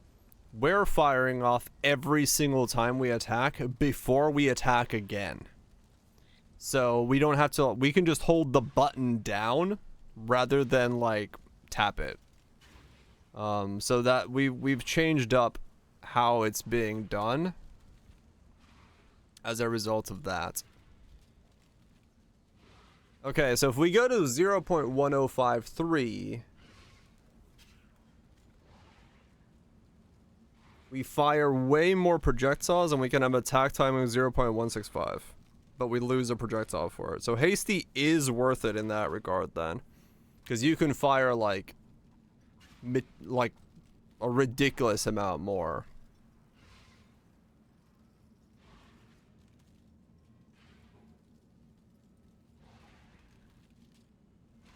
We're firing off every single time we attack before we attack again. So we don't have to, we can just hold the button down rather than like tap it. So that we've changed up how it's being done as a result of that. Okay, so if we go to 0.1053, we fire way more projectiles and we can have attack timing 0.165. But we lose a projectile for it. So hasty is worth it in that regard then. Because you can fire like a ridiculous amount more.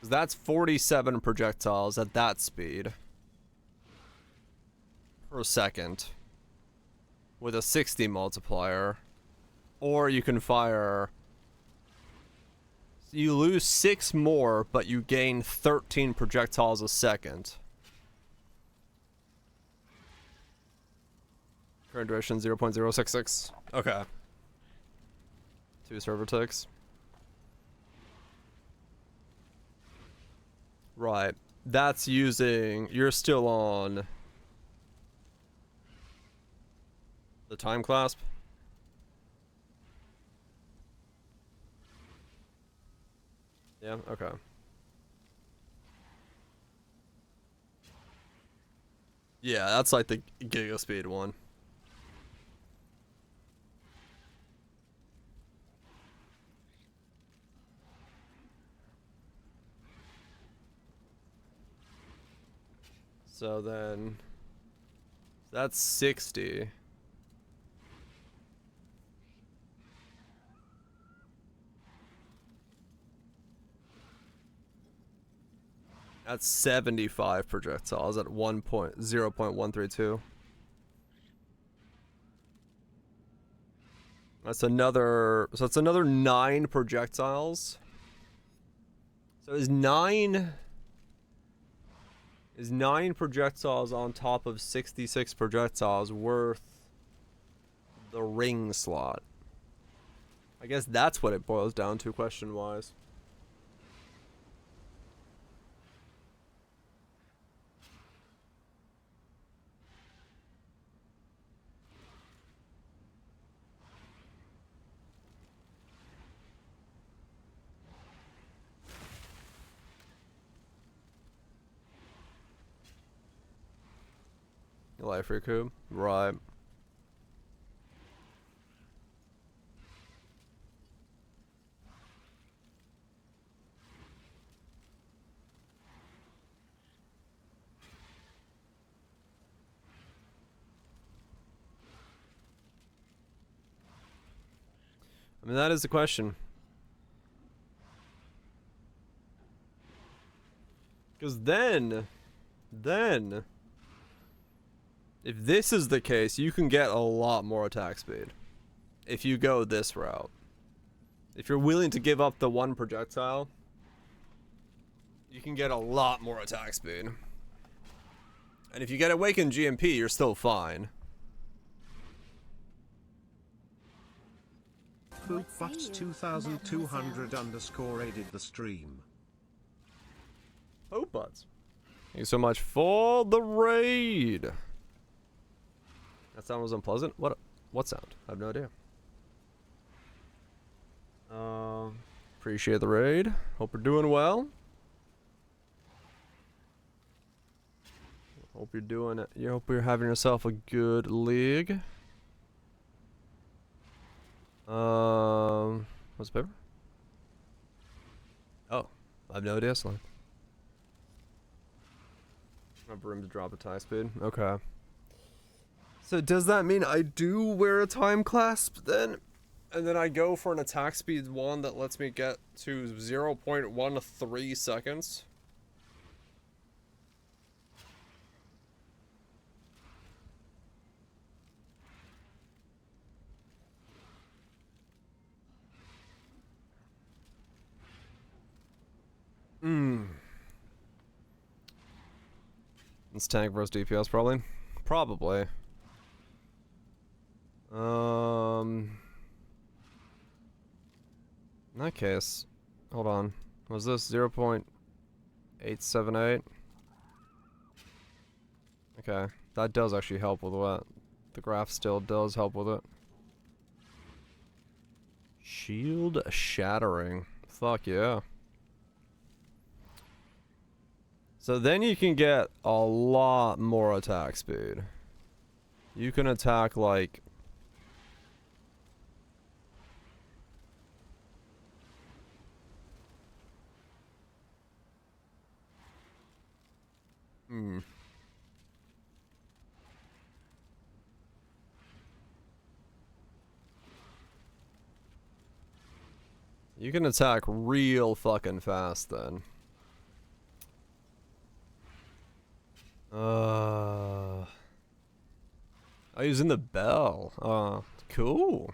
That's 47 projectiles at that speed per second with a 60 multiplier. Or you can fire, you lose 6 more, but you gain 13 projectiles a second. Current duration 0.066. Okay. 2 server ticks. Right. That's using... You're still on... the time clasp? Yeah, okay. Yeah, that's like the Giga Speed one. So then, that's 60. That's 75 projectiles at 0.132. That's another, so it's another 9 projectiles. So is 9 projectiles on top of 66 projectiles worth the ring slot? I guess that's what it boils down to question-wise. Life recoup, right. I mean, that is the question. Because then, if this is the case, you can get a lot more attack speed. If you go this route. If you're willing to give up the 1 projectile, you can get a lot more attack speed. And if you get Awakened GMP, you're still fine. Poopbots 2200 _ aided the stream. Poopbots. Thank you so much for the raid. That sound was unpleasant. What sound? I have no idea. Appreciate the raid. Hope you're doing well. Hope you're doing it. You hope you're having yourself a good league. What's the paper? Oh, I have no idea. Slime. I have room to drop a tie speed. Okay. So does that mean I do wear a time clasp then? And then I go for an attack speed 1 that lets me get to 0.13 seconds. It's tank versus DPS probably. Probably. In that case, hold on. Was this 0.878? Okay, that does actually help with that. The graph still does help with it. Shield shattering. Fuck yeah. So then you can get a lot more attack speed. You can attack like... You can attack real fucking fast then. Oh, he's in the bell. Cool.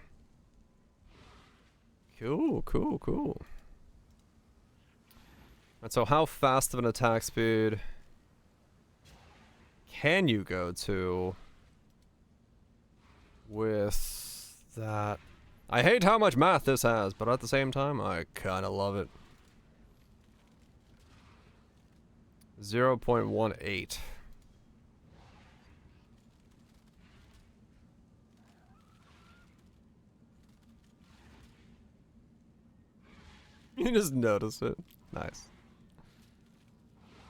Cool. And so how fast of an attack speed can you go to with that? I hate how much math this has, but at the same time, I kind of love it. 0.18. You just notice it. Nice.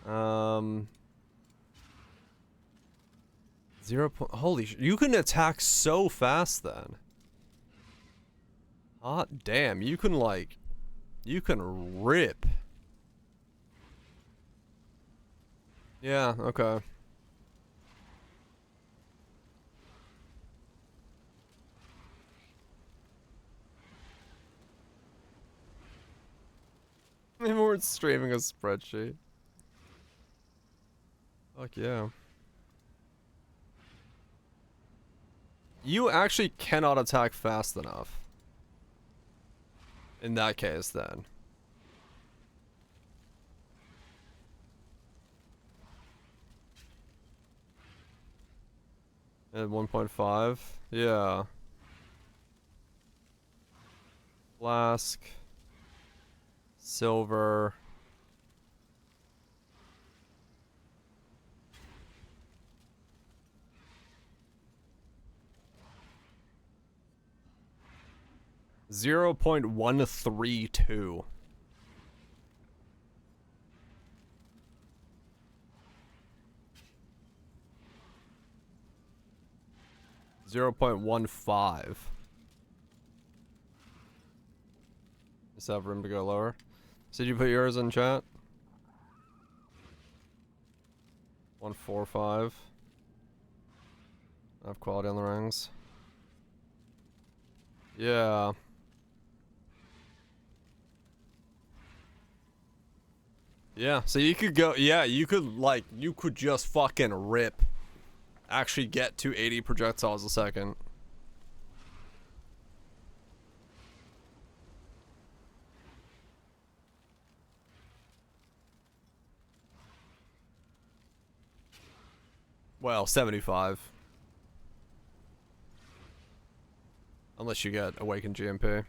Holy sh... You can attack so fast then. Hot damn, you can like... You can rip. Yeah, okay. Maybe we're streaming a spreadsheet. Fuck yeah. You actually cannot attack fast enough. In that case, then. At 1.5? Yeah. Flask. Silver. .132. .15. Does that have room to go lower? Did you put yours in chat? 145. I have quality on the rings. Yeah. Yeah, so you could go, yeah, you could just fucking rip. Actually get to 80 projectiles a second. Well, 75. Unless you get Awakened GMP.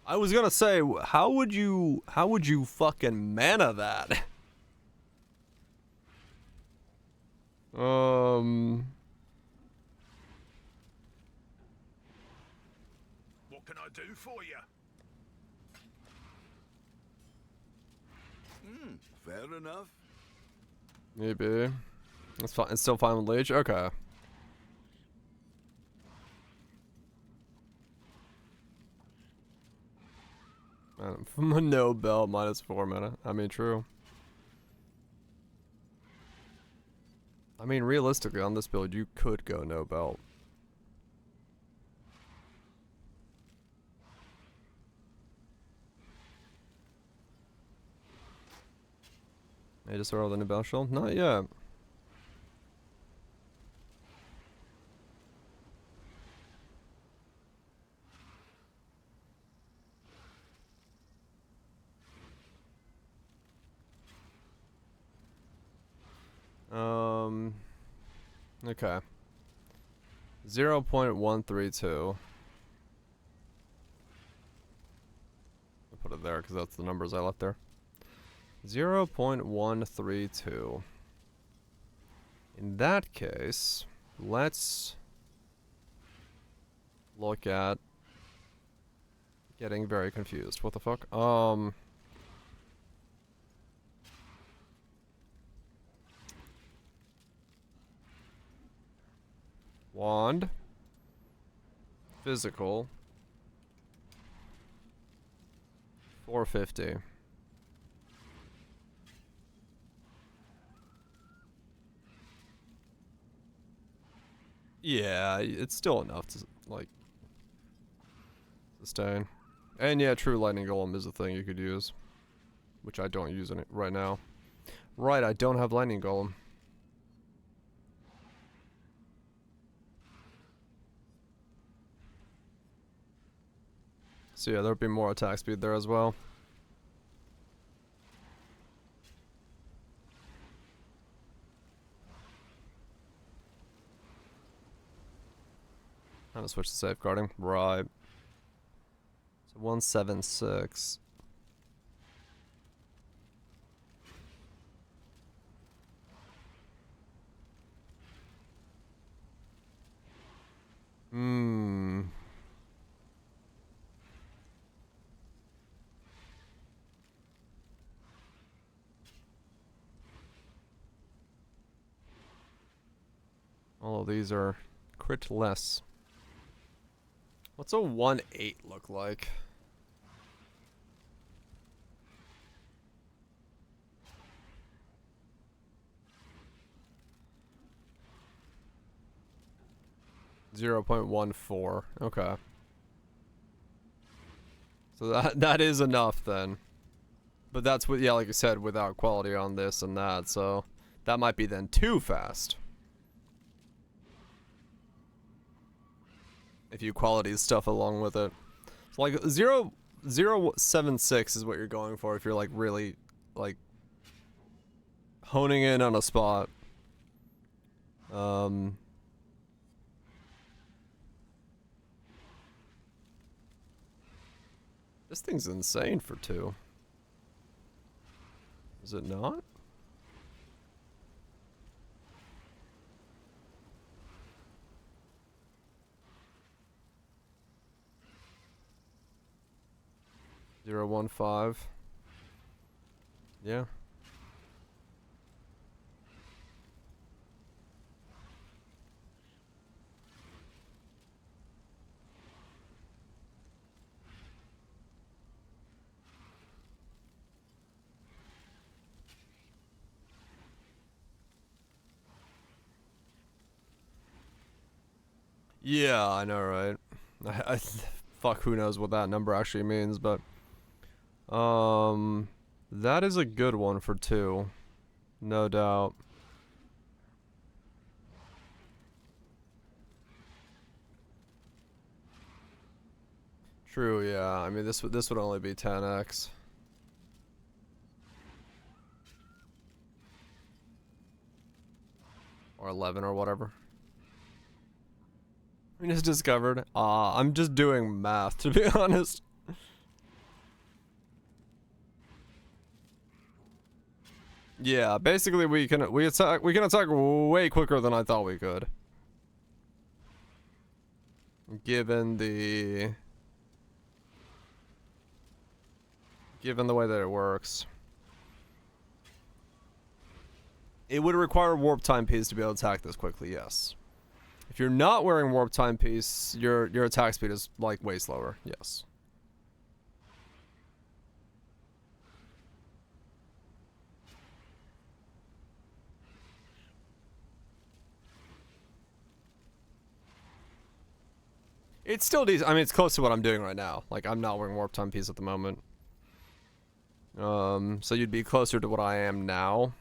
I was gonna say, how would you fucking mana that? What can I do for you? Fair enough. Maybe. It's fine. It's still fine with Leech? Okay. No belt, -4 mana. I mean, true. I mean, realistically, on this build, you could go no belt. May just throw the new belt shield? Not yet. Okay. 0.132. I'll put it there because that's the numbers I left there. 0.132. In that case, let's look at getting very confused. What the fuck? Wand. Physical. 450. Yeah, it's still enough to, like, sustain. And yeah, True Lightning Golem is a thing you could use. Which I don't use it right now. Right, I don't have Lightning Golem. So yeah, there'll be more attack speed there as well. I'm gonna switch to safeguarding. Right. So 176. All of these are crit less. What's a 1-8 look like? .14. Okay. So that is enough then. But that's what, yeah, like I said, without quality on this and that, so that might be then too fast. If you quality stuff along with it. So like 0.76 is what you're going for if you're like really like honing in on a spot. This thing's insane for 2. Is it not? Zero 1.5. Yeah. Yeah, I know, right? Fuck, who knows what that number actually means, but that is a good one for 2. No doubt. True, yeah. I mean, this would only be 10x. Or 11 or whatever. We just discovered. I'm just doing math, to be honest. Yeah, basically we can attack way quicker than I thought we could. Given the way that it works. It would require warp time piece to be able to attack this quickly, yes. If you're not wearing warp time piece, your attack speed is like way slower, yes. It's still decent. I mean, it's close to what I'm doing right now. Like, I'm not wearing Warp Time Piece at the moment. So you'd be closer to what I am now.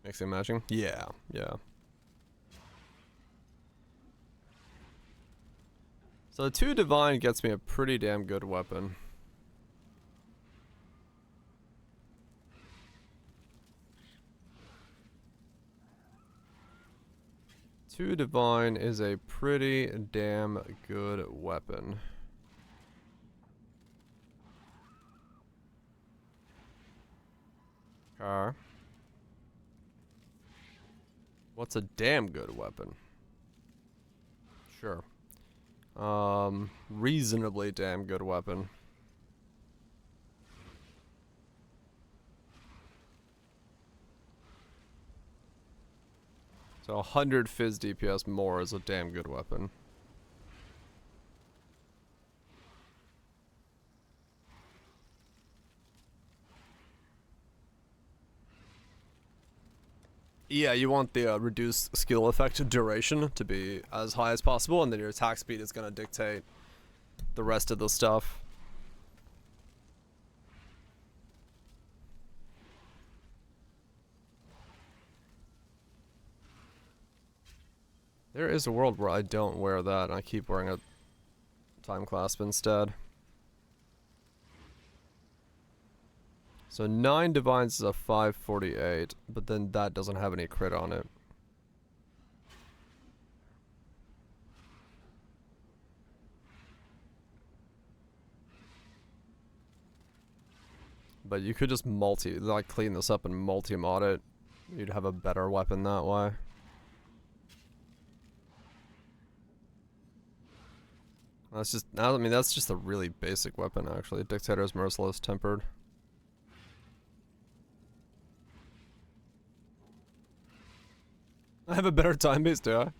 Mixing matching? Yeah, yeah. So 2 Divine gets me a pretty damn good weapon. Two Divine is a pretty damn good weapon. Okay. What's a damn good weapon? Sure. Reasonably damn good weapon. So 100 Fizz DPS more is a damn good weapon. Yeah, you want the reduced skill effect duration to be as high as possible, and then your attack speed is going to dictate the rest of the stuff. There is a world where I don't wear that, and I keep wearing a time clasp instead. So 9 Divines is a 548, but then that doesn't have any crit on it. But you could just clean this up and multi-mod it. You'd have a better weapon that way. That's just, I mean, that's just a really basic weapon, actually. Dictator's Merciless Tempered. I have a better time base, do I?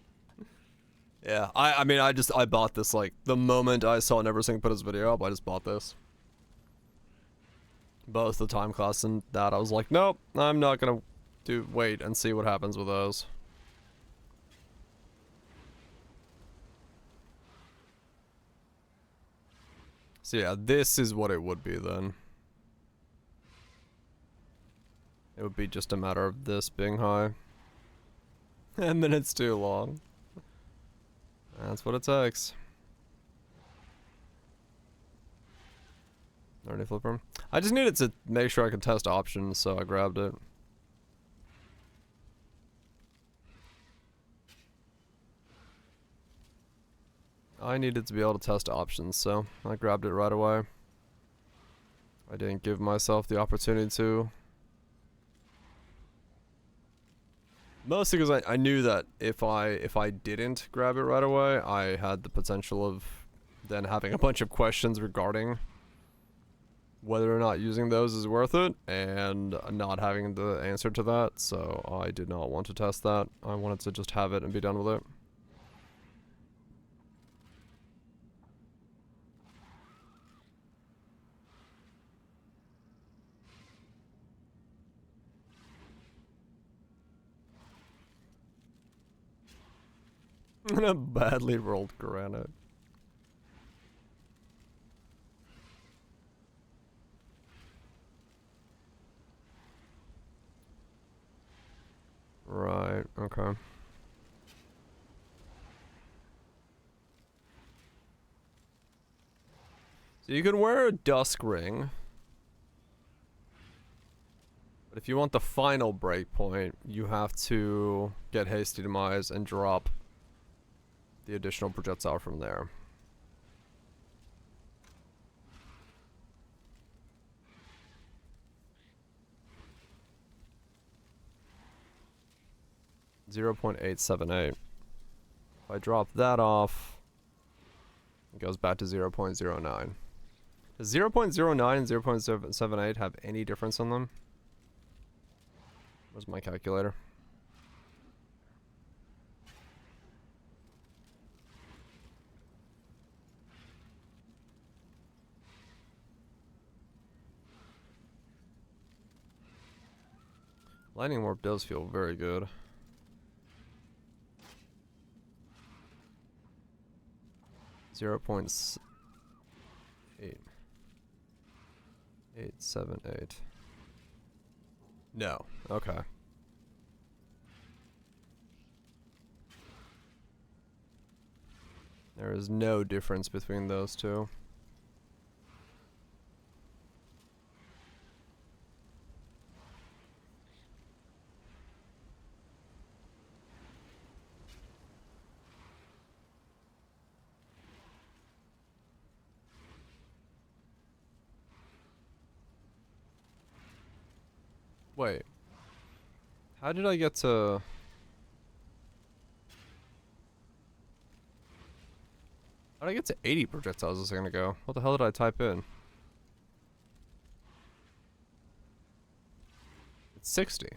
Yeah, I mean, I bought this, like, the moment I saw Neversink put his video up, I just bought this. Both the time class and that, I was like, nope, I'm not gonna wait and see what happens with those. So yeah, this is what it would be then. It would be just a matter of this being high. And then it's too long. That's what it takes. Already flipper. I just needed to make sure I could test options, so I grabbed it. I needed to be able to test options, so I grabbed it right away. I didn't give myself the opportunity to. Mostly because I knew that if I didn't grab it right away, I had the potential of then having a bunch of questions regarding whether or not using those is worth it, and not having the answer to that, so I did not want to test that. I wanted to just have it and be done with it. And a badly rolled granite. Right, okay. So you can wear a dusk ring. But if you want the final breakpoint, you have to get Hasty Demise and drop the additional projectile from there. .878. If I drop that off, it goes back to 0.09. Does 0.09 and 0.78 have any difference on them? Where's my calculator? Lightning Warp does feel very good. Zero points 878. No. Okay. There is no difference between those two. Wait. How did I get to... How did I get to 80 projectiles a second ago? What the hell did I type in? It's 60.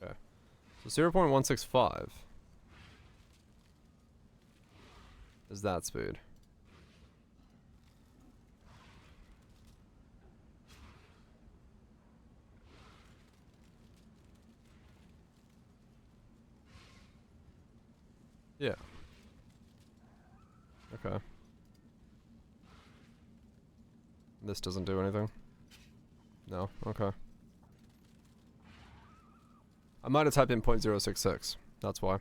Okay. So 0.165 is that speed. Yeah. Okay. This doesn't do anything. No. Okay. I might have typed in 0.066. That's why.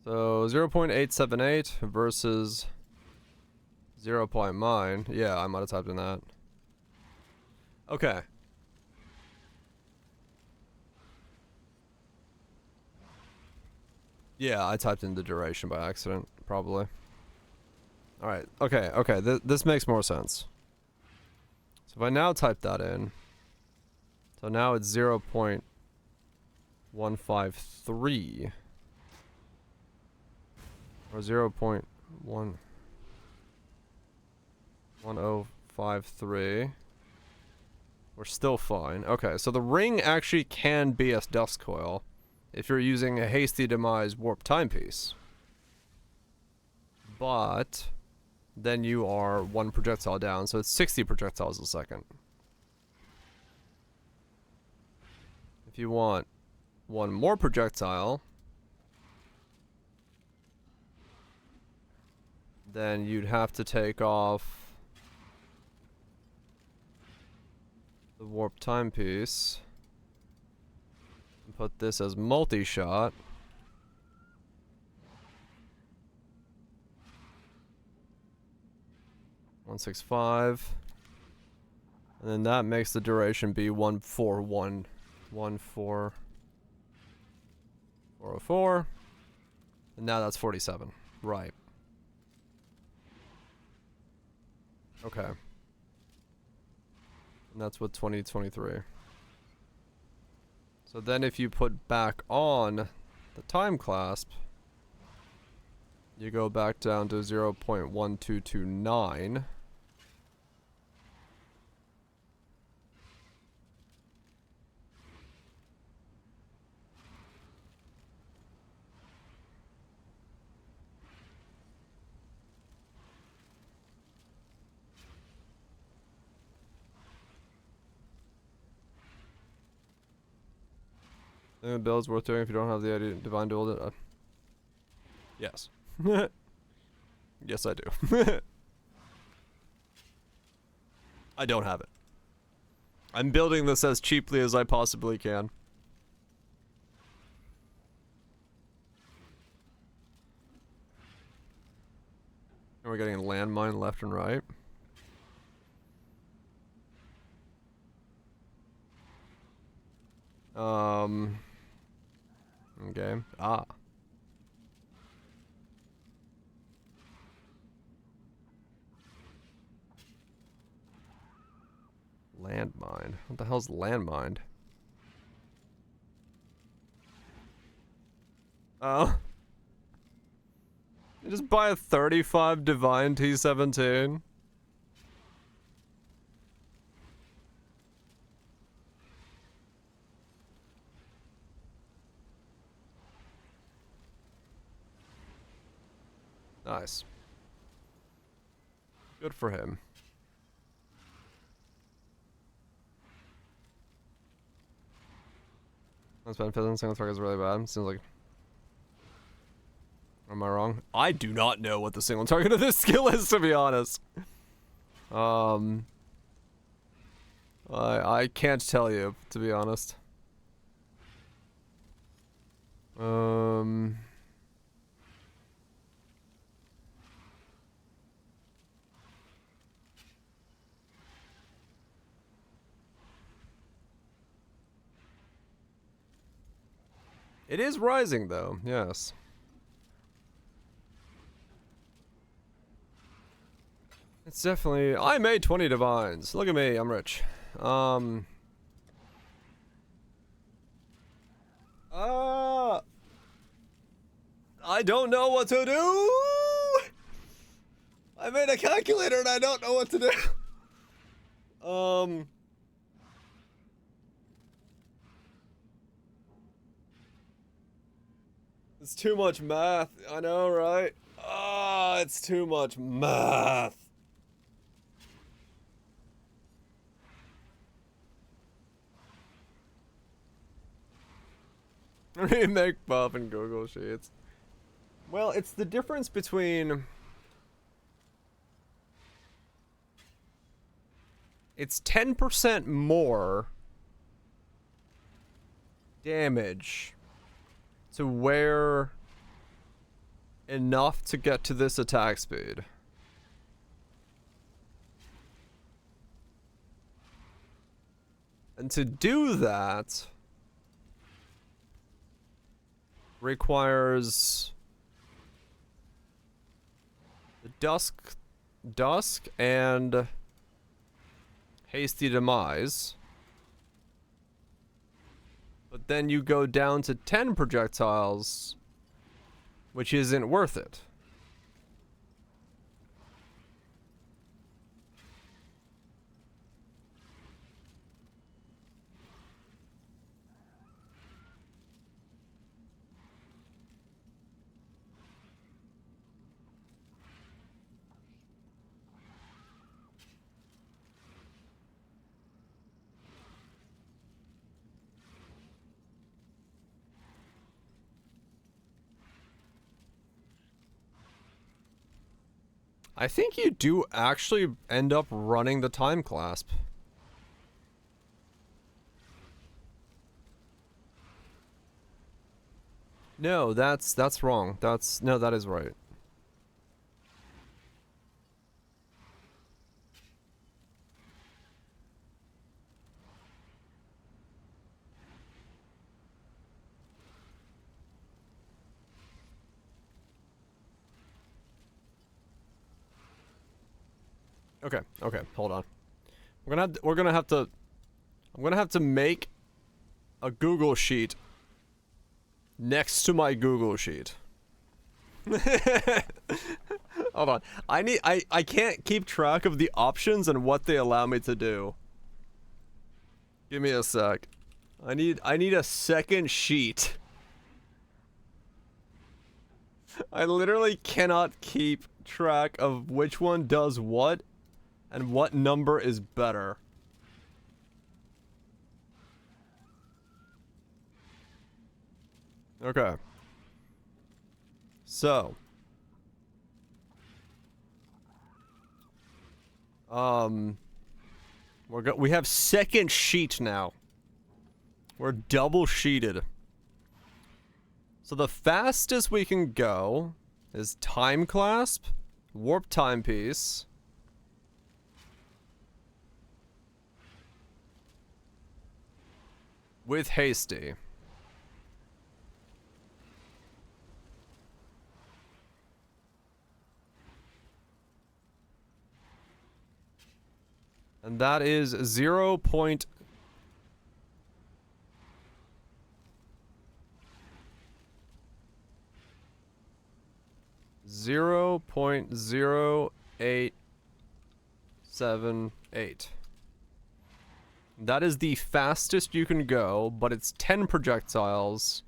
So 0.878 versus 0.9. Yeah, I might have typed in that. Okay. Yeah, I typed in the duration by accident, probably. Alright, okay, okay, this makes more sense. So if I now type that in, so now it's 0.153, or 0.1053. We're still fine. Okay, so the ring actually can be a dust coil if you're using a hasty demise warp timepiece. But then you are one projectile down, so it's 60 projectiles a second. If you want one more projectile, then you'd have to take off the warp timepiece and put this as multi-shot. .165, and then that makes the duration be 141.404, and now that's 47. Right. Okay. And that's what 2023. So then if you put back on the time clasp, you go back down to 0.1229. I think the build's worth doing if you don't have the idea divine duel. Yes. Yes, I do. I don't have it. I'm building this as cheaply as I possibly can. And we're getting a landmine left and right. Okay. Ah. Landmine. What the hell's landmine? Oh. You just buy a 35 Divine T-17? Nice. Good for him. That's bad. Pheasant single target is really bad. Seems like. Am I wrong? I do not know what the single target of this skill is, to be honest. I can't tell you, to be honest. It is rising, though. Yes. It's definitely... I made 20 divines. Look at me. I'm rich. I don't know what to do. I made a calculator and I don't know what to do. It's too much math. I know, right? Ah, it's too much math. Remake buff and Google Sheets. Well, it's the difference between... It's 10% more damage to wear enough to get to this attack speed. And to do that requires the dusk and hasty demise. But then you go down to 10 projectiles, which isn't worth it. I think you do actually end up running the time clasp. No, that's wrong. No, that is right. Okay, hold on. I'm gonna have to make a Google sheet next to my Google sheet. Hold on. I can't keep track of the options and what they allow me to do. Give me a sec. I need a second sheet. I literally cannot keep track of which one does what and what number is better. Okay. So. We have second sheet now. We're double sheeted. So the fastest we can go is time clasp, warp timepiece, with hasty. And that is 0. 0.0878. That is the fastest you can go, but it's 10 projectiles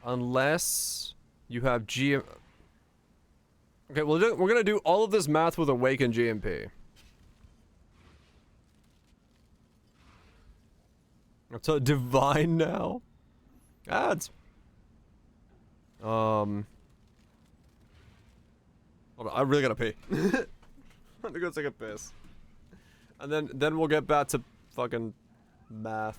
unless you have Okay, we're gonna do all of this math with Awaken GMP. So divine now. It's hold on, I really gotta pee. I'm gonna go take a piss. And then we'll get back to fucking math.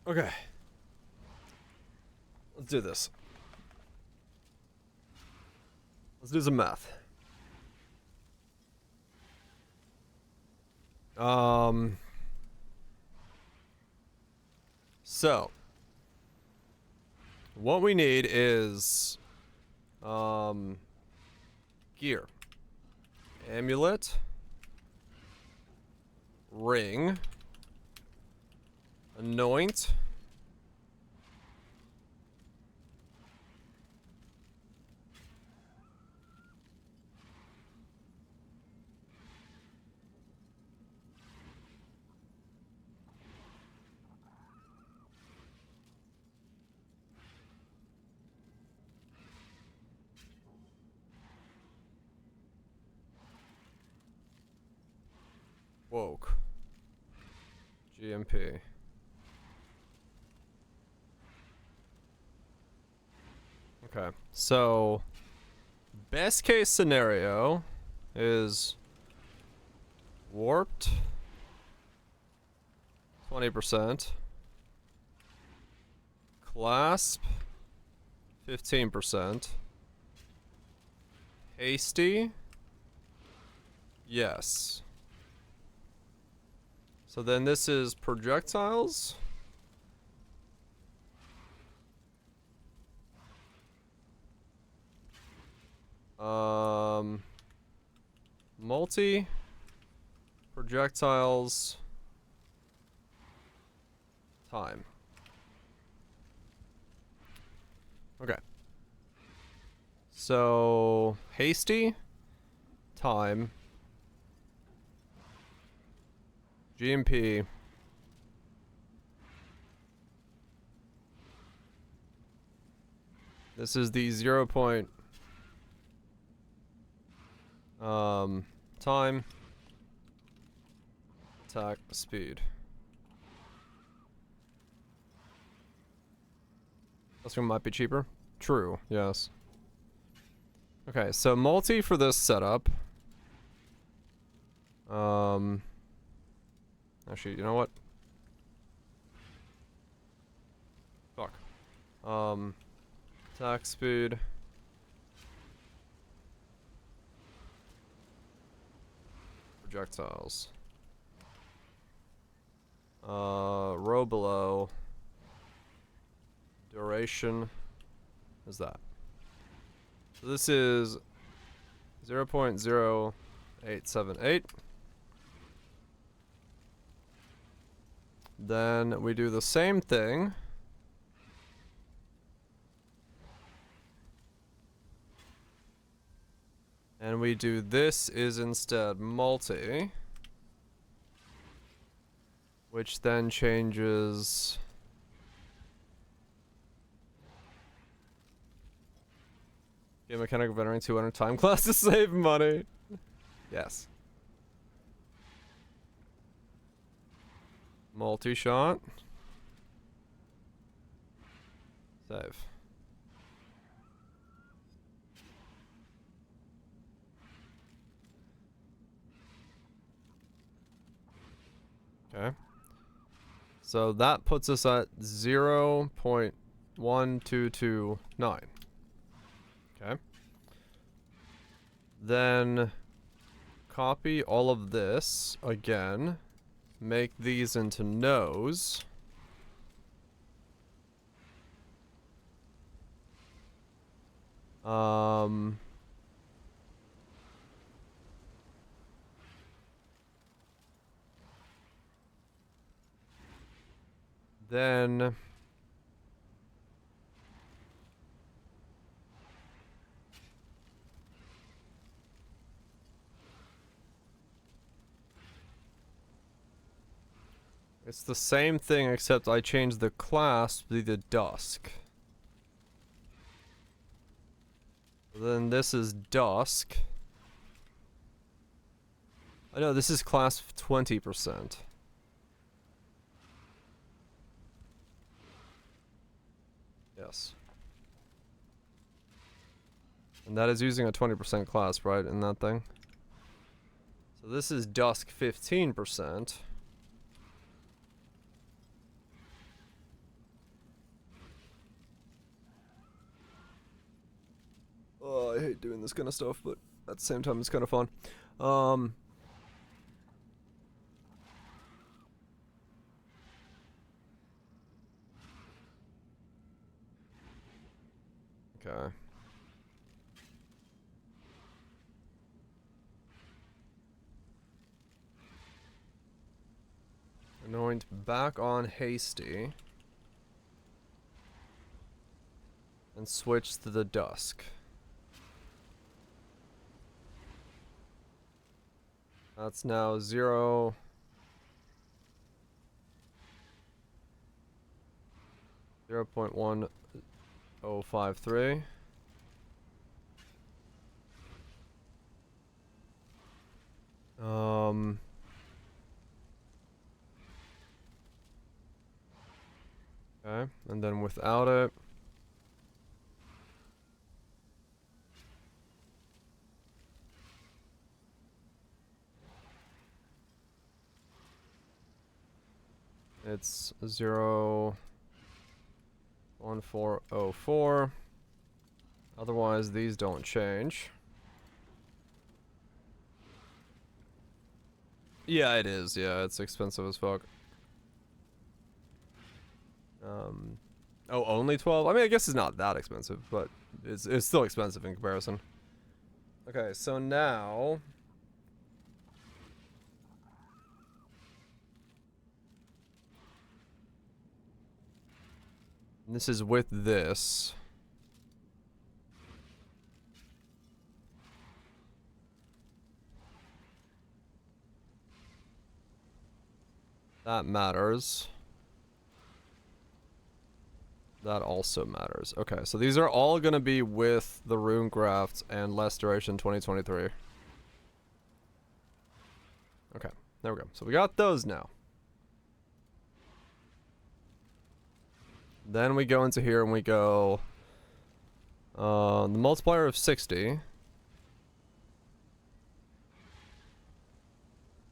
Okay. Let's do this. Let's do some math. So what we need is gear. Amulet. Ring. Anoint. Woke. GMP. Okay, so best case scenario is warped 20%, clasp 15%, hasty, yes. So then this is projectiles. Multi projectiles time. Okay. So hasty time GMP this is the 0. Time attack speed. This one might be cheaper. True, yes. Okay, so multi for this setup. Actually, you know what? Fuck. Attack speed. Projectiles. Row below. Duration is that. So this is 0.0878. Then we do the same thing. And we do this is instead multi. Which then changes. Game mechanic veteran 200 time class to save money. Yes. Multi-shot. Save. Okay. So that puts us at 0.1229. Okay. Then copy all of this again. Make these into no's. Then it's the same thing except I changed the class to be the dusk. Then this is dusk. Oh no, this is class 20%. Yes. And that is using a 20% class, right, in that thing? So this is dusk 15%. Oh, I hate doing this kind of stuff, but at the same time it's kind of fun. Okay. Anoint back on hasty. And switch to the dusk. That's now 0. 0.1053. and then without it, it's 0.1404. Otherwise, these don't change. Yeah, it is. Yeah, it's expensive as fuck. Oh, only 12? I mean, I guess it's not that expensive, but it's still expensive in comparison. Okay, so now this is with this. That matters. That also matters. Okay, so these are all going to be with the Runecraft and less duration 2023. Okay, there we go. So we got those now. Then we go into here and we go the multiplier of 60.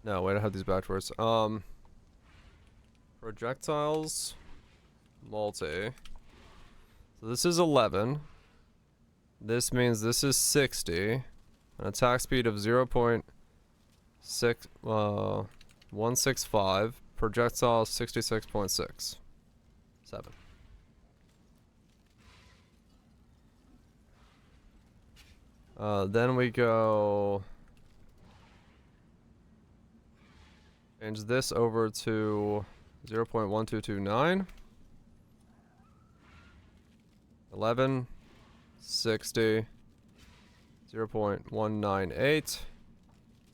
No, wait, I have these backwards. Projectiles multi. So this is 11. This means this is 60. An attack speed of 0.165. Projectile 66.6. 7. Then we go change this over to 0.1229. 11, 60, 0.198,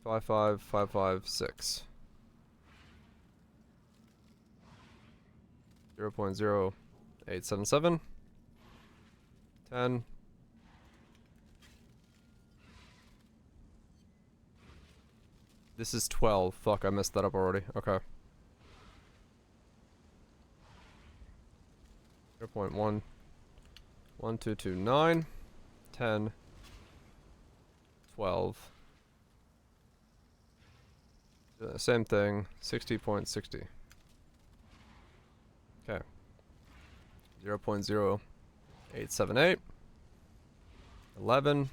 55556. 0.0877, 10. This is 12. Fuck, I messed that up already. Okay. 0.11229, 10, 12. Same thing, 60.60. Okay. 0.0878. 11.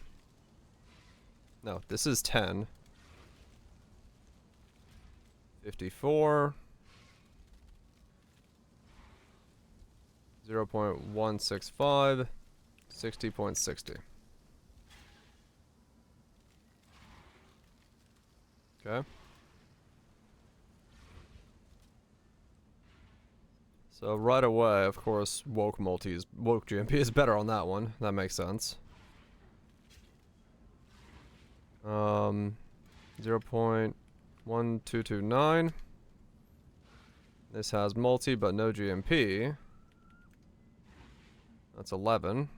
No, this is 10. 54. 0.165. 60.60. Okay. So right away, of course, woke GMP is better on that one. That makes sense. 0.1229. This has multi but no GMP. That's 11.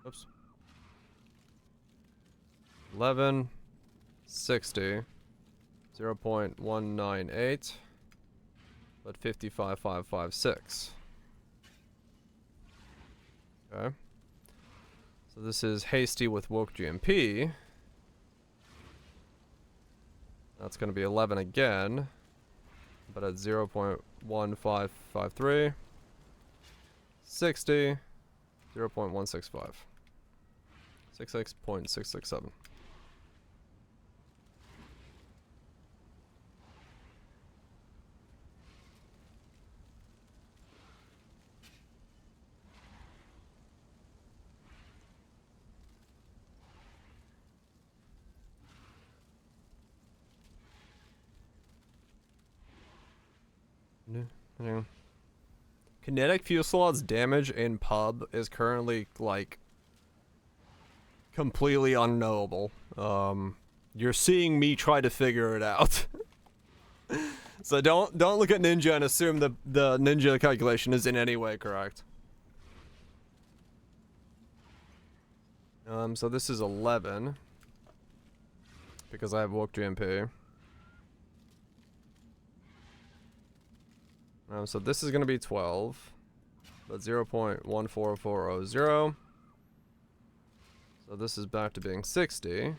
Oops. 11, 60, 0.198, but 55,556. Okay. So this is hasty with woke GMP. That's going to be 11 again, but at 0.1553, 60, 0.165, 66.667. Kinetic Fusillade's damage in pub is currently like completely unknowable. You're seeing me try to figure it out. So don't look at Ninja and assume the Ninja calculation is in any way correct. So this is 11 because I have woke GMP. So this is going to be 12, but 0.14400. So this is back to being 60.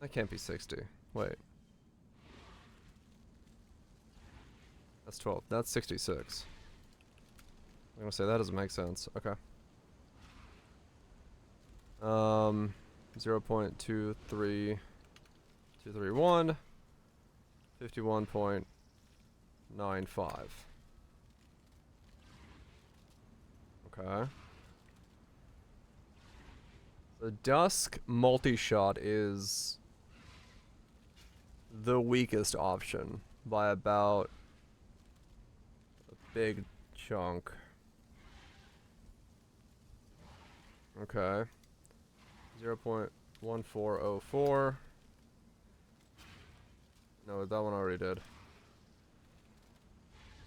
That can't be 60. Wait. That's 12. That's 66. I'm gonna say that doesn't make sense. Okay. 0.23231. 51.95. Okay. The Dusk multi-shot is the weakest option by about a big chunk. Okay. 0.1404. No, that one already did.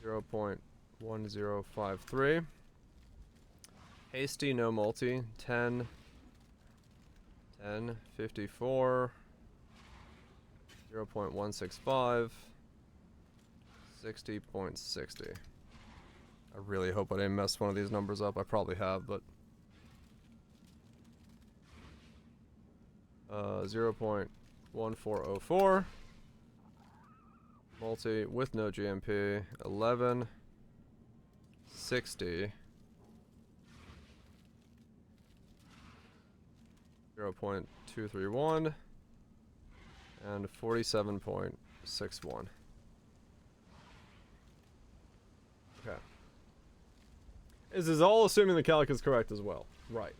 0.1053. Hasty, no multi. 10. 10. 54. 0.165. 60.60. I really hope I didn't mess one of these numbers up. I probably have, but 0.1404. Multi with no GMP. 11. 60. 0.231. And 47.61. Okay. This is all assuming the calc is correct as well. Right.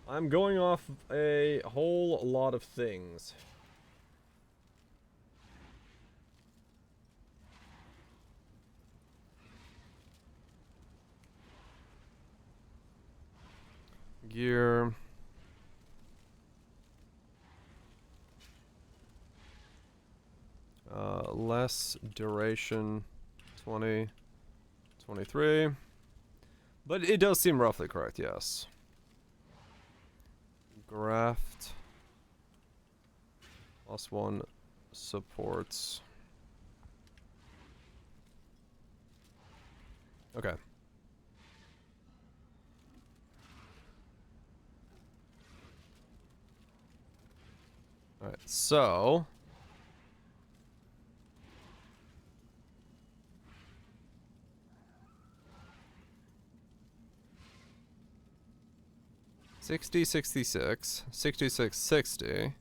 I'm going off a whole lot of things. Gear. Less duration, 20, 23. But it does seem roughly correct, yes. Graft. +1 supports. Okay. Alright, so 60, 66, 66, 60.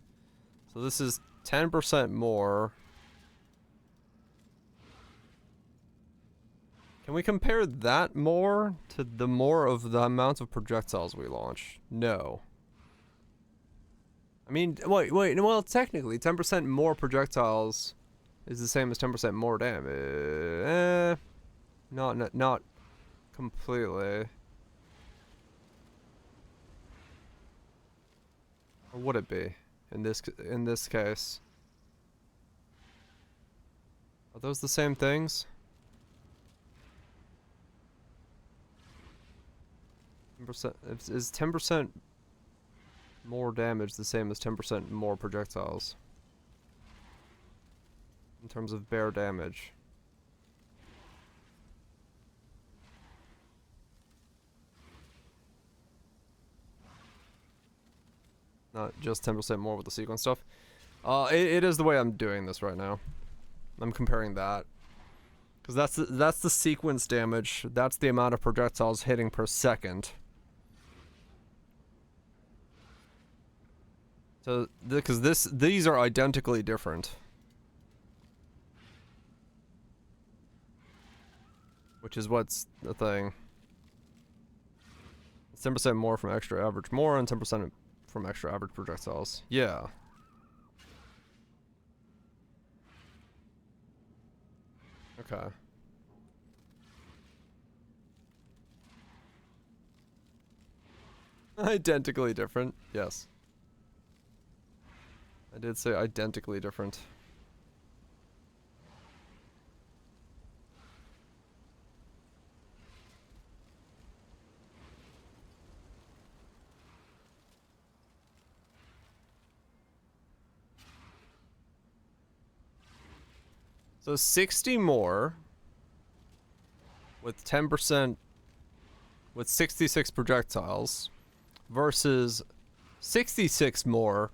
So this is 10% more. Can we compare that more to the more of the amount of projectiles we launch? No. I mean, wait, well, technically, 10% more projectiles is the same as 10% more damage. Not completely. Or would it be in this case? Are those the same things? 10% is 10% more damage the same as 10% more projectiles in terms of bare damage? Not just 10% more with the sequence stuff. It is the way I'm doing this right now. I'm comparing that. Because that's the sequence damage. That's the amount of projectiles hitting per second. So, because these are identically different. Which is what's the thing. It's 10% more from extra average more and 10% from extra average projectiles. Yeah. Okay. Identically different. Yes. I did say identically different. So 60 more with 10% with 66 projectiles versus 66 more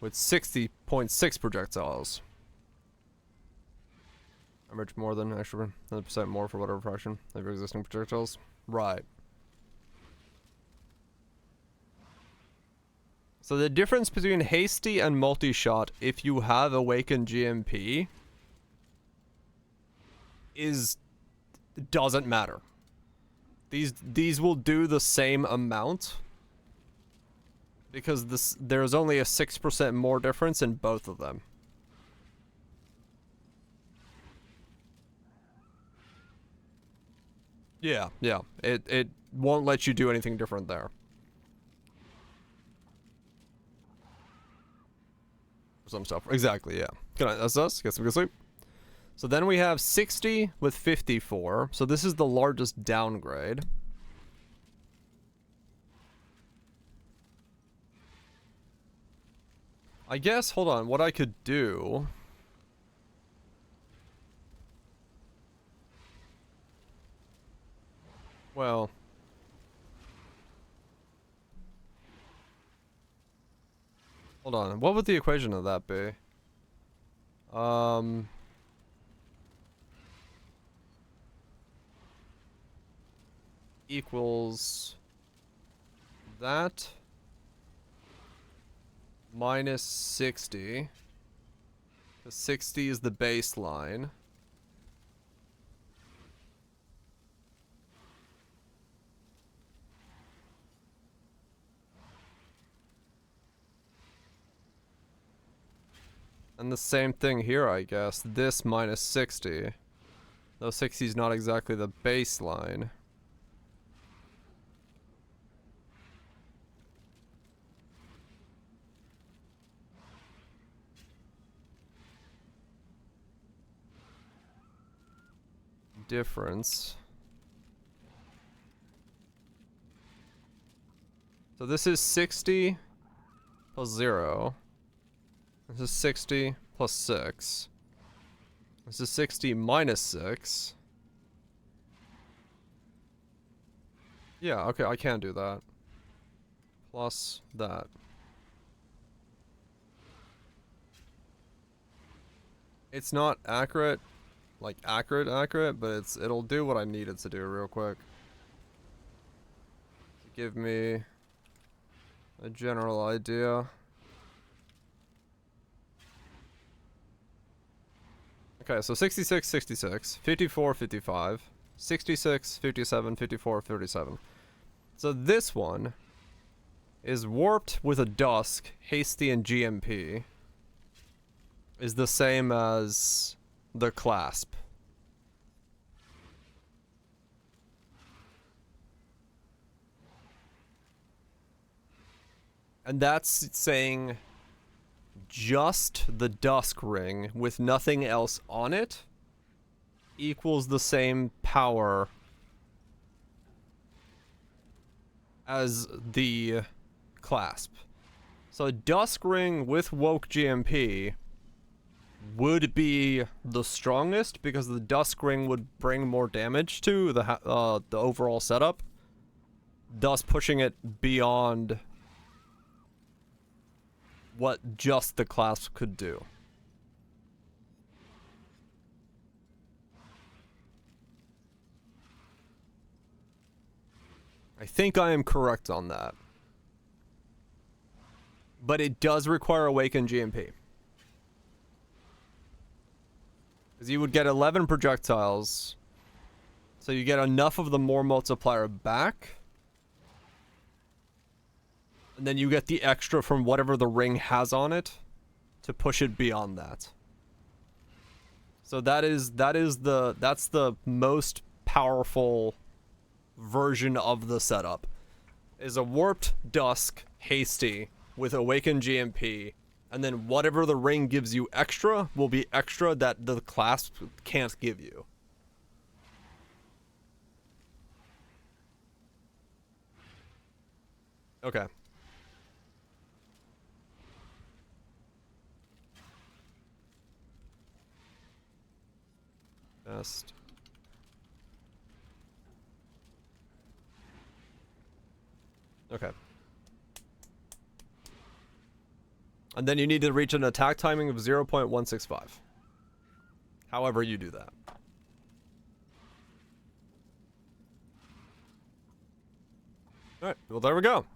with 60.6 projectiles. Average more than extra 100% more for whatever fraction of your existing projectiles. Right. So the difference between hasty and multi-shot, if you have awakened GMP, doesn't matter. These will do the same amount because there's only a 6% more difference in both of them. Yeah, yeah. It won't let you do anything different there. Some stuff. Exactly, yeah. Good night, that's us. Get some good sleep. So then we have 60 with 54. So this is the largest downgrade. I guess, hold on, what I could do... Well... Hold on, what would the equation of that be? Equals... that... minus 60. 'Cause 60 is the baseline. And the same thing here, I guess. This minus 60. Though 60 is not exactly the baseline. Difference. So this is 60 plus 0. This is 60 plus 6. This is 60 minus 6. Yeah, okay, I can do that. Plus that. It's not accurate, like accurate, but it'll do what I need it to do real quick. To give me a general idea. Okay, so 66, 66, 54, 55, 66, 57, 54, 37. So this one is warped with a dusk, hasty, and GMP. Is the same as the clasp. And that's saying just the dusk ring with nothing else on it equals the same power as the clasp. So a dusk ring with woke GMP would be the strongest because the dusk ring would bring more damage to the overall setup, thus pushing it beyond what just the clasp could do. I think I am correct on that. But it does require Awakened GMP. Because you would get 11 projectiles. So you get enough of the more multiplier back. And then you get the extra from whatever the ring has on it to push it beyond that. So that's the most powerful version of the setup. Is a warped dusk hasty with awakened GMP, and then whatever the ring gives you extra will be extra that the clasp can't give you. Okay. Best. Okay. And then you need to reach an attack timing of 0.165. However you do that. Alright, well there we go.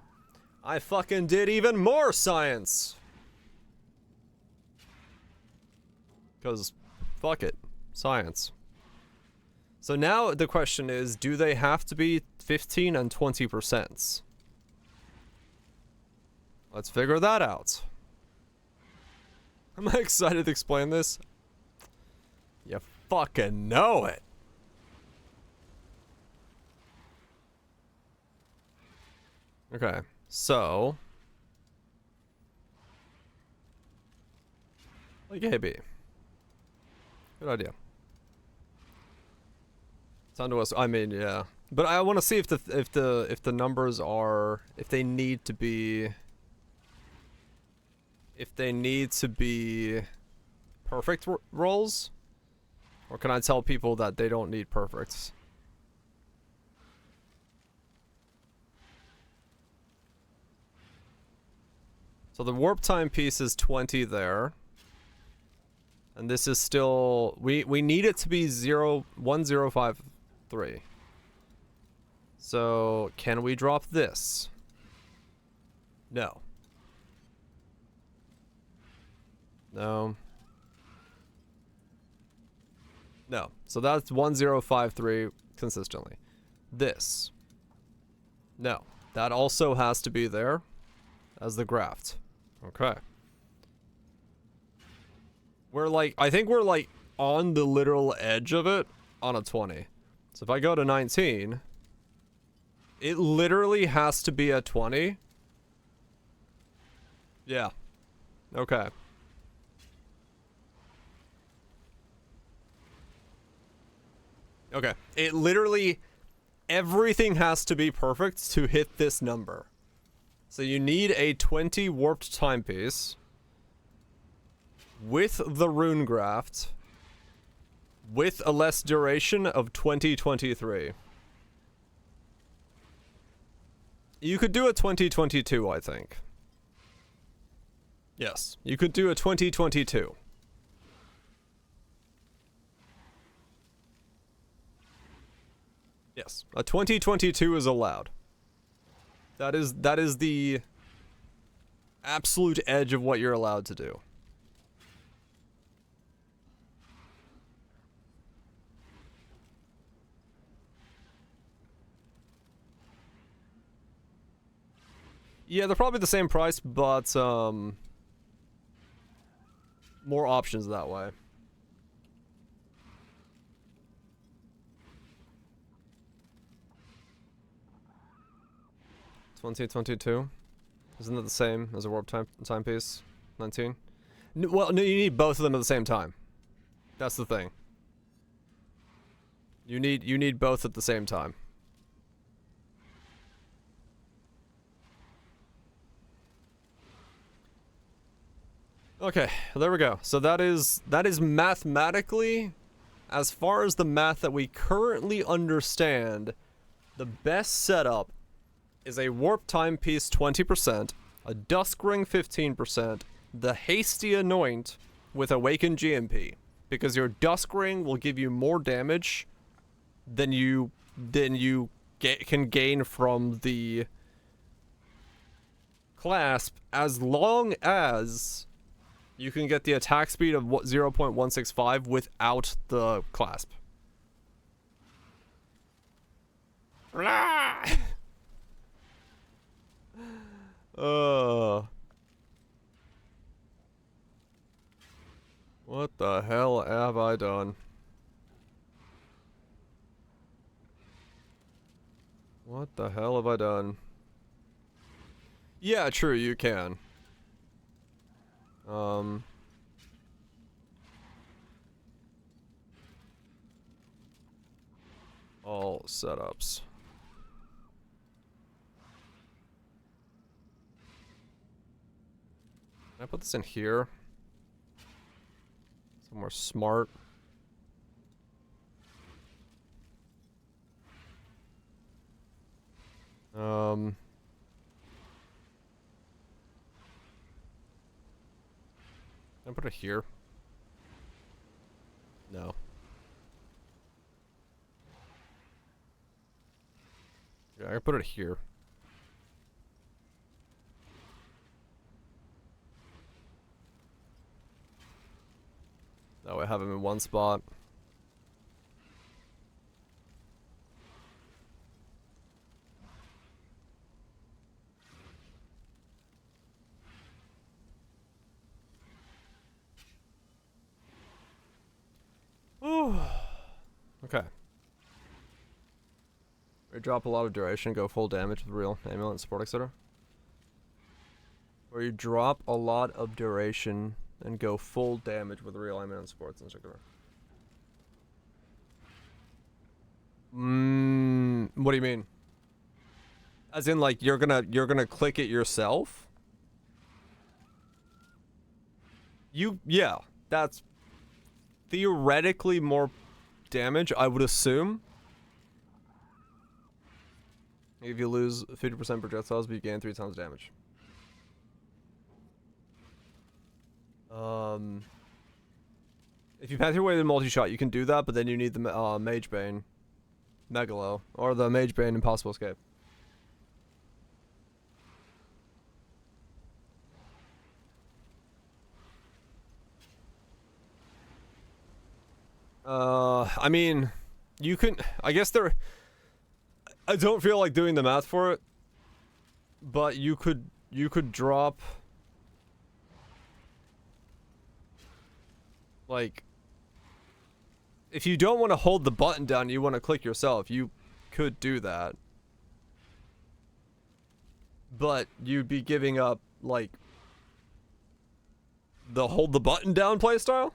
I fucking did even more science! Because, fuck it. Science. So now the question is, do they have to be 15 and 20%? Let's figure that out. Am I excited to explain this? You fucking know it. Okay, so... like AB. Good idea. It's on to us. I mean, yeah. But I want to see if the numbers are, if they need to be perfect rolls, or can I tell people that they don't need perfects? So the warp time piece is 20 there. And this is still, we need it to be 1053. So can we drop this? No. No. No. So that's 1053 consistently. This. No. That also has to be there as the graft. Okay. We're like, I think we're like on the literal edge of it on a 20. So if I go to 19, it literally has to be a 20. Yeah. Okay. Okay. It literally, everything has to be perfect to hit this number. So you need a 20 warped timepiece with the rune graft with a less duration of 2023. You could do a 2022, I think. Yes, you could do a 2022. Yes, a 2022 is allowed. That is the absolute edge of what you're allowed to do. Yeah, they're probably the same price, but more options that way. 2022? Isn't it the same as a warp timepiece? 19? Well, no, you need both of them at the same time. That's the thing. You need both at the same time. Okay, there we go. So that is mathematically, as far as the math that we currently understand, the best setup is a warp timepiece 20%, a dusk ring 15%, the hasty anoint with awakened GMP, because your dusk ring will give you more damage than you can gain from the clasp, as long as you can get the attack speed of 0.165 without the clasp. What the hell have I done? What the hell have I done? Yeah, true, you can. All setups. Can I put this in here? Somewhere smart. Can I put it here? No. Yeah, I can put it here. That way I have them in one spot. Okay. We drop a lot of duration, go full damage with real amulet, support, etc. Where you drop a lot of duration and go full damage with real amulet, supports, etc. What do you mean? As in, like, you're gonna click it yourself? Yeah, that's theoretically more damage, I would assume. If you lose 50% projectiles, but you gain 3 times damage. If you path your way to the multi-shot, you can do that, but then you need the Mage Bane, Megalo, or the Mage Bane Impossible Escape. I mean, you can, I guess I don't feel like doing the math for it, but you could drop, like, if you don't want to hold the button down, you want to click yourself, you could do that. But you'd be giving up, like, the hold the button down playstyle?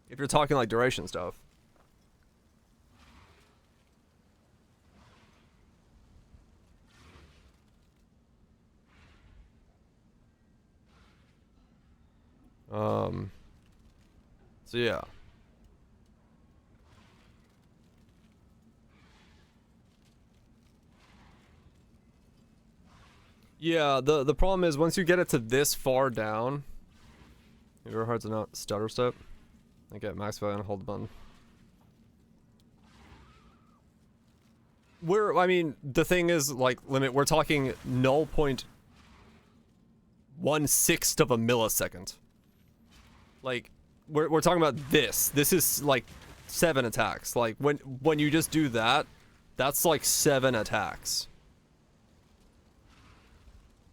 If you're talking, like, duration stuff. So yeah. Yeah, the problem is once you get it to this far down, your hard to not stutter step. I get max value and hold the button. I mean, the thing is, like, limit, we're talking 0.16 of a millisecond. Like, we're talking about this. This is like 7 attacks. Like, when you just do that, that's like 7 attacks.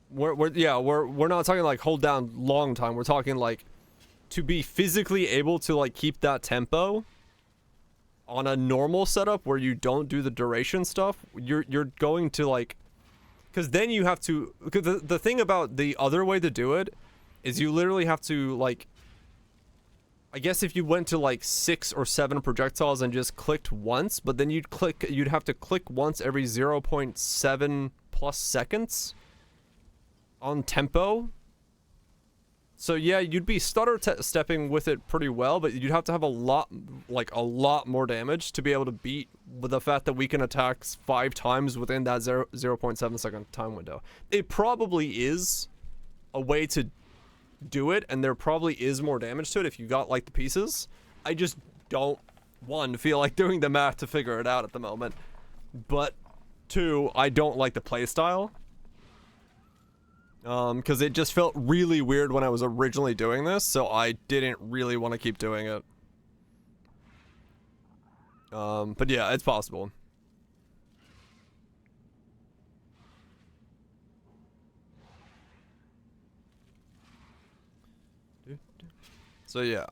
We're not talking like hold down long time. We're talking like to be physically able to like keep that tempo on a normal setup where you don't do the duration stuff. You're going to like, because then you have to. Because the thing about the other way to do it is you literally have to like. I guess if you went to like 6 or 7 projectiles and just clicked once, but then you'd have to click once every 0.7 plus seconds on tempo. So yeah, you'd be stutter stepping with it pretty well, but you'd have to have a lot more damage to be able to beat with the fact that we can attack 5 times within that 0.7 second time window. It probably is a way to do it, and there probably is more damage to it if you got like the pieces. I just don't, 1, feel like doing the math to figure it out at the moment, but 2, I don't like the playstyle. Because it just felt really weird when I was originally doing this, so I didn't really want to keep doing it. But yeah, it's possible. So yeah.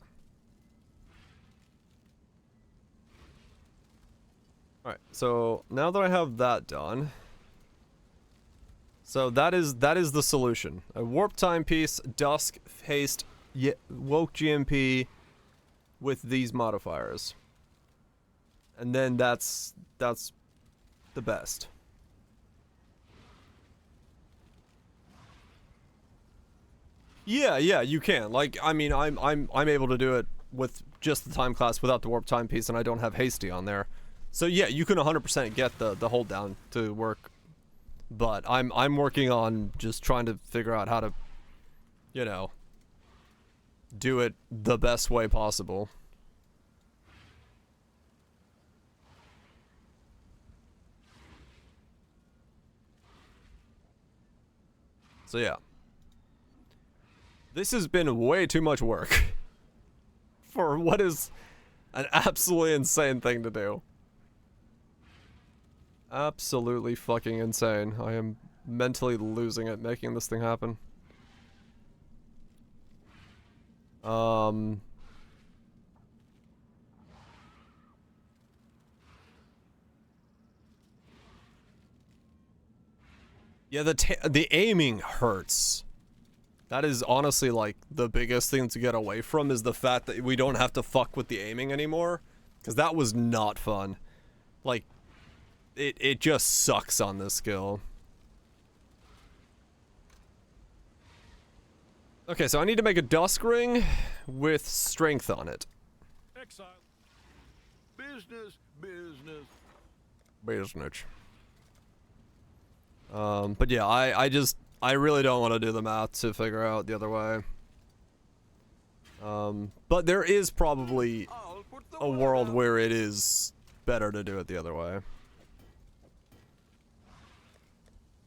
Alright, so now that I have that done, so that is the solution. A warp timepiece, dusk, haste, woke GMP with these modifiers. And then that's the best. Yeah, you can. Like, I mean, I'm able to do it with just the time class without the warp timepiece, and I don't have hasty on there. So yeah, you can 100% get the hold down to work But I'm working on just trying to figure out how to, you know, do it the best way possible. So yeah. This has been way too much work for what is an absolutely insane thing to do. Absolutely fucking insane. I am mentally losing it making this thing happen. Yeah, the aiming hurts. That is honestly like the biggest thing to get away from is the fact that we don't have to fuck with the aiming anymore, because that was not fun. Like, it just sucks on this skill. Okay, so I need to make a dusk ring with strength on it. Exile. Business, business. Business. But yeah, I really don't want to do the math to figure out the other way. But there is probably a world where it is better to do it the other way.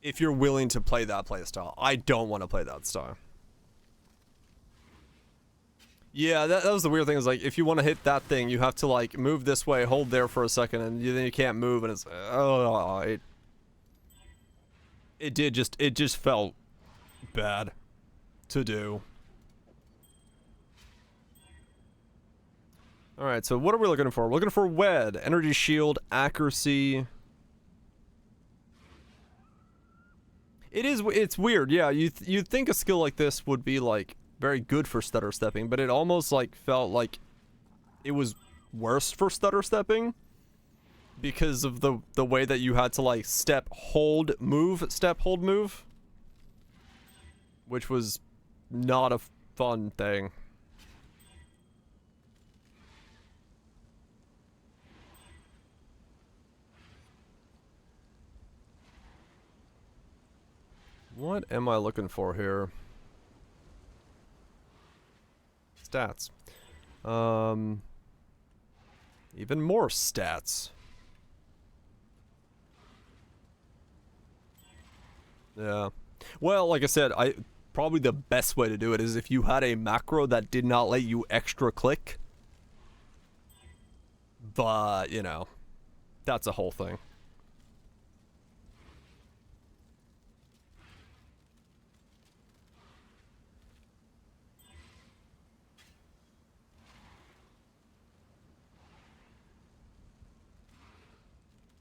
If you're willing to play that playstyle. I don't want to play that style. Yeah, that was the weird thing, is like, if you want to hit that thing, you have to like move this way, hold there for a second, and then you can't move, and it's, oh, it just felt bad to do. Alright, so what are we looking for? We're looking for Wed, Energy Shield, Accuracy. It's weird, yeah, you'd think a skill like this would be like very good for stutter stepping, but it almost like felt like it was worse for stutter stepping because of the way that you had to like step, hold, move, step, hold, move, which was not a fun thing. What am I looking for here? Stats. Even more stats. Yeah. Well, like I said, probably the best way to do it is if you had a macro that did not let you extra click. But, you know, that's a whole thing.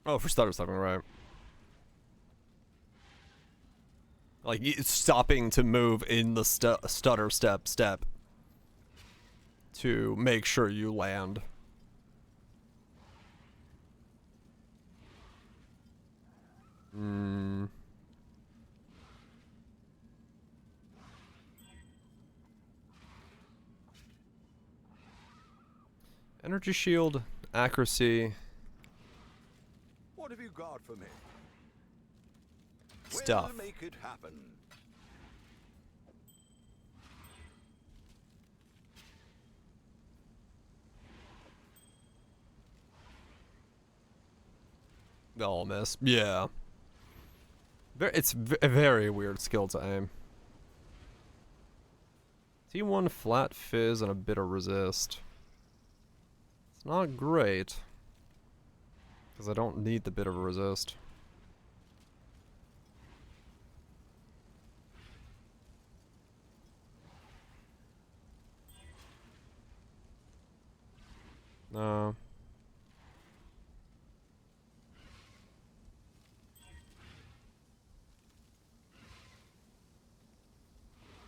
Oh, for stutter stepping, right. Like, stopping to move in the stutter step to make sure you land. Energy shield, accuracy. What have you got for me? Stuff. We'll make it happen. Oh, miss. Yeah. It's a very weird skill to aim. T1 flat fizz and a bit of resist. It's not great. Because I don't need the bit of resist. No.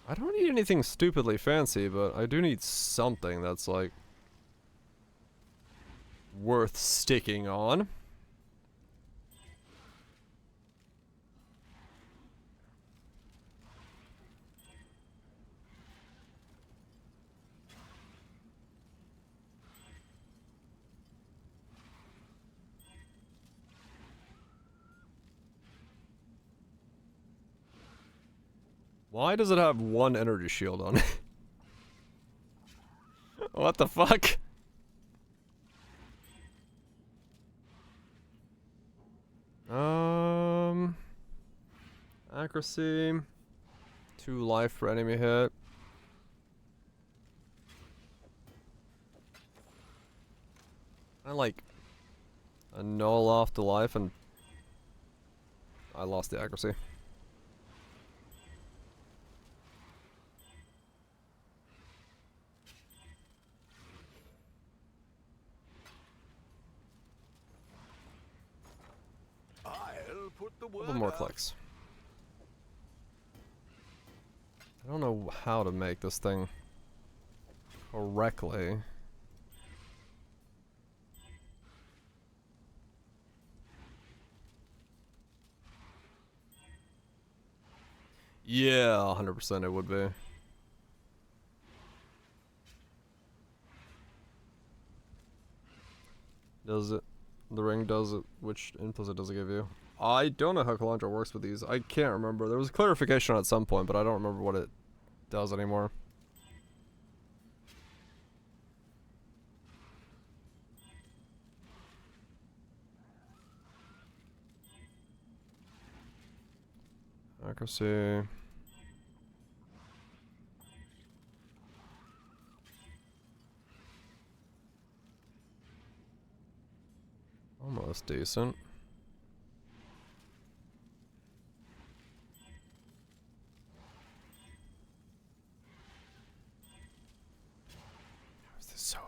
I don't need anything stupidly fancy, but I do need something that's like worth sticking on. Why does it have one energy shield on it? What the fuck? Accuracy. 2 life for enemy hit. I like annul off the life and I lost the accuracy. I'll put the A word couple more out. clicks. I don't know how to make this thing correctly. Yeah, 100% it would be. Does it? The ring does it. Which implicit does it give you? I don't know how Calandra works with these. I can't remember. There was clarification at some point, but I don't remember what it does anymore. Accuracy. Almost decent. How is this so hard?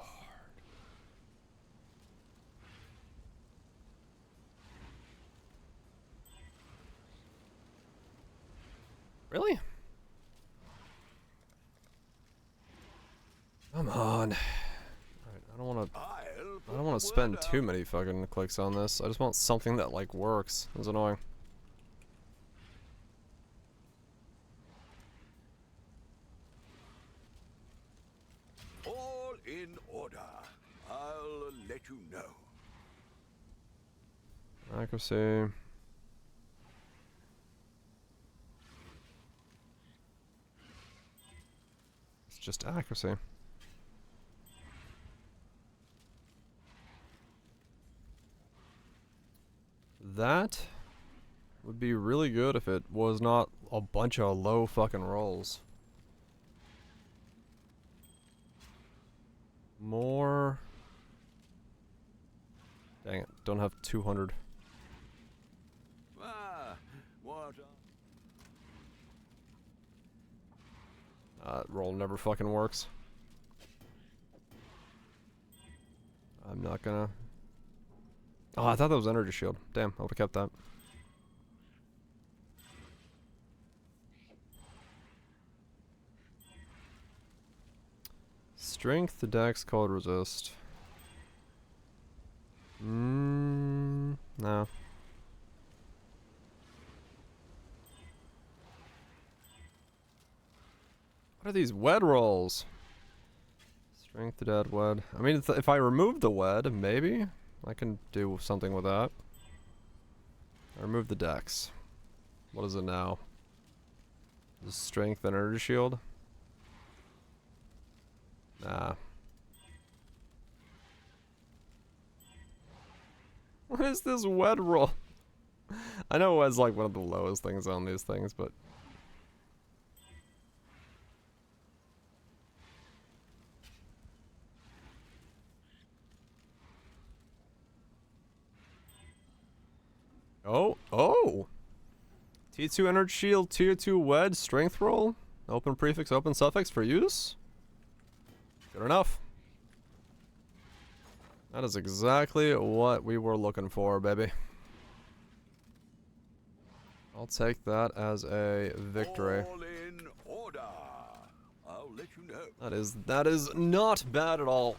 Really? Come on. Alright, I don't wanna spend too many fucking clicks on this. I just want something that like works. It's annoying. All in order. I'll let you know. Accuracy. It's just accuracy. That would be really good if it was not a bunch of low fucking rolls. More. Dang it, don't have 200. Ah, what? Roll never fucking works. I'm not gonna. Oh, I thought that was energy shield. Damn, I would've kept that. Strength, dex, cold resist. No. What are these wed rolls? Strength to dead wed. I mean, if I remove the wed, maybe I can do something with that. I remove the dex. What is it now? The strength and energy shield? Nah. What is this wed roll? I know wed's like one of the lowest things on these things, but... Oh! T2 energy shield, tier 2 wed, strength roll, open prefix, open suffix for use? Good enough. That is exactly what we were looking for, baby. I'll take that as a victory. All in order. I'll let you know. That is not bad at all.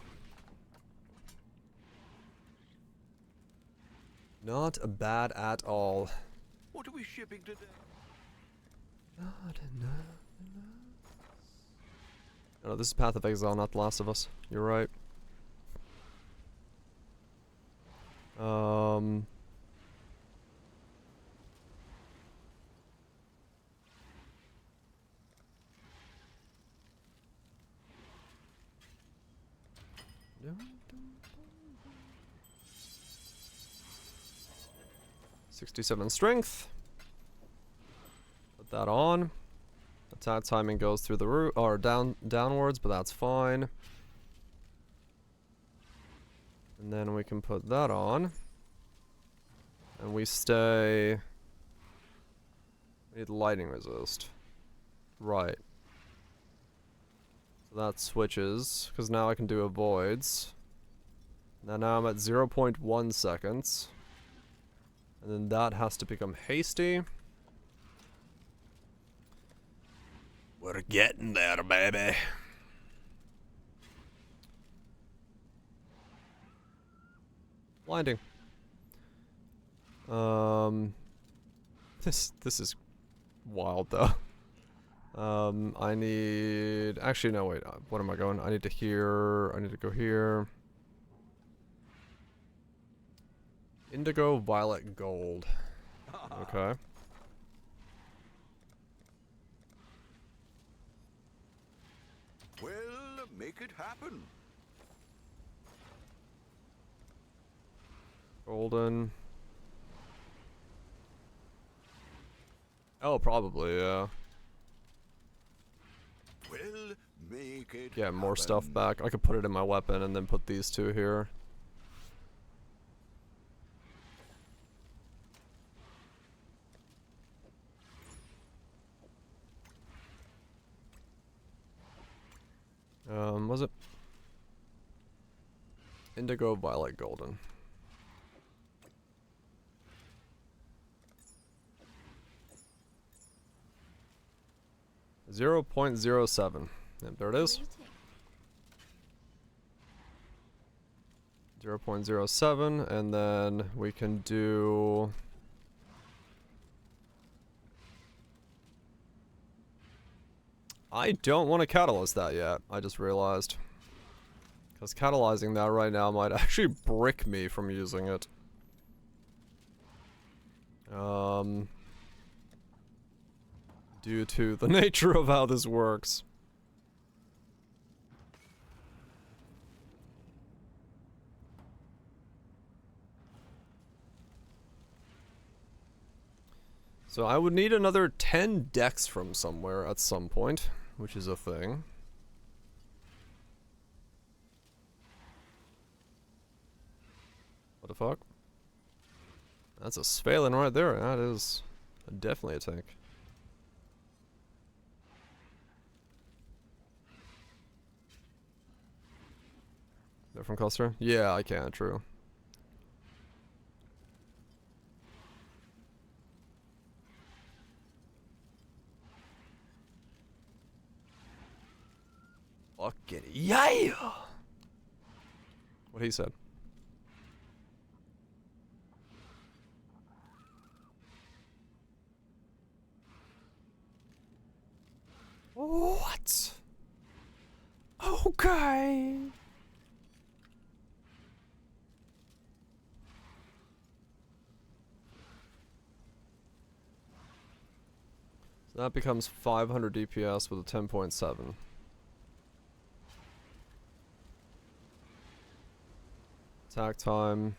Not bad at all. What are we shipping today? Not enough. No, this is Path of Exile, not The Last of Us. You're right. $67 strength. Put that on. Attack timing goes through the roof or downwards, but that's fine. And then we can put that on. And we stay. We need lightning resist. Right. So that switches, because now I can do avoids. Now I'm at 0.1 seconds. And then that has to become hasty. We're getting there, baby. Blinding. This is wild though. I need, actually no wait, what am I going? I need to go here. Indigo, violet, gold. Okay. Well, make it happen. Golden. Oh, probably, yeah. Well, make it Get more happen. stuff back. I could put it in my weapon and then put these two here. Was it? Indigo, violet, golden. .07. Yep, there it is. 0.07, and then we can do. I don't want to catalyze that yet. I just realized. Because catalyzing that right now might actually brick me from using it. Due to the nature of how this works. So I would need another 10 decks from somewhere at some point, which is a thing. What the fuck? That's a Sphalin right there. That is definitely a tank. Different cluster? Yeah, I can, true. Fucking yeah! What he said. What? Okay. So that becomes 500 DPS with a 10.7. Attack time.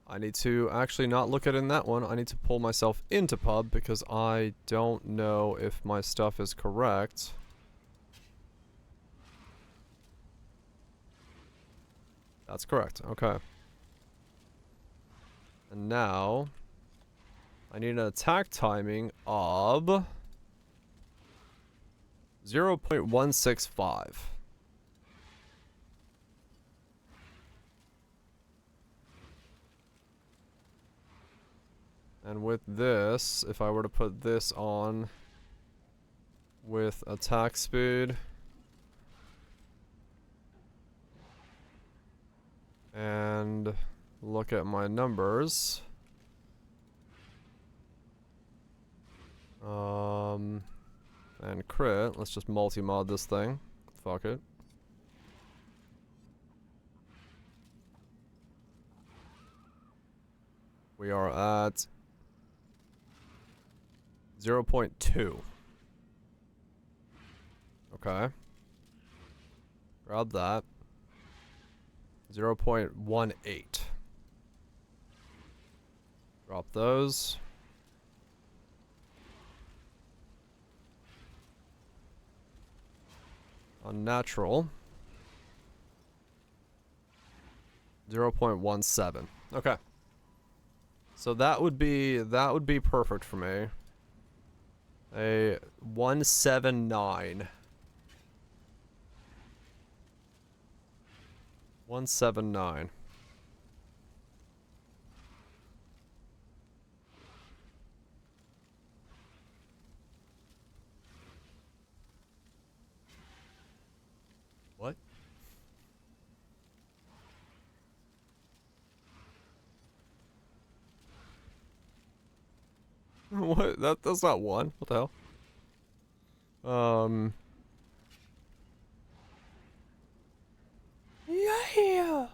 I need to actually not look at it in that one. I need to pull myself into pub because I don't know if my stuff is correct. That's correct. Okay. And now I need an attack timing of 0.165. And with this, if I were to put this on with attack speed and look at my numbers, and crit, let's just multi-mod this thing. Fuck it. We are at 0.2. Okay. Grab that. 0.18. Drop those. Unnatural. 0.17. Okay. So that would be perfect for me. A 179. 179. What? What? That's not one. What the hell? Yeah.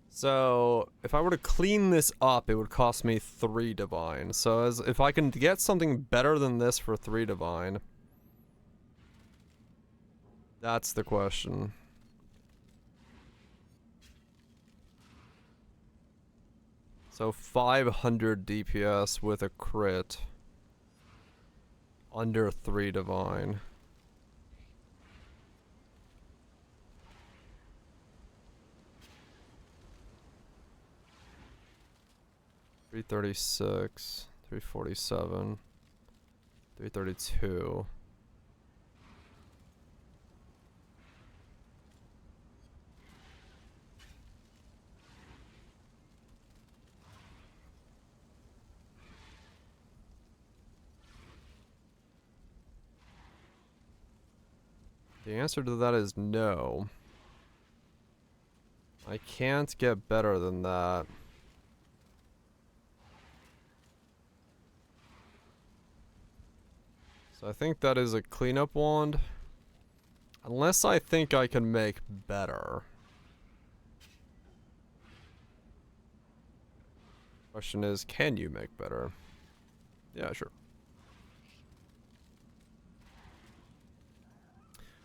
So if I were to clean this up, it would cost me 3 divine. So if I can get something better than this for 3 divine, that's the question. So 500 DPS with a crit. Under 3 divine. $336, $347, $332. The answer to that is no. I can't get better than that. So I think that is a cleanup wand. Unless I think I can make better. Question is, can you make better? Yeah, sure.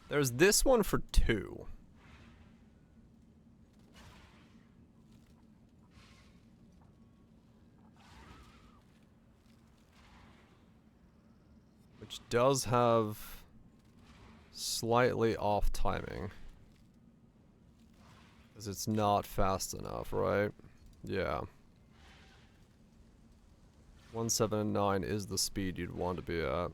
There's this one for 2. Which does have slightly off timing. Because it's not fast enough, right? Yeah. 179 is the speed you'd want to be at.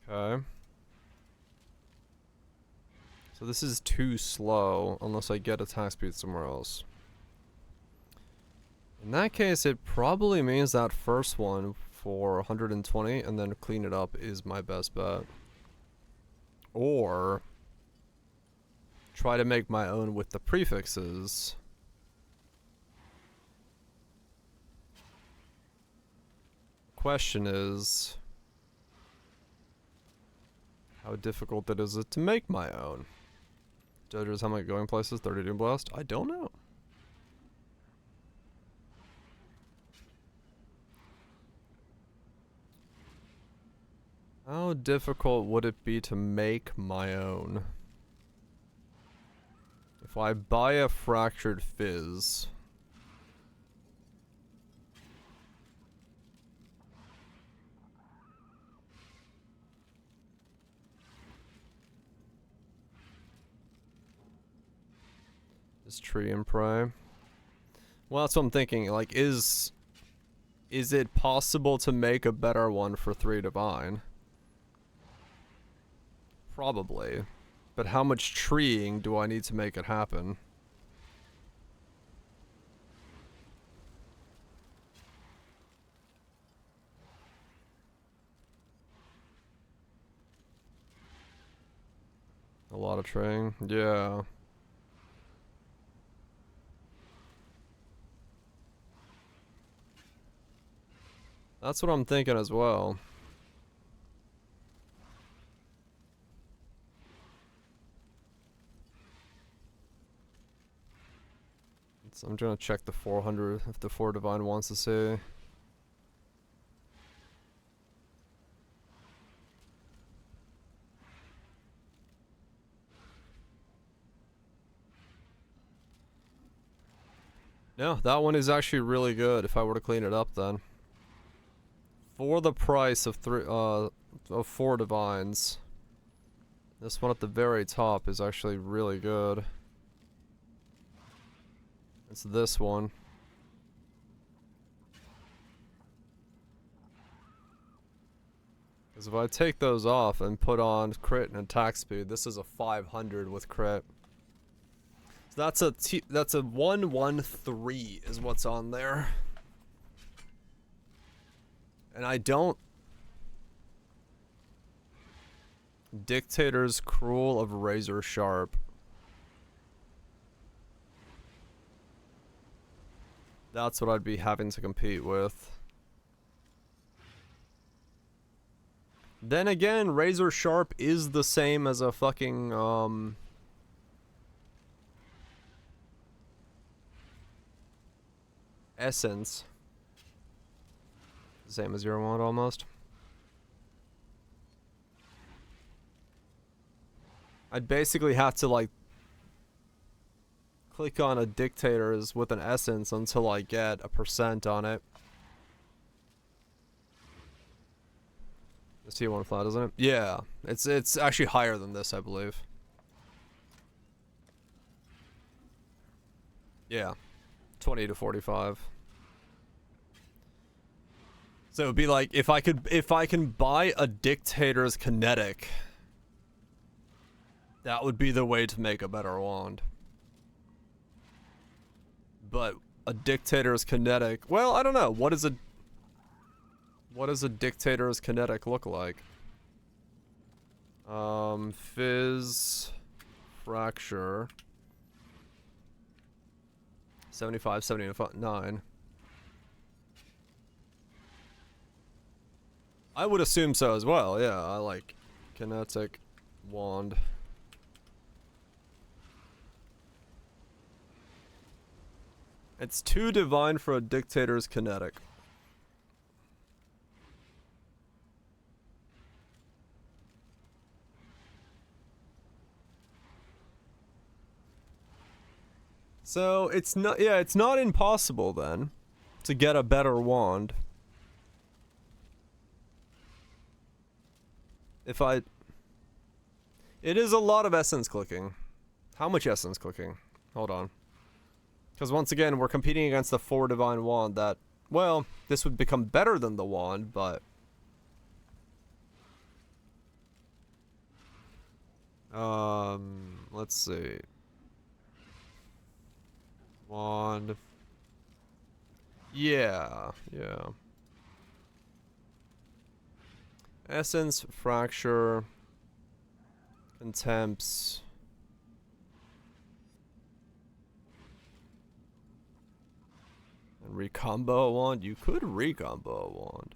Okay. So this is too slow unless I get attack speed somewhere else. In that case, it probably means that first one for 120 and then clean it up is my best bet. Or try to make my own with the prefixes. Question is, how difficult is it to make my own? Judges, how am I going places? 32 blast? I don't know. How difficult would it be to make my own? If I buy a fractured fizz. Is tree and pray? Well, that's what I'm thinking. Like, is it possible to make a better one for 3 divine? Probably. But how much treeing do I need to make it happen? A lot of treeing? Yeah. That's what I'm thinking as well. So I'm gonna check the 400 if the 4 Divine wants to see. No, that one is actually really good if I were to clean it up then. For the price of 4 Divines. This one at the very top is actually really good. It's this one. Because if I take those off and put on crit and attack speed, this is a 500 with crit. So that's a 113 is what's on there. And I don't... Dictator's Cruel of Razor Sharp. That's what I'd be having to compete with. Then again, Razor Sharp is the same as a fucking, Essence. Same as your wand, almost. I'd basically have to, like, click on a Dictator's with an Essence until I get a % on it. The T1 flat, isn't it? Yeah. It's actually higher than this, I believe. Yeah. 20 to 45. So it would be like if I can buy a Dictator's Kinetic, that would be the way to make a better wand. But a Dictator's Kinetic, well, I don't know. What does a Dictator's Kinetic look like? Fizz, Fracture, 75, 79. I would assume so as well, yeah. I like Kinetic Wand. It's too divine for a Dictator's Kinetic. So it's not, yeah, it's not impossible then to get a better wand. It is a lot of essence clicking. How much essence clicking? Hold on. Because once again, we're competing against the 4 Divine Wand that, well, this would become better than the wand, but... let's see. Wand. Yeah. Essence, Fracture, Contempts. And recombo a wand? You could recombo a wand.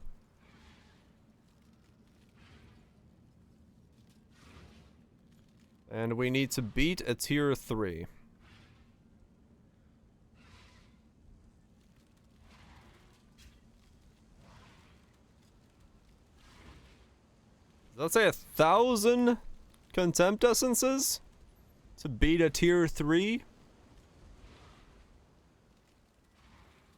And we need to beat a tier 3. Let's say 1,000 Contempt Essences to beat a tier 3.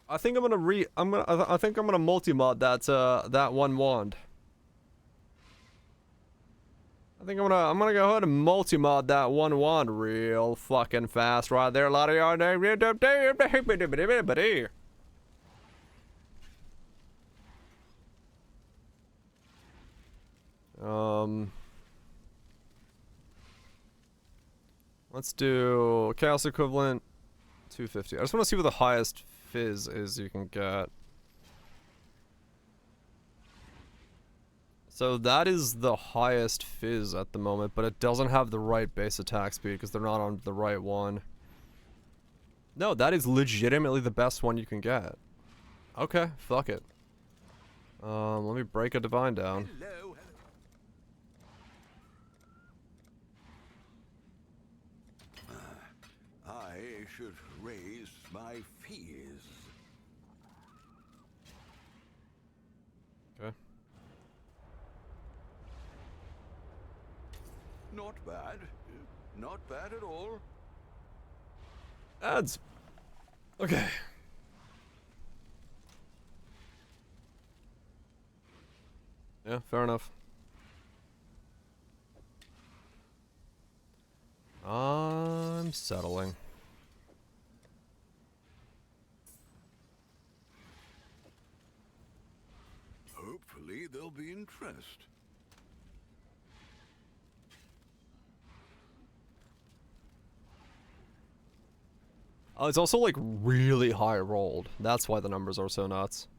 I think I'm gonna multi-mod that one wand. I think I'm gonna go ahead and multi-mod that one wand real fucking fast right there. A lot of y'all. Let's do Chaos Equivalent 250. I just want to see what the highest fizz is you can get. So that is the highest fizz at the moment, but it doesn't have the right base attack speed because they're not on the right one. No, that is legitimately the best one you can get. Okay, fuck it. Let me break a divine down. Hello. I should raise my fees. Okay. Not bad. Not bad at all. Ads. Okay. Yeah, fair enough. I'm settling. Hopefully there'll be interest. Oh, it's also like really high rolled. That's why the numbers are so nuts.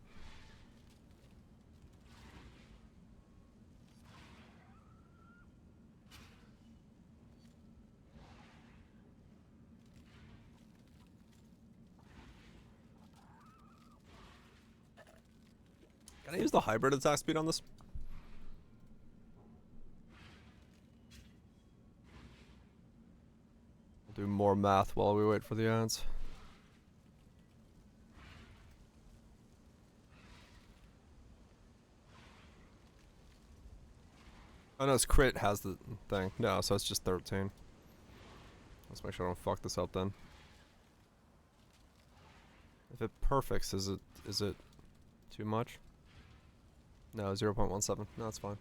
Can I use the hybrid attack speed on this? We'll do more math while we wait for the ads. Oh no, it's crit has the thing. No, so it's just 13. Let's make sure I don't fuck this up then. If it perfects, is it too much? No, 0.17. No, it's fine.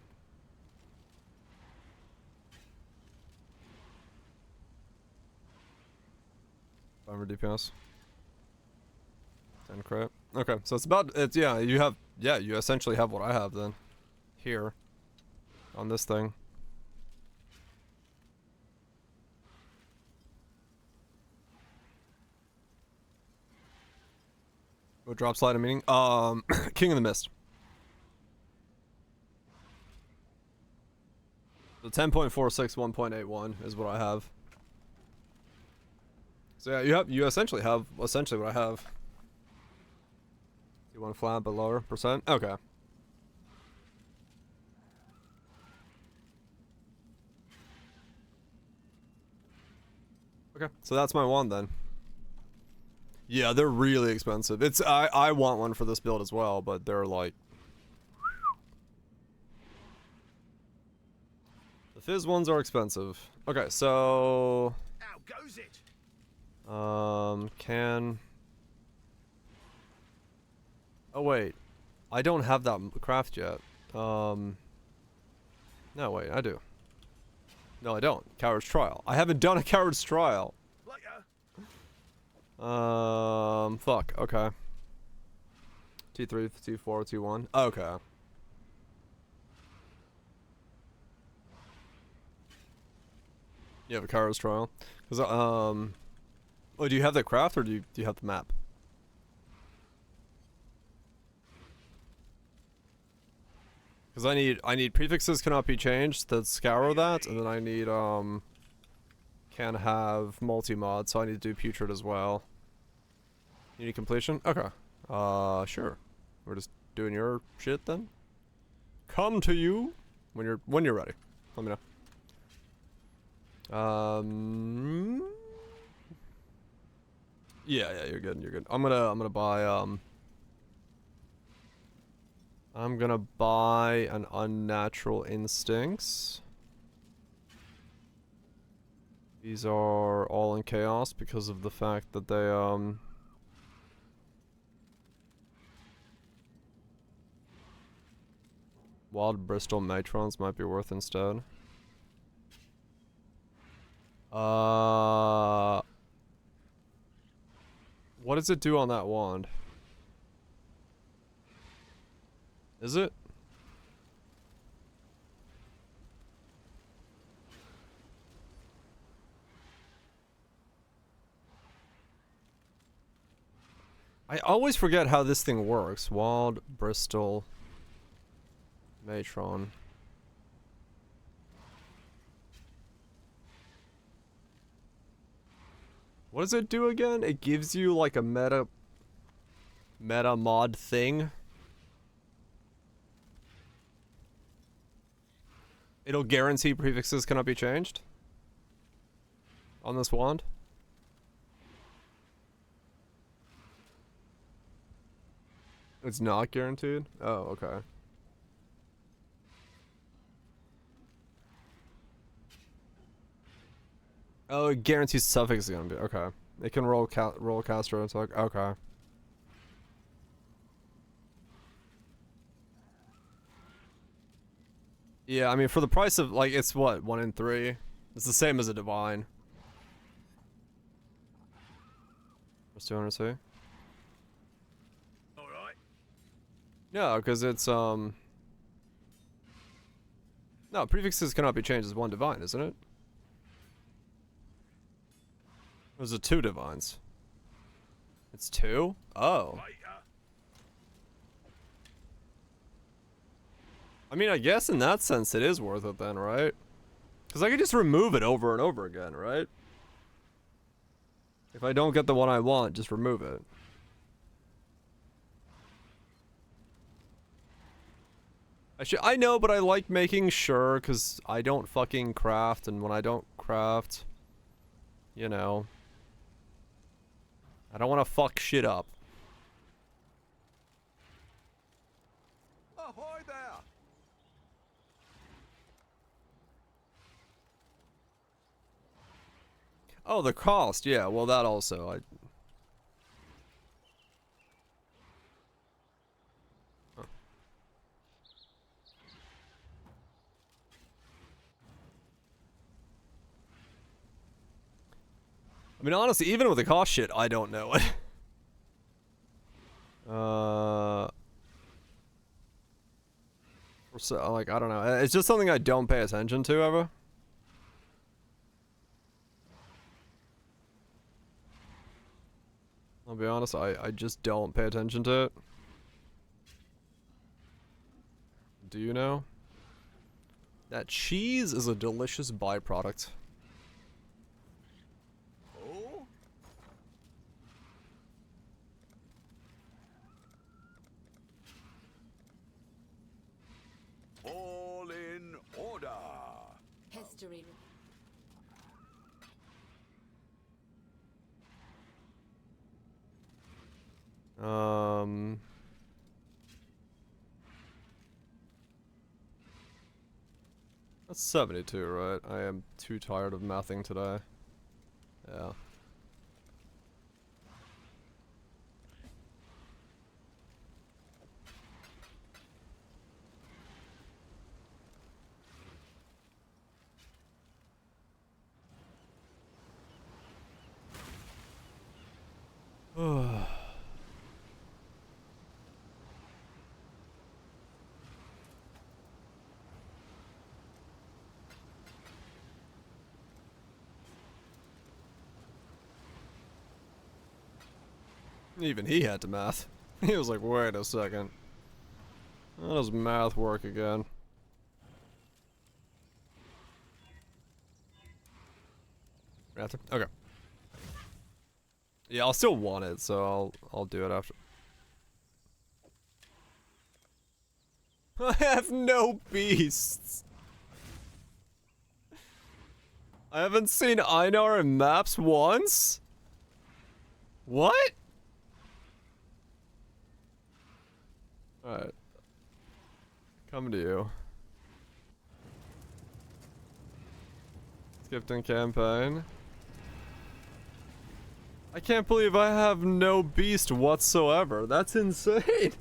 Five DPS. 10 crit. Okay, so it's yeah, you essentially have what I have then. Here. On this thing. What drop slide I'm meaning? King of the Mist. So 10.46, 1.81 is what I have. So yeah, you essentially have what I have. You want flat but lower percent? Okay. Okay, so that's my one then. Yeah, they're really expensive. I want one for this build as well, but they're like the fizz ones are expensive. Okay, so How goes it? can oh wait, I don't have that craft yet. No wait, I do. No, I don't. Coward's Trial. I haven't done a Coward's Trial. Fuck. Okay. T3, T4, T1. Okay. You have a Coward's Trial? Cause oh, do you have the craft or do you have the map? Because I need prefixes cannot be changed to scour that, and then I need can have multi-mod, so I need to do putrid as well. You need completion? Okay. Sure. We're just doing your shit then. Come to you when you're ready. Let me know. Yeah, you're good. You're good. I'm gonna buy I'm gonna buy an Unnatural Instincts. These are all in chaos because of the fact that they Wild Bristol Matrons might be worth instead. What does it do on that wand? Is it? I always forget how this thing works. Wild Bristol Matron. What does it do again? It gives you like a meta mod thing. It'll guarantee prefixes cannot be changed on this wand. It's not guaranteed? Oh, okay. Oh, it guarantees suffix is gonna be okay. It can roll caster and talk. Okay. Yeah, I mean for the price of like it's what 1 in 3. It's the same as a divine. What's 200 say? All right. No, because it's no, prefixes cannot be changed as 1 divine, isn't it? Or is it 2 divines? It's 2? Oh. I mean, I guess in that sense it is worth it then, right? Because I could just remove it over and over again, right? If I don't get the one I want, just remove it. I know, but I like making sure because I don't fucking craft, and when I don't craft, you know, I don't want to fuck shit up. Ahoy there! Oh, the cost, yeah. Well, that also. I mean, honestly, even with the cost shit, I don't know it. So, like, I don't know. It's just something I don't pay attention to ever. I'll be honest, I just don't pay attention to it. Do you know? That cheese is a delicious byproduct. Oh? All in order. History. That's 72, right? I am too tired of mathing today. Yeah. Even he had to math. He was like, wait a second. How does math work again? Math? Okay. Yeah, I'll still want it, so I'll do it after. I have no beasts. I haven't seen Einar in maps once? What? Alright. Coming to you. Skipped in campaign. I can't believe I have no beast whatsoever. That's insane.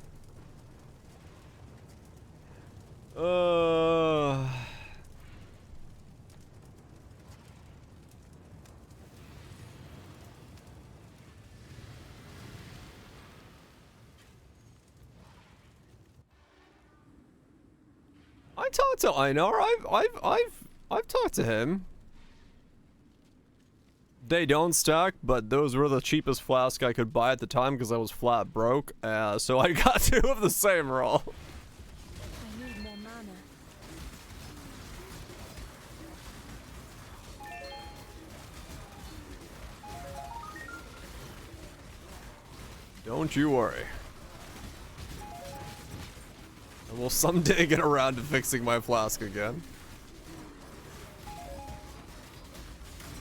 I talked to Einar. I've talked to him. They don't stack, but those were the cheapest flask I could buy at the time because I was flat broke. So I got 2 of the same roll. I need more mana. Don't you worry. I will someday get around to fixing my flask again.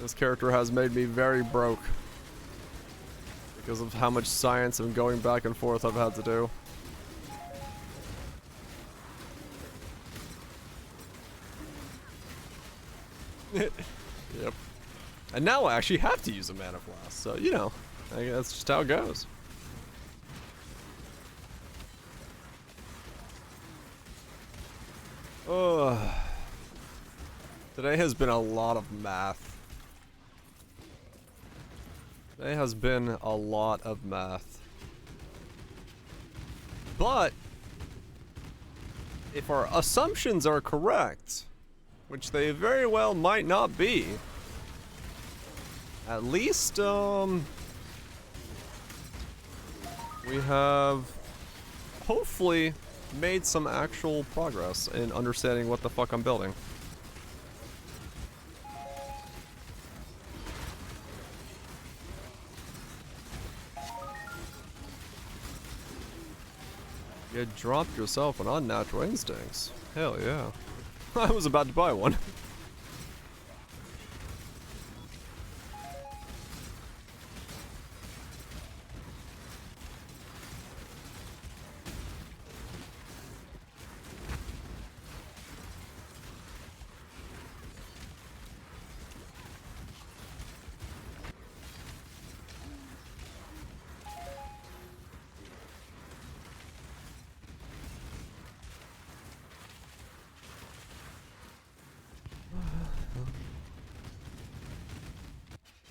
This character has made me very broke because of how much science and going back and forth I've had to do. Yep. And now I actually have to use a mana blast, so you know, I guess that's just how it goes. Oh, today has been a lot of math. Today has been a lot of math. But if our assumptions are correct, which they very well might not be, at least we have hopefully made some actual progress in understanding what the fuck I'm building. You dropped yourself an unnatural instincts. Hell yeah. I was about to buy one.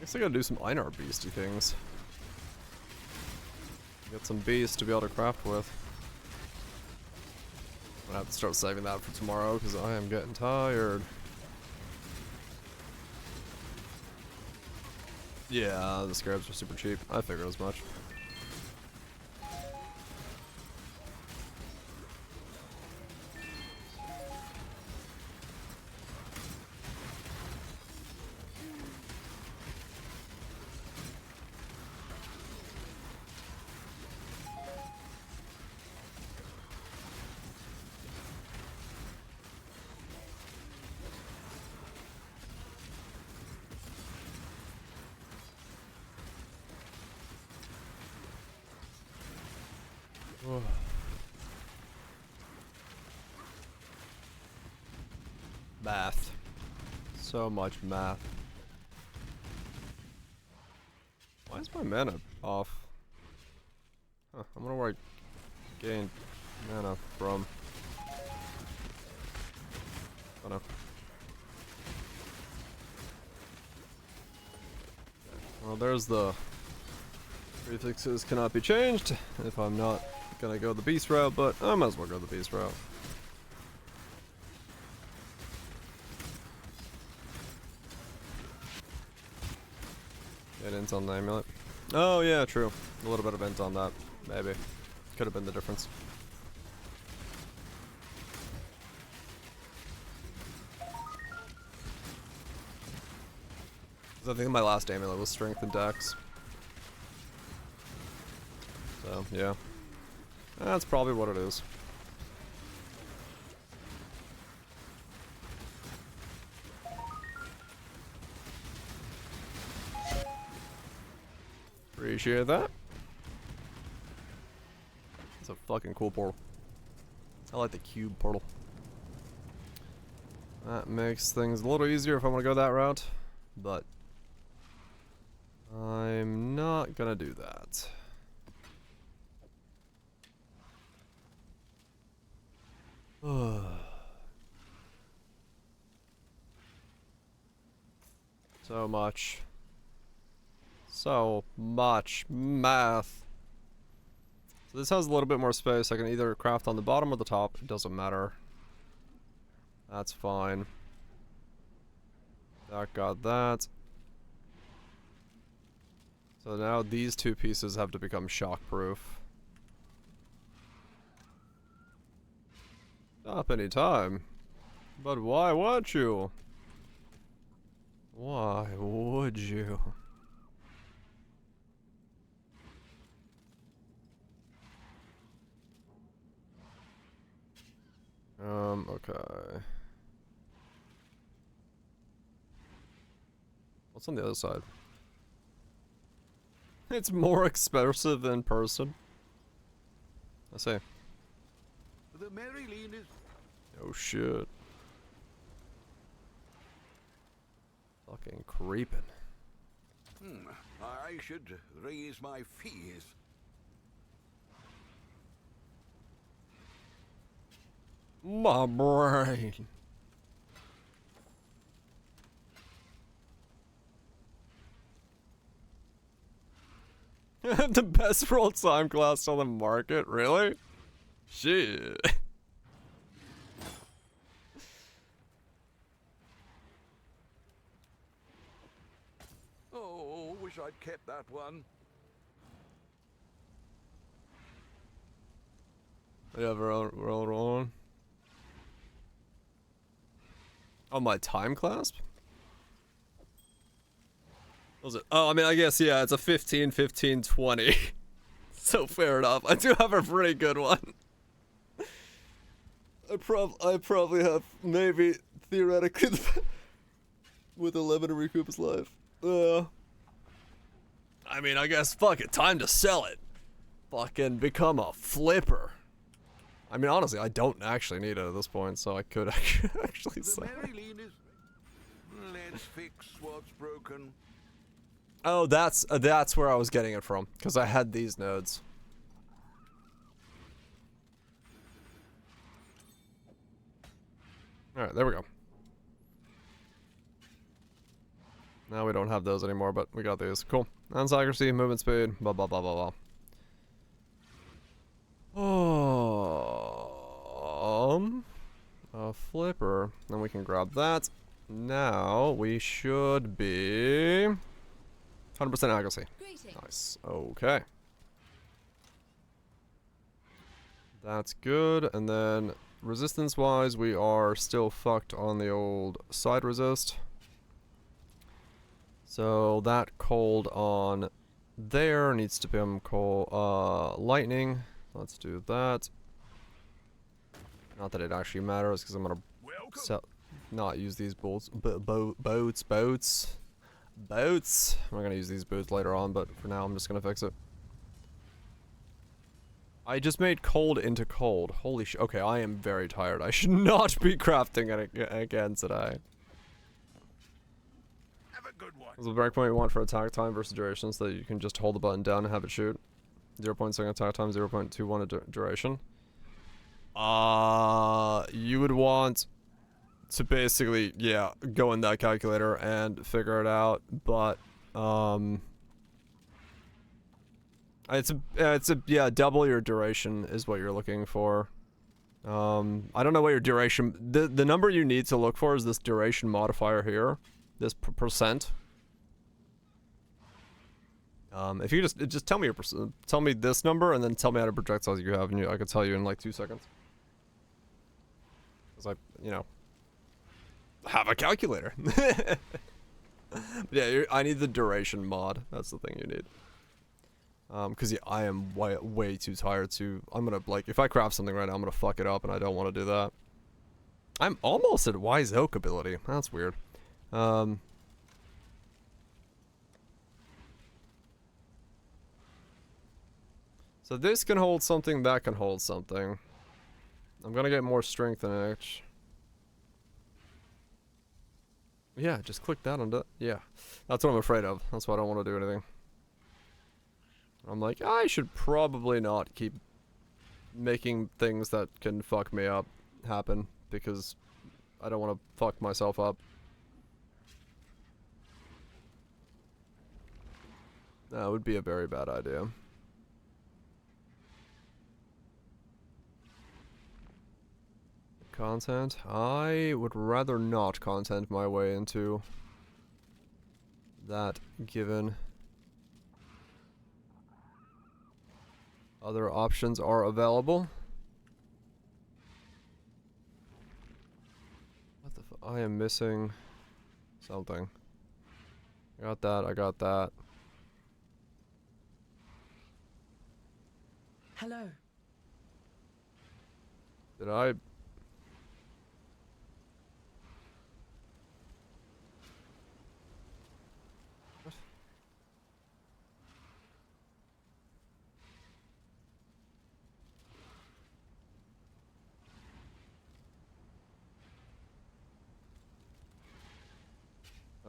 Guess I gotta do some Einar beasty things. Get some beasts to be able to craft with. I'm gonna have to start saving that for tomorrow because I am getting tired. Yeah, the scarabs are super cheap. I figured as much. Math. So much math. Why is my mana off? Huh, I wonder where I gained mana from. Oh no. Well, there's the prefixes cannot be changed if I'm not gonna go the beast route, but I might as well go the beast route. Get int on the amulet. Oh yeah, true. A little bit of int on that. Maybe. Could have been the difference. I think my last amulet was strength and dex. So, yeah. That's probably what it is. Appreciate that. It's a fucking cool portal. I like the cube portal. That makes things a little easier if I want to go that route, but I'm not gonna do that. So much. So much math. So this has a little bit more space. I can either craft on the bottom or the top. It doesn't matter. That's fine. That got that. So now these two pieces have to become shockproof. Stop any time. But why would you? Why would you? Okay. What's on the other side? It's more expensive in person. I say. The Maryline is... Oh shit. Fucking creeping. I should raise my fees. My brain. The best roll time class on the market, really? Shit. Oh, wish I'd kept that one. Yeah, roll. Oh, my time clasp? What was it? Oh, I mean, I guess, yeah, it's a 15, 15, 20. So fair enough. I do have a pretty good one. I probably have, maybe, theoretically, with 11 to recoup his life. I mean, I guess, fuck it, time to sell it. Fucking become a flipper. I mean, honestly, I don't actually need it at this point, so I could actually sell it. Let's fix what's broken. Oh, that's where I was getting it from, because I had these nodes. Alright, there we go. Now we don't have those anymore, but we got these. Cool. Lens accuracy, movement speed, blah blah blah blah blah. A flipper. Then we can grab that. Now we should be 100% accuracy. Nice. Okay. That's good. And then resistance-wise, we are still fucked on the old side resist. So that cold on there needs to become cold, lightning. Let's do that. Not that it actually matters, because I'm gonna not use these boats. Boats. We're gonna use these boots later on, but for now I'm just gonna fix it. I just made cold into cold. Holy shit. Okay, I am very tired. I should not be crafting it again today. Have a good one. What's the breakpoint you want for attack time versus duration, so that you can just hold the button down and have it shoot? 0.2 attack time, 0.21 duration. You would want to basically, yeah, go in that calculator and figure it out, but, yeah, double your duration is what you're looking for. I don't know what your duration, the number you need to look for is this duration modifier here, this percent. If you just tell me your tell me this number and then tell me how many projectiles you have, and I could tell you in like 2 seconds. Cause I, have a calculator. Yeah, I need the duration mod. That's the thing you need. Cause yeah, I am way too tired to. I'm gonna like if I craft something right now, I'm gonna fuck it up, and I don't want to do that. I'm almost at Wise Oak ability. That's weird. So this can hold something, that can hold something. I'm gonna get more strength in it. Yeah, just click that on yeah. That's what I'm afraid of. That's why I don't want to do anything. I'm like, I should probably not keep making things that can fuck me up happen, because I don't want to fuck myself up. That would be a very bad idea. Content? I would rather not content my way into that, given other options are available. What the I am missing something. I got that, I got that. Hello. Did I...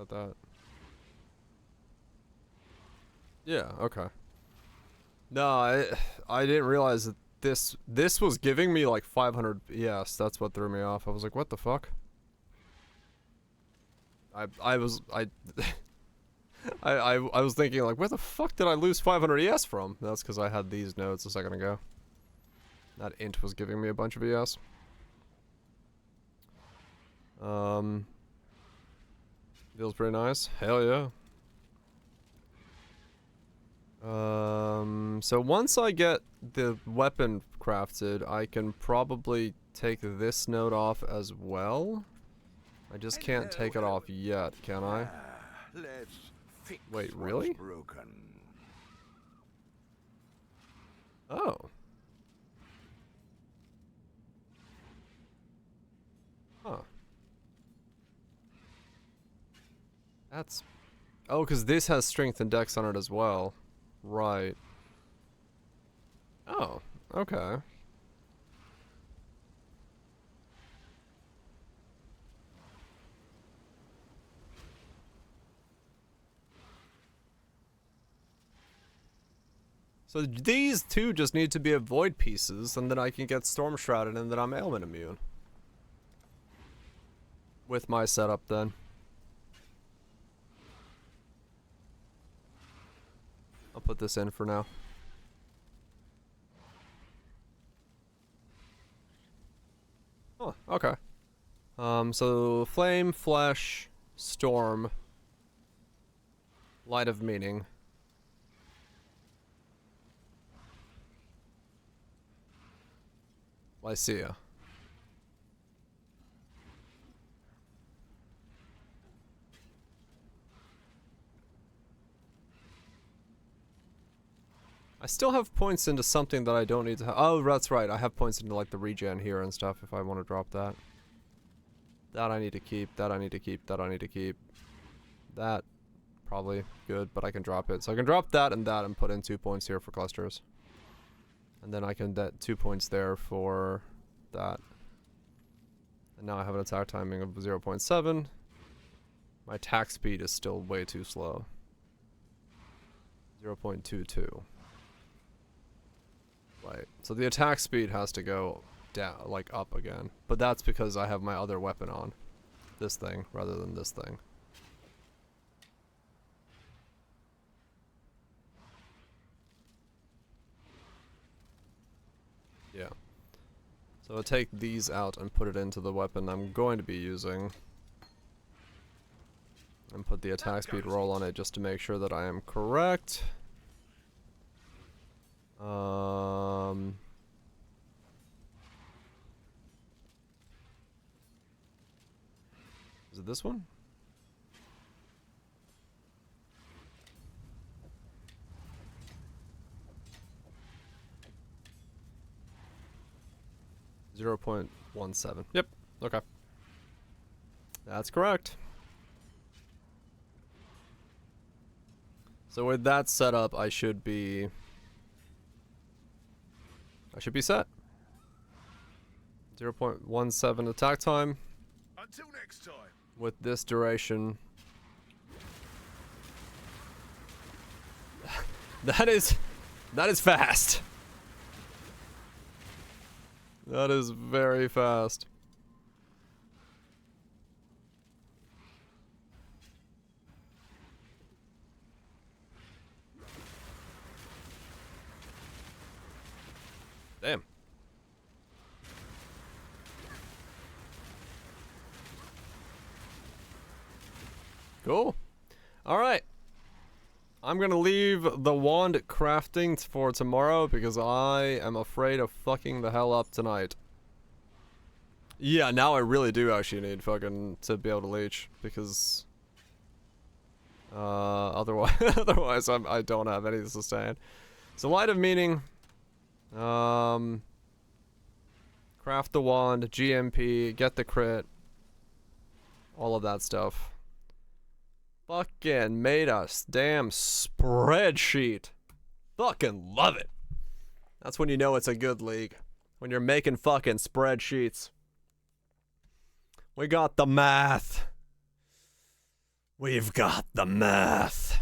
About that. Yeah, okay. No, I didn't realize that this was giving me like 500. Yes, that's what threw me off. I was like, what the fuck? I was I was thinking like, where the fuck did I lose 500 ES from? That's because I had these notes a second ago. That int was giving me a bunch of ES. Feels pretty nice. Hell yeah. So once I get the weapon crafted, I can probably take this node off as well. I just can't take it off yet, can I? Let's fix Wait, really? what's broken. Oh. Huh. That's... Oh, because this has strength and dex on it as well. Right. Oh, okay. So these two just need to be avoid pieces, and then I can get Storm Shrouded, and then I'm ailment immune. With my setup, then. I'll put this in for now. Oh, okay. So Flame, Flesh, Storm, Light of Meaning. Lycia. I still have points into something that I don't need to have. Oh, that's right. I have points into like the regen here and stuff if I want to drop that. That I need to keep. That I need to keep. That I need to keep. That probably good, but I can drop it. So I can drop that and put in 2 points here for clusters. And then I can get 2 points there for that. And now I have an attack timing of 0.7. My attack speed is still way too slow. 0.22. Right. So the attack speed has to go down, like up again. But that's because I have my other weapon on. This thing, rather than this thing. Yeah. So I'll take these out and put it into the weapon I'm going to be using. And put the attack speed roll on it just to make sure that I am correct. Is it this one? .17. Yep. Okay. That's correct. So with that set up, I should be set. 0.17 attack time. Until next time. With this duration. That is fast. That is very fast. Damn. Cool. Alright. I'm gonna leave the wand crafting for tomorrow because I am afraid of fucking the hell up tonight. Yeah, now I really do actually need fucking to be able to leech because otherwise I don't have any sustain. So Light of Meaning, craft the wand, GMP, get the crit, all of that stuff. Fucking made a damn spreadsheet. Fucking love it. That's when you know it's a good league. When you're making fucking spreadsheets. We got the math. We've got the math.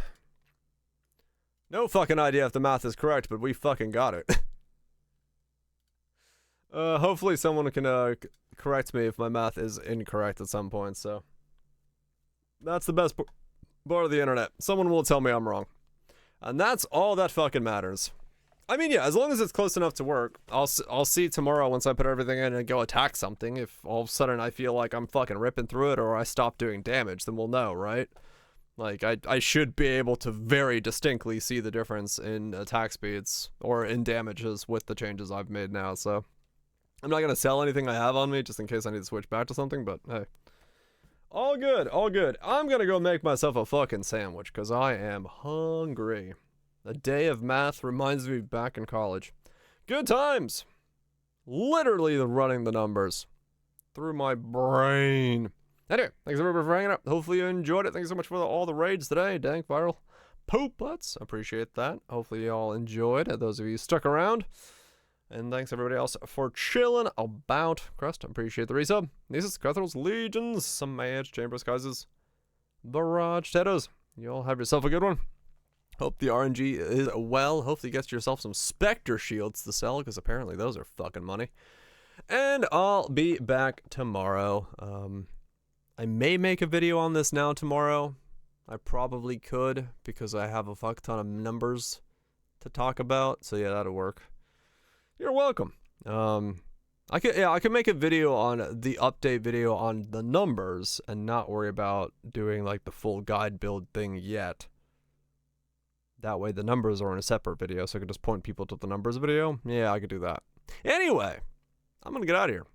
No fucking idea if the math is correct, but we fucking got it. Hopefully someone can correct me if my math is incorrect at some point, so. That's the best part of the internet. Someone will tell me I'm wrong. And that's all that fucking matters. I mean, yeah, as long as it's close enough to work, I'll see tomorrow once I put everything in and go attack something. If all of a sudden I feel like I'm fucking ripping through it or I stop doing damage, then we'll know, right? Like, I should be able to very distinctly see the difference in attack speeds or in damages with the changes I've made now, so. I'm not going to sell anything I have on me just in case I need to switch back to something, but hey. All good, all good. I'm going to go make myself a fucking sandwich because I am hungry. A day of math reminds me back in college. Good times. Literally running the numbers through my brain. Anyway, thanks everybody for hanging out. Hopefully you enjoyed it. Thanks so much for all the raids today. Dank, viral, poop butts. Appreciate that. Hopefully you all enjoyed it. Those of you stuck around. And thanks everybody else for chilling about. Crust, appreciate the resub. Nieces, Cuthrill's, Legions, some Mage, Chambers, Kaises, Barrage, Tetos. You all have yourself a good one. Hope the RNG is well. Hopefully you get yourself some Spectre shields to sell, because apparently those are fucking money. And I'll be back tomorrow. I may make a video on this now tomorrow. I probably could, because I have a fuck ton of numbers to talk about. So yeah, that'll work. You're welcome. I could make a video on the update video on the numbers and not worry about doing like the full guide build thing yet. That way the numbers are in a separate video, so I could just point people to the numbers video. Yeah, I could do that. Anyway, I'm gonna get out of here.